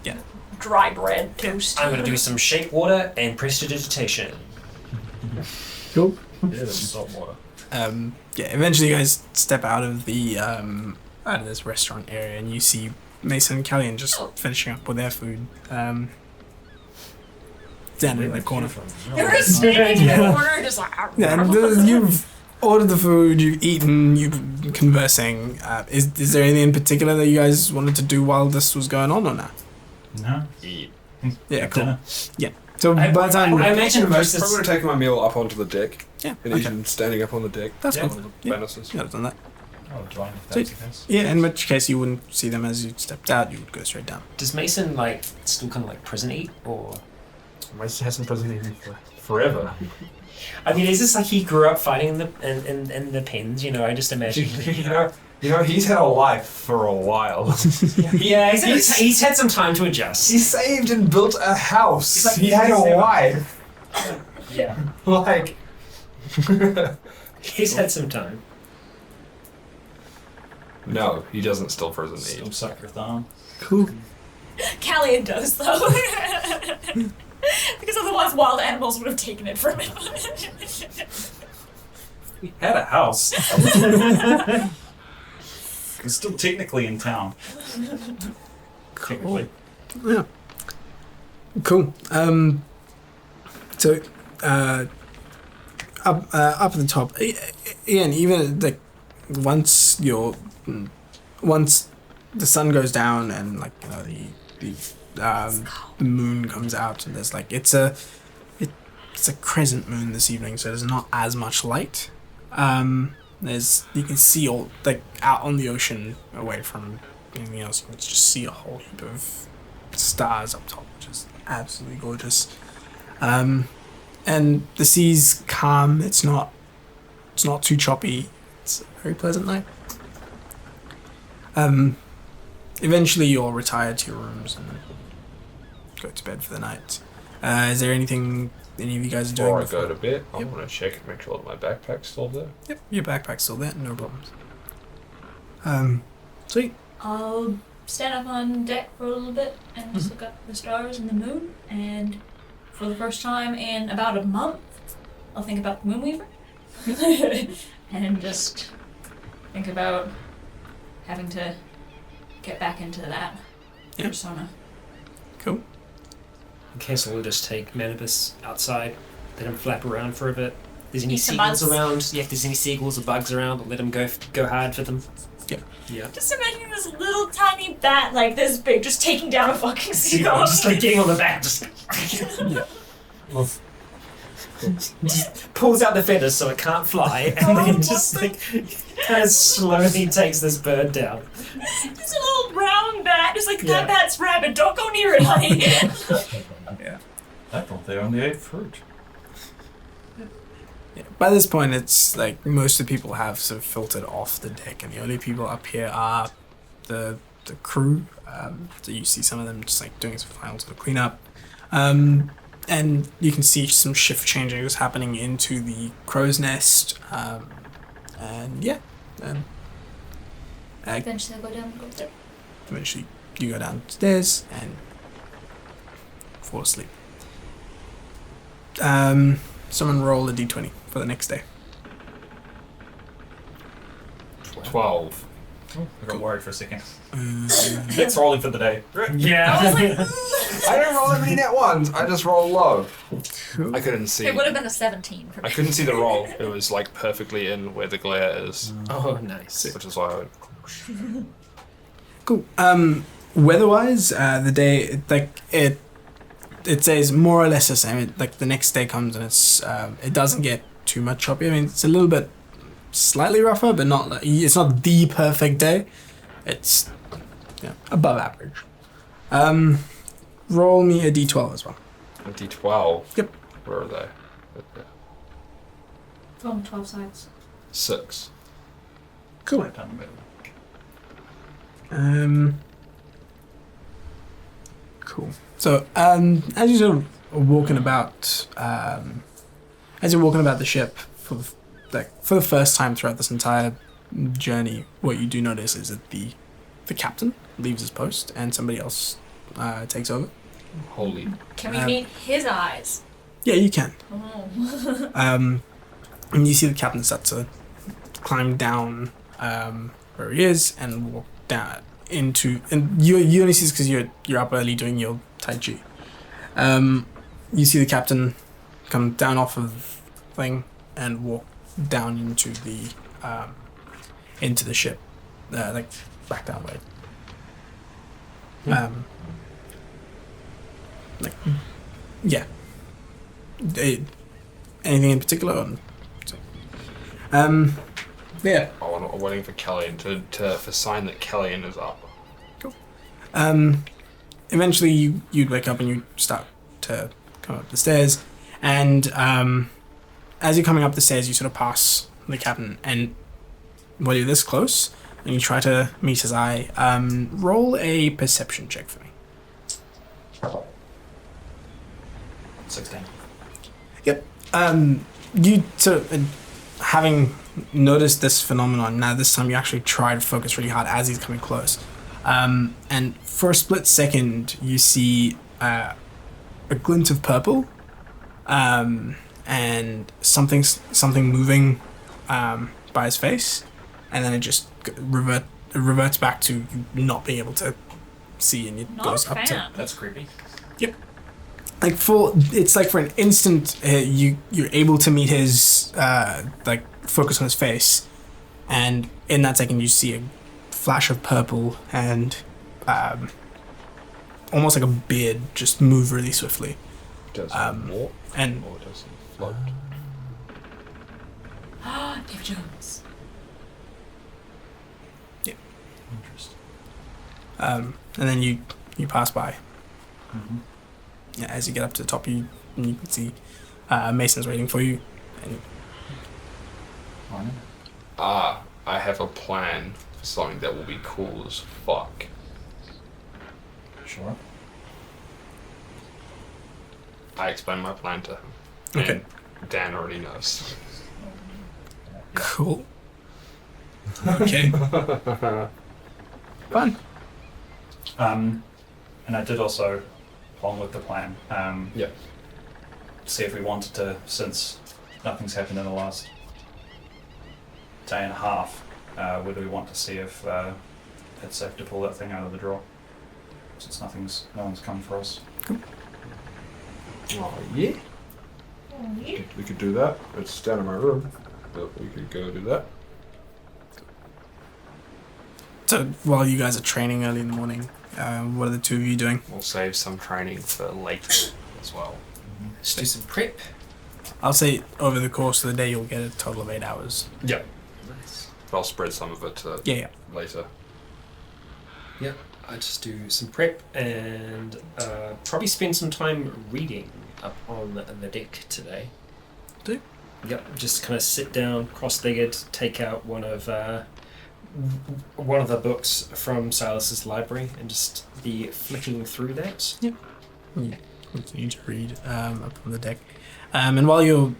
Yeah. dry bread toast. I'm gonna do some shake water and prestidigitation. Cool. Yeah, there's salt water. Yeah, eventually you guys step out of the out of this restaurant area, and you see Mason and Callian just Oh. finishing up with their food. standing in the corner. You're just standing in the corner, just like. Yeah, and you've ordered the food, you've eaten, you've been conversing. Is there anything in particular that you guys wanted to do while this was going on or not? No. Yeah, cool. Dinner. Yeah. So by the time I imagine most I'm of going to take my meal up onto the deck. yeah, And okay. even standing up on the deck. That's Yeah. cool. On the Yeah. bannisters. Yeah, I've done that. Oh, join if that's that's the case. Yeah, in which case you wouldn't see them as you stepped out. You would go straight down. Does Mason like still kind of like prison eat, or? Mason hasn't prison eaten for forever. I mean, is this like he grew up fighting in the pens? You know, I just imagine. you know, he's had a life for a while. Yeah, he's had some time to adjust. He saved and built a house. He's like- he had a wife. Yeah, Like, he's had some time. no, he doesn't still prison Still eat. suck your thumb. Cool. Callian does, though. Because otherwise wild animals would have taken it from him. We had a house. It's still technically in town. Technically. Yeah. Cool. So, up at the top, Ian. Even like once the sun goes down and like the moon comes out and there's like it's a crescent moon this evening, so there's not as much light. There's you can see all like out on the ocean away from anything else. You can just see a whole heap of stars up top, which is absolutely gorgeous. And the sea's calm. It's not too choppy. It's a very pleasant night. Eventually you'll retire to your rooms and go to bed for the night. Is there anything any of you guys are doing? Before I go to bed, I Yep. want to check and make sure that my backpack's still there. Yep, your backpack's still there, no problems. Sweet. I'll stand up on deck for a little bit and just look up the stars and the moon, and for the first time in about a month, I'll think about the Moonweaver. And just think about having to get back into that Yeah. persona. Cool. Castle will just take Manibus outside, let him flap around for a bit. There's any Eat some seagulls bugs. around? Yeah, if there's any seagulls or bugs around, let him go hard for them. Yeah. Yeah. Just imagine this little tiny bat like this big just taking down a fucking seagull. Just like getting on the back, just pulls out the feathers so it can't fly, and then just like kind of slowly takes this bird down. Just a little brown bat, just like Yeah. that bat's rabid. Don't go near it, honey. I thought they only ate fruit. Yeah. By this point, it's like most of the people have sort of filtered off the deck, and the only people up here are the crew. So you see some of them just like doing some final sort of cleanup. And you can see some shift changes happening into the crow's nest. And yeah. Eventually I'll go down and go upstairs. Eventually you go downstairs and fall asleep. Someone roll a d20 for the next day. 12. I got worried for a second. Uh, It's rolling for the day. Yeah. I was like, I don't roll that many net ones. I just roll low. cool. I couldn't see. it would have been a 17 for I me. couldn't see the roll. It was like perfectly in where the glare is, Oh, nice. which is why I went. Cool. Weather-wise, the day it says more or less the same. Like the next day comes and it doesn't get too much choppy. I mean, it's a little bit slightly rougher, but not like, it's not the perfect day. It's above average. Roll me a d12 as well. A D12. Yep. Where are they? From 12 sides. 6. Cool. Right down the middle. Cool. So, as you're sort of walking about, the ship for the first time throughout this entire journey, what you do notice is that the captain leaves his post and somebody else takes over. Holy. Can we meet his eyes? Yeah, you can. Oh. And you see the captain start to climb down where he is and walk down into, and you only see this because you're up early doing your tai chi. you see the captain come down off of the thing and walk down into the ship, like back that way. Like, yeah. Anything in particular? Yeah. I'm waiting for Kellyan for sign that Kellyan is up. Cool. Eventually you'd wake up and you start to come up the stairs, and as you're coming up the stairs, you sort of pass the captain, and while you're this close and you try to meet his eye, roll a perception check for me. 16. Yep. You sort of, having noticed this phenomenon, now this time you actually try to focus really hard as he's coming close. And for a split second, you see a glint of purple, and something moving by his face, and then it just reverts back to not being able to see, and it Not goes a up to. fan. That's creepy. Yep. It's like for an instant, you're able to meet his like focus on his face, and in that second you see a flash of purple and almost like a beard just move really swiftly. Does he walk And or does he float? David Jones. Interesting. and then you pass by. Mm-hmm. Yeah, as you get up to the top, you can see Mason's waiting for you. And I have a plan for something that will be cool as fuck. Sure. I explained my plan to him. Okay. And Dan already knows. cool. Okay. Fun. And I did also, along with the plan, Yeah. see if we wanted to, since nothing's happened in the last day and a half, whether we want to see if it's safe to pull that thing out of the drawer, since no one's come for us. Oh, yeah. We could do that. It's down in my room. But we could go do that. So while you guys are training early in the morning, what are the two of you doing? We'll save some training for later as well. Let's do some prep. I'll say over the course of the day you'll get a total of 8 hours. Yeah. Nice. But I'll spread some of it to Yeah. later. Yep. I just do some prep and probably spend some time reading up on the deck today. Do? Yep. Just kind of sit down, cross-legged, take out one of the books from Silas's library and just be flicking through that. You continue to read up on the deck, and while you're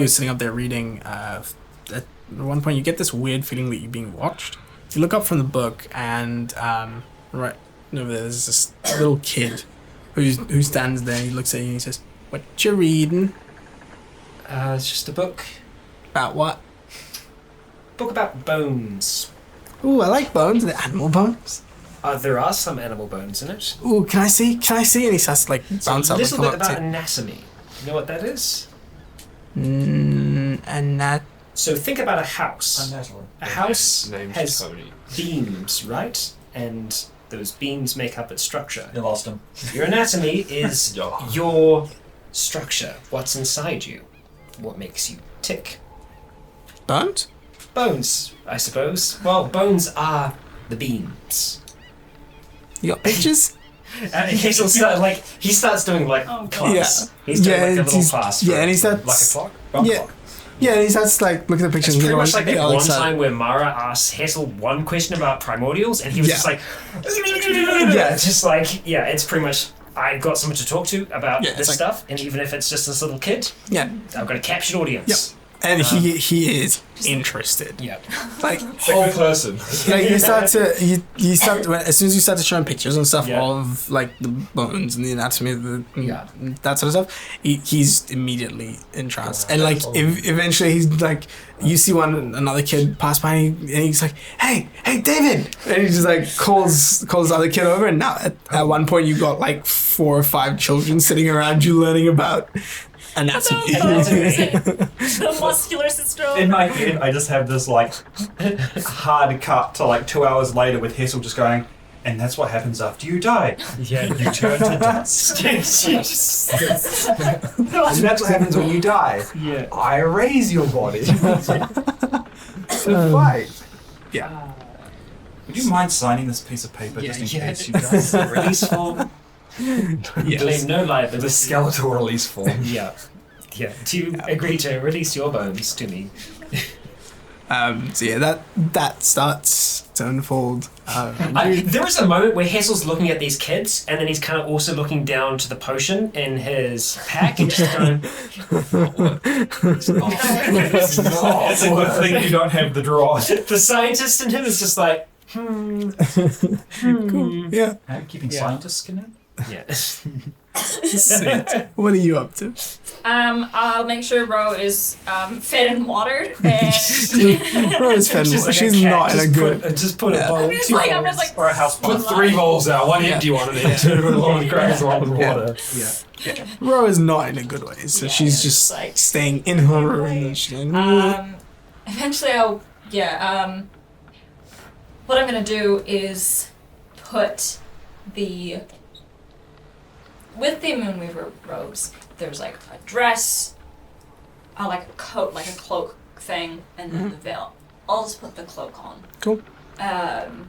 sitting up there reading, at one point you get this weird feeling that you're being watched. You look up from the book, and right over there's this little kid who stands there. And he looks at you and he says, "What you reading? It's just a book. About what? Book about bones. Ooh, I like bones. The animal bones. There are some animal bones in it. Ooh, can I see? Can I see?" And he starts to like bounce a up and little come bit up about to. anatomy. You know what that is? And that. So think about a house. Unnatural. A house Name's has Tony. beams, right? And those beams make up its structure. You lost him. Your anatomy is Yeah. your structure. What's inside you? What makes you tick? Bones? Bones, I suppose. Well, bones are the beams. You got pictures? He starts doing like Oh, God. class. He's doing like a little he's- class. yeah, and he starts. Like a clock? Bump Yeah. clock. Yeah, and he starts like looking at the pictures. It's and pretty going, much like that yeah, one excited. time where Mara asked Hessel one question about primordials, and he was Yeah. just like, Yeah. just like, yeah, it's pretty much, I got someone to talk to about Yeah, it's this like- stuff, and even if it's just this little kid, Yeah, I've got a captured audience. and he is interested. Yeah. Like Whole person. like you start as soon as you start to show him pictures and stuff Yeah. of like the bones and the anatomy of the Yeah. that sort of stuff, he's immediately entranced. And like eventually he's like, you see another kid pass by and he's like, hey David, and he just like calls the other kid over, and now at one point you got like 4 or 5 children sitting around you learning about anatomy. The muscular system. In my head, I just have this like hard cut to like 2 hours later with Hessel just going, and that's what happens after you die. Yeah. You turn to dust. And that's what happens when you die. Yeah. I erase your body. Fight. Yeah. Would you mind signing this piece of paper just in case you die? The release form. Yes. Claim no liability. The skeletal release form. Yeah. Yeah. Do you agree to release your bones to me? So yeah, that starts to unfold. There is a moment where Hessel's looking at these kids, and then he's kind of also looking down to the potion in his pack and just going, It's a good thing you don't have the drawer. the scientist in him is just like, Cool. Yeah. Are you keeping Yeah. scientists in it? yeah. Sweet. What are you up to? I'll make sure Ro is fed and watered, and Rose Fenway. Just like She's a cat, not in a just good. Just put Yeah. a bowl. I'm just like Or a house Put plant. 3 bowls out, one empty one, and then two with one with grass, one with water. Ro is not in a good way, so Yeah, she's yeah, just it's like- staying in her room. And she's going, eventually what I'm gonna do is put with the Moonweaver robes, there's like a dress, like a coat, like a cloak thing, and then the veil. I'll just put the cloak on. Cool. And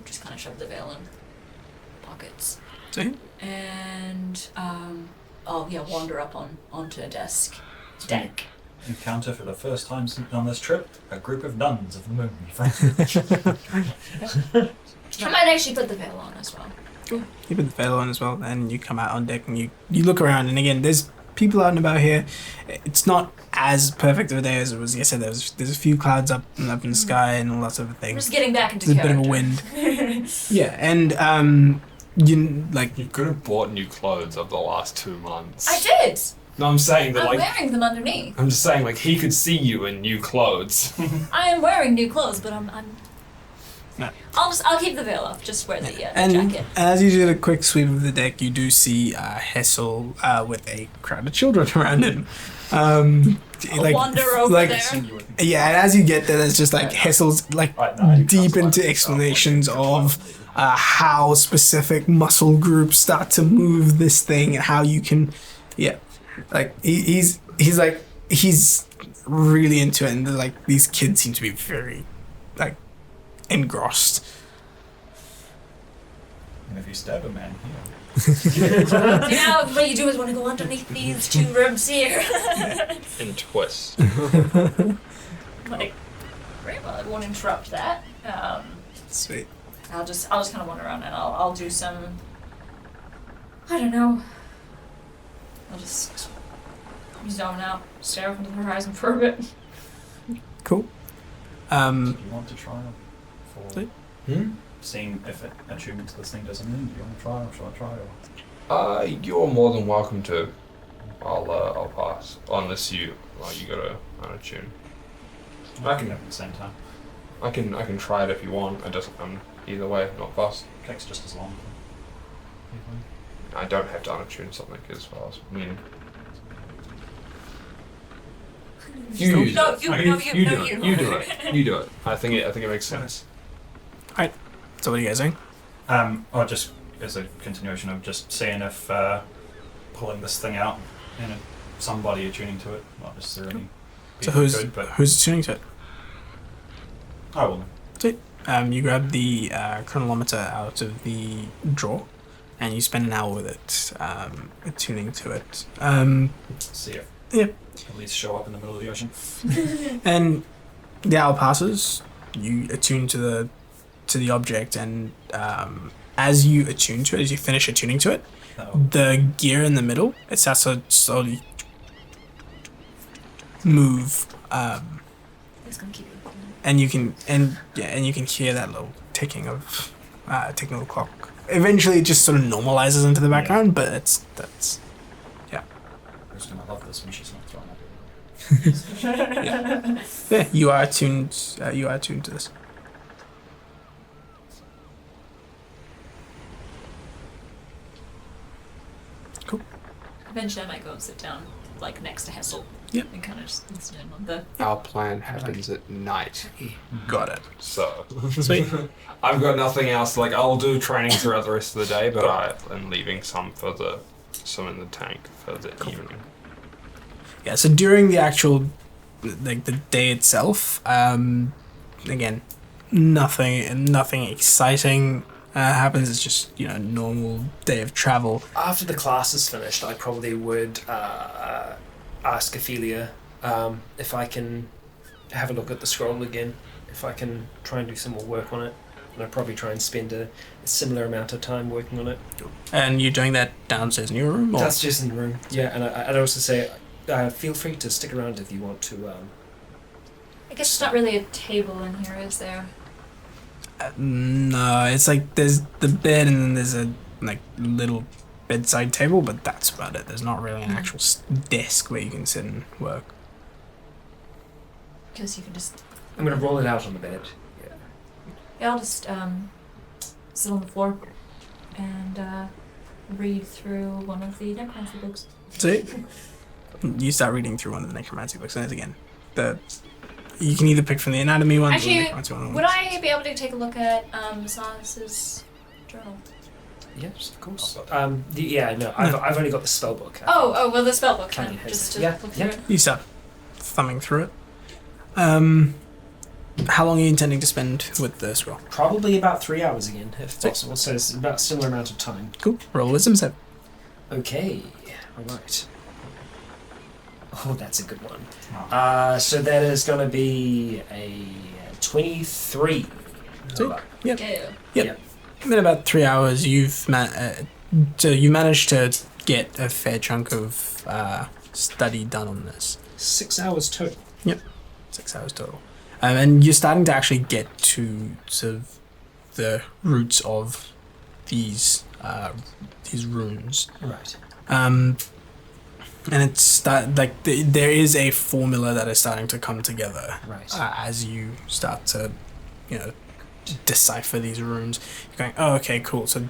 just kind of shove the veil in pockets. See? And wander up onto a deck. Encounter for the first time on this trip a group of nuns of the moon. I might actually put the veil on as well. You put the veil on as well, and you come out on deck and you look around, and again, there's people out and about here. It's not as perfect of a day as it was yesterday. There's a few clouds up in the sky and lots of I'm things. just getting back into There's a bit character. of a wind. Yeah, and you like You could have bought new clothes over the last 2 months. I did. No, I'm saying that I'm like wearing them underneath. I'm just saying like he could see you in new clothes. I am wearing new clothes, but I'm. No. I'll keep the veil off. Just wear the and jacket. as you do a quick sweep of the deck, you do see Hessel with a crowd of children around him. Wander over there. Yeah, and as you get there, there's just like Hessel's like deep into explanations of how specific muscle groups start to move this thing and how you can, like he's really into it, and like these kids seem to be very like engrossed. And if you stab a man Now what you do is want to go underneath these 2 ribs here. And twist. Like, great. Well, I won't interrupt that. Sweet. I'll just kind of wander around and I'll do some. I don't know. I'll just zone out, stare off into the horizon for a bit. Cool. Do you want to try for Hmm? seeing if attunement to this thing doesn't mean? Do you want to try or shall I try? You're more than welcome to. I'll pass unless you gotta unattune. I can do it at the same time. I can try it if you want. I'm either way not fussed. Takes just as long. I don't have to unattune something as far as You use No, it. you do it. You do it. I think it makes sense. So what are you guys doing? Or just as a continuation of just seeing if pulling this thing out and somebody attuning to it, not necessarily. So people who's could, but tuning to it? I will. You grab the chronometer out of the drawer, and you spend an hour with it, tuning to it. See if Yep. at least show up in the middle of the ocean. And the hour passes. You attune to the object, and as you attune to it, as you finish attuning to it, the gear in the middle, it starts to slowly move. It's gonna keep you. And you can hear that little ticking of the clock. Eventually, it just sort of normalizes into the background, but that's Who's gonna love this when she's not throwing up? yeah. You are attuned. You are attuned to this. Eventually I might go and sit down, like, next to Hessel. Yep. And kind of just listen in on the... Our plan happens at night. Got it. So Sweet. I've got nothing else. Like, I'll do training throughout the rest of the day, but I am leaving some in the tank for the evening. Yeah, so during the actual, like, the day itself, again, nothing exciting happens. It's just, normal day of travel. After the class is finished, I probably would ask Ophelia if I can have a look at the scroll again, if I can try and do some more work on it. And I'd probably try and spend a similar amount of time working on it. And you're doing that downstairs in your room? Or? That's just in the room. Yeah, and I'd also say, feel free to stick around if you want to. I guess it's not really a table in here, is there? No, it's like there's the bed and then there's a little bedside table, but that's about it. There's not really an actual desk where you can sit and work. Because you can just... I'm going to roll it out on the bed. Yeah, I'll just sit on the floor and read through one of the necromancy books. So you start reading through one of the necromancy books, and it's again, you can either pick from the anatomy ones or the Actually, necromancy one. would I be able to take a look at Silas's journal? Yes, of course. I've only got the spell book. Oh, well, the spell book Can then, you just have to it? look Yeah, through it. You start thumbing through it. How long are you intending to spend with the scroll? Probably about 3 hours again, if possible. So it's about a similar amount of time. Cool. Roll wisdom save. Okay, alright. Oh, that's a good one. So that is going to be a 23. Sweet. Yep. Yeah. Yep. In about 3 hours, you managed to get a fair chunk of study done on this. 6 hours total. 6 hours total. And you're starting to actually get to sort of the roots of these runes. Right. And it's there is a formula that is starting to come together. Right. As you start to, decipher these runes. You're going, oh, okay, cool. So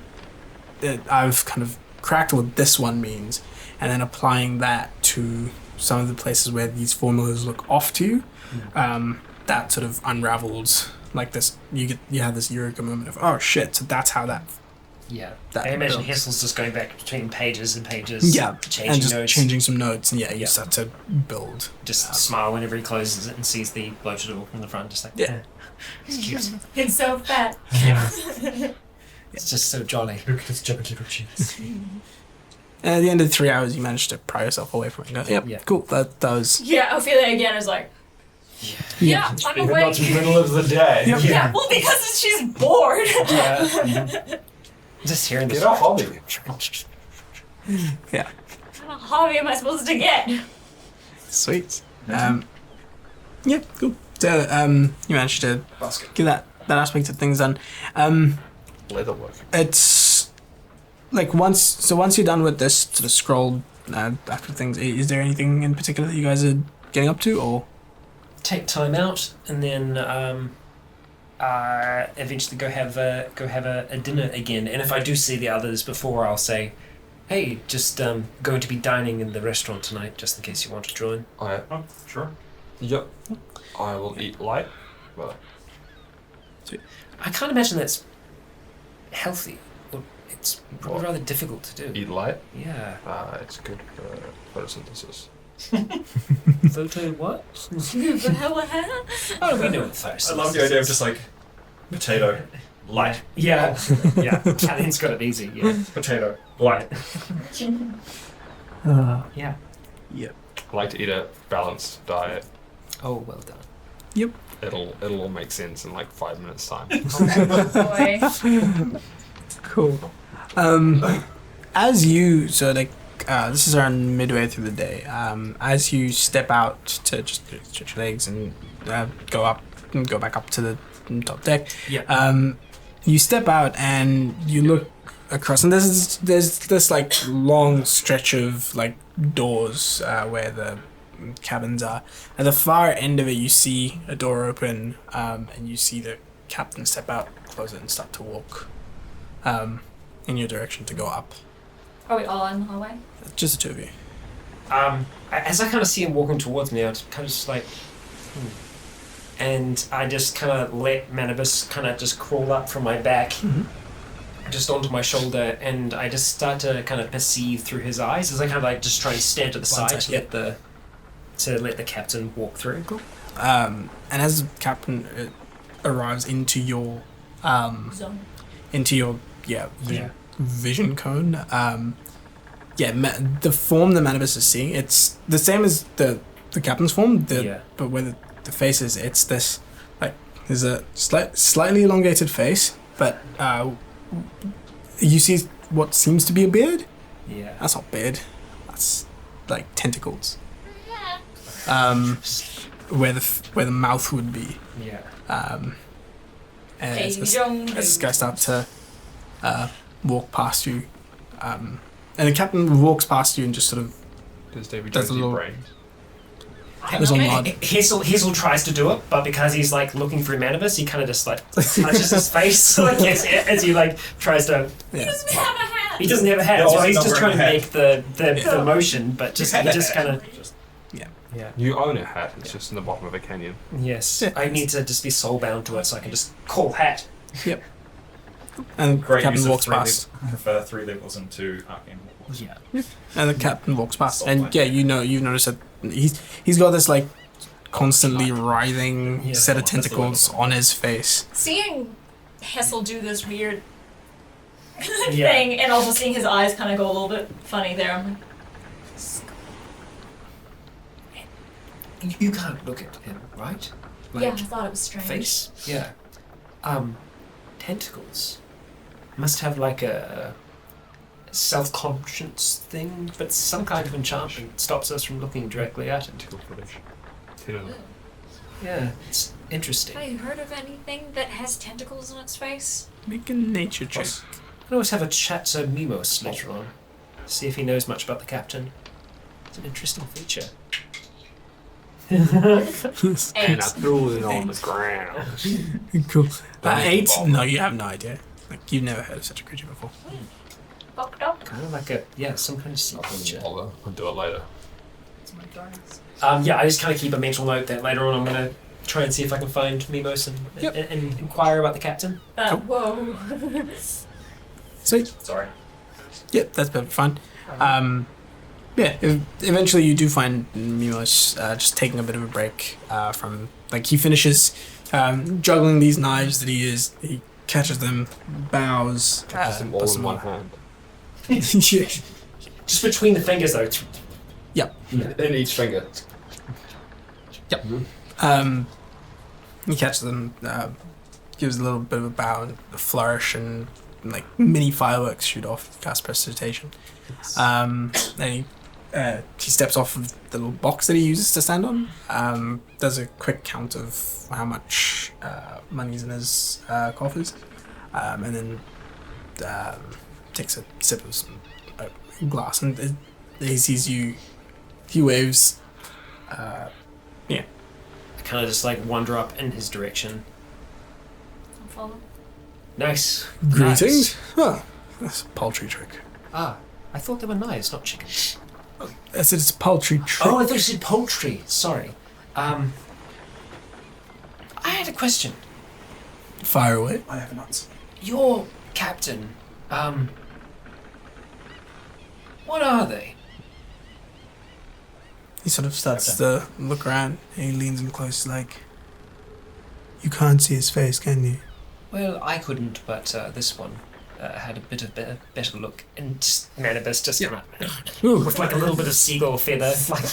I've kind of cracked what this one means, and then applying that to some of the places where these formulas look off to you. That sort of unravels like this. You have this eureka moment of, oh shit, so that's how that. Yeah. That I imagine builds. Hessel's just going back between pages and pages. Yeah, Changing and just notes. changing some notes, and you Yeah. start to build. Just smile whenever he closes it and sees the bloated orc in the front. Just like, Yeah. It's cute. It's so fat. It's just so jolly. Look at his chubby little cheeks. And at the end of 3 hours, you manage to pry yourself away from it and go, yep, Yeah. cool, that was... Yeah, Ophelia again is like, yeah, I'm Even awake. not the middle of the day. Yep. Yeah, well, because she's bored. Yeah. Just hearing Get this. a hobby. Yeah, What kind of hobby am I supposed to get? sweet. Yeah, cool. So, you managed to Basket. get that aspect of things done. Leatherwork. It's like once you're done with this sort of scroll after things, is there anything in particular that you guys are getting up to, or? Take time out and then eventually go have a dinner again. And if I do see the others before, I'll say, hey, just going to be dining in the restaurant tonight, just in case you want to join. Oh, sure. Yep. I will eat light, but I can't imagine that's healthy. Or it's probably What? rather difficult to do. eat light. Yeah. It's good for photosynthesis. Photo what? Oh, Oh, we know what first. I love the idea of just like potato, light, Yeah. Yeah. Italian's got it easy. Yeah. potato, light. Yeah. I like to eat a balanced diet. Oh, well done. It'll all make sense in like 5 minutes time. boy. Cool. As you this is around midway through the day. As you step out to just stretch your legs and go back up to the top deck. Yeah. You step out and you look across, and there's this like long stretch of like doors where the cabins are. At the far end of it, you see a door open, and you see the captain step out, close it, and start to walk in your direction to go up. Are we all in the hallway? Just the two of you. As I kind of see him walking towards me, I kind of just like, and I just kind of let Manibus kind of just crawl up from my back, just onto my shoulder, and I just start to kind of perceive through his eyes as I kind of like just try and stand to the side to let the captain walk through. Cool. And as the captain arrives into your Zone. vision cone, the form the Manibus is seeing, it's the same as the captain's form, but where the face is, it's this, like, there's a slightly elongated face, but you see what seems to be a beard. Yeah. That's not beard. That's like tentacles. Where the mouth would be. Yeah. And as this guy starts to walk past you, and the captain walks past you and just sort of Does David does Jones a use little brains? there's a nod. Hazel tries to do it, but because he's like looking through Manibus, he kind of just like touches his face like as he like tries to. Yeah. Doesn't have a hat. He doesn't have a hat, No, so he's he's not just trying wearing to make the motion, but he just kind of. Yeah. You own a hat. It's just in the bottom of a canyon. Yes. Yeah. I need to just be soul bound to it, so I can just call hat. Yep. And the Great captain use of walks past. prefer 3 levels into arcane. Yeah. And the captain walks past, and you notice that he's got this like constantly writhing set of tentacles on his face. Seeing Hessel do this weird thing, and also seeing his eyes kind of go a little bit funny there, I'm like, You can't look at him, right? Like, yeah, I thought it was strange. face? Yeah. Tentacles. Must have like a self-conscious thing, but some kind of enchantment stops us from looking directly at it. Tickle footage. You know, Yeah, it's interesting. Have you heard of anything that has tentacles on its face? Make a nature check. I can always have a chat to Mimos later on. See if he knows much about the captain. It's an interesting feature. and I 8. threw it on the ground. Cool. Don't 8? bother. No, you have no idea. Like you've never heard of such a creature before. Fucked up. Kind of like some kind of sea creature. I'll do it later. I just kind of keep a mental note that later on I'm going to try and see if I can find Mimos and inquire about the captain. Whoa. Sweet. Sorry. Yep, that's perfectly fine. Eventually you do find Mimos just taking a bit of a break from, like, he finishes juggling these knives that he catches them, bows, Catches them all puts in them one on. hand. Yeah. Just between the fingers though. Yep. In each finger. He catches them, gives a little bit of a bow and a flourish, and like mini fireworks shoot off, cast prestidigitation. Then he steps off of the little box that he uses to stand on, does a quick count of how much money's in his coffers, and then takes a sip of some glass, and he sees you. He waves. I kind of just like wander up in his direction. I'll follow. Nice. Greetings. Nice. Oh, that's a paltry trick. Ah, I thought they were knives, not chickens. I said it's a paltry trick. Oh, I thought you said poultry. Sorry. I had a question. Fire away. I have nuts. Your captain, what are they? He sort of starts to look around, and he leans in close, like, you can't see his face, can you? Well, I couldn't, but this one had a bit of better look, and just Manibus just kind of Ooh. with like a little bit of seagull feather, like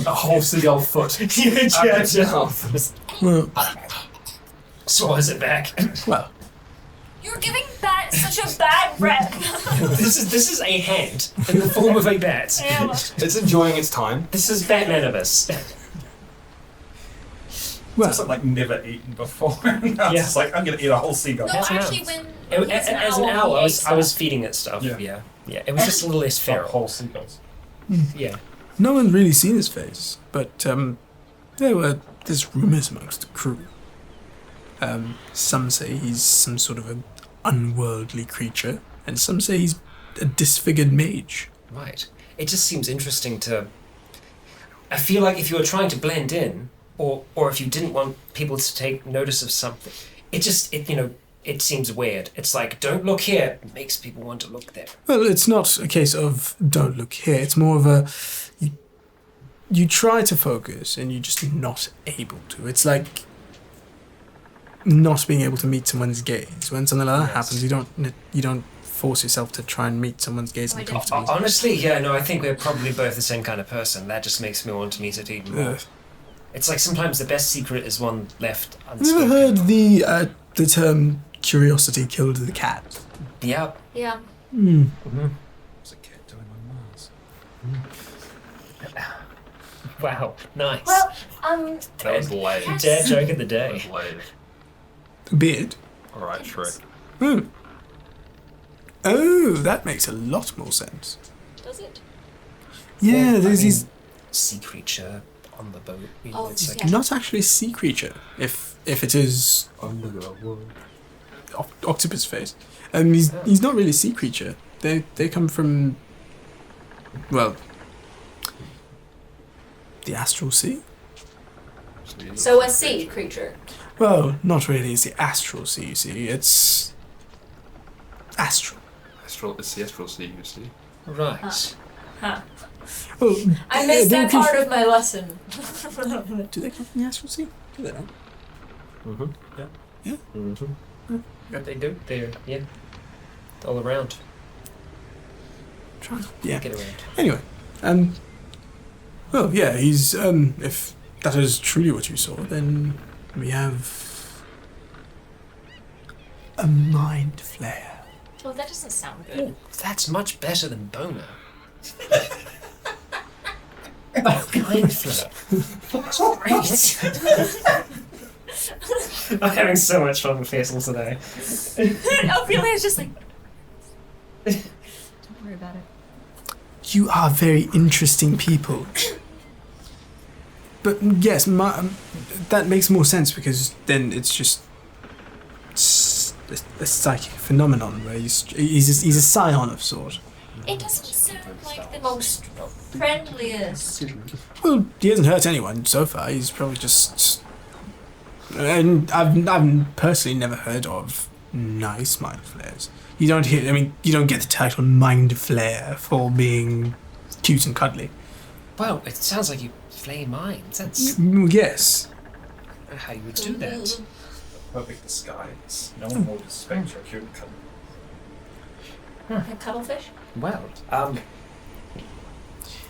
A whole seagull foot. Well, swallows it back. well, You're giving bat such a bad rep. This is a hand in the form of a bat. Yeah. It's enjoying its time. This is Bat Manibus. well. It's like never eaten before. It's just like, I'm going to eat a whole seagull. No, As an actually, owl. when he As was an owl, he I ate was stuff. feeding it stuff. Yeah. Yeah. It was just a little less feral. Whole seagulls. Yeah. No one's really seen his face, but there's rumours amongst the crew. Some say he's some sort of an unworldly creature, and some say he's a disfigured mage. Right. It just seems interesting to... I feel like if you were trying to blend in, or if you didn't want people to take notice of something, it seems weird. It's like, don't look here. It makes people want to look there. Well, it's not a case of don't look here. It's more of a... You try to focus and you're just not able to. It's like not being able to meet someone's gaze. When something like that happens, you don't force yourself to try and meet someone's gaze uncomfortably. Honestly, yeah, no, I think we're probably both the same kind of person. That just makes me want to meet it even more. It's like sometimes the best secret is one left unspoken. Have you ever heard the term curiosity killed the cat? Yeah. Yeah. What's a cat doing on Mars? Wow, nice. Well, That was late. Dad joke of the That day. was late. Beard. Alright, Shrek. Oh, that makes a lot more sense. does it? Yeah, Well, there's these... sea creature on the boat. Oh, It's like, yeah. Not actually a sea creature, if it is octopus face. He's not really a sea creature. They come from, well, the astral sea. So a sea creature. Well, not really. It's the astral sea. You see, it's astral. It's the astral sea, you see. right. Huh. Well, I missed they that come part of my lesson. Do they come from the astral sea? Do they not? They do. They're, all around. Yeah. Get around. Anyway, well, yeah, he's if that is truly what you saw, then we have a mind flare. Well, that doesn't sound good. Oh, that's much better than boner. Mind flare. That's great. I'm having so much fun with Faisal today. Ophelia's just like... Don't worry about it. You are very interesting people. But yes, that makes more sense because then it's just a psychic phenomenon where he's a scion of sort. It doesn't sound like the most friendliest. Well, he hasn't hurt anyone so far. He's probably just. And I've personally never heard of nice mind flares. You don't hear. I mean, you don't get the title mind flare for being cute and cuddly. Well, it sounds like you flay minds. That's Yes. how you would do that. Perfect disguise. No one will suspect you're cute and cuddly. A cuttlefish? Well,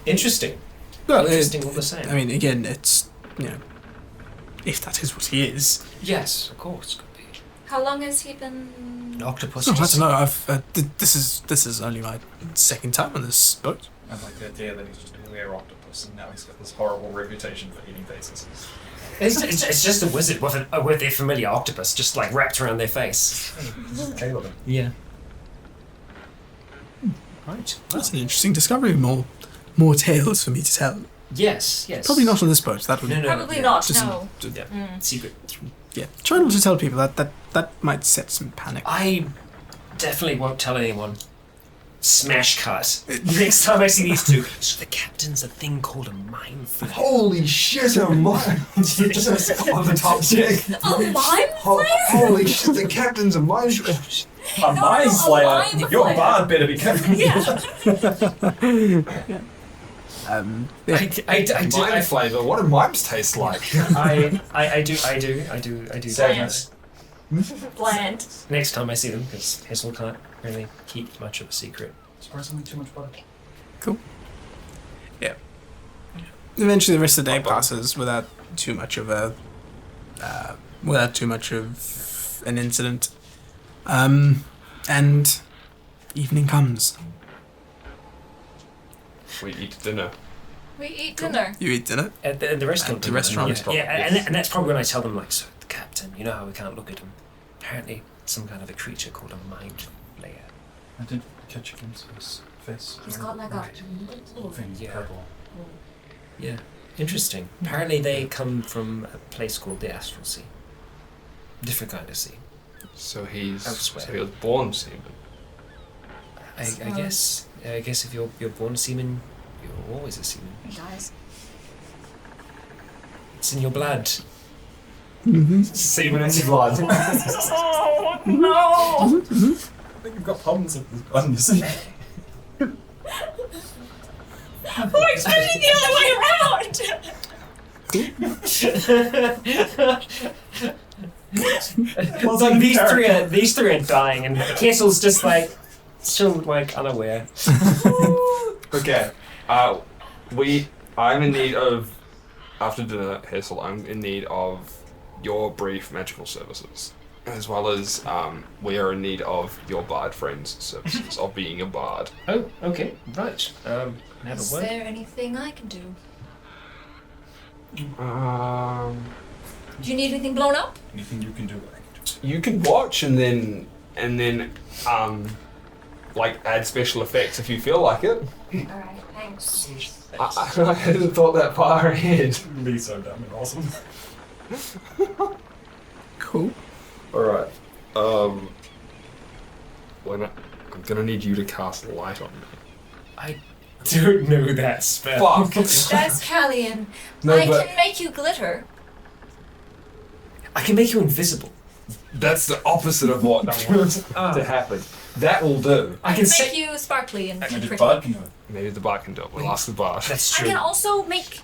interesting. Well, Interesting all the same. I mean, again, it's if that is what he is. Yes, of course, could be. How long has he been... An octopus. I don't know. This is only my second time on this boat. I like the idea that he's just a rare octopus and now he's got this horrible reputation for eating faces. It's just a wizard with a familiar octopus just like wrapped around their face. Caleb. Yeah. Right. That's an interesting discovery. More tales for me to tell. Yes. Probably not on this boat. That would No. Probably yeah. not, just- no. Yeah. Secret. Yeah. Try not to tell people that might set some panic. I definitely won't tell anyone. Smash cut. Next time I see these two. So the captain's a thing called a mind flare. Holy shit, a mime! Just on the top chick. Oh, mime flare? Holy shit, the captain's a mime. A No, mind a slayer! mind Your flayer. bard better be careful. Yeah. Mime flavour. What do mimes taste like? I do. Sadness. Bland. Next time I see them, because Hazel can't really keep much of a secret. Surprisingly too much butter. Eventually, the rest of the day passes without too much of an incident, and evening comes. We eat dinner. We eat dinner. You eat dinner. At the restaurant. At the restaurant. Yeah, and that's probably when I tell them, like, so the captain, you know how we can't look at him. Apparently, some kind of a creature called a mind flayer. I did catch a glimpse of his face. He's got like a little Thing Yeah. purple. Yeah, interesting. Apparently, they come from a place called the Astral Sea. Different kind of sea. So he Elsewhere. was born seaman. I guess if you're born a seaman, you're always a seaman. Guys. It's in your blood. Semen in your blood. Oh no! I think you've got problems with this gun, you see. We're expecting the other way around! It's like these three are dying, and Kessel's just like still like unaware. Okay. I'm in need of, after dinner, Hazel, I'm in need of your brief magical services. As well as we are in need of your bard friend's services of being a bard. Oh, okay, right. Is there anything I can do? Do you need anything blown up? Anything you can do, I can do. You can watch and then like add special effects if you feel like it. Alright, thanks. I hadn't thought that far ahead. Be so damn awesome. Cool. Alright. I'm gonna need you to cast light on me. I don't know that spell. Fuck! That's Callian. No, I but can make you glitter. I can make you invisible. that's the opposite of what I want to happen. That will do. I can Make say you sparkly and Maybe the pretty. bard can do it. Maybe the bard can do it. We'll ask the bard. that's I true. can also make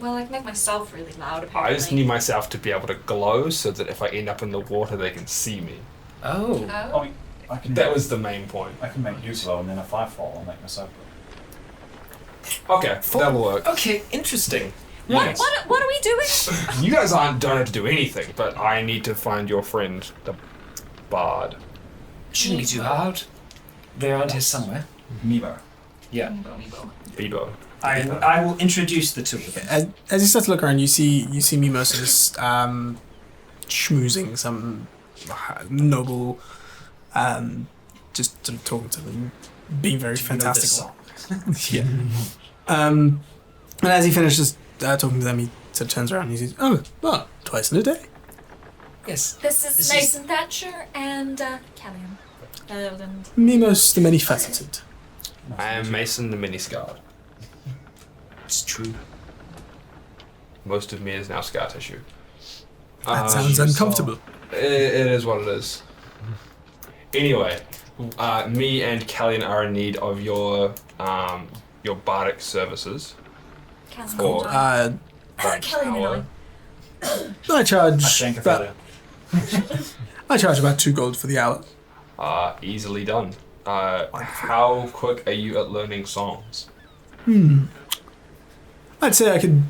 well, I can make myself really loud apparently. I just need myself to be able to glow so that if I end up in the water, they can see me. Oh. Oh. I can. That was the main point. I can make you glow, and then if I fall, I'll make myself glow. Okay, that'll work. Okay, interesting. Yes. What are we doing? You guys don't have to do anything, but I need to find your friend, the bard. Shouldn't be too hard. They're around here somewhere. Meebo. Yeah. Bebo. I will introduce the two of them. As you start to look around, you see Mimosas schmoozing some noble, just sort of talking to them, being very fantastical. Yeah. And as he finishes talking to them, he sort of turns around and he says, "Oh, well, twice in a day." Yes. This is Mason Thatcher and Callian. And Mimos the many-faceted. I am Mason the Mini-Scarred. It's true. Most of me is now scar tissue. That sounds uncomfortable. It is what it is. Anyway, me and Callian are in need of your bardic services. Callian For and that Callian and I charge Shank about, I charge about 2 gold for the hour. Easily done. How quick are you at learning songs? I'd say I could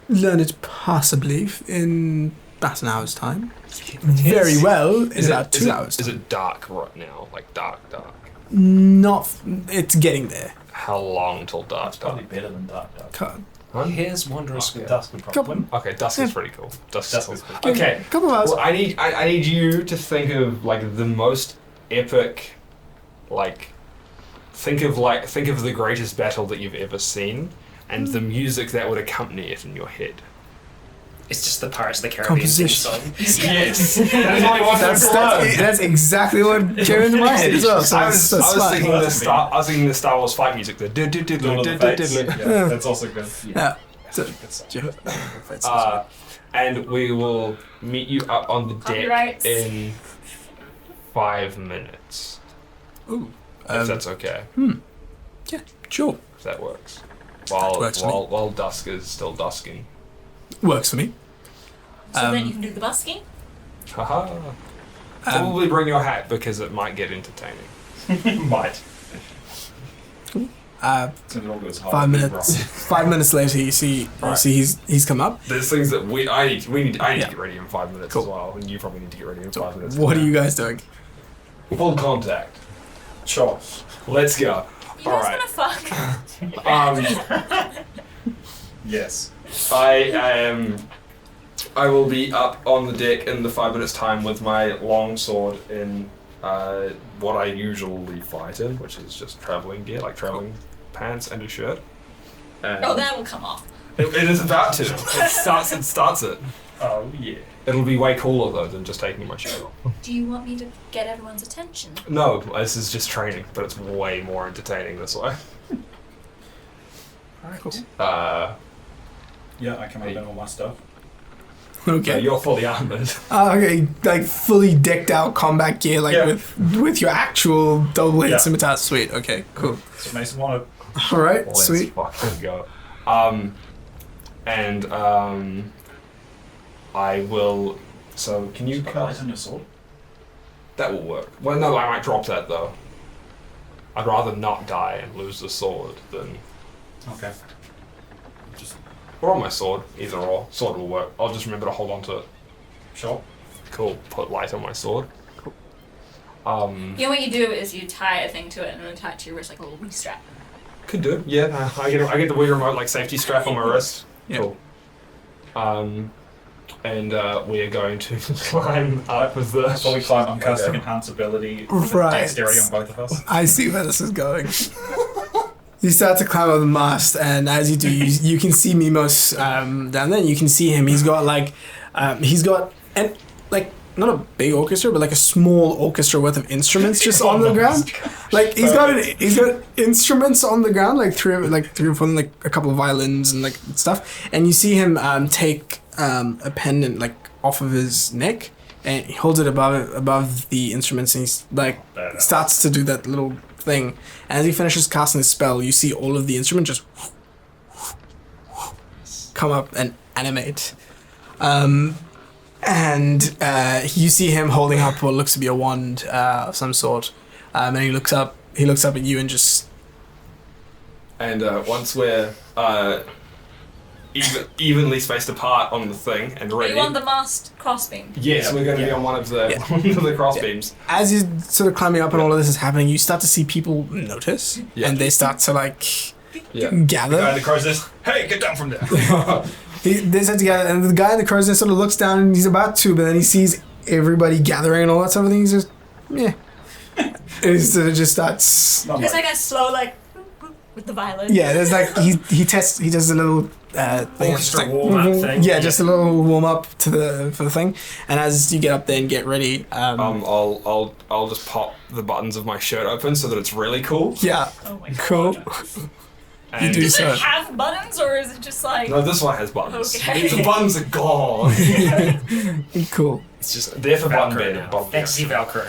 learn it possibly in about an hour's time. Very well in about 2 hours. Is it dark right now? Like dark? Not. It's getting there. How long till dark? Probably better than dark. Here's Wanderer's Okay. Dusk would probably win. Okay, dusk is pretty cool. Dusk Dusk is is cool. pretty Okay. Couple of hours. Well, I need you to think of like the most epic, think of the greatest battle that you've ever seen, and the music that would accompany it in your head. It's just the Pirates of the Caribbean theme song. Yes. That's exactly what came into my head as well. So I was fine. thinking the Star Wars fight music. Yeah, that's also good. Yeah. So, And we will meet you up on the deck Copyrights. in 5 minutes. ooh, If that's okay. yeah, sure. If that works. While works for me. while dusk is still dusking. Works for me. so then you can do the busking. Haha. Probably bring your hat because it might get entertaining. Might. Uh, So it all goes hard. 5 minutes. 5 minutes later, you see he's come up. There's things that I need Yeah. to get ready in 5 minutes Cool. as well, and you probably need to get ready in 5 minutes. What are you guys doing? Full contact. Sure. Let's go. You All guys right. wanna fuck? Yes. I will be up on the deck in the 5 minutes time with my long sword in what I usually fight in, which is just traveling gear, like traveling pants and a shirt. Oh, that will come off. It is about to. It starts it. Oh yeah. It'll be way cooler though than just taking my shirt off. Do you want me to get everyone's attention? No, this is just training, but it's way more entertaining this way. Cool. Yeah, I come up in all my stuff. Okay. You're fully armored. Okay, like fully decked out combat gear, like Yeah. with your actual double-bladed Yeah. scimitar. Sweet. Okay. Cool. So Mason wanted. All right. Let's Sweet. fucking go. I will. So can you Light on your sword? That will work. Well, no, I might drop that though. I'd rather not die and lose the sword than. Okay. Just Or on my sword, either or. Sword will work. I'll just remember to hold on to it. sure. Cool. Put light on my sword. Cool. You know what you do is you tie a thing to it and then tie it to your wrist like a little wrist strap. Could do. Yeah, I get the Wii remote like safety strap on my wrist. Yeah. Cool. And we are going to climb up with the. So we climb. I'm casting Okay. enhance ability. Right. Dexterity on both of us. I see where this is going. You start to climb up the mast, and as you do, you can see Mimos down there. And you can see him. He's got not a big orchestra, but like a small orchestra worth of instruments just on the ground. Like he's got instruments on the ground, like three or four, like a couple of violins and like stuff. And you see him take a pendant like off of his neck, and he holds it above the instruments, and he's like starts to do that little thing. And as he finishes casting the spell, you see all of the instruments just come up and animate. And you see him holding up what looks to be a wand of some sort. And he looks up at you and just. And once we're evenly spaced apart on the thing and Are ready. you on the mast crossbeam? Yes, we're going to be on one of the one of the cross beams. As you're sort of climbing up and all of this is happening, you start to see people notice, Yeah. and they start to like Yeah. gather. Guy in the crow's nest. Hey, get down from there. They start to gather, and the guy in the crow's nest sort of looks down, and he's about to, but then he sees everybody gathering and all that sort of thing. He's just, yeah. And he sort of just starts. There's like a slow with the violin. Yeah, there's like he does a little thing. Orchestra Like, warm-up thing. Yeah, just a little warm up for the thing. And as you get up there and get ready, I'll just pop the buttons of my shirt open so that it's really cool. yeah, Oh my god. cool. And do Does so. it have buttons or is it just like No, this one has buttons. Okay. The buttons are gone. Cool, It's just there for button Velcro bed. now. Button Fancy Velcro.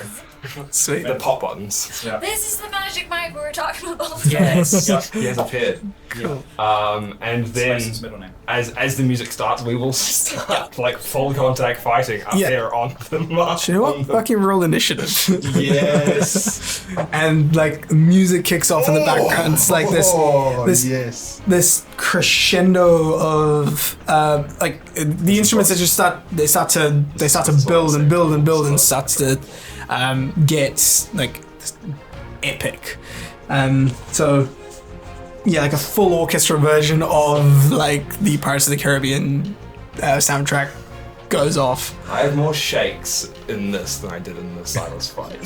sweet. The pop buttons. Yeah. this is the magic mic we were talking about? Yes. He has appeared. Cool. And then Mason's middle name. as the music starts, we will start like full contact fighting up Yeah. there on the march. Do you know what? Fucking roll initiative. Yes. And like music kicks off in the background. It's like this yes. crescendo of like the instruments that just start to build and build and build and starts to get like epic. So yeah, like a full orchestra version of like the Pirates of the Caribbean soundtrack goes off. I have more shakes in this than I did in the Silas fight.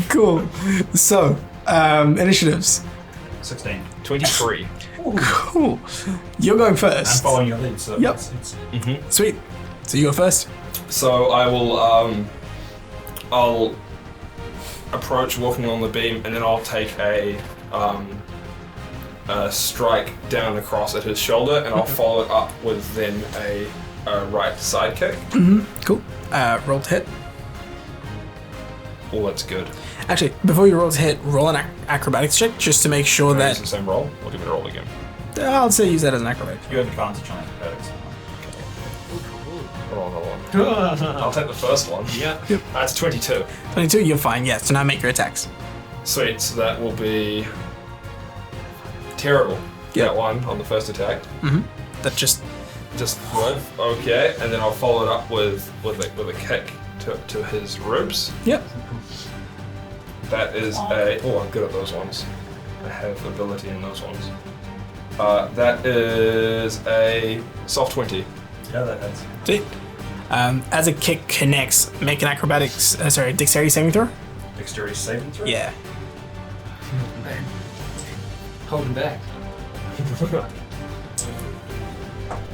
Cool. So initiatives. 16. 23. Cool. You're going I'm first. following your lead, so Yep. it's Sweet. So you go first. So I will I'll approach walking along the beam, and then I'll take a strike down across at his shoulder, and I'll follow it up with then a right side kick. Cool. Roll to hit. Oh, that's good. Actually, before you roll to hit, roll an acrobatics check just to make sure Can I use that. the same roll. Or do we roll again? I'll say use that as an acrobatic. you have advantage on acrobatics. Roll another one. I'll take the first one. Yeah. That's 22. 22, you're fine. Yeah. So now make your attacks. Sweet. So that will be terrible. Yeah. That one on the first attack. That just. Just one. Okay, and then I'll follow it up with a kick to his ribs. Yep. That is a. Oh, I'm good at those ones. I have ability in those ones. That is a soft 20. Yeah, that hits. Sweet. As a kick connects, make an acrobatics. Dexterity saving throw. Dexterity saving throw? Yeah. Holding back.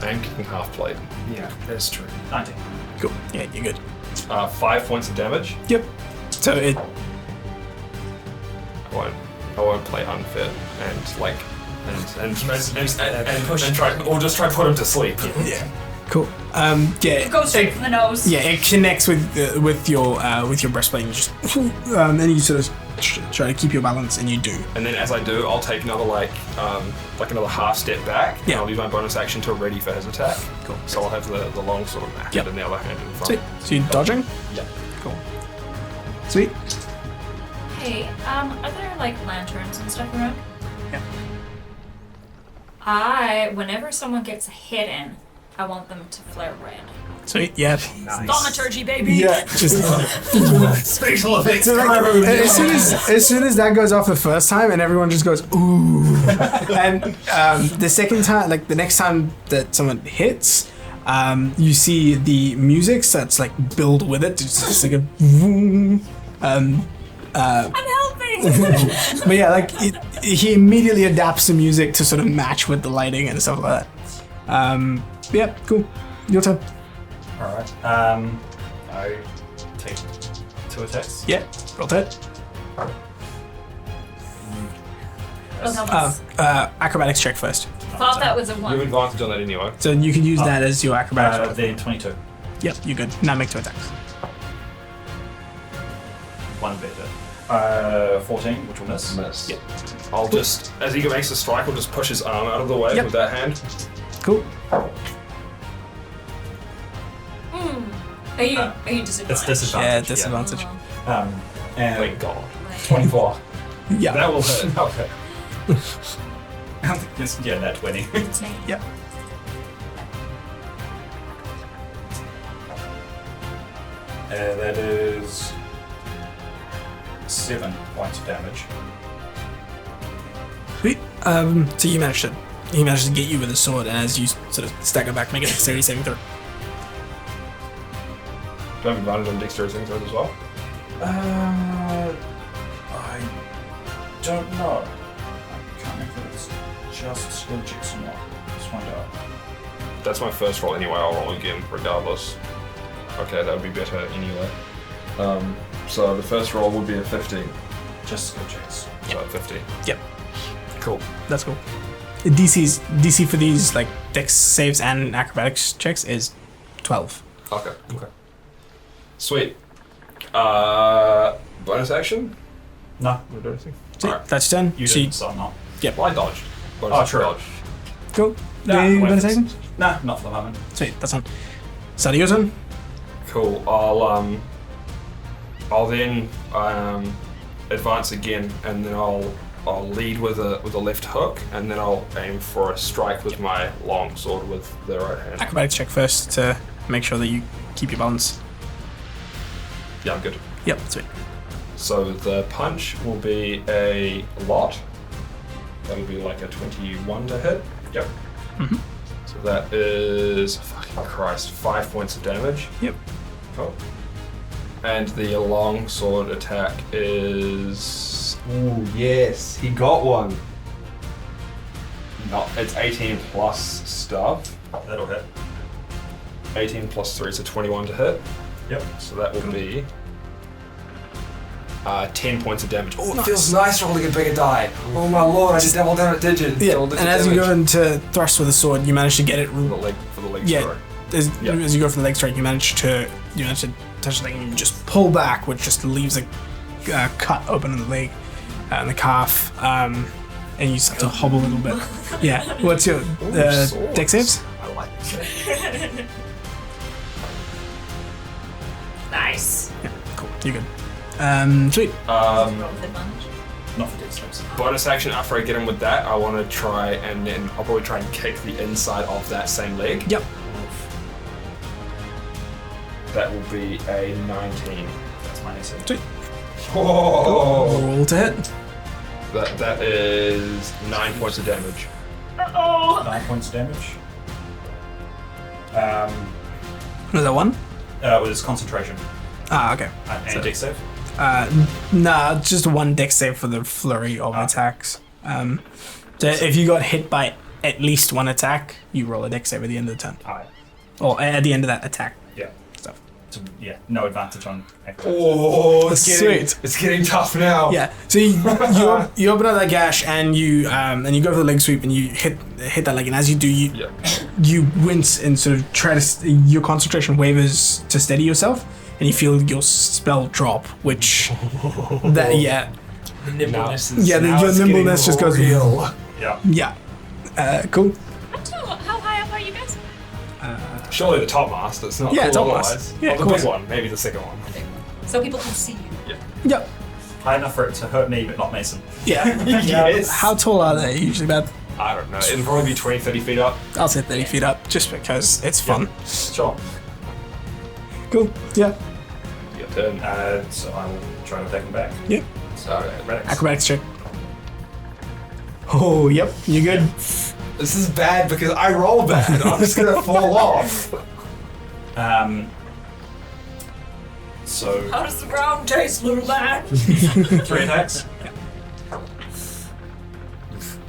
I am kicking half plate. Yeah, that's true. 19. Cool. Yeah, you're good. 5 points of damage. Yep. So it. I won't play unfit and like and try or just try to put him to sleep. Yeah. Cool. Yeah. Go straight for the nose. Yeah, it connects with your breastplate and you just and you sort of try to keep your balance, and you do. And then as I do, I'll take another like another half step back. Yeah. And I'll use my bonus action to ready for his attack. Cool. So I'll have the long sword in the hand and the other hand in front. Sweet. So you're dodging? Yeah. Cool. Sweet. Hey, are there like lanterns and stuff around? Yeah. Whenever someone gets a hit in, I want them to flare red. Sweet. Yeah. Thaumaturgy, baby. Yeah. Just Spatial effects. so like, as soon as that goes off the first time, and everyone just goes ooh, and the second time, like the next time that someone hits, you see the music starts like build with it. It's like a vroom. I'm helping. But yeah, like he immediately adapts the music to sort of match with the lighting and stuff like that. Yeah, cool. Your turn. Alright. I take 2 attacks. Yeah, roll to hit. Acrobatics check first. Thought that was a You have 1. advantage on that anyway. So you can use that as your acrobatics. Then 22. Yep, you're good. Now make 2 attacks. 1 better. 14, which will miss. Miss. Yep. I'll just, as he makes a strike, I'll just push his arm out of the way Yep. with that hand. Cool. Are you disadvantaged? It's disadvantage. Yeah, disadvantage. And Thank God. 24. Yeah. That will hit. Okay. Yeah, that 20. Yep. That is 7 points of damage. Sweet. So he managed to get you with a sword, and as you sort of stagger back, make a dexterity saving throw. Do I have advantage on dexterity saving throws as well? I don't know. I can't remember if it's just skill checks or not. Just find out. That's my first roll anyway. I'll roll again regardless. Okay, that would be better anyway. So the first roll would be a 15. Just skill checks. So 15. Yep. Cool. That's cool. DC for these like dex saves and acrobatics checks is 12. Okay. Sweet. Bonus action? No, Will do anything? Sweet. Alright. That's your turn. you So didn't, so I'm not. Well, I dodged. Bonus Oh, action true. dodge. Cool. Nah, Do you wait, bonus action? Nah, not for the moment. Sweet. That's on. So your turn. Cool. I'll then advance again, and then I'll lead with a left hook, and then I'll aim for a strike with my long sword with the right hand. Acrobatics check first to make sure that you keep your balance. Yeah, I'm good. Yep. Sweet. So the punch will be a lot. That'll be like a 21 to hit. Yep. Mhm. So that is, fucking Christ, 5 points of damage. Yep. Cool. And the long sword attack is. Ooh, yes, he got one. No, it's 18 plus stuff. That'll hit. 18 plus 3, so 21 to hit. Yep. So that will be 10 points of damage. Oh, it Nice. feels nice rolling a bigger die. Oh my lord, I just doubled down at digits. Yeah. And as you go into thrust with the sword, you manage to get it. for the leg Yeah. strike. As you go for the leg strike, you manage to touch the thing, and you just pull back, which just leaves a cut open in the leg and the calf, and you start to hobble a little bit. Yeah. What's your Swords. dex saves? I like it. Nice. Yeah. Cool. You're good. Sweet. Roll with advantage. Not for dex saves. Bonus action after I get him with that, I want to try and then I'll probably try and kick the inside of that same leg. Yep. That will be a 19. That's my AC. Sweet. Oh, Roll to hit. that is 9 points of damage. 9 points of damage. Was that one? Was concentration. Ah, okay. And dex save. Nah, just one dex save for the flurry of attacks. So if you got hit by at least one attack, you roll a dex save at the end of the turn. Alright. Or at the end of that attack. Yeah. Stuff. So, yeah, no advantage on acrobatics. Oh, it's Sweet. It's getting tough now. Yeah. So you open up that gash and you go for the leg sweep and you hit that leg, and as you do, you wince and sort of try to your concentration wavers to steady yourself, and you feel your spell drop, which The nimbleness is... your nimbleness just goes real. Yeah. Cool. How high up are you guys? Surely the top mast. It's not Yeah, cool top otherwise. mast. Yeah, Or the cool. big one. Maybe the second one. So people can see you. Yep. High enough for it to hurt me, but not Mason. Yeah. Yes. How tall are they? Usually about, I don't know. It'll probably be 20, 30 feet up. I'll say 30 feet up, just because it's fun. Sure. Cool. Yeah. Your turn. So I will try to attack him back. Yep. So acrobatics. Acrobatics check. Oh, yep. You're good. This is bad because I roll bad. I'm just gonna fall off. So How does the ground taste, little man? 3 attacks.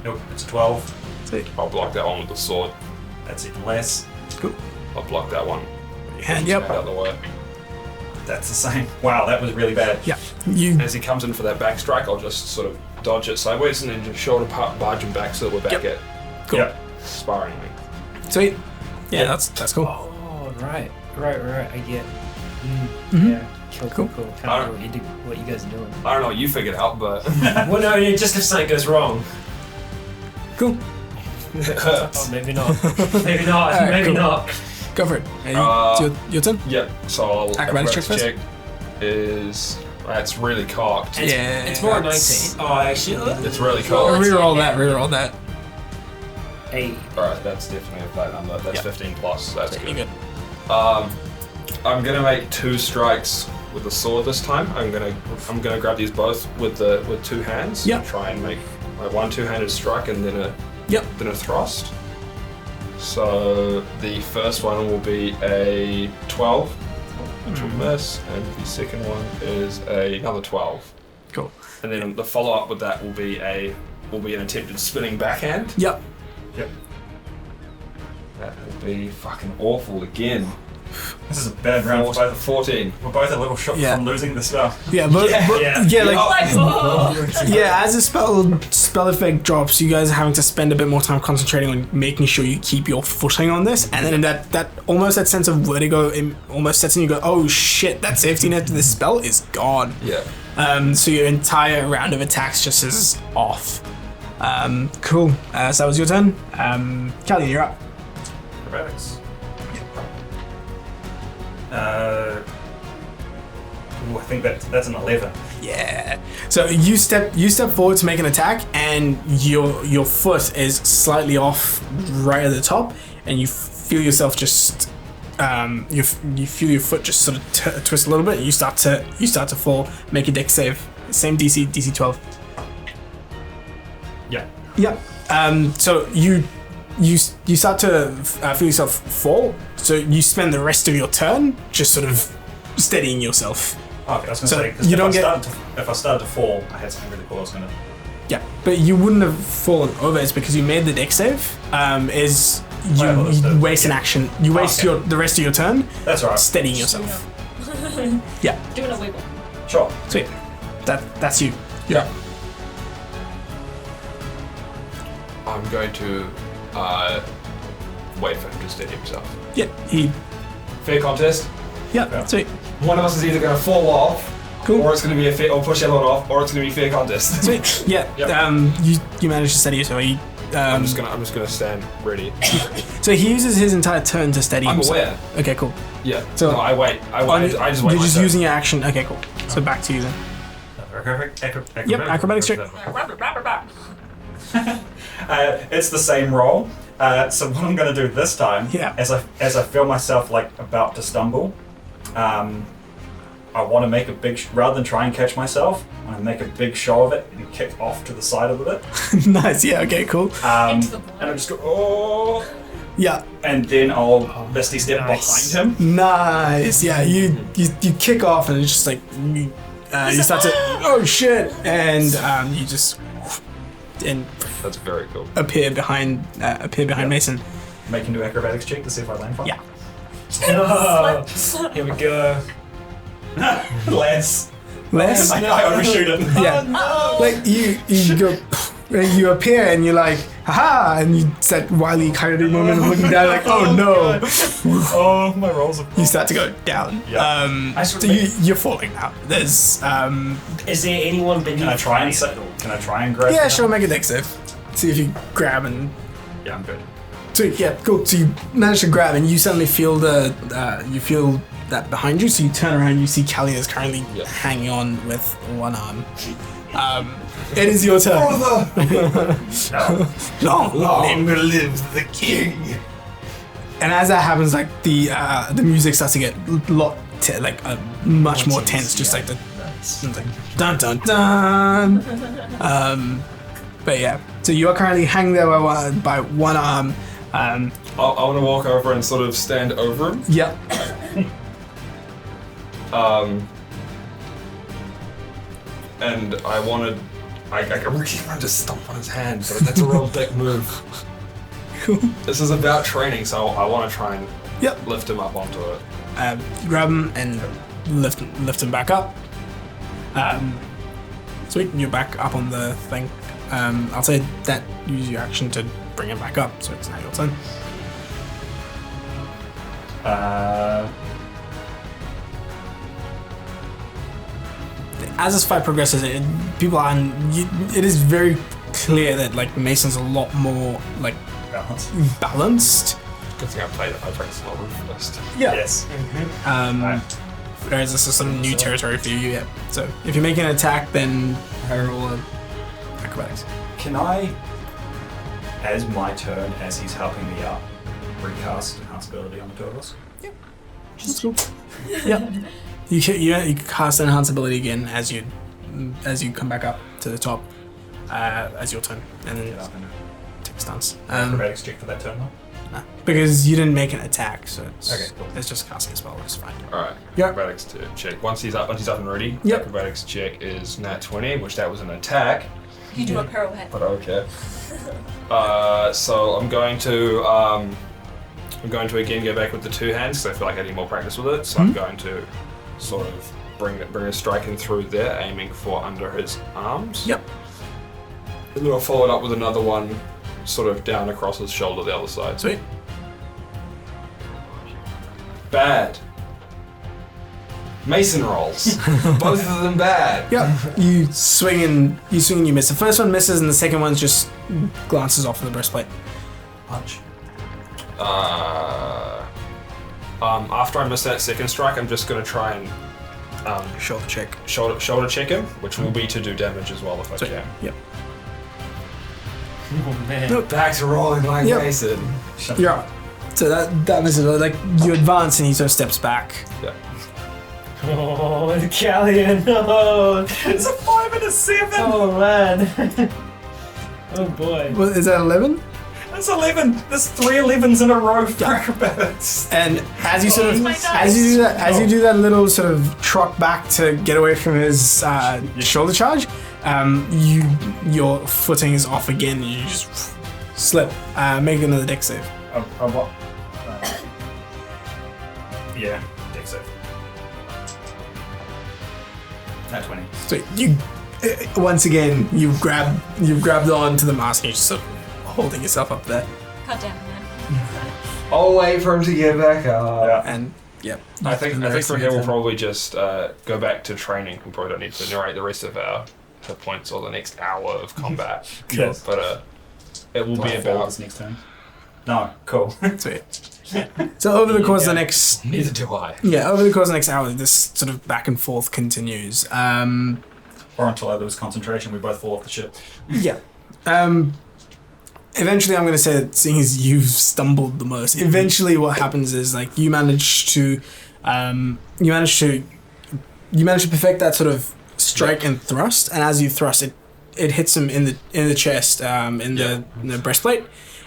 Nope, it's a 12. I'll block that one with the sword. That's even less. Cool. I'll block that one. And yep. Out of the way. That's the same. Wow, that was really bad. Yeah. You. As he comes in for that back strike, I'll just sort of dodge it sideways and then just shoulder barge him back so that we're back Yep. at Cool. Yep. sparring. Sweet. Yeah, that's cool. Oh, right. I get... Mhm. Yeah. Cool. Kind of what you guys are doing. I don't know what you figured out, but Well, no, just if something goes wrong. Cool. it hurts. Oh, maybe not. Maybe not. Alright, Maybe cool. not. Go for it. It's your turn. Yep. So I'll Acrobatics check first? check is that's really cocked. Yeah. It's more that's- 19. Oh, actually. It's really Oh, cocked. reroll that. 8. Alright, that's definitely a flat number. That's Yep. 15 plus. That's You're good. good. I'm gonna make 2 strikes with the sword this time. I'm gonna grab these both with 2 hands. Yep. And try and make like 1 2-handed strike and then a thrust. So the first one will be a 12, which will miss, and the second one is another 12. Cool. And then the follow up with that will be an attempted spinning backhand. Yep. That will be fucking awful again. This is a bad round for both. 14. We're both a little shocked Yeah. from losing the spell. Yeah, but Yeah. like yeah, as the spell effect drops, you guys are having to spend a bit more time concentrating on making sure you keep your footing on this, and then that sense of vertigo almost sets in. You go, oh shit, that safety net to this spell is gone. Yeah. So your entire round of attacks just is off. Cool. So that was your turn. Callie, you're up. Acrobatics. I think that's an 11. Yeah. So you step forward to make an attack, and your foot is slightly off right at the top, and you feel yourself just you feel your foot just sort of twist a little bit. And you start to fall. Make a dex save. Same DC 12. Yeah. Yeah. So you start to feel yourself fall. So you spend the rest of your turn just sort of steadying yourself. Okay, I was going to So say, 'cause you don't if I started to fall, I had something really cool I was going to... Yeah, but you wouldn't have fallen over. It's because you made the dex save. Is you waste an action. You waste the rest of your turn That's all right. steadying yourself. Yeah, Doing a wiggle. Sure. sweet. That's you. Yeah. I'm going to wait for him to steady himself. Yeah. Fair contest. Yeah. Sweet. One of us is either going to fall off, Cool. or it's going to be a fair, or push everyone off, or it's going to be fair contest. Sweet. Yeah. Yep. You managed to steady yourself. I'm just gonna stand ready. So he uses his entire turn to steady I'm himself. aware. Okay. Cool. Yeah. So- So no, I wait. I just wait. You're just my turn. using your action. Okay. Cool. So back to you then. Yep, acrobatics check. It's the same roll. So what I'm going to do this time, Yeah. as I feel myself like about to stumble, I want to make a big, rather than try and catch myself, I want to make a big show of it and kick off to the side of it. Nice. Yeah. Okay. Cool. Into the void. And I just go, oh, Yeah. and then I'll misty step nice. behind him. Nice. Yeah. You kick off and it's just like you start to oh shit, and you just and That's very cool. appear behind Mason. Make him do acrobatics check to see if I land fine. Yeah. Oh, here we go. Less. Less. I overshoot it. Yeah. Like you go, and you appear and you're like, haha, and you set wily kind of moment of looking down like, oh no. Oh, my rolls are. You start to go down. Yeah. So you're falling now. There's Is there anyone beneath? Can I try and grab? yeah, him? sure, make a dex save. See if you grab and Yeah, I'm good. sweet, yeah, cool. So you manage to grab and you suddenly feel you feel that behind you. So you turn around, and you see Callie is currently hanging on with one arm. It is your turn. Long live the king. And as that happens, like the music starts to get much more tense, just like the it's like dun dun dun. But yeah, so you are currently hanging there by one arm. I want to walk over and sort of stand over him. Yep. And I really want to stomp on his hand, but that's a real dick move. Cool. This is about training, so I want to try and lift him up onto it. Grab him and lift him back up. Sweet, you're back up on the thing. I'll say that use your action to bring him back up, so it's now your turn. As this fight progresses, it is very clear that like Mason's a lot more like balanced. Good thing I practiced a lot of first. Yeah. Yes. Whereas this is some new territory for you. Yeah. So if you make an attack, then roll acrobatics. Can I, as my turn, as he's helping me up, recast enhanceability on the two of us? That's cool. Yeah. You cast enhance ability again as you come back up to the top as your turn, and then take a stance. Acrobatics check for that turn, though? Nah, because you didn't make an attack, so Okay, cool. it's just casting a spell, which is fine. Alright, Yep. acrobatics to check. Once he's up and ready, Yep. acrobatics check is nat 20, which that was an attack, You do a pirouette. but okay. So I'm going to again go back with the two hands because I feel like I need more practice with it. So I'm going to sort of bring a strike in through there, aiming for under his arms. Yep. And then I'll follow it up with another one, sort of down across his shoulder, the other side. Sweet. Bad. Mason rolls. Both of them bad. Yeah. You swing and you miss. The first one misses, and the second one just glances off of the breastplate. Punch. After I miss that second strike, I'm just going to try and Shoulder check. shoulder check him, which will be to do damage as well if I Sweet. can. Yep. Oh man. Nope. Back to rolling like Yep. Mason. Yeah. So that misses. Like you advance, and he sort of steps back. Yeah. Oh, Callian, no. It's a 5 and a 7! Oh man. Oh boy. Well, is that 11? That's 11! There's 3 11s in a row for acrobatics. And as you sort of my dice. as you do that little sort of trot back to get away from his shoulder charge, your footing is off again, and you just slip. Make another dex save. What? Yeah, deck save. Nat 20. So you once again you've grabbed on to the mask, and you're just sort of holding yourself up there. God damn it, man. I'll wait for him to get back up. Yeah. And yeah, I think from here we'll probably just go back to training. We probably don't need to narrate the rest of our hit points or the next hour of combat. Yes. But it will Do be I fall about. this next turn? No, cool. sweet. So over the course of the next Neither do I. over the course of the next hour, this sort of back and forth continues. Or until I lose concentration, we both fall off the ship. Yeah. Eventually, I'm going to say that seeing as you've stumbled the most, eventually what happens is like you manage to perfect that sort of strike and thrust, and as you thrust it hits him in the chest, in the breastplate,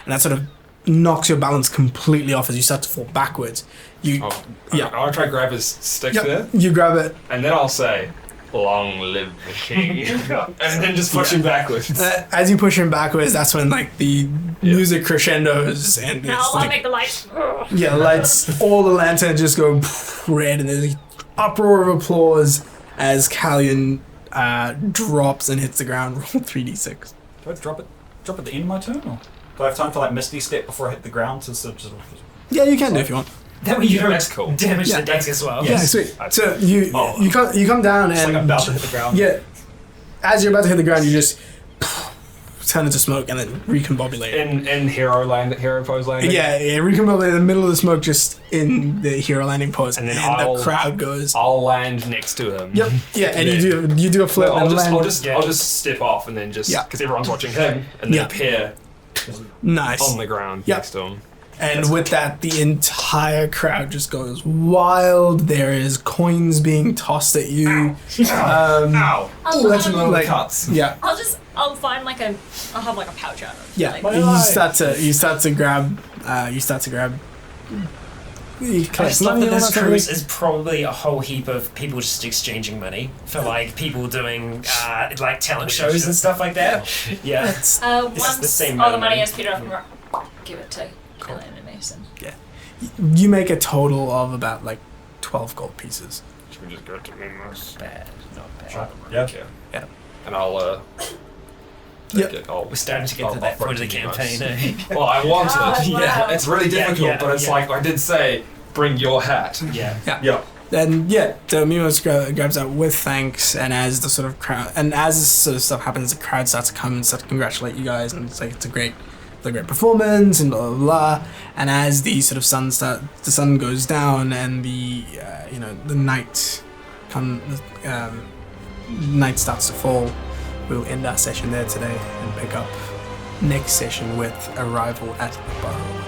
and that sort of knocks your balance completely off as you start to fall backwards. I want to try and grab his stick there, You grab it. and then I'll say, Long live the king. And then just pushing backwards. As you push him backwards, that's when like the music crescendos and Now it's I'll like, make the lights. yeah, lights. All the lanterns just go red, and there's an uproar of applause as Callion drops and hits the ground. Roll 3d6. Do I drop it at the end of my turn, or do I have time to like Misty Step before I hit the ground to sort of Yeah, you can do if you want. That way you don't That's cool. damage Yeah. the deck as well. Yeah, sweet. So you come down It's and like I'm about to hit the ground. yeah, as you're about to hit the ground, you just turn into smoke and then recombobulate. In hero pose landing. Yeah, recombobulate in the middle of the smoke, just in the hero landing pose, And and then the I'll- crowd goes. I'll land next to him. Yep. Yeah, and you do a flip No, and land. I'll just step off and then just Yeah. because everyone's watching him and then Yeah. appear Nice. on the ground Yep. next to him. And with that, the entire crowd just goes wild. There is coins being tossed at you. Ow! Like, cuts. yeah, I'll find like I'll have like a pouch out of it. yeah. Like, You start to grab. You I just love that this cruise is probably a whole heap of people just exchanging money for like people doing like talent shows and stuff like that. Yeah. once the same all the amount of money money. is paid off, I'm gonna give it to Ellen and Mason. You make a total of about like 12 gold pieces. Should we just go to Moonless? Bad, not bad. Yeah. Yeah. And I'll Yep. take it. I'll, We're starting to get I'll to that offer point it of the to you guys. campaign. Eh? Well, I want it. Yeah. It's really Yeah, difficult, yeah, but it's yeah. like I did say, bring your hat. Yeah. Yeah. Then so Mimos grabs out with thanks, and as the sort of crowd, and as this sort of stuff happens, the crowd starts to come and start to congratulate you guys, and it's like it's a great performance, and blah blah blah. And as the sort of the sun goes down, and the the night night starts to fall, we'll end our session there today and pick up next session with Arrival at the Burrow.